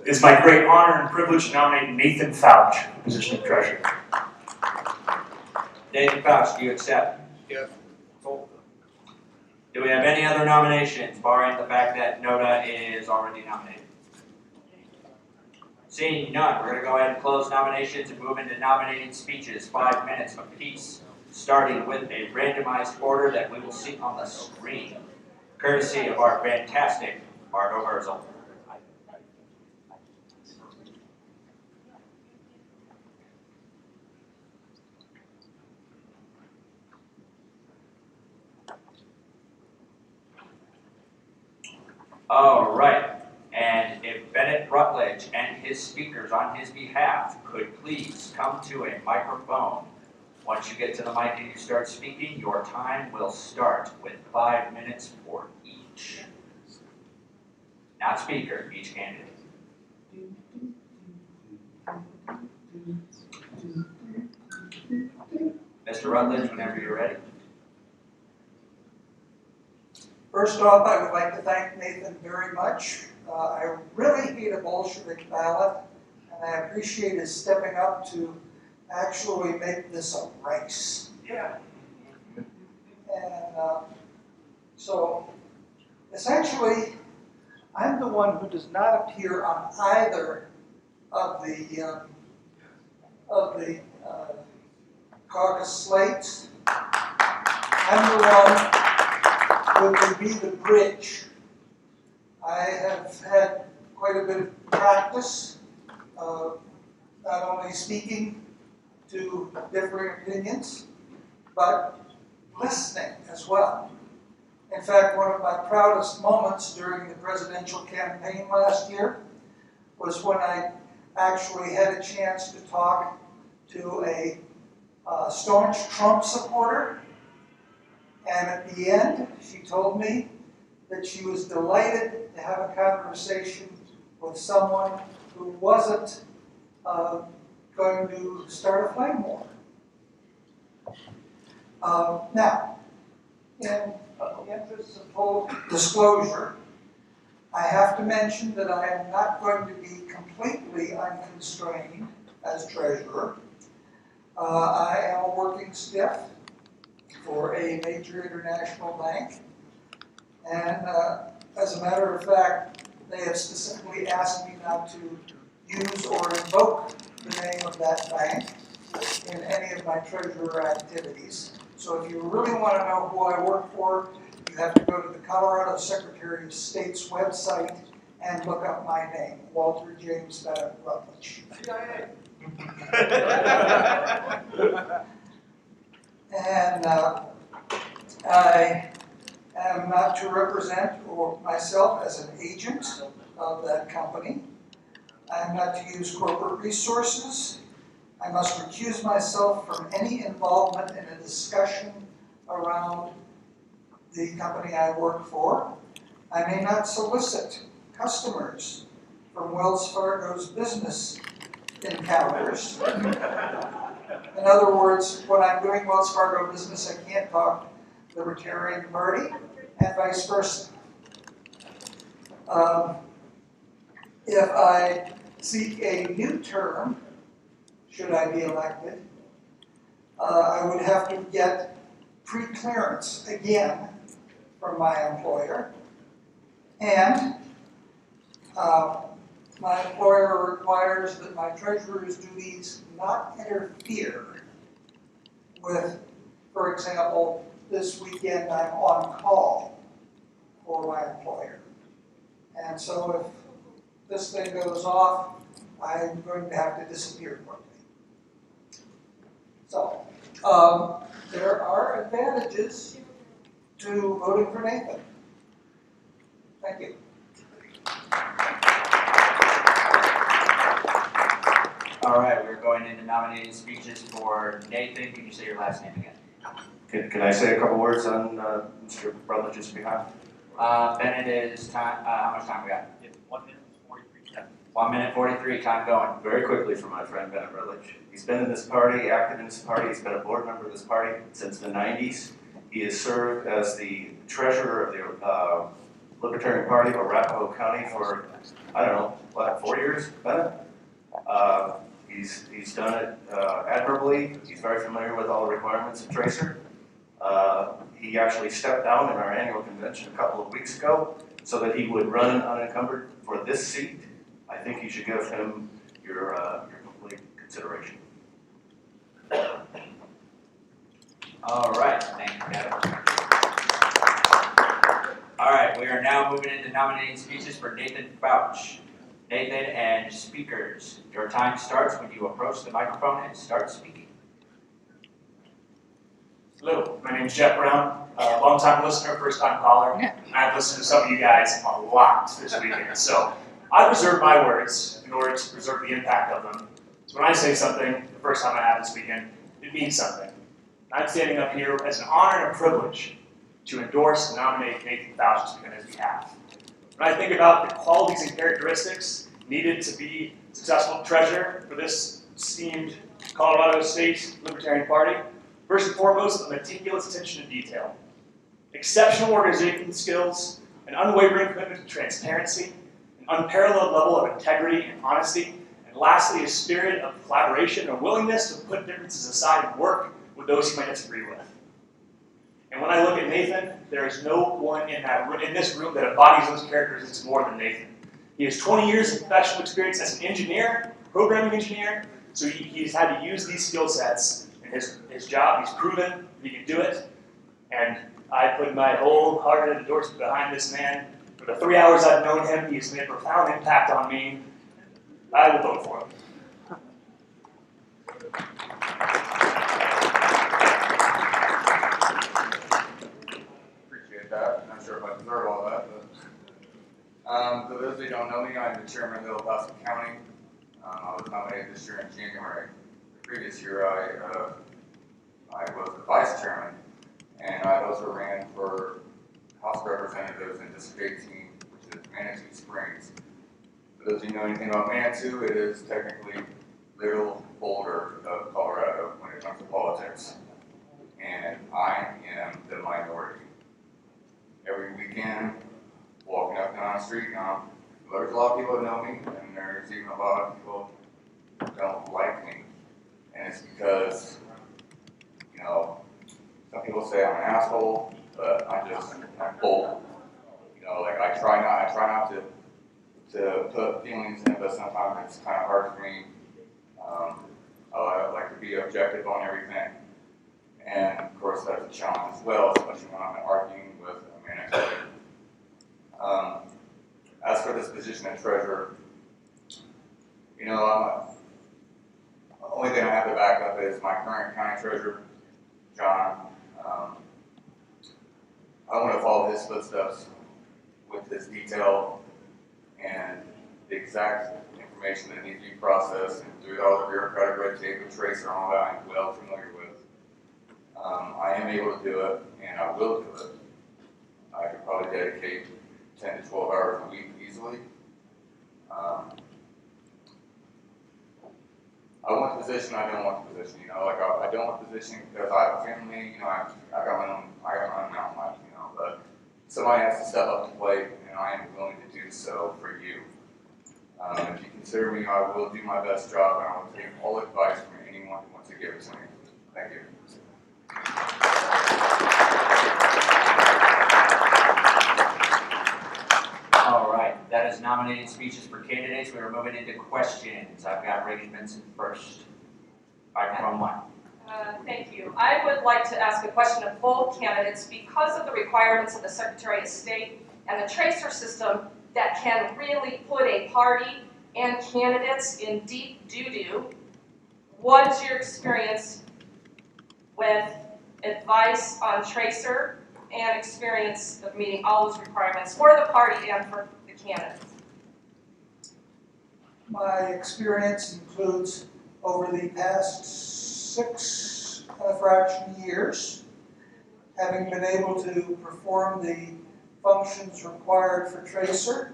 It is my great honor and privilege to nominate Nathan Fouch for the position of treasurer. David Fouch, do you accept? Yes. Do we have any other nominations, barring the fact that Noda is already nominated? Seeing none, we're going to go ahead and close nominations and move into nominating speeches, 5 minutes apiece, starting with a randomized order that we will see on the screen, courtesy of our fantastic Margo Herzl. All right, and if Bennett Rutledge and his speakers on his behalf could please come to a microphone. Once you get to the mic and you start speaking, your time will start with 5 minutes for each. Not speaker, each candidate. Mr. Rutledge, whenever you're ready. First off, I would like to thank Nathan very much. I really hate a Bolshevik ballot, and I appreciate his stepping up to actually make this a race. Yeah. And so, essentially, I'm the one who does not appear on either of the caucus slates. I'm the one who can be the bridge. I have had quite a bit of practice, not only speaking to differing opinions, but listening as well. In fact, one of my proudest moments during the presidential campaign last year was when I actually had a chance to talk to a staunch Trump supporter. And at the end, she told me that she was delighted to have a conversation with someone who wasn't going to start a flame war. Now, in the interests of full disclosure, I have to mention that I am not going to be completely unconstrained as treasurer. I am a working stiff for a major international bank, and as a matter of fact, they have specifically asked me not to use or invoke the name of that bank in any of my treasurer activities. So if you really want to know who I work for, you have to go to the Colorado Secretary of State's website and look up my name, Walter James Bennett Rutledge. And I am not to represent myself as an agent of that company. I am not to use corporate resources. I must recuse myself from any involvement in a discussion around the company I work for. I may not solicit customers from Wells Fargo's business encounters. In other words, when I'm doing Wells Fargo business, I can't talk Libertarian Party, and vice versa. If I seek a new term, should I be elected, I would have to get pre-clearance again from my employer, and my employer requires that my treasurer's duties not interfere with, for example, this weekend I'm on call for my employer. And so if this thing goes off, I'm going to have to disappear quickly. So, there are advantages to voting for Nathan. Thank you. All right, we're going into nominating speeches for Nathan. Can you say your last name again? Can I say a couple words on Mr. Rutledge's behalf? Bennett is time. How much time we got? 1 minute 43. 1 minute 43. Time going. Very quickly for my friend Bennett Rutledge. He's been in this party, active in this party. He's been a board member of this party since the 90s. He has served as the treasurer of the Libertarian Party of Arapahoe County for, I don't know, what, 4 years, Bennett? He's done it admirably. He's very familiar with all the requirements of Tracer. He actually stepped down in our annual convention a couple of weeks ago so that he would run unencumbered for this seat. I think you should give him your complete consideration. All right, thank you, Kevin. All right, we are now moving into nominating speeches for Nathan Bouch. Nathan and speakers, your time starts when you approach the microphone and start speaking. Hello, my name is Jeff Brown, long-time listener, first-time caller. I've listened to some of you guys a lot this weekend, so I reserve my words in order to preserve the impact of them. So when I say something, the first time I have this weekend, it means something. I'm standing up here as an honor and a privilege to endorse and nominate Nathan Bouch to speak on his behalf. When I think about the qualities and characteristics needed to be successful treasurer for this esteemed Colorado State Libertarian Party, first and foremost, a meticulous attention to detail, exceptional organization skills, an unwavering commitment to transparency, an unparalleled level of integrity and honesty, and lastly, a spirit of collaboration and willingness to put differences aside and work with those you might disagree with. And when I look at Nathan, there is no one in this room that embodies those characteristics more than Nathan. He has 20 years of professional experience as an engineer, programming engineer, so he's had to use these skill sets in his job. He's proven he can do it, and I put my wholehearted endorsement behind this man. For the 3 hours I've known him, he has made a profound impact on me. I will vote for him. Appreciate that. I'm not sure if I deserve all that, but for those who don't know me, I'm the chairman of El Paso County. I was nominated this year in January. The previous year, I was the vice chairman, and I also ran for House Representatives in District 18, which is Manitou Springs. For those of you who know anything about Manitou, it is technically Little Boulder of Colorado when it comes to politics, and I am the minority. every weekend, walking up and down the street. Now, there's a lot of people that know me, and there's even a lot of people that don't like me. And it's because, you know, some people say I'm an asshole, but I'm bold. You know, like I try not to put feelings in, but sometimes it's kind of hard for me. I like to be objective on everything. And of course that's a challenge as well, especially when I'm arguing with a manager. As for this position of treasurer, you know, the only thing I have to back up is my current county treasurer, John. I want to follow his footsteps with his detail and the exact information that needs to be processed and through all the bureaucratic red tape and tracer and all that I'm well familiar with. I am able to do it, and I will do it. I could probably dedicate 10 to 12 hours a week easily. I want the position, I don't want the position, you know, like I don't want the position because I have a family, you know, I got my own mountain life, you know, but somebody has to step up to the plate, and I am willing to do so for you. If you consider me, I will do my best job, and I will take all advice from anyone who wants to give it to me. Thank you. All right, that is nominated speeches for candidates. We are moving into questions. I've got Reagan Benson first. Microphone one. Thank you. I would like to ask a question of both candidates because of the requirements of the Secretary of State and the tracer system that can really put a party and candidates in deep doo-doo. What is your experience with advice on tracer and experience of meeting all those requirements for the party and for the candidates? My experience includes over the past 6 and a fraction years, having been able to perform the functions required for tracer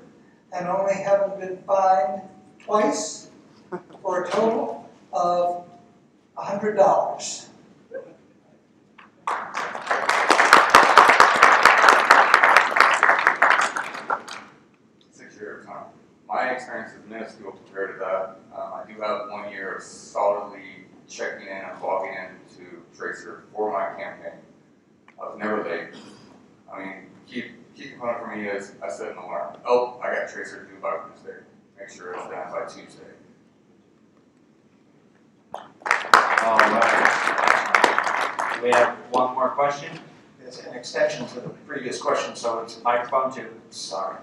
and only having been fined twice for a total of $100. My experience is minuscule compared to that. I do have 1 year of solidly checking in and logging into Tracer for my campaign. I was never late. I mean, key component for me is I set an alarm. Oh, I got Tracer to do by Wednesday. Make sure it's done by Tuesday. All right. We have one more question. It's an extension to the previous question, so it's microphone 2. Sorry.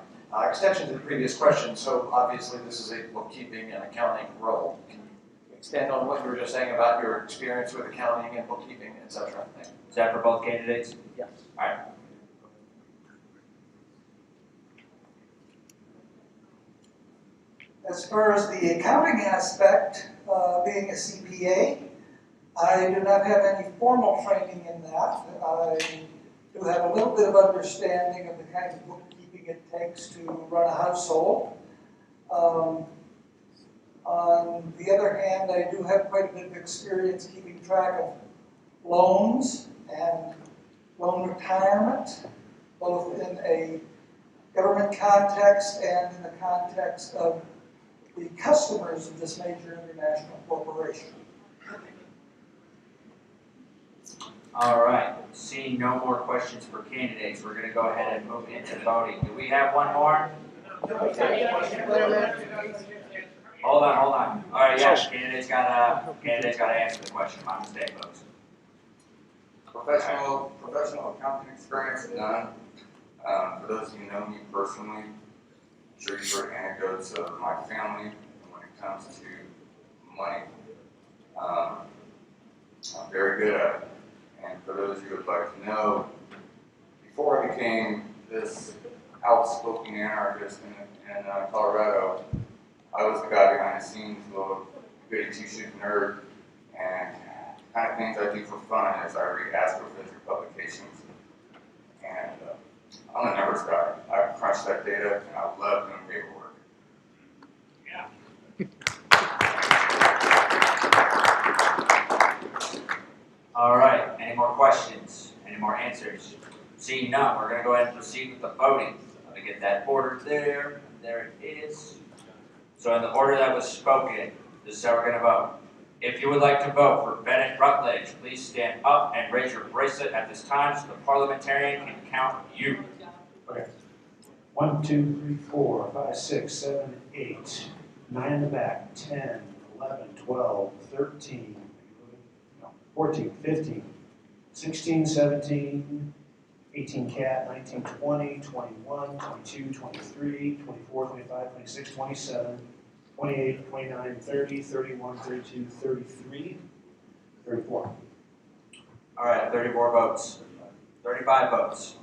Extension to the previous question, so obviously this is a bookkeeping and accounting role. Can you extend on what you were just saying about your experience with accounting and bookkeeping, etc.? Is that for both candidates? Yes. All right. As far as the accounting aspect, being a CPA, I do not have any formal training in that. I do have a little bit of understanding of the kind of bookkeeping it takes to run a household. On the other hand, I do have quite a bit of experience keeping track of loans and loan retirement, both in a government context and in the context of the customers of this major international corporation. All right. Seeing no more questions for candidates, we're going to go ahead and move into voting. Do we have one more? Hold on. All right, yes, candidates got to answer the question. My mistake, folks. Professional accounting experience, none. For those of you who know me personally, I'm sure you've heard anecdotes of my family when it comes to money. I'm very good at it. And for those of you who would like to know, before I became this outspoken anarchist in Colorado, I was the guy behind the scenes, little goody two-shoes nerd, and the kind of things I do for fun is I read astrophysics publications. And I'm a numbers guy. I crunch that data, and I love doing paperwork. Yeah. All right. Any more questions? Any more answers? Seeing none, we're gonna go ahead and proceed with the voting. Let me get that order there. There it is. So in the order that was spoken, this is how we're gonna vote. If you would like to vote for Bennett Rutledge, please stand up and raise your bracelet at this time so the parliamentarian can count you. Okay. 1, 2, 3, 4, 5, 6, 7, 8, 9 in the back, 10, 11, 12, 13, 14, 15, 16, 17, 18 cat, 19, 20, 21, 22, 23, 24, 25, 26, 27, 28, 29, 30, 31, 32, 33, 34. All right, 34 votes. 35 votes.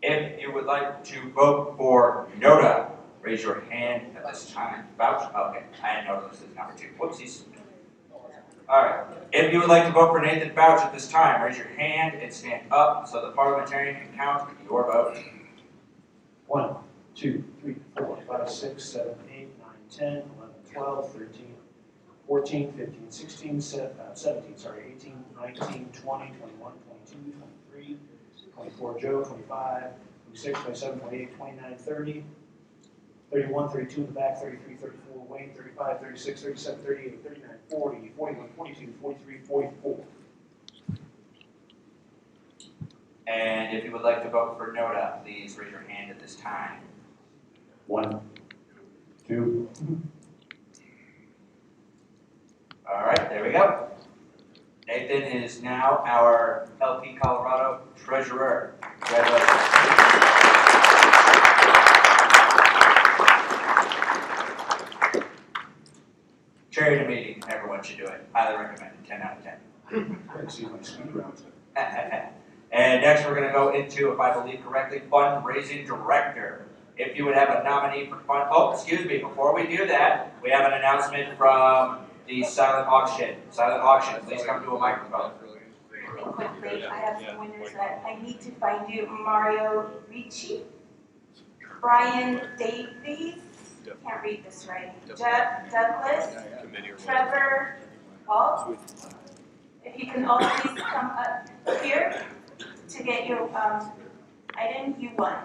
If you would like to vote for Noda, raise your hand at this time. Vouch? Okay, I had Noda listed as number 2. Whoopsies. All right. If you would like to vote for Nathan Vouch at this time, raise your hand and stand up so the parliamentarian can count your vote. 1, 2, 3, 4, 5, 6, 7, 8, 9, 10, 11, 12, 13, 14, 15, 16, 17, 18, 19, 20, 21, 22, 23, 24, Joe, 25, 26, 27, 28, 29, 30, 31, 32 in the back, 33, 34, Wayne, 35, 36, 37, 38, 39, 40, 41, 42, 43, 44. And if you would like to vote for Noda, please raise your hand at this time. 1, 2. All right, there we go. Nathan is now our LP Colorado treasurer. Congratulations. Charity meeting, everyone should do it. Highly recommended, 10 out of 10. I see my speed rounds. And next we're going to go into, if I believe correctly, fundraising director. If you would have a nominee for excuse me, before we do that, we have an announcement from the silent auction. Silent auction, please come to a microphone. Quickly, I have some winners that I need to find you. Mario Ricci, Brian Davies, can't read this right, Jeff Douglas, Trevor Walt. If you can all please come up here to get your item you won.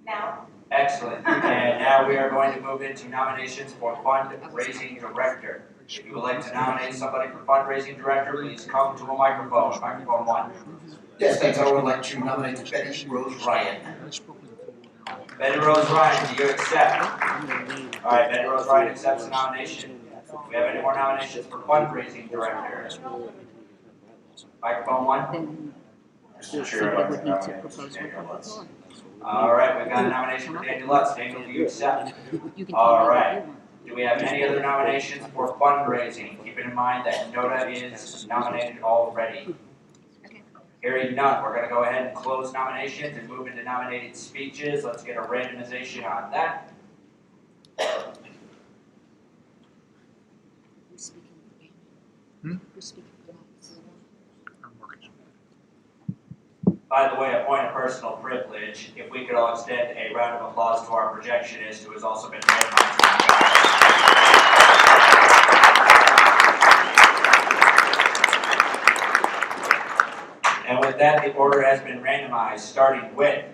Now. Excellent. And now we are going to move into nominations for fundraising director. If you would like to nominate somebody for fundraising director, please come to a microphone. Microphone 1. Yes, thanks. I would like to nominate Betty Rose Ryan. Betty Rose Ryan, do you accept? All right, Betty Rose Ryan accepts the nomination. Do we have any more nominations for fundraising director? Microphone 1. Mr. Chair, I'd like to nominate Mr. Daniel Lutz. All right, we've got a nomination for Daniel Lutz. Daniel, do you accept? All right. Do we have any other nominations for fundraising? Keeping in mind that Noda is nominated already. Hearing none, we're going to go ahead and close nominations and move into nominated speeches. Let's get a randomization on that. By the way, a point of personal privilege, if we could all extend a round of applause to our projectionist who has also been randomized. And with that, the order has been randomized, starting with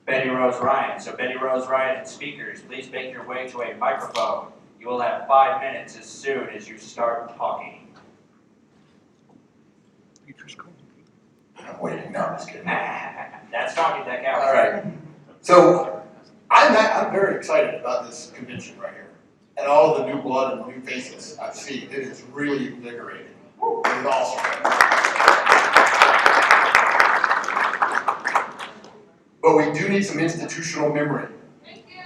Betty Rose Ryan. So Betty Rose Ryan and speakers, please make your way to a microphone. You will have 5 minutes as soon as you start talking. I'm waiting. No, I'm just kidding. That's talking, that counts. All right. So I'm very excited about this convention right here. And all the new blood and new faces I've seen. It is really invigorating. It is awesome. But we do need some institutional memory. Thank you.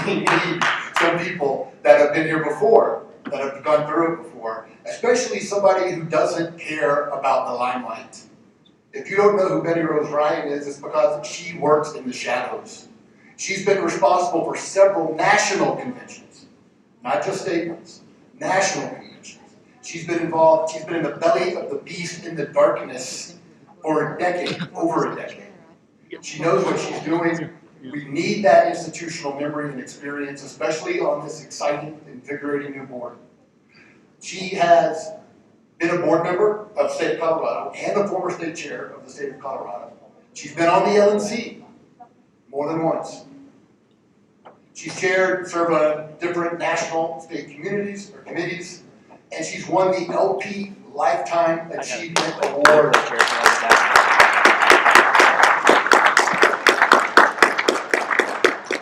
We need some people that have been here before, that have gone through it before, especially somebody who doesn't care about the limelight. If you don't know who Betty Rose Ryan is, it's because she works in the shadows. She's been responsible for several national conventions, not just state ones, national conventions. She's been involved, she's been in the belly of the beast in the darkness for a decade, over a decade. She knows what she's doing. We need that institutional memory and experience, especially on this exciting, invigorating new board. She has been a board member of the state of Colorado and a former state chair of the state of Colorado. She's been on the LNC more than once. She's served on different national, state communities or committees, and she's won the LP Lifetime Achievement Award.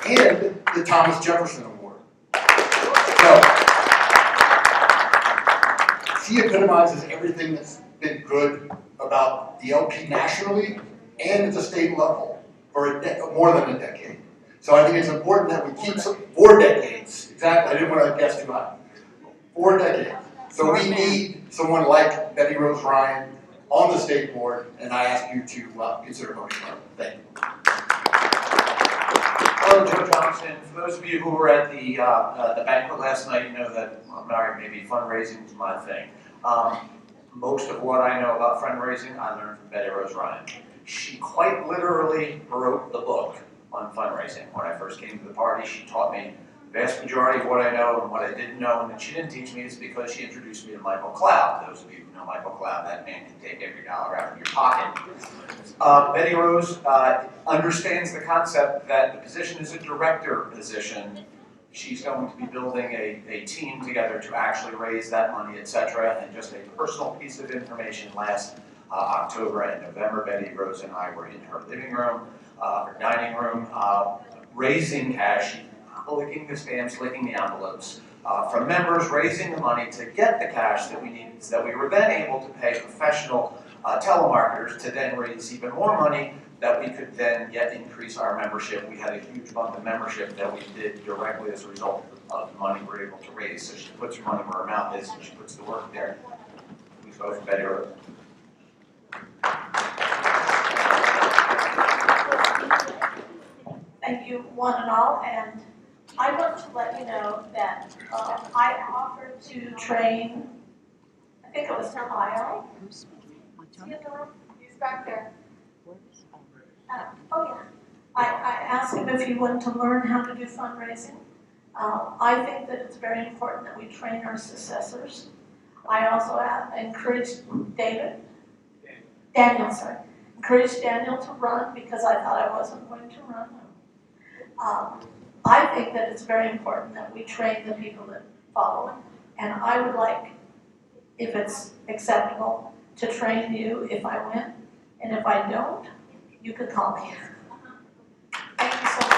And the Thomas Jefferson Award. So, she epitomizes everything that's been good about the LP nationally and at the state level for more than a decade. So I think it's important that we keep 4 decades. Exactly, I didn't want to guess too high. 4 decades. So we need someone like Betty Rose Ryan on the state board, and I ask you to consider voting for her. Thank you. Hello, Joe Johnson. For those of you who were at the banquet last night, you know that maybe fundraising is my thing. Most of what I know about fundraising, I learned from Betty Rose Ryan. She quite literally wrote the book on fundraising. When I first came to the party, she taught me the vast majority of what I know and what I didn't know, and that she didn't teach me is because she introduced me to Michael Cloud. Those of you who know Michael Cloud, that man can take every dollar out of your pocket. Betty Rose understands the concept that the position is a director position. She's going to be building a team together to actually raise that money, etc. And just a personal piece of information, last October and November, Betty Rose and I were in her living room, her dining room, raising cash, licking the stamps, licking the envelopes from members, raising the money to get the cash that we needed, so that we were then able to pay professional telemarketers to then raise even more money that we could then yet increase our membership. We had a huge bump in membership that we did directly as a result of the money we were able to raise. So she puts her money where her mouth is, and she puts the work there. Please vote for Betty Rose. Thank you, one and all, and I want to let you know that I offered to train, I think it was Kyle. Is he in the room? He's back there. Oh yeah. I asked him if he wanted to learn how to do fundraising. I think that it's very important that we train our successors. I also encouraged Daniel, encouraged Daniel to run because I thought I wasn't going to run. I think that it's very important that we train the people that follow, and I would like, if it's acceptable, to train you if I win, and if I don't, you could call me. Thank you so much.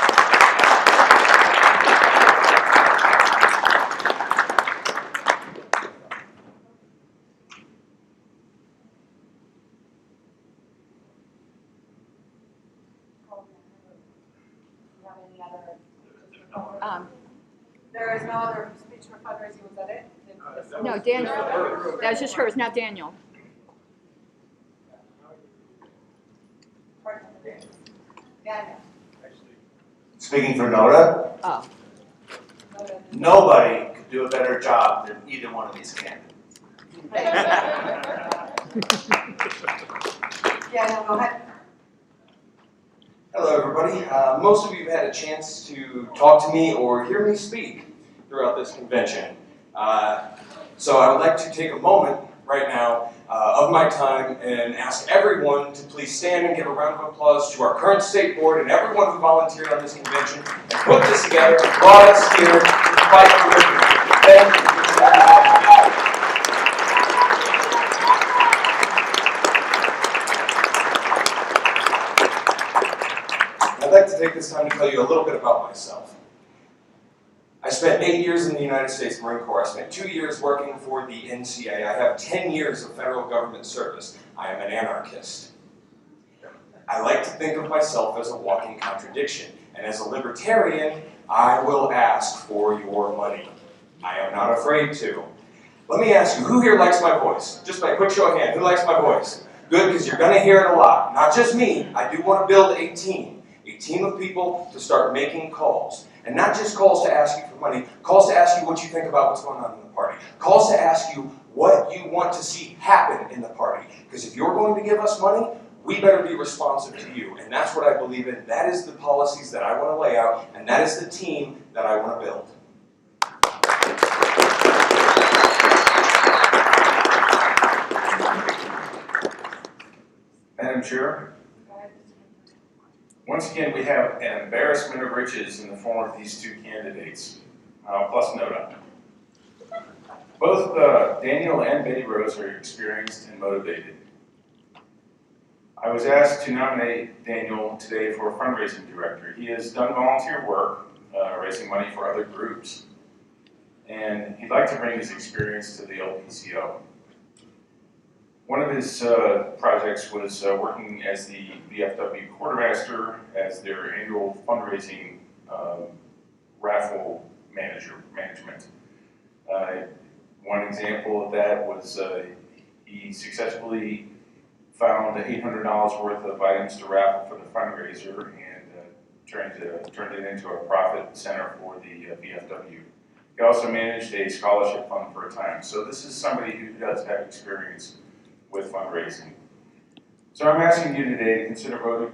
There is no other speech for fundraising, was that it? No, Daniel. That was just hers, not Daniel. Daniel. Speaking for Nora, Oh. nobody could do a better job than either one of these candidates. Daniel, go ahead. Hello, everybody. Most of you have had a chance to talk to me or hear me speak throughout this convention. So I would like to take a moment right now of my time and ask everyone to please stand and give a round of applause to our current state board and everyone who volunteered on this convention and put this together and brought us here to fight for liberty. Thank you. I'd like to take this time to tell you a little bit about myself. I spent 8 years in the United States Marine Corps. I spent 2 years working for the NCA. I have 10 years of federal government service. I am an anarchist. I like to think of myself as a walking contradiction. And as a libertarian, I will ask for your money. I am not afraid to. Let me ask you, who here likes my voice? Just by a quick show of hands, who likes my voice? Good, because you're going to hear it a lot. Not just me. I do want to build a team of people to start making calls. And not just calls to ask you for money, calls to ask you what you think about what's going on in the party. Calls to ask you what you want to see happen in the party. Because if you're going to give us money, we better be responsive to you. And that's what I believe in. That is the policies that I want to lay out, and that is the team that I want to build. Madam Chair. Once again, we have an embarrassment of riches in the form of these two candidates, plus NODA. Both Daniel and Betty Rose are experienced and motivated. I was asked to nominate Daniel today for fundraising director. He has done volunteer work, raising money for other groups, and he'd like to bring his experience to the LPCO. One of his projects was working as the VFW quartermaster as their annual fundraising raffle management. One example of that was he successfully found $800 worth of items to raffle for the fundraiser and turned it into a profit center for the VFW. He also managed a scholarship fund for a time. So this is somebody who does have experience with fundraising. So I'm asking you today to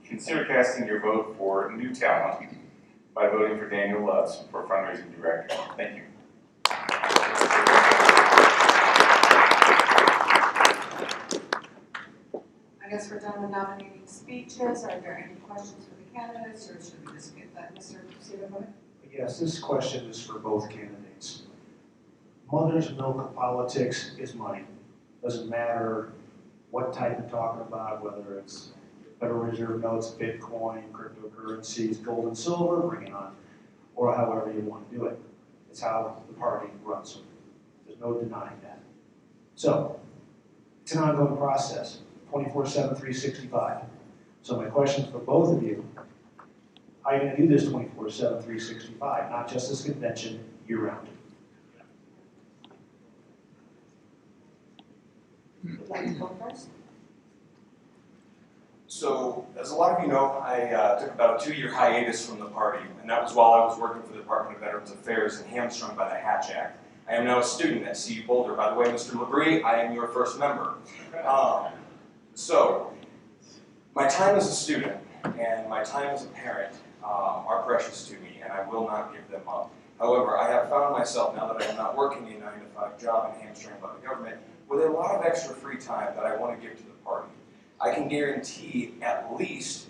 consider casting your vote for new talent by voting for Daniel Lutz for fundraising director. Thank you. I guess we're done with nominating speeches. Are there any questions for the candidates, or should we just get that, Mr. Stephen? Yes, this question is for both candidates. Mother's milk of politics is money. Doesn't matter what type you're talking about, whether it's Federal Reserve notes, Bitcoin, cryptocurrencies, gold and silver, bring it on, or however you want to do it. It's how the party runs. There's no denying that. So, it's an ongoing process, 24/7, 365. So my question for both of you, how are you going to do this 24/7, 365, not just this convention, year-round? Would like to go first? So, as a lot of you know, I took about a 2-year hiatus from the party, and that was while I was working for the Department of Veterans Affairs and hamstrung by the Hatch Act. I am now a student at CU Boulder. By the way, Mr. Labrie, I am your first member. So, my time as a student and my time as a parent are precious to me, and I will not give them up. However, I have found myself, now that I'm not working a 9-to-5 job and hamstrung by the government, with a lot of extra free time that I want to give to the party. I can guarantee at least,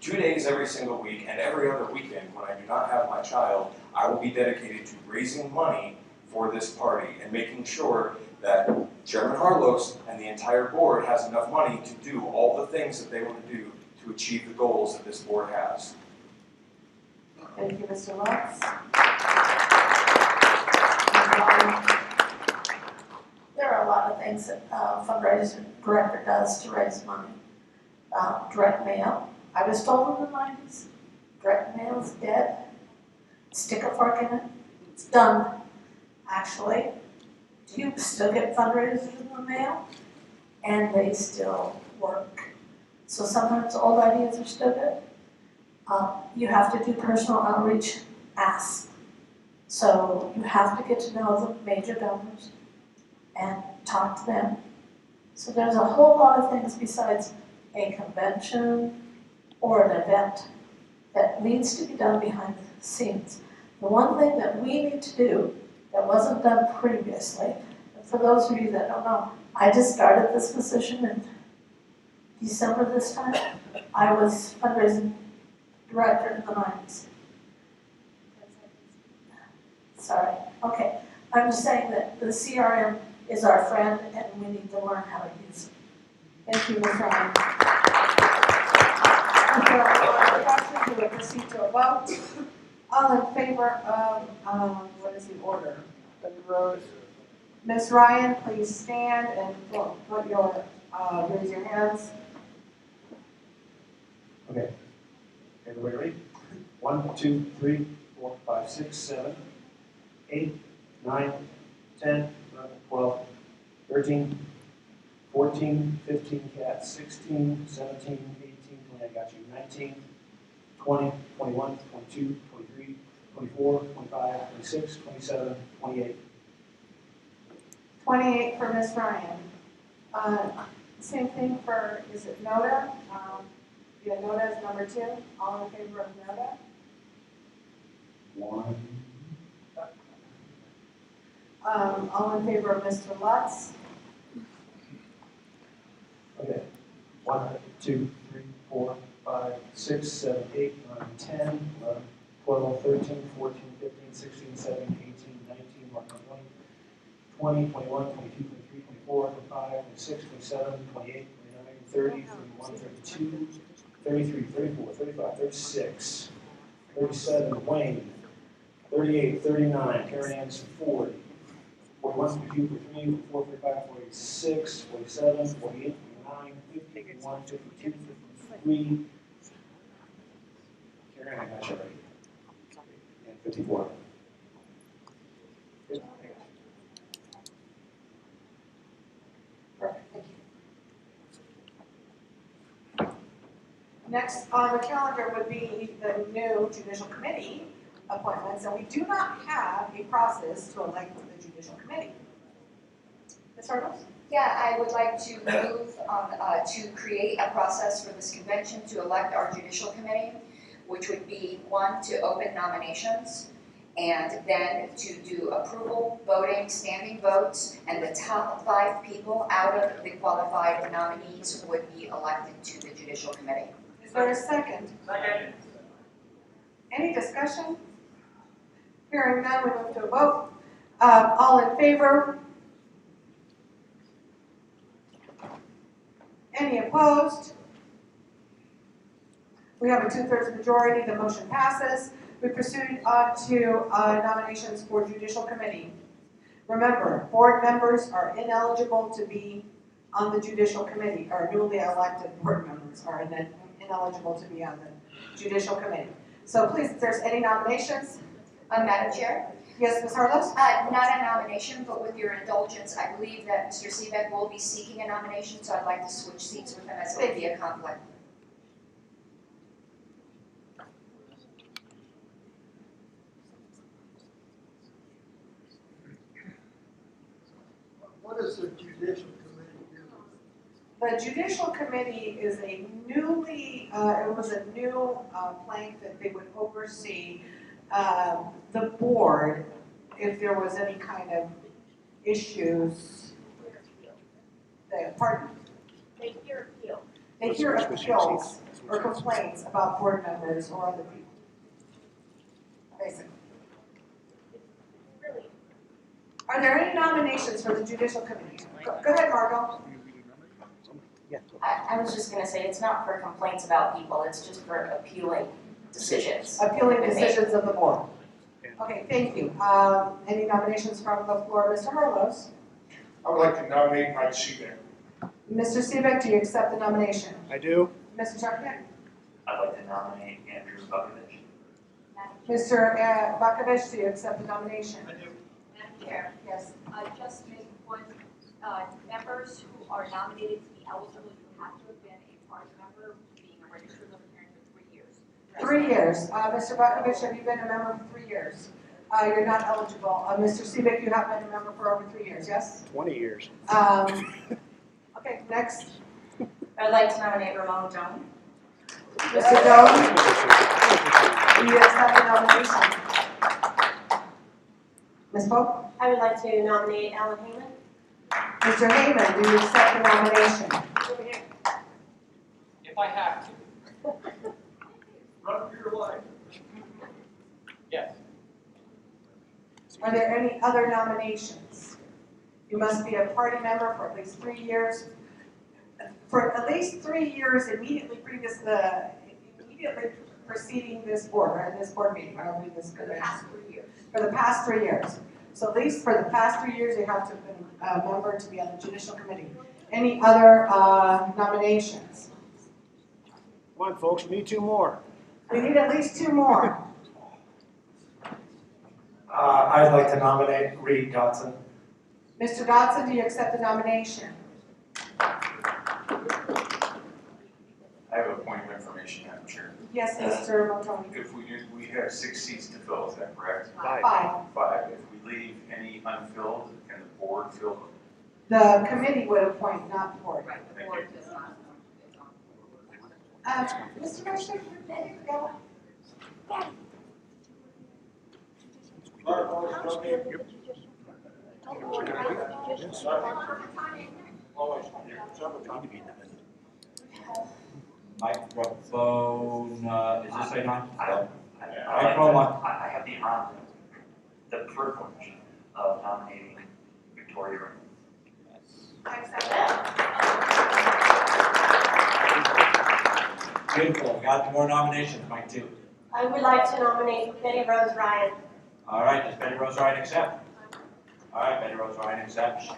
2 days every single week and every other weekend when I do not have my child, I will be dedicated to raising money for this party and making sure that Chairman Harlos and the entire board has enough money to do all the things that they want to do to achieve the goals that this board has. Thank you, Mr. Lutz. There are a lot of things that fundraising director does to raise money. Direct mail. I was told in the 90s, direct mail is dead. Stick a fork in it. It's done. Actually, you still get fundraisers in the mail, and they still work. So sometimes old ideas are still good. You have to do personal outreach asks. So you have to get to know the major donors and talk to them. So there's a whole lot of things besides a convention or an event that needs to be done behind the scenes. The one thing that we need to do that wasn't done previously, and for those of you that don't know, I just started this position in December this time. I was fundraising director in the 90s. Sorry, okay. I'm just saying that the CRM is our friend and we need to learn how to use it. Thank you, Ms. Ryan. If there are no other questions, we will proceed to a vote. All in favor of, what is the order? The rows. Ms. Ryan, please stand and put your, raise your hands. Okay. Everybody ready? 1, 2, 3, 4, 5, 6, 7, 8, 9, 10, 11, 12, 13, 14, 15, cat, 16, 17, 18, 20, I got you, 19, 20, 21, 22, 23, 24, 25, 26, 27, 28. 28 for Ms. Ryan. Same thing for, is it Noda? Yeah, Noda is number 2. All in favor of Noda? 1. All in favor of Mr. Lutz? 1, 2, 3, 4, 5, 6, 7, 8, 9, 10, 11, 12, 13, 14, 15, 16, 17, 18, 19, 20, 21, 22, 23, 24, 25, 26, 27, 28, 29, 30, 31, 32, 33, 34, 35, 36, 37, Wayne, 38, 39, Karen Anderson, 40, 41, 42, 43, 44, 45, 46, 47, 48, 49, 50, 51, 52, 53, Karen, I got you right, and 54. Good. Perfect, thank you. Next on the calendar would be the new judicial committee appointments, and we do not have a process to elect the judicial committee. Ms. Hurdles? Yeah, I would like to move on to create a process for this convention to elect our judicial committee, which would be 1, to open nominations, and then to do approval, voting, standing votes, and the top 5 people out of the qualified nominees would be elected to the judicial committee. Is there a second? Second. Any discussion? Hearing none, we move to a vote. All in favor? Any opposed? We have a 2/3 majority, the motion passes. We proceed on to nominations for judicial committee. Remember, board members are ineligible to be on the judicial committee, or newly elected board members are ineligible to be on the judicial committee. So please, if there's any nominations. Madam Chair? Yes, Ms. Harlos? Not a nomination, but with your indulgence, I believe that Mr. Seebeck will be seeking a nomination, so I'd like to switch seats with him as it would be a conflict. What is the judicial committee do? The judicial committee is a newly, it was a new plank that they would oversee the board if there was any kind of issues. Pardon? They hear appeals. They hear appeals or complaints about board members or other people. Basically. Really? Are there any nominations for the judicial committee? Go ahead, Margot. I was just gonna say, it's not for complaints about people, it's just for appealing decisions. Appealing decisions of the board. Okay, thank you. Any nominations from the floor? Mr. Harlos? I would like to nominate Mike Seabeck. Mr. Seebeck, do you accept the nomination? I do. Mr. Chucknick? I'd like to nominate Andrew Bukovich. Mr. Bakovich, do you accept the nomination? I do. Madam Chair, Yes. just make one, members who are nominated to be eligible, you have to have been a party member, being a registered Libertarian for 3 years. 3 years. Mr. Bakovich, have you been a member for 3 years? You're not eligible. Mr. Seebeck, you have been a member for over 3 years, yes? 20 years. Okay, next. I'd like to nominate Ramon Jones. Mr. Doe, do you accept the nomination? Ms. Pope? I would like to nominate Alan Heyman. Mr. Heyman, do you accept the nomination? If I have to. Run for your life. Yes. Are there any other nominations? You must be a party member for at least 3 years. For at least 3 years immediately preceding this board, or this board meeting, I don't read this For the past 3 years. For the past 3 years. So at least for the past 3 years, you have to have been a member to be on the judicial committee. Any other nominations? Come on, folks, we need 2 more. We need at least 2 more. I'd like to nominate Reed Dotson. Mr. Dotson, do you accept the nomination? I have a point of information, Madam Chair. Yes, Mr. Montoni. If we have 6 seats to fill, is that correct? 5. 5. If we leave any unfilled, can the board fill them? The committee would appoint, not the board. Right, the board does not. Mr. Mercer, go. Microphone, is this a non? Microphone one. I have the honor, the privilege of nominating Victoria Ray. Beautiful, we got more nominations, Mike two. I would like to nominate Betty Rose Ryan. All right, does Betty Rose Ryan accept? All right, Betty Rose Ryan accepts.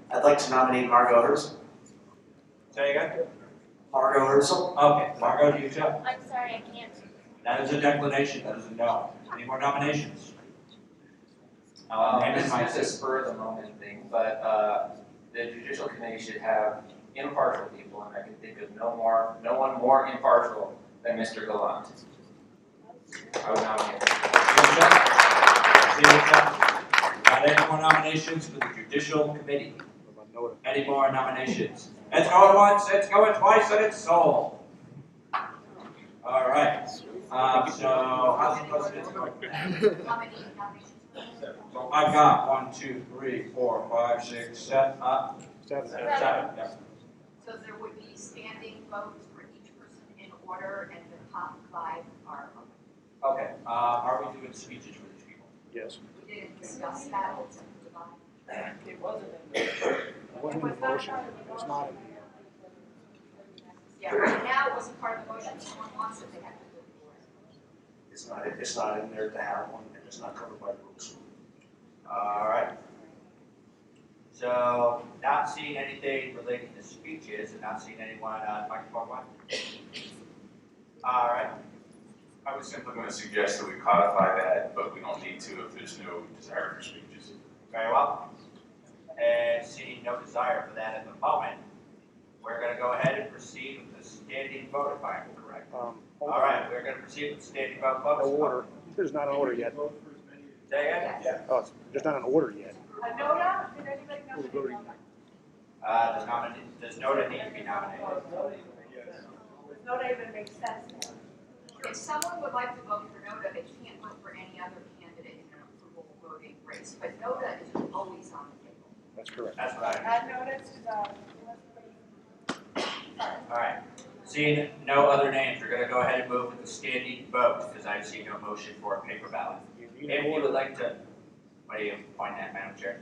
I'd like to nominate Margot Herzl. Say again? Margot Herzl. Okay, Margot, do you accept? I'm sorry, I can't. That is a declination, that is a no. Any more nominations? This is a spur of the moment thing, but the Judicial Committee should have impartial people, and I can think of no one more impartial than Mr. Gallant. I would nominate him. Got any more nominations for the Judicial Committee? Any more nominations? It's going once, it's going twice, and it's sold. All right. So how's the president going? So I've got 1, 2, 3, 4, 5, 6, 7. Seven. Yeah. So there would be standing votes for each person in order, and the top 5 are. Okay. Are we doing speeches for these people? Yes. We didn't discuss that. It wasn't in there. It wasn't in the motion. It's not in here. Yeah, right now it wasn't part of the motion. Someone wants it, they have to do it for it. It's not in there to have one, and it's not covered by the rules. All right. So, not seeing anything relating to speeches and not seeing anyone on microphone one. All right. I was simply going to suggest that we codify that, but we don't need to if there's no desire for speeches. Very well. And seeing no desire for that at the moment, we're going to go ahead and proceed with the standing vote, if I'm correct. All right, we're going to proceed with the standing vote. No order. There's not an order yet. Say again? Yeah. Oh, there's not an order yet. Nota, did anybody Who's voting? Does Noda need to be nominated? Nota even makes sense. If someone would like to vote for NODA, they can't vote for any other candidate in an approval voting race, but NODA is always on the table. That's correct. That's what I Add notice to the. All right. Seeing no other names, we're going to go ahead and move with the standing vote because I see no motion for a paper ballot. If you would like to, what are you pointing at, Madam Chair?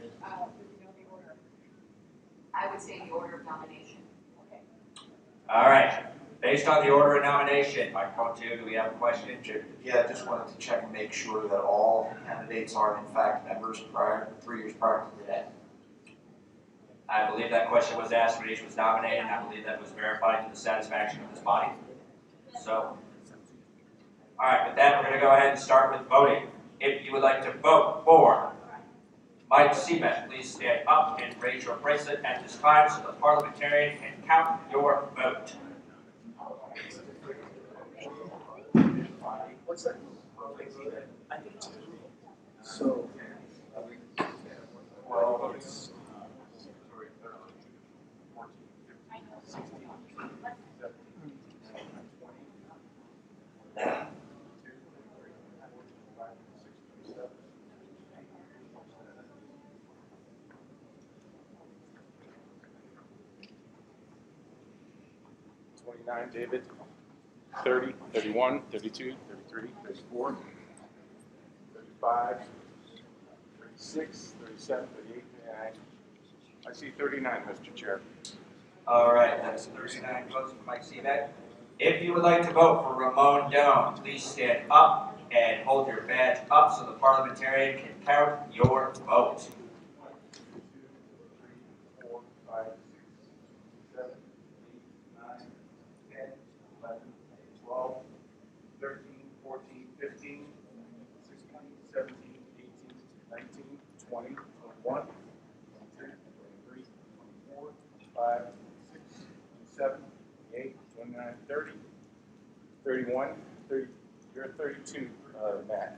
I would say the order of nomination. Okay. All right. Based on the order of nomination, microphone 2, do we have a question? Yeah, I just wanted to check and make sure that all candidates are in fact members 3 years prior to today. I believe that question was asked when each was nominated, and I believe that was verified to the satisfaction of this body. So, all right, with that, we're going to go ahead and start with voting. If you would like to vote for Mike Seabeck, please stand up and raise your bracelet at this time so the parliamentarian can count your vote. What's that? So, well, it's 29, David. 30, 31, 32, 33, 34, 35, 36, 37, 38, 39. I see 39, Mr. Chair. All right, that's 39 votes for Mike Seabeck. If you would like to vote for Ramon Doan, please stand up and hold your badge up so the parliamentarian can count your vote. 4, 5, 6, 7, 8, 9, 10, 11, 12, 13, 14, 15, 16, 17, 18, 19, 20, 21, 22, 23, 24, 25, 26, 27, 28, 29, 30, 31, 30, you're 32, Matt.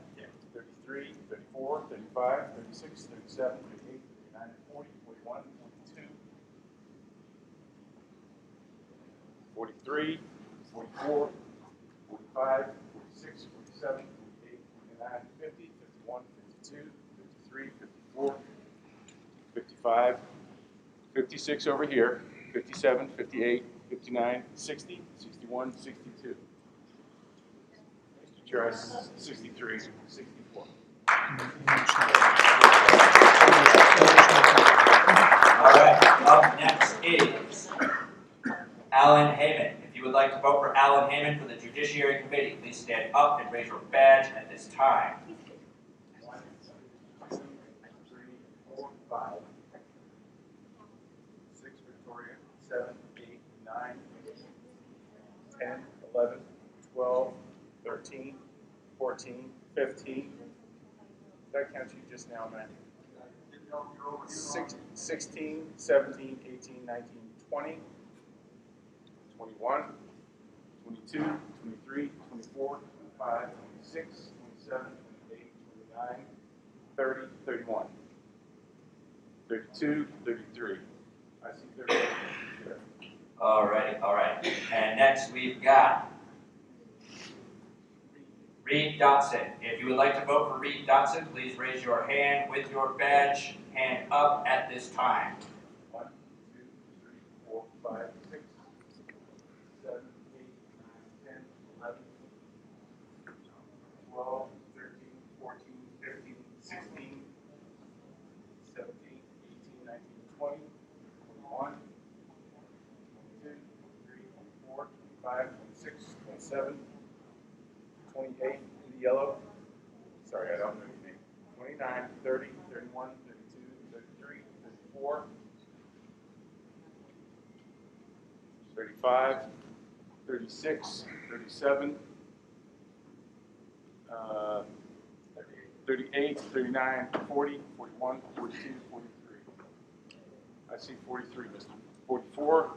33, 34, 35, 36, 37, 38, 39, 40, 41, 42, 43, 44, 45, 46, 47, 48, 49, 50, 51, 52, 53, 54, 55, 56 over here, 57, 58, 59, 60, 61, 62. Mr. Chair, 63, 64. All right, up next is Alan Heyman. If you would like to vote for Alan Heyman for the Judiciary Committee, please stand up and raise your badge at this time. 1, 2, 3, 4, 5, 6, Victoria, 7, 8, 9, 10, 11, 12, 13, 14, 15. Did I count you just now, Matt? 16, 17, 18, 19, 20, 21, 22, 23, 24, 25, 26, 27, 28, 29, 30, 31, 32, 33. I see 33. All right. And next we've got Reed Dotson. If you would like to vote for Reed Dotson, please raise your hand with your badge hand up at this time. 1, 2, 3, 4, 5, 6, 7, 8, 9, 10, 11, 12, 13, 14, 15, 16, 17, 18, 19, 20, 21, 22, 23, 24, 25, 26, 27, 28 in the yellow. Sorry, I don't know your name. 29, 30, 31, 32, 33, 34, 35, 36, 37, 38, 39, 40, 41, 42, 43. I see 43, Mr. 44.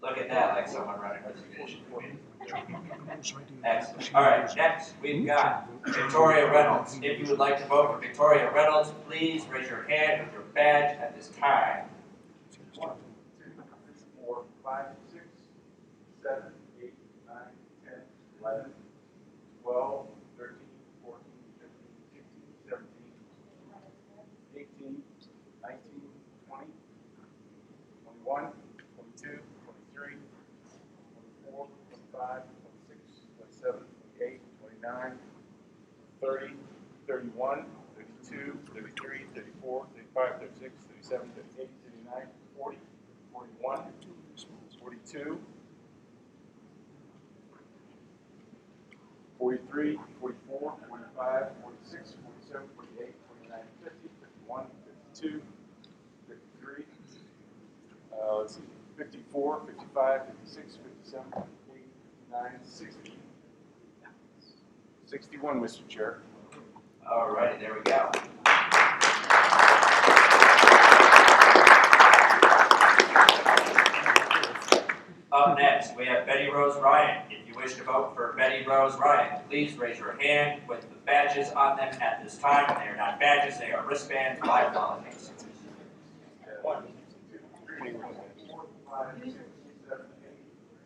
Look at that, like someone running a judicial committee. Excellent. All right, next we've got Victoria Reynolds. If you would like to vote for Victoria Reynolds, please raise your hand with your badge at this time. 1, 2, 3, 4, 5, 6, 7, 8, 9, 10, 11, 12, 13, 14, 15, 16, 17, 18, 19, 20, 21, 22, 23, 24, 25, 26, 27, 28, 29, 30, 31, 32, 33, 34, 35, 36, 37, 38, 39, 40, 41, 42, 43, 44, 45, 46, 47, 48, 49, 50, 51, 52, 53, let's see, 54, 55, 56, 57, 58, 59, 60. 61, Mr. Chair. All righty, there we go. Up next, we have Betty Rose Ryan. If you wish to vote for Betty Rose Ryan, please raise your hand with the badges on them at this time. They are not badges, they are wristbands. My apologies. 1, 2, 3, 4, 5, 6, 7, 8,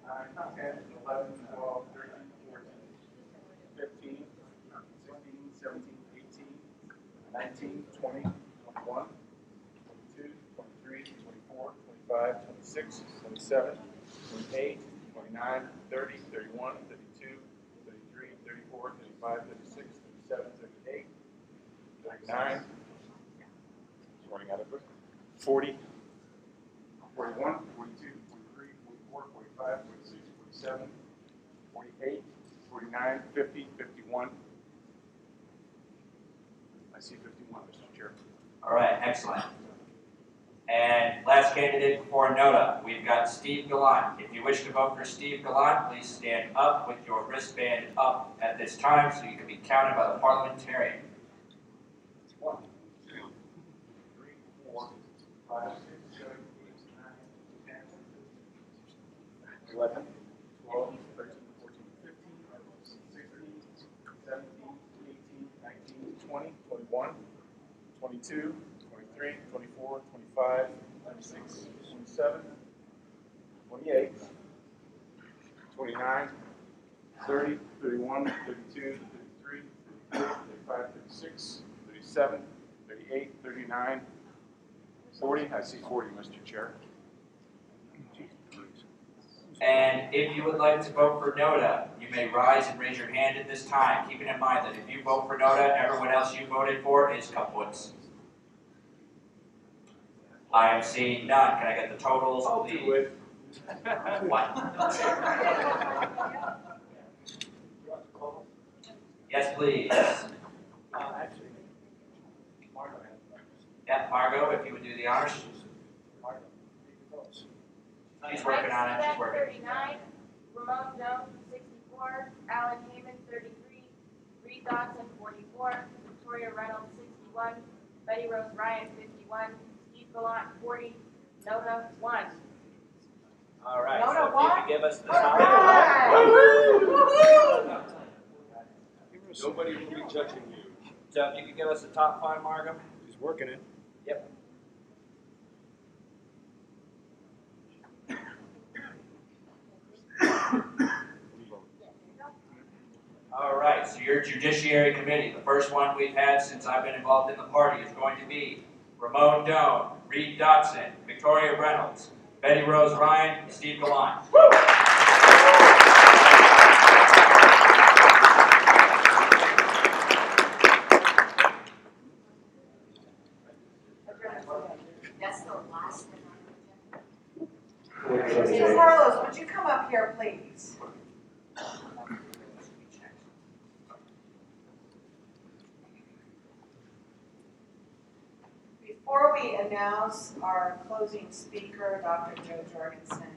9, 10, 11, 12, 13, 14, 15, 16, 17, 18, 19, 20, 21, 22, 23, 24, 25, 26, 27, 28, 29, 30, 31, 32, 33, 34, 35, 36, 37, 38, 39, running out of book, 40, 41, 42, 43, 44, 45, 46, 47, 48, 49, 50, 51. I see 51, Mr. Chair. All right, excellent. And last candidate for NOTA, we've got Steve Gallant. If you wish to vote for Steve Gallant, please stand up with your wristband up at this time so you can be counted by the parliamentarian. 1, 2, 3, 4, 5, 6, 7, 8, 9, 10, 11, 12, 13, 14, 15, 16, 17, 18, 19, 20, 21, 22, 23, 24, 25, 26, 27, 28, 29, 30, 31, 32, 33, 34, 35, 36, 37, 38, 39, 40, I see 40, Mr. Chair. And if you would like to vote for NODA, you may rise and raise your hand at this time, keeping in mind that if you vote for NODA, everyone else you voted for is kaputs. I am seeing none. Can I get the totals, please? Do it. What? Yes, please. Actually, Margo has Yeah, Margo, if you would do the honors. She's working on it, she's working. 39, Ramon Jones, 64, Alan Heyman, 33, Reed Dodson, 44, Victoria Reynolds, 61, Betty Rose Ryan, 51, Steve Gallant, 40, Nona, 1. All right, Nona, so if you what? could give us the All top. Nobody will be judging you. So if you could give us the top 5, Margo? He's working it. Yep. All right, so your Judiciary Committee, the first one we've had since I've been involved in the party, is going to be Ramon Doan, Reed Dodson, Victoria Reynolds, Betty Rose Ryan, Steve Gallant. That's the last thing. Mr. Carlos, would you come up here, please? Before we announce our closing speaker, Dr. Joe Jorgensen,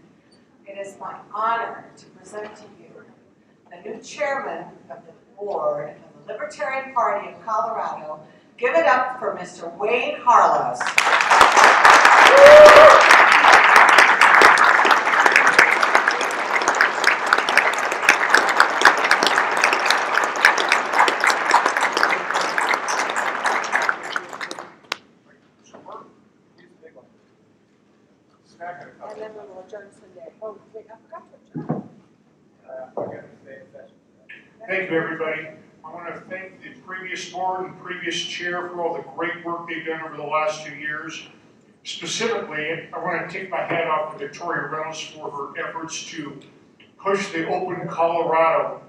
it is my honor to present to you the new chairman of the board of the Libertarian Party of Colorado. Give it up for Mr. Wayne Harlos. And then we will adjourn Sunday. Oh, wait, I forgot to adjourn. Thank you, everybody. I want to thank the previous board and previous chair for all the great work they've done over the last 2 years. Specifically, I want to take my hat off to Victoria Reynolds for her efforts to push the Open Colorado.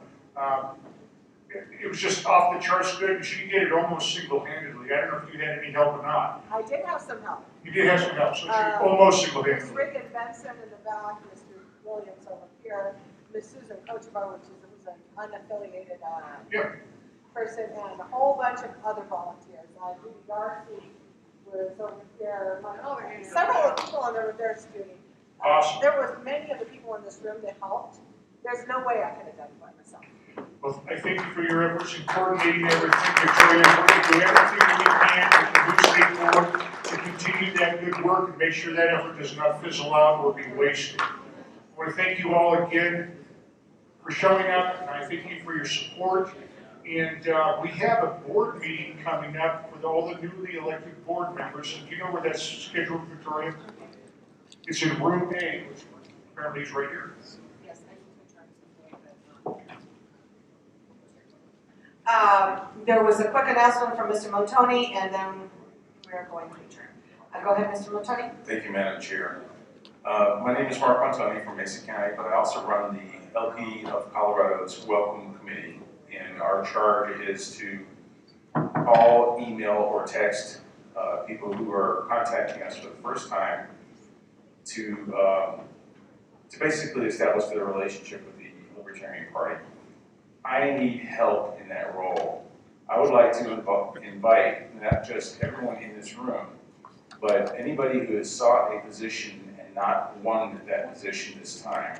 It was just off the charts good, and she did it almost single-handedly. I don't know if you had any help or not. I did have some help. You did have some help, so she almost Ms. single-handedly. Regan Benson in the back, Mr. Williams over here, Ms. Susan Kochevar, who's an unaffiliated person, and a whole bunch of other volunteers. Judy Darcy was over here, several people in there with their student. Awesome. There was many of the people in this room that helped. There's no way I could have done it by myself. Well, I thank you for your efforts in coordinating everything, Victoria. We're going to do everything we can with the new state board to continue that good work and make sure that effort does not fizzle out or be wasted. I want to thank you all again for showing up, and I thank you for your support. And we have a board meeting coming up with all the newly elected board members. And do you know where that's scheduled, Victoria? It's in room A, which apparently is right here. Yes, there was a quick announcement from Mr. Motoni, and then we're going to adjourn. Go ahead, Mr. Motoni. Thank you, Madam Chair. My name is Mark Montoni from Mason County, but I also run the LP of Colorado's Welcome Committee. And our charge is to call, email, or text people who are contacting us for the first time to basically establish their relationship with the Libertarian Party. I need help in that role. I would like to invite not just everyone in this room, but anybody who has sought a position and not won that position this time,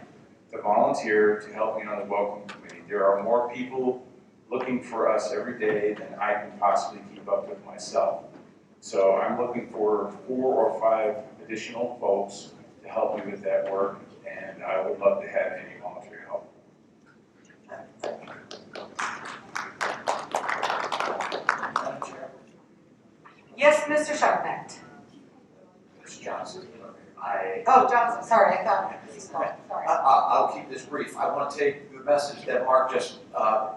to volunteer to help me on the Welcome Committee. There are more people looking for us every day than I can possibly keep up with myself. So I'm looking for 4 or 5 additional folks to help me with that work, and I would love to have any volunteer help. Yes, Mr. Sharpnecht. Mr. Johnson, Oh, Johnson, sorry, I thought. Sorry. I'll keep this brief. I want to take the message that Mark just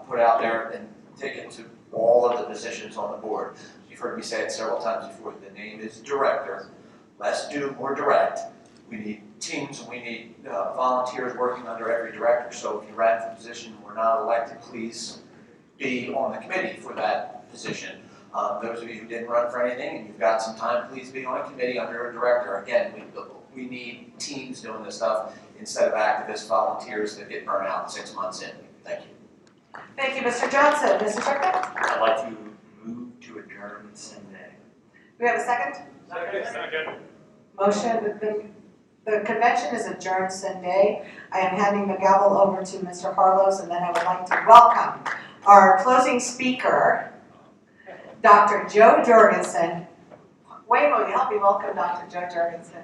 put out there and take it to all of the positions on the board. You've heard me say it several times before. The name is director. Less do, more direct. We need teams, and we need volunteers working under every director. So if you ran for the position and were not elected, please be on the committee for that position. Those of you who didn't run for anything and you've got some time, please be on a committee under a director. Again, we need teams doing this stuff instead of activist volunteers that get burnt out 6 months in. Thank you. Thank you, Mr. Johnson. Mr. Turkett? I'd like to move to adjourn Sunday. Do we have a second? Second. Motion, the convention is adjourned Sunday. I am handing the gavel over to Mr. Harlows, and then I would like to welcome our closing speaker, Dr. Joe Jorgensen. Wayne, will you help me welcome Dr. Joe Jorgensen?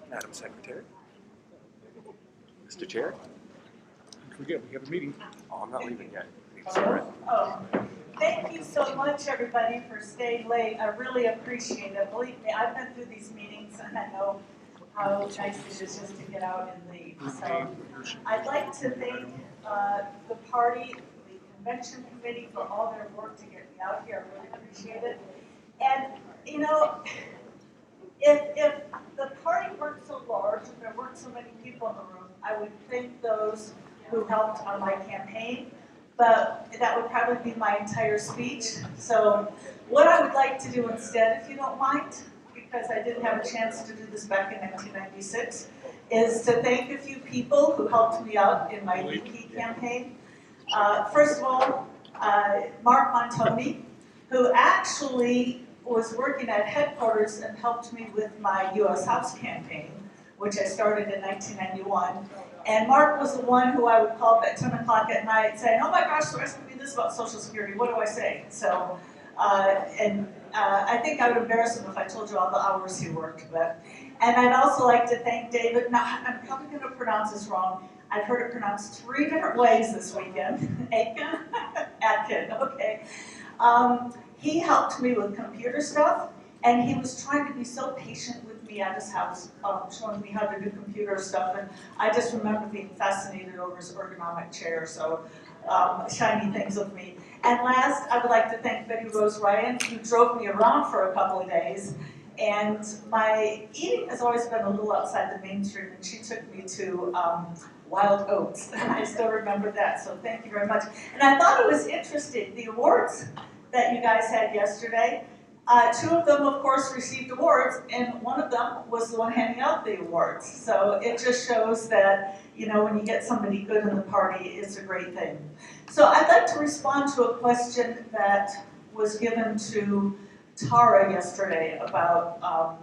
Madam Secretary. Mr. Chair. Don't forget, we have a meeting. Oh, I'm not leaving yet. Sorry. Oh, thank you so much, everybody, for staying late. I really appreciate it. Believe me, I've been through these meetings, and I know how nice it is just to get out and leave. So I'd like to thank the party, the convention committee for all their work to get me out here. I really appreciate it. And, you know, if the party weren't so large and there weren't so many people in the room, I would thank those who helped on my campaign, but that would probably be my entire speech. So what I would like to do instead, if you don't mind, because I didn't have a chance to do this back in 1996, is to thank a few people who helped me out in my Wiki campaign. First of all, Mark Montoni, who actually was working at headquarters and helped me with my U.S. House campaign, which I started in 1991. And Mark was the one who I would call at 10 o'clock at night saying, oh my gosh, so ask me this about Social Security, what do I say? So, I think I would embarrass him if I told you all the hours he worked. And I'd also like to thank David. Now, I'm probably going to pronounce this wrong. I've heard it pronounced 3 different ways this weekend. Atkin? Atkin, okay. He helped me with computer stuff, and he was trying to be so patient with me at his house, showing me how to do computer stuff, and I just remember being fascinated over his ergonomic chair, so shiny things with me. And last, I would like to thank Betty Rose Ryan, who drove me around for a couple of days, and my eating has always been a little outside the mainstream, and she took me to Wild Oats, and I still remember that, so thank you very much. And I thought it was interesting, the awards that you guys had yesterday. 2 of them, of course, received awards, and one of them was the one handing out the awards. So it just shows that, you know, when you get somebody good in the party, it's a great thing. So I'd like to respond to a question that was given to Tara yesterday about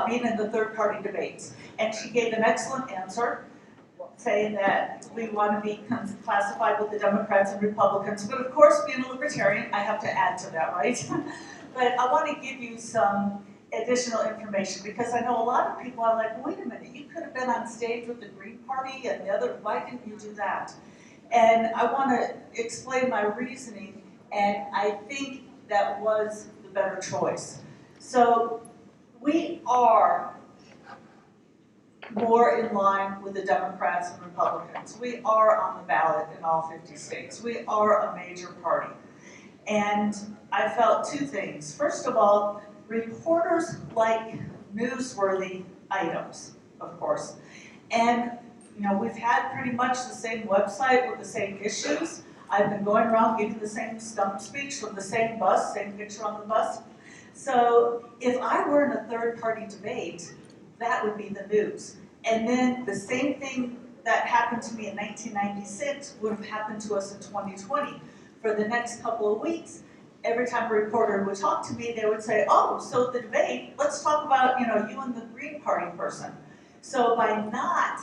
being in the third-party debates. And she gave an excellent answer, saying that we want to be classified with the Democrats and Republicans. But of course, being a Libertarian, I have to add to that, right? But I want to give you some additional information because I know a lot of people are like, wait a minute, you could have been on stage with the Green Party and the other, why didn't you do that? And I want to explain my reasoning, and I think that was the better choice. So we are more in line with the Democrats and Republicans. We are on the ballot in all 50 states. We are a major party. And I felt 2 things. First of all, reporters like newsworthy items, of course. And you know, we've had pretty much the same website with the same issues. I've been going around giving the same stump speech from the same bus, same picture on the bus. So if I were in a third-party debate, that would be the news. And then the same thing that happened to me in 1996 would have happened to us in 2020. For the next couple of weeks, every time a reporter would talk to me, they would say, oh, so the debate, let's talk about, you know, you and the Green Party person. So by not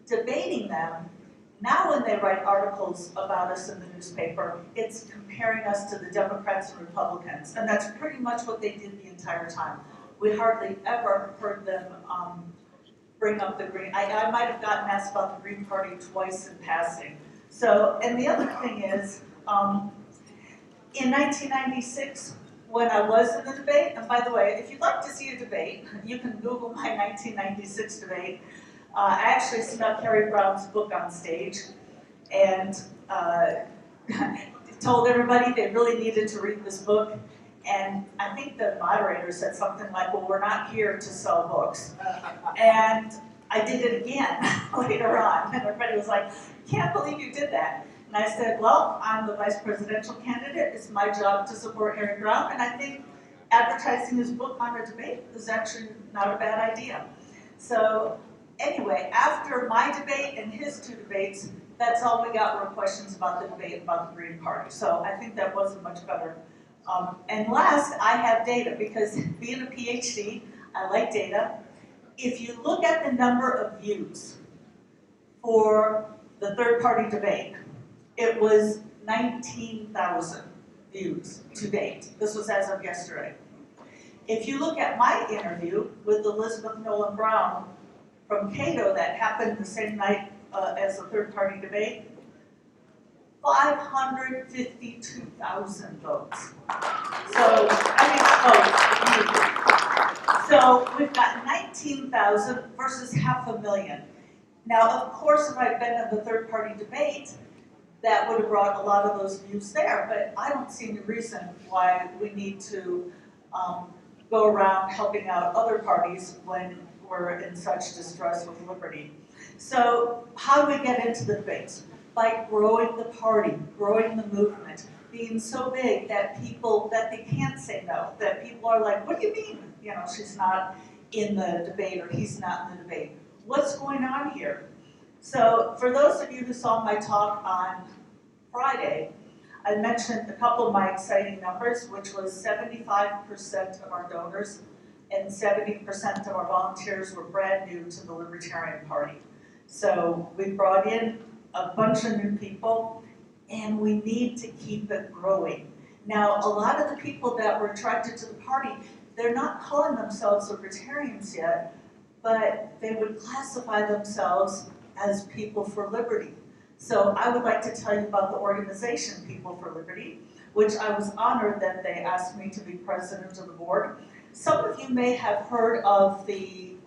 debating them, now when they write articles about us in the newspaper, it's comparing us to the Democrats and Republicans. And that's pretty much what they did the entire time. We hardly ever heard them bring up the Green. I might have gotten asked about the Green Party twice in passing. So, and the other thing is, in 1996, when I was in the debate, and by the way, if you'd like to see a debate, you can Google my 1996 debate. I actually snuck Harry Brown's book on stage and told everybody they really needed to read this book. And I think the moderator said something like, well, we're not here to sell books. And I did it again later on, and everybody was like, can't believe you did that. And I said, well, I'm the vice presidential candidate. It's my job to support Harry Brown, and I think advertising his book on a debate is actually not a bad idea. So anyway, after my debate and his two debates, that's all we got were questions about the debate about the Green Party. So I think that wasn't much better. And last, I have data, because being a PhD, I like data. If you look at the number of views for the third-party debate, it was 19,000 views to date. This was as of yesterday. If you look at my interview with Elizabeth Nolan Brown from Cato that happened the same night as the third-party debate, 552,000 votes. So, So we've got 19,000 versus 500,000. Now, of course, if I'd been in the third-party debate, that would have brought a lot of those views there, but I don't see any reason why we need to go around helping out other parties when we're in such distress with liberty. So how do we get into the debates? By growing the party, growing the movement, being so big that they can't say no, that people are like, what do you mean? You know, she's not in the debate or he's not in the debate. What's going on here? So for those of you who saw my talk on Friday, I mentioned a couple of my exciting numbers, which was 75% of our donors and 70% of our volunteers were brand new to the Libertarian Party. So we brought in a bunch of new people, and we need to keep it growing. Now, a lot of the people that were attracted to the party, they're not calling themselves libertarians yet, but they would classify themselves as People for Liberty. So I would like to tell you about the organization People for Liberty, which I was honored that they asked me to be president of the board. Some of you may have heard of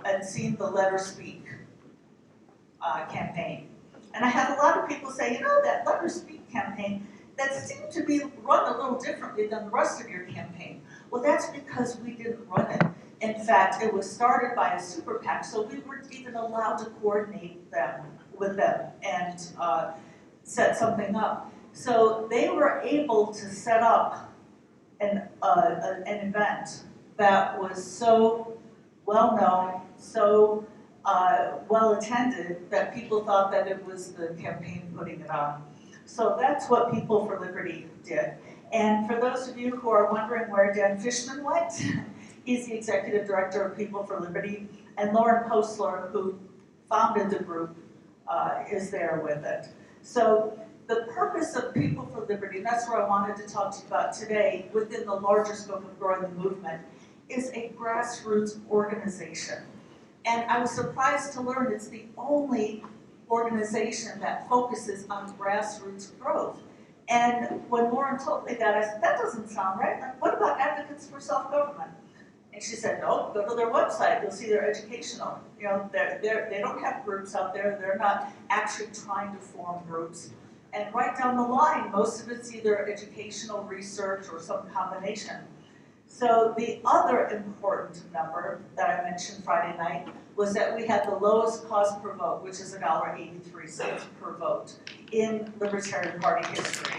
and seen the Let Her Speak campaign. And I had a lot of people say, you know, that Let Her Speak campaign, that seemed to be run a little differently than the rest of your campaign. Well, that's because we didn't run it. In fact, it was started by a super PAC, so we weren't even allowed to coordinate with them and set something up. So they were able to set up an event that was so well known, so well attended, that people thought that it was the campaign putting it on. So that's what People for Liberty did. And for those of you who are wondering where Dan Fishman went, he's the executive director of People for Liberty, and Lauren Postler, who founded the group, is there with it. So the purpose of People for Liberty, and that's what I wanted to talk to you about today, within the larger scope of growing the movement, is a grassroots organization. And I was surprised to learn it's the only organization that focuses on grassroots growth. And when Lauren told me that, I said, that doesn't sound right. Like, what about advocates for self-government? And she said, no, go to their website. You'll see they're educational. You know, they don't have groups out there. They're not actually trying to form groups. And right down the line, most of it's either educational, research, or some combination. So the other important number that I mentioned Friday night was that we had the lowest cost per vote, which is $1.83 per vote in Libertarian Party history.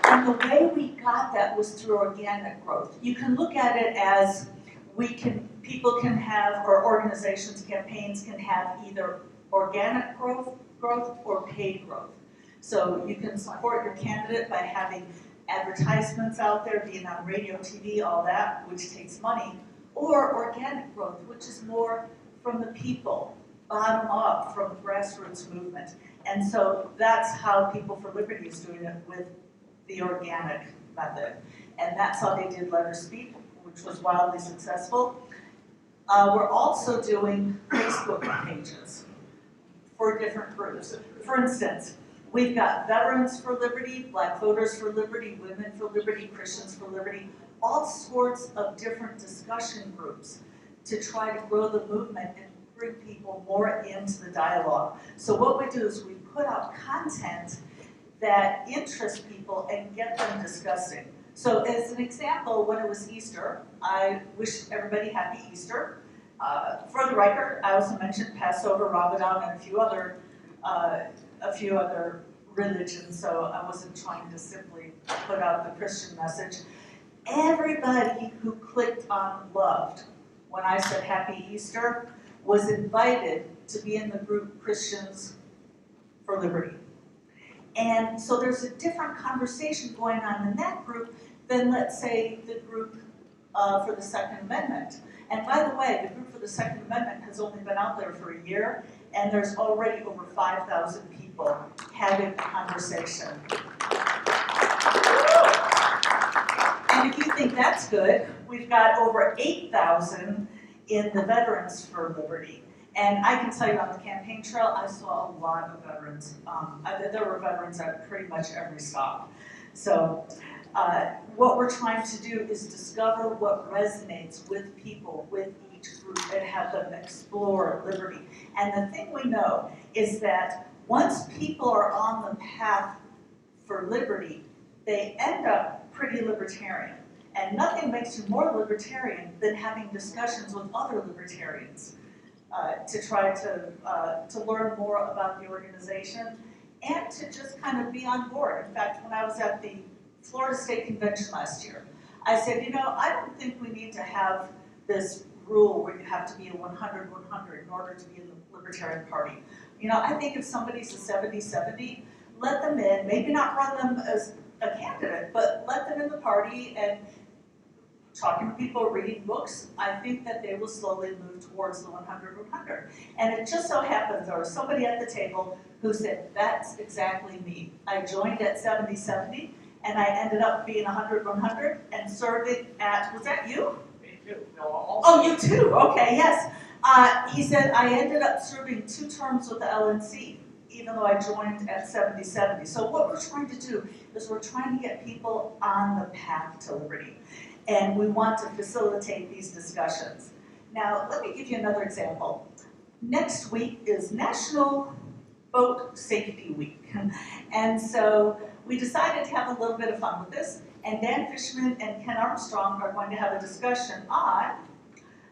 And the way we got that was through organic growth. You can look at it as people can have, or organizations, campaigns can have either organic growth or paid growth. So you can support your candidate by having advertisements out there, being on radio, TV, all that, which takes money, or organic growth, which is more from the people, bottom up, from the grassroots movement. And so that's how People for Liberty is doing it with the organic method. And that's how they did Let Her Speak, which was wildly successful. We're also doing Facebook pages for different groups. For instance, We've got Veterans for Liberty, Black Voters for Liberty, Women for Liberty, Christians for Liberty, all sorts of different discussion groups to try to grow the movement and bring people more into the dialogue. So what we do is we put out content that interests people and get them discussing. So as an example, when it was Easter, I wish everybody happy Easter. For the record, I also mentioned Passover, Ramadan, and a few other religions, so I wasn't trying to simply put out the Christian message. Everybody who clicked on loved when I said Happy Easter was invited to be in the group Christians for Liberty. And so there's a different conversation going on in that group than, let's say, the group for the Second Amendment. And by the way, the group for the Second Amendment has only been out there for a year, and there's already over 5,000 people having a conversation. And if you think that's good, we've got over 8,000 in the Veterans for Liberty. And I can tell you on the campaign trail, I saw a lot of veterans. There were veterans at pretty much every stop. So what we're trying to do is discover what resonates with people, with each group, and have them explore liberty. And the thing we know is that once people are on the path for liberty, they end up pretty libertarian. And nothing makes you more libertarian than having discussions with other libertarians to try to learn more about the organization and to just kind of be on board. In fact, when I was at the Florida State Convention last year, I said, you know, I don't think we need to have this rule where you have to be a 100-100 in order to be in the Libertarian Party. You know, I think if somebody's a 70-70, let them in, maybe not run them as a candidate, but let them in the party and talking to people, reading books, I think that they will slowly move towards the 100-100. And it just so happens there was somebody at the table who said, that's exactly me. I joined at 70-70, and I ended up being 100-100 and serving at, was that you? Me too. No, Oh, you too, okay, yes. He said, I ended up serving 2 terms with the LNC, even though I joined at 70-70. So what we're trying to do is we're trying to get people on the path to liberty. And we want to facilitate these discussions. Now, let me give you another example. Next week is National Boat Safety Week. And so we decided to have a little bit of fun with this, and Dan Fishman and Ken Armstrong are going to have a discussion on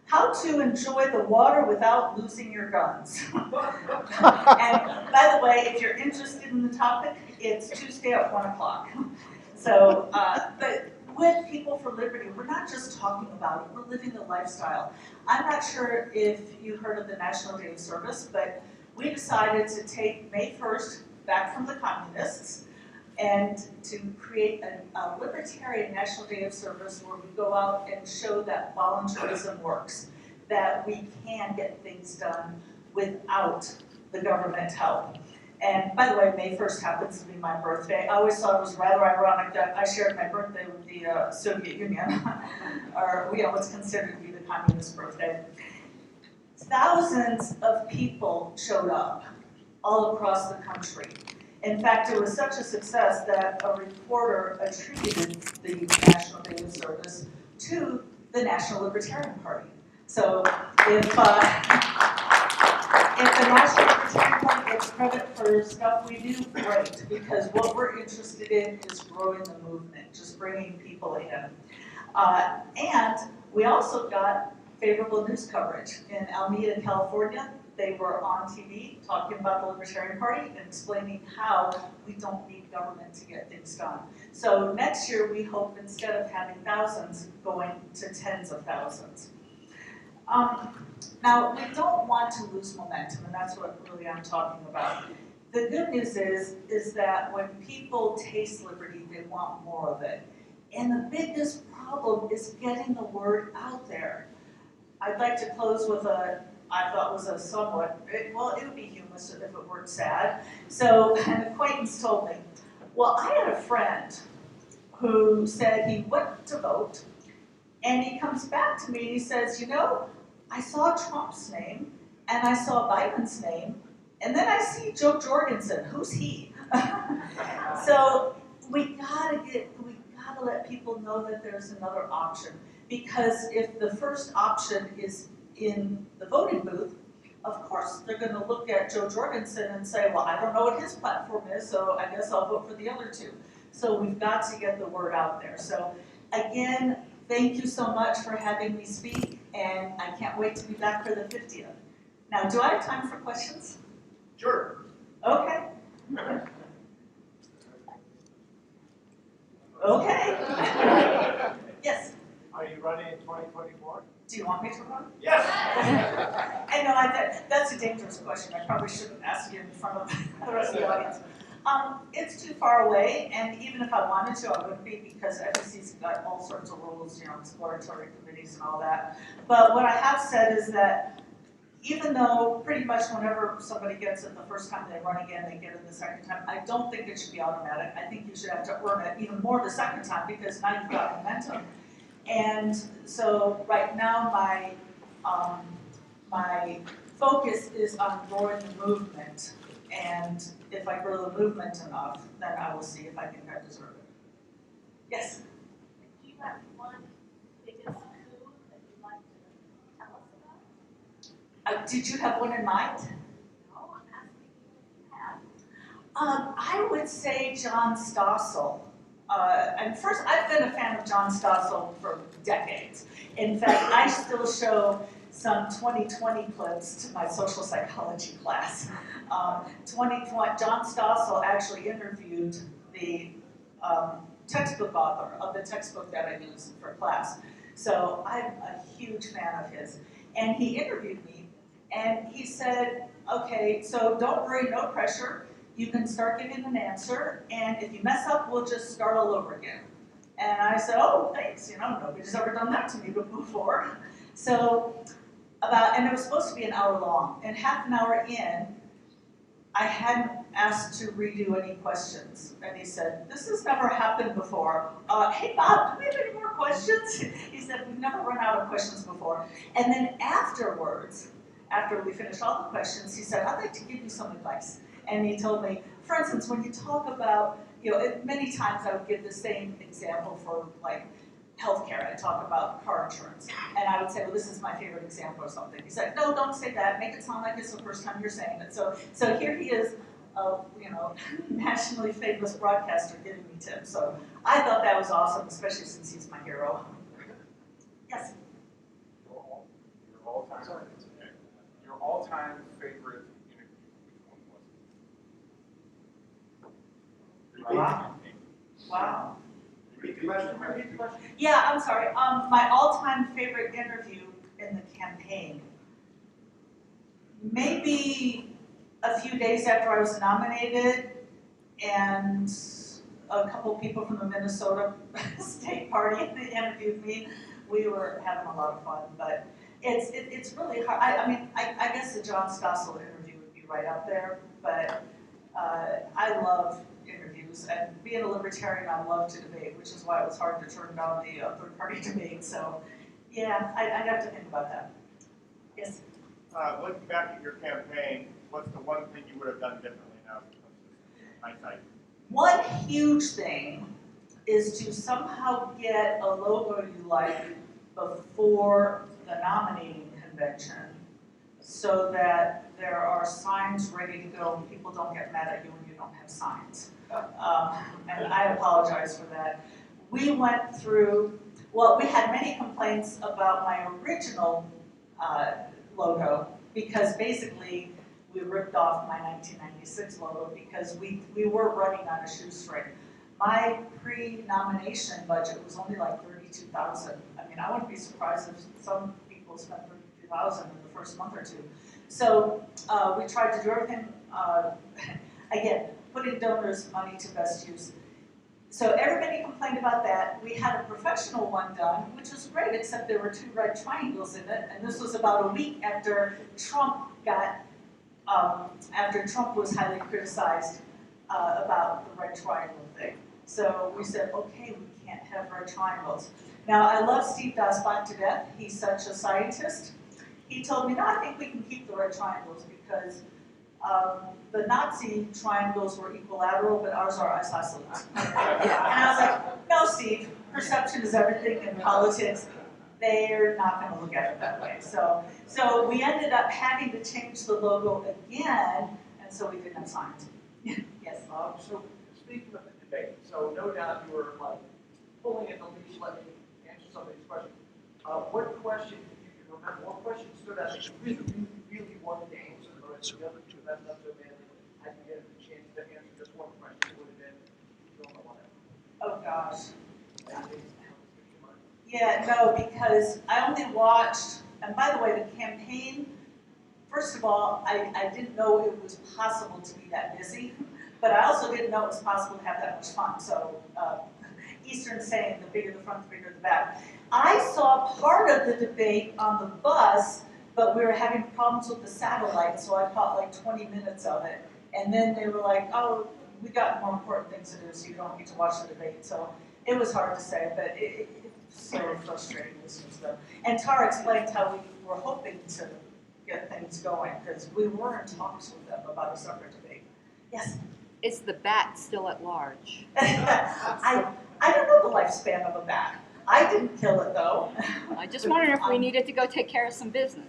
how to enjoy the water without losing your guns. And by the way, if you're interested in the topic, it's Tuesday at 1 o'clock. So, but with People for Liberty, we're not just talking about it, we're living the lifestyle. I'm not sure if you heard of the National Day of Service, but we decided to take May 1st back from the communists and to create a Libertarian National Day of Service where we go out and show that voluntarism works, that we can get things done without the government help. And by the way, May 1st happens to be my birthday. I always thought it was rather ironic that I shared my birthday with the Soviet Union, or what's considered to be the communist birthday. Thousands of people showed up all across the country. In fact, it was such a success that a reporter attributed the National Day of Service to the National Libertarian Party. So if the National Libertarian Party gets credit for stuff we do, great, because what we're interested in is growing the movement, just bringing people in. And we also got favorable news coverage. In Alameda, California, they were on TV talking about the Libertarian Party and explaining how we don't need government to get things done. So next year, we hope instead of having thousands, going to tens of thousands. Now, we don't want to lose momentum, and that's what really I'm talking about. The good news is that when people taste liberty, they want more of it. And the biggest problem is getting the word out there. I'd like to close with I thought was a somewhat, it would be humorous if it weren't sad. So an acquaintance told me, well, I had a friend who said he went to vote, and he comes back to me and he says, you know, I saw Trump's name, and I saw Biden's name, and then I see Joe Jorgensen. Who's he? So we gotta let people know that there's another option. Because if the first option is in the voting booth, of course, they're gonna look at Joe Jorgensen and say, well, I don't know what his platform is, so I guess I'll vote for the other two. So we've got to get the word out there. So again, thank you so much for having me speak, and I can't wait to be back for the 50th. Now, do I have time for questions? Sure. Okay. Okay. Yes? Are you running in 2024? Do you want me to run? Yes. I know, that's a dangerous question. I probably shouldn't ask you in front of the rest of the audience. It's too far away, and even if I wanted to, I wouldn't be, because FEC's got all sorts of rules, you know, exploratory committees and all that. But what I have said is that even though pretty much whenever somebody gets it the first time they run again, they get it the second time, I don't think it should be automatic. I think you should have to earn it even more the second time, because now you've got momentum. And so right now my focus is on growing the movement. And if I grow the movement enough, then I will see if I think I deserve it. Yes? Do you have one biggest coup that you'd like to tell us about? Did you have one in mind? No, I'm asking you if you have. I would say John Stossel. And first, I've been a fan of John Stossel for decades. In fact, I still show some 2020 clips to my social psychology class. 2020, John Stossel actually interviewed the textbook author of the textbook that I use for class. So I'm a huge fan of his. And he interviewed me, and he said, okay, so don't worry, no pressure. You can start giving an answer, and if you mess up, we'll just start all over again. And I said, oh, thanks, you know, nobody's ever done that to me before. So and it was supposed to be an hour long, and half an hour in, I hadn't asked to redo any questions. And he said, this has never happened before. Hey, Bob, do we have any more questions? He said, we've never run out of questions before. And then afterwards, after we finished all the questions, he said, I'd like to give you some advice. And he told me, for instance, when you talk about, you know, many times I would give the same example for like healthcare. I talk about car insurance. And I would say, well, this is my favorite example or something. He said, no, don't say that. Make it sound like it's the first time you're saying it. So here he is, you know, nationally famous broadcaster giving me tips. So I thought that was awesome, especially since he's my hero. Yes? Your all-time favorite interview, which one was it? Wow. Wow. Yeah, I'm sorry. My all-time favorite interview in the campaign. Maybe a few days after I was nominated, and a couple people from the Minnesota State Party interviewed me. We were having a lot of fun, but it's really hard. I mean, I guess the John Stossel interview would be right up there, but I love interviews, and being a libertarian, I love to debate, which is why it was hard to turn down the third-party debate. So, yeah, I'd have to think about that. Yes. Looking back at your campaign, what's the one thing you would have done differently now? Hindsight. One huge thing is to somehow get a logo you like before the nominating convention, so that there are signs ready to go and people don't get mad at you when you don't have signs. And I apologize for that. We went through, well, we had many complaints about my original logo, because basically we ripped off my 1996 logo because we were running on a shoestring. My pre-nomination budget was only like $32,000. I mean, I wouldn't be surprised if some people spent $32,000 in the first month or two. So we tried to do everything, again, putting donors' money to best use. So everybody complained about that. We had a professional one done, which was great, except there were 2 red triangles in it, and this was about a week after Trump was highly criticized about the red triangle thing. So we said, okay, we can't have red triangles. Now, I love Steve Dasbach to death. He's such a scientist. He told me, no, I think we can keep the red triangles because The Nazi triangles were equilateral, but ours are isosceles. And I was like, no, Steve, perception is everything in politics. They're not going to look at it that way. So we ended up having to change the logo again, and so we didn't have signs. Yes. So speaking of the debate, so no doubt you were like pulling at the leash, let me answer some of these questions. What question, if you can remember, what question stood out that you really wanted to answer, but the other two left up so badly, I didn't get a chance to answer just one question, would have been, you don't know what happened. Oh, gosh. Yeah, no, because I only watched, and by the way, the campaign, first of all, I didn't know it was possible to be that busy, but I also didn't know it was possible to have that much fun. So Eastern saying the bigger the front, the bigger the back. I saw part of the debate on the bus, but we were having problems with the satellite, so I caught like 20 minutes of it. And then they were like, oh, we got more important things to do, so you don't need to watch the debate. So it was hard to say, but it's so frustrating listening to them. And Tara explained how we were hoping to get things going, because we were in talks with them about a separate debate. Yes? Is the bat still at large? I don't know the lifespan of a bat. I didn't kill it though. I just wondered if we needed to go take care of some business.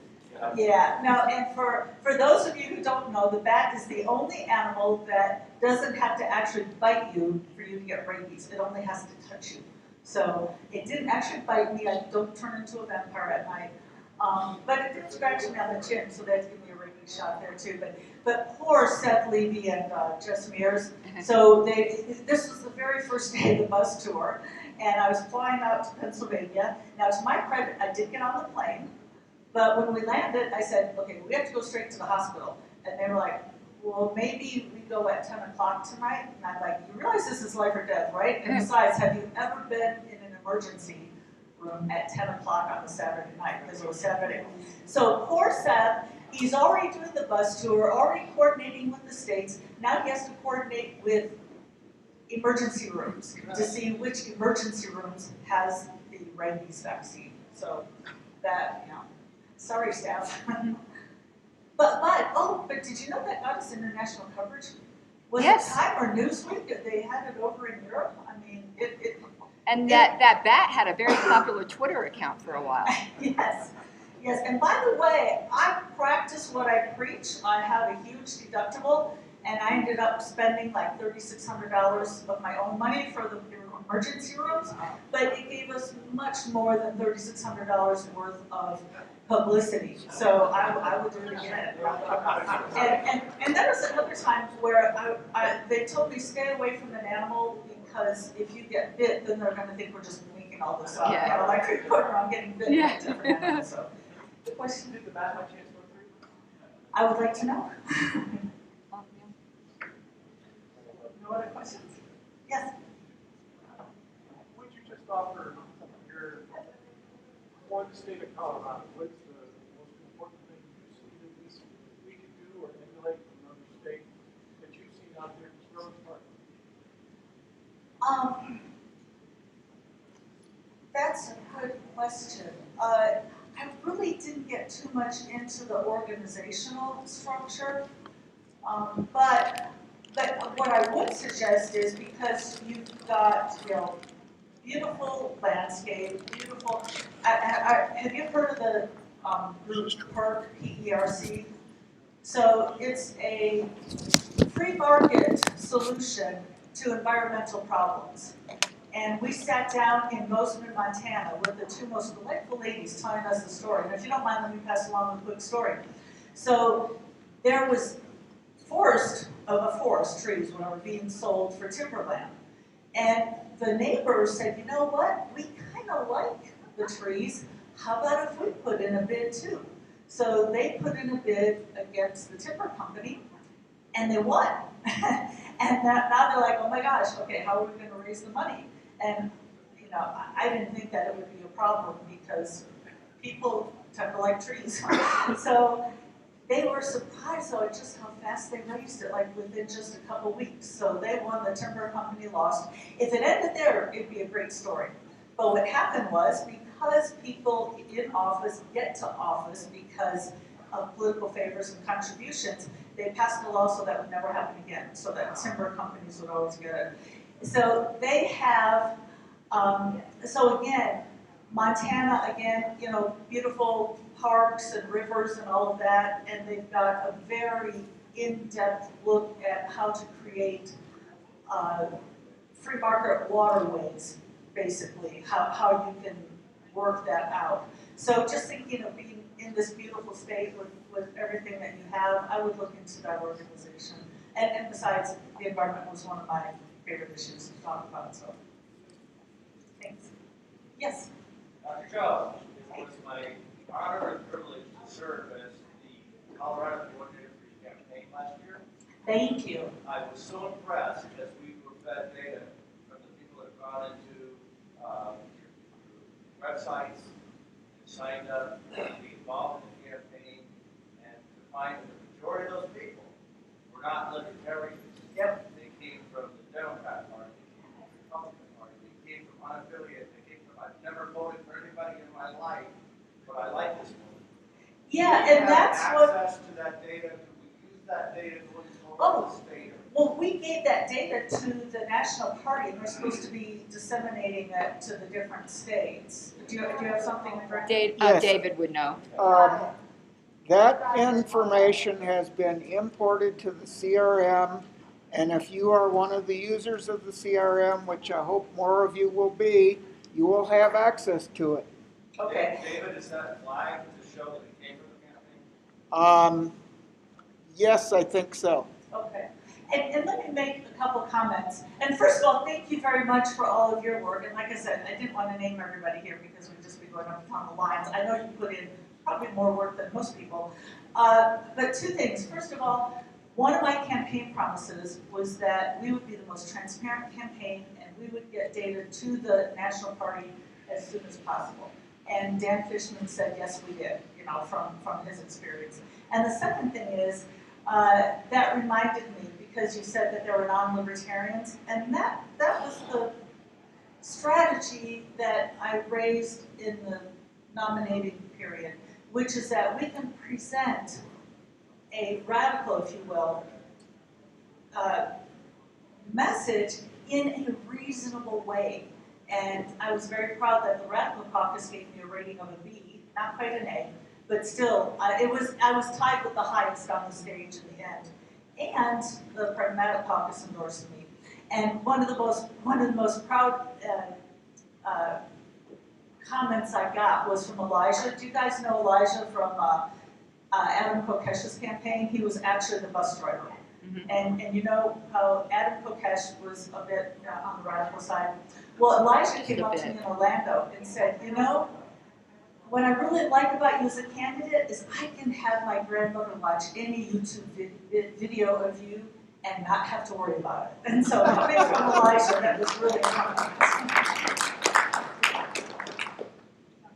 Yeah, no, and for those of you who don't know, the bat is the only animal that doesn't have to actually bite you for you to get rabies. It only has to touch you. So it didn't actually bite me. I don't turn into a vampire at night. But it did scratch me on the chin, so they had to give me a rabies shot there too. But poor Seth Levy and Jess Mears. So this was the very first day of the bus tour, and I was flying out to Pennsylvania. Now, to my credit, I did get on the plane, but when we landed, I said, okay, we have to go straight to the hospital. And they were like, well, maybe we go at 10 o'clock tonight. And I'm like, you realize this is life or death, right? And besides, have you ever been in an emergency room at 10 o'clock on a Saturday night? Because it was Saturday. So poor Seth, he's already doing the bus tour, already coordinating with the states. Now he has to coordinate with emergency rooms to see which emergency rooms has the rabies vaccine. So that, you know, sorry staff. But did you know that got us international coverage? Was it Time or Newsweek? They had it over in Europe. I mean, And that bat had a very popular Twitter account for a while. Yes. Yes, and by the way, I practice what I preach. I have a huge deductible, and I ended up spending like $3,600 of my own money for the emergency rooms, but it gave us much more than $3,600 worth of publicity. So I would do it again. And there was another time where they told me stay away from an animal because if you get bit, then they're going to think we're just making all this up. Yeah. You know, like you're going around getting bit by different animals. So. The question, did the bat by chance go through? I would like to know. No other questions? Yes? Would you just offer for the state of Colorado, what's the most important thing you see that we can do or emulate from another state that you've seen out there in this growing part? That's a good question. I really didn't get too much into the organizational structure, but what I would suggest is because you've got, you know, beautiful landscape, beautiful. Have you heard of the group PERC, P-E-R-C? So it's a free market solution to environmental problems. And we sat down in Bozeman, Montana with the two most delightful ladies telling us the story. And if you don't mind, let me pass along a quick story. So there was forest trees when they were being sold for timberland. And the neighbors said, you know what, we kind of like the trees. How about if we put in a bid too? So they put in a bid against the timber company, and they won. And now they're like, oh my gosh, okay, how are we going to raise the money? And you know, I didn't think that it would be a problem because people tend to like trees. So they were surprised though at just how fast they raised it, like within just a couple weeks. So they won, the timber company lost. If it ended there, it'd be a great story. But what happened was, because people in office get to office because of political favors and contributions, they passed a law so that would never happen again, so that timber companies would always get it. So they have, so again, Montana, again, you know, beautiful parks and rivers and all of that, and they've got a very in-depth look at how to create free market waterways, basically, how you can work that out. So just thinking of being in this beautiful state with everything that you have, I would look into that organization. And besides, the environment was one of my favorite issues to talk about, so thanks. Yes? Dr. Joe, it was my honor and privilege to serve as the Colorado coordinator for your campaign last year. Thank you. I was so impressed as we were fed data from the people that have gone into your websites and signed up to be involved in the campaign, and to find that the majority of those people were not libertarians. Yep. They came from the Democrat Party, they came from the Republican Party, they came from unaffiliated, they came from, I've never voted for anybody in my life, but I like this one. Yeah, and that's what. Access to that data, do we use that data going forward Oh. in the state? Well, we gave that data to the National Party, and they're supposed to be disseminating it to the different states. Do you have something, Frank? Yes. David would know. That information has been imported to the CRM, and if you are one of the users of the CRM, which I hope more of you will be, you will have access to it. Okay. David, is that flag to show that it came from the campaign? Yes, I think so. Okay. And let me make a couple comments. And first of all, thank you very much for all of your work. And like I said, I didn't want to name everybody here because we'd just be going up on the lines. I know you put in probably more work than most people. But two things. First of all, one of my campaign promises was that we would be the most transparent campaign and we would get data to the National Party as soon as possible. And Dan Fishman said, yes, we did, you know, from his experience. And the second thing is, that reminded me, because you said that there were non-libertarians, and that was the strategy that I raised in the nominating period, which is that we can present a radical, if you will, message in a reasonable way. And I was very proud that the Radical Caucus gave me a rating of a B, not quite an A, but still, I was tied with the highest on the stage in the end. And the Pragmatic Caucus endorsed me. And one of the most proud comments I got was from Elijah. Do you guys know Elijah from Adam Kokesh's campaign? He was actually the bus driver. Mm-hmm. And you know how Adam Kokesh was a bit on the radical side? Well, Elijah came up to me in Orlando and said, you know, what I really like about you as a candidate is I can have my grandmother watch any YouTube video of you and not have to worry about it. And so coming from Elijah, that was really a compliment.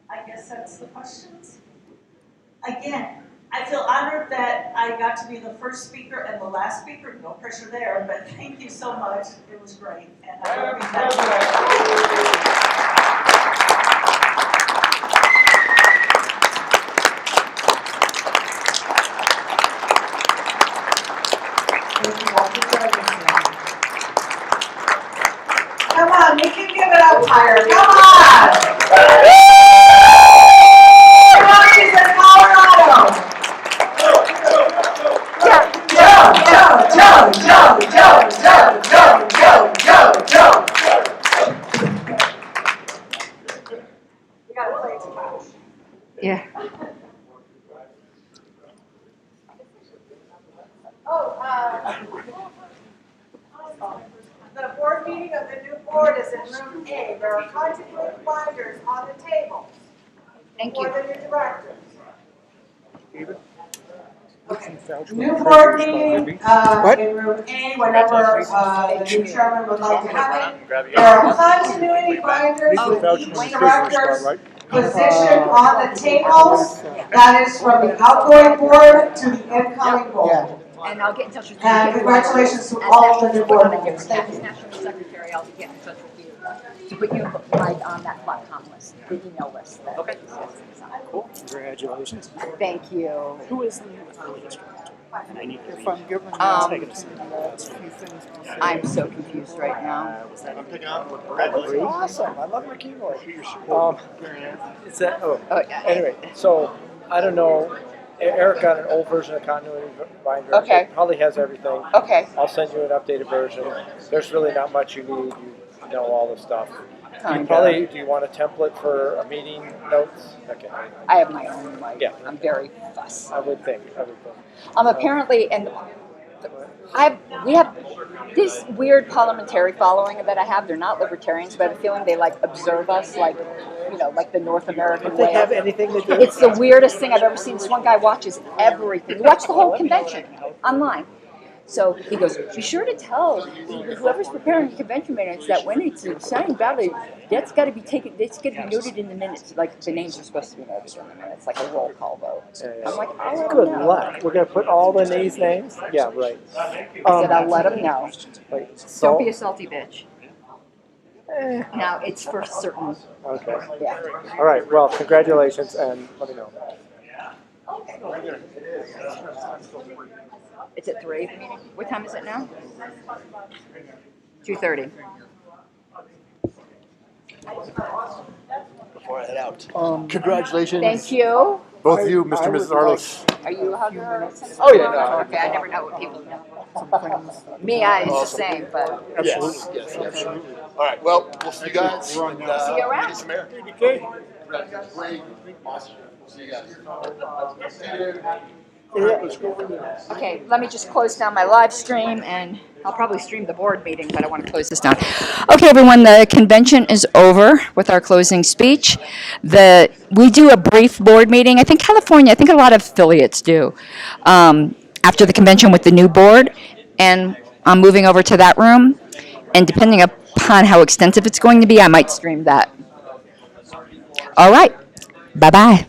I guess that's the questions. Again, I feel honored that I got to be the first speaker and the last speaker. No pressure there, but thank you so much. It was great. And I will be back. Come on, you can give it up higher. Come on! Everybody's in Colorado. Joe. We gotta play too much. Yeah. The board meeting of the new board is in room A. There are contemplated binders on the table. Thank For you. the new directors. David? New board meeting in room A, whenever the new chairman would like to have it. There are continuity binders with each director's position on the tables. That is from the outgoing board to the incoming board. And I'll get in touch with you. And congratulations to all of the new board members. Thank As you. National Secretary, I'll get in touch with you to put you right on that .com list, the email list. Okay. Cool. Congratulations. Thank you. Who is the new district? If I'm given the Um, opportunity, that's a few things to say. I'm so confused right now. I'm picking up. Awesome. I love your keyboard. Is that, oh, yeah. anyway, so, I don't know, Eric got an old version of Continuity Binder. Okay. It probably has everything. Okay. I'll send you an updated version. There's really not much you need, you know all the stuff. Do you want a template for a meeting notes? Okay. I have my own, like, Yeah. I'm very fussy. I would think. Apparently, and we have this weird parliamentary following that I have. They're not libertarians, but I have a feeling they like observe us, like, you know, like the North American way. They have anything to do. It's the weirdest thing I've ever seen. This one guy watches everything. He watched the whole convention online. So he goes, be sure to tell whoever's preparing the convention minutes that when it's a signed ballot, that's got to be taken, that's got to be noted in the minutes. Like, the names are supposed to be noted in the minutes, like a roll call vote. I'm like, I'll let Good them know. luck. We're going to put all the these names? Yeah, right. I said, I'll let them know. Don't be a salty bitch. Now, it's for certain. Okay. Yeah. All right. Well, congratulations, and let me know. It's at 3, the meeting? What time is it now? 2:30. Before I head out. Congratulations. Thank you. Both of you, Mr. and Mrs. Arlos. Are you a hugger? Oh, yeah, no. Okay, I never know what people know. Me, it's the same, but. Yes, yes, absolutely. All right, well, we'll see you guys. See you around. Meet some air. Okay. Great. Awesome. See you guys. Okay, let me just close down my live stream, and I'll probably stream the board meeting, but I want to close this down. Okay, everyone, the convention is over with our closing speech. We do a brief board meeting. I think California, I think a lot of affiliates do, after the convention with the new board, and I'm moving over to that room, and depending upon how extensive it's going to be, I might stream that. All right, bye-bye.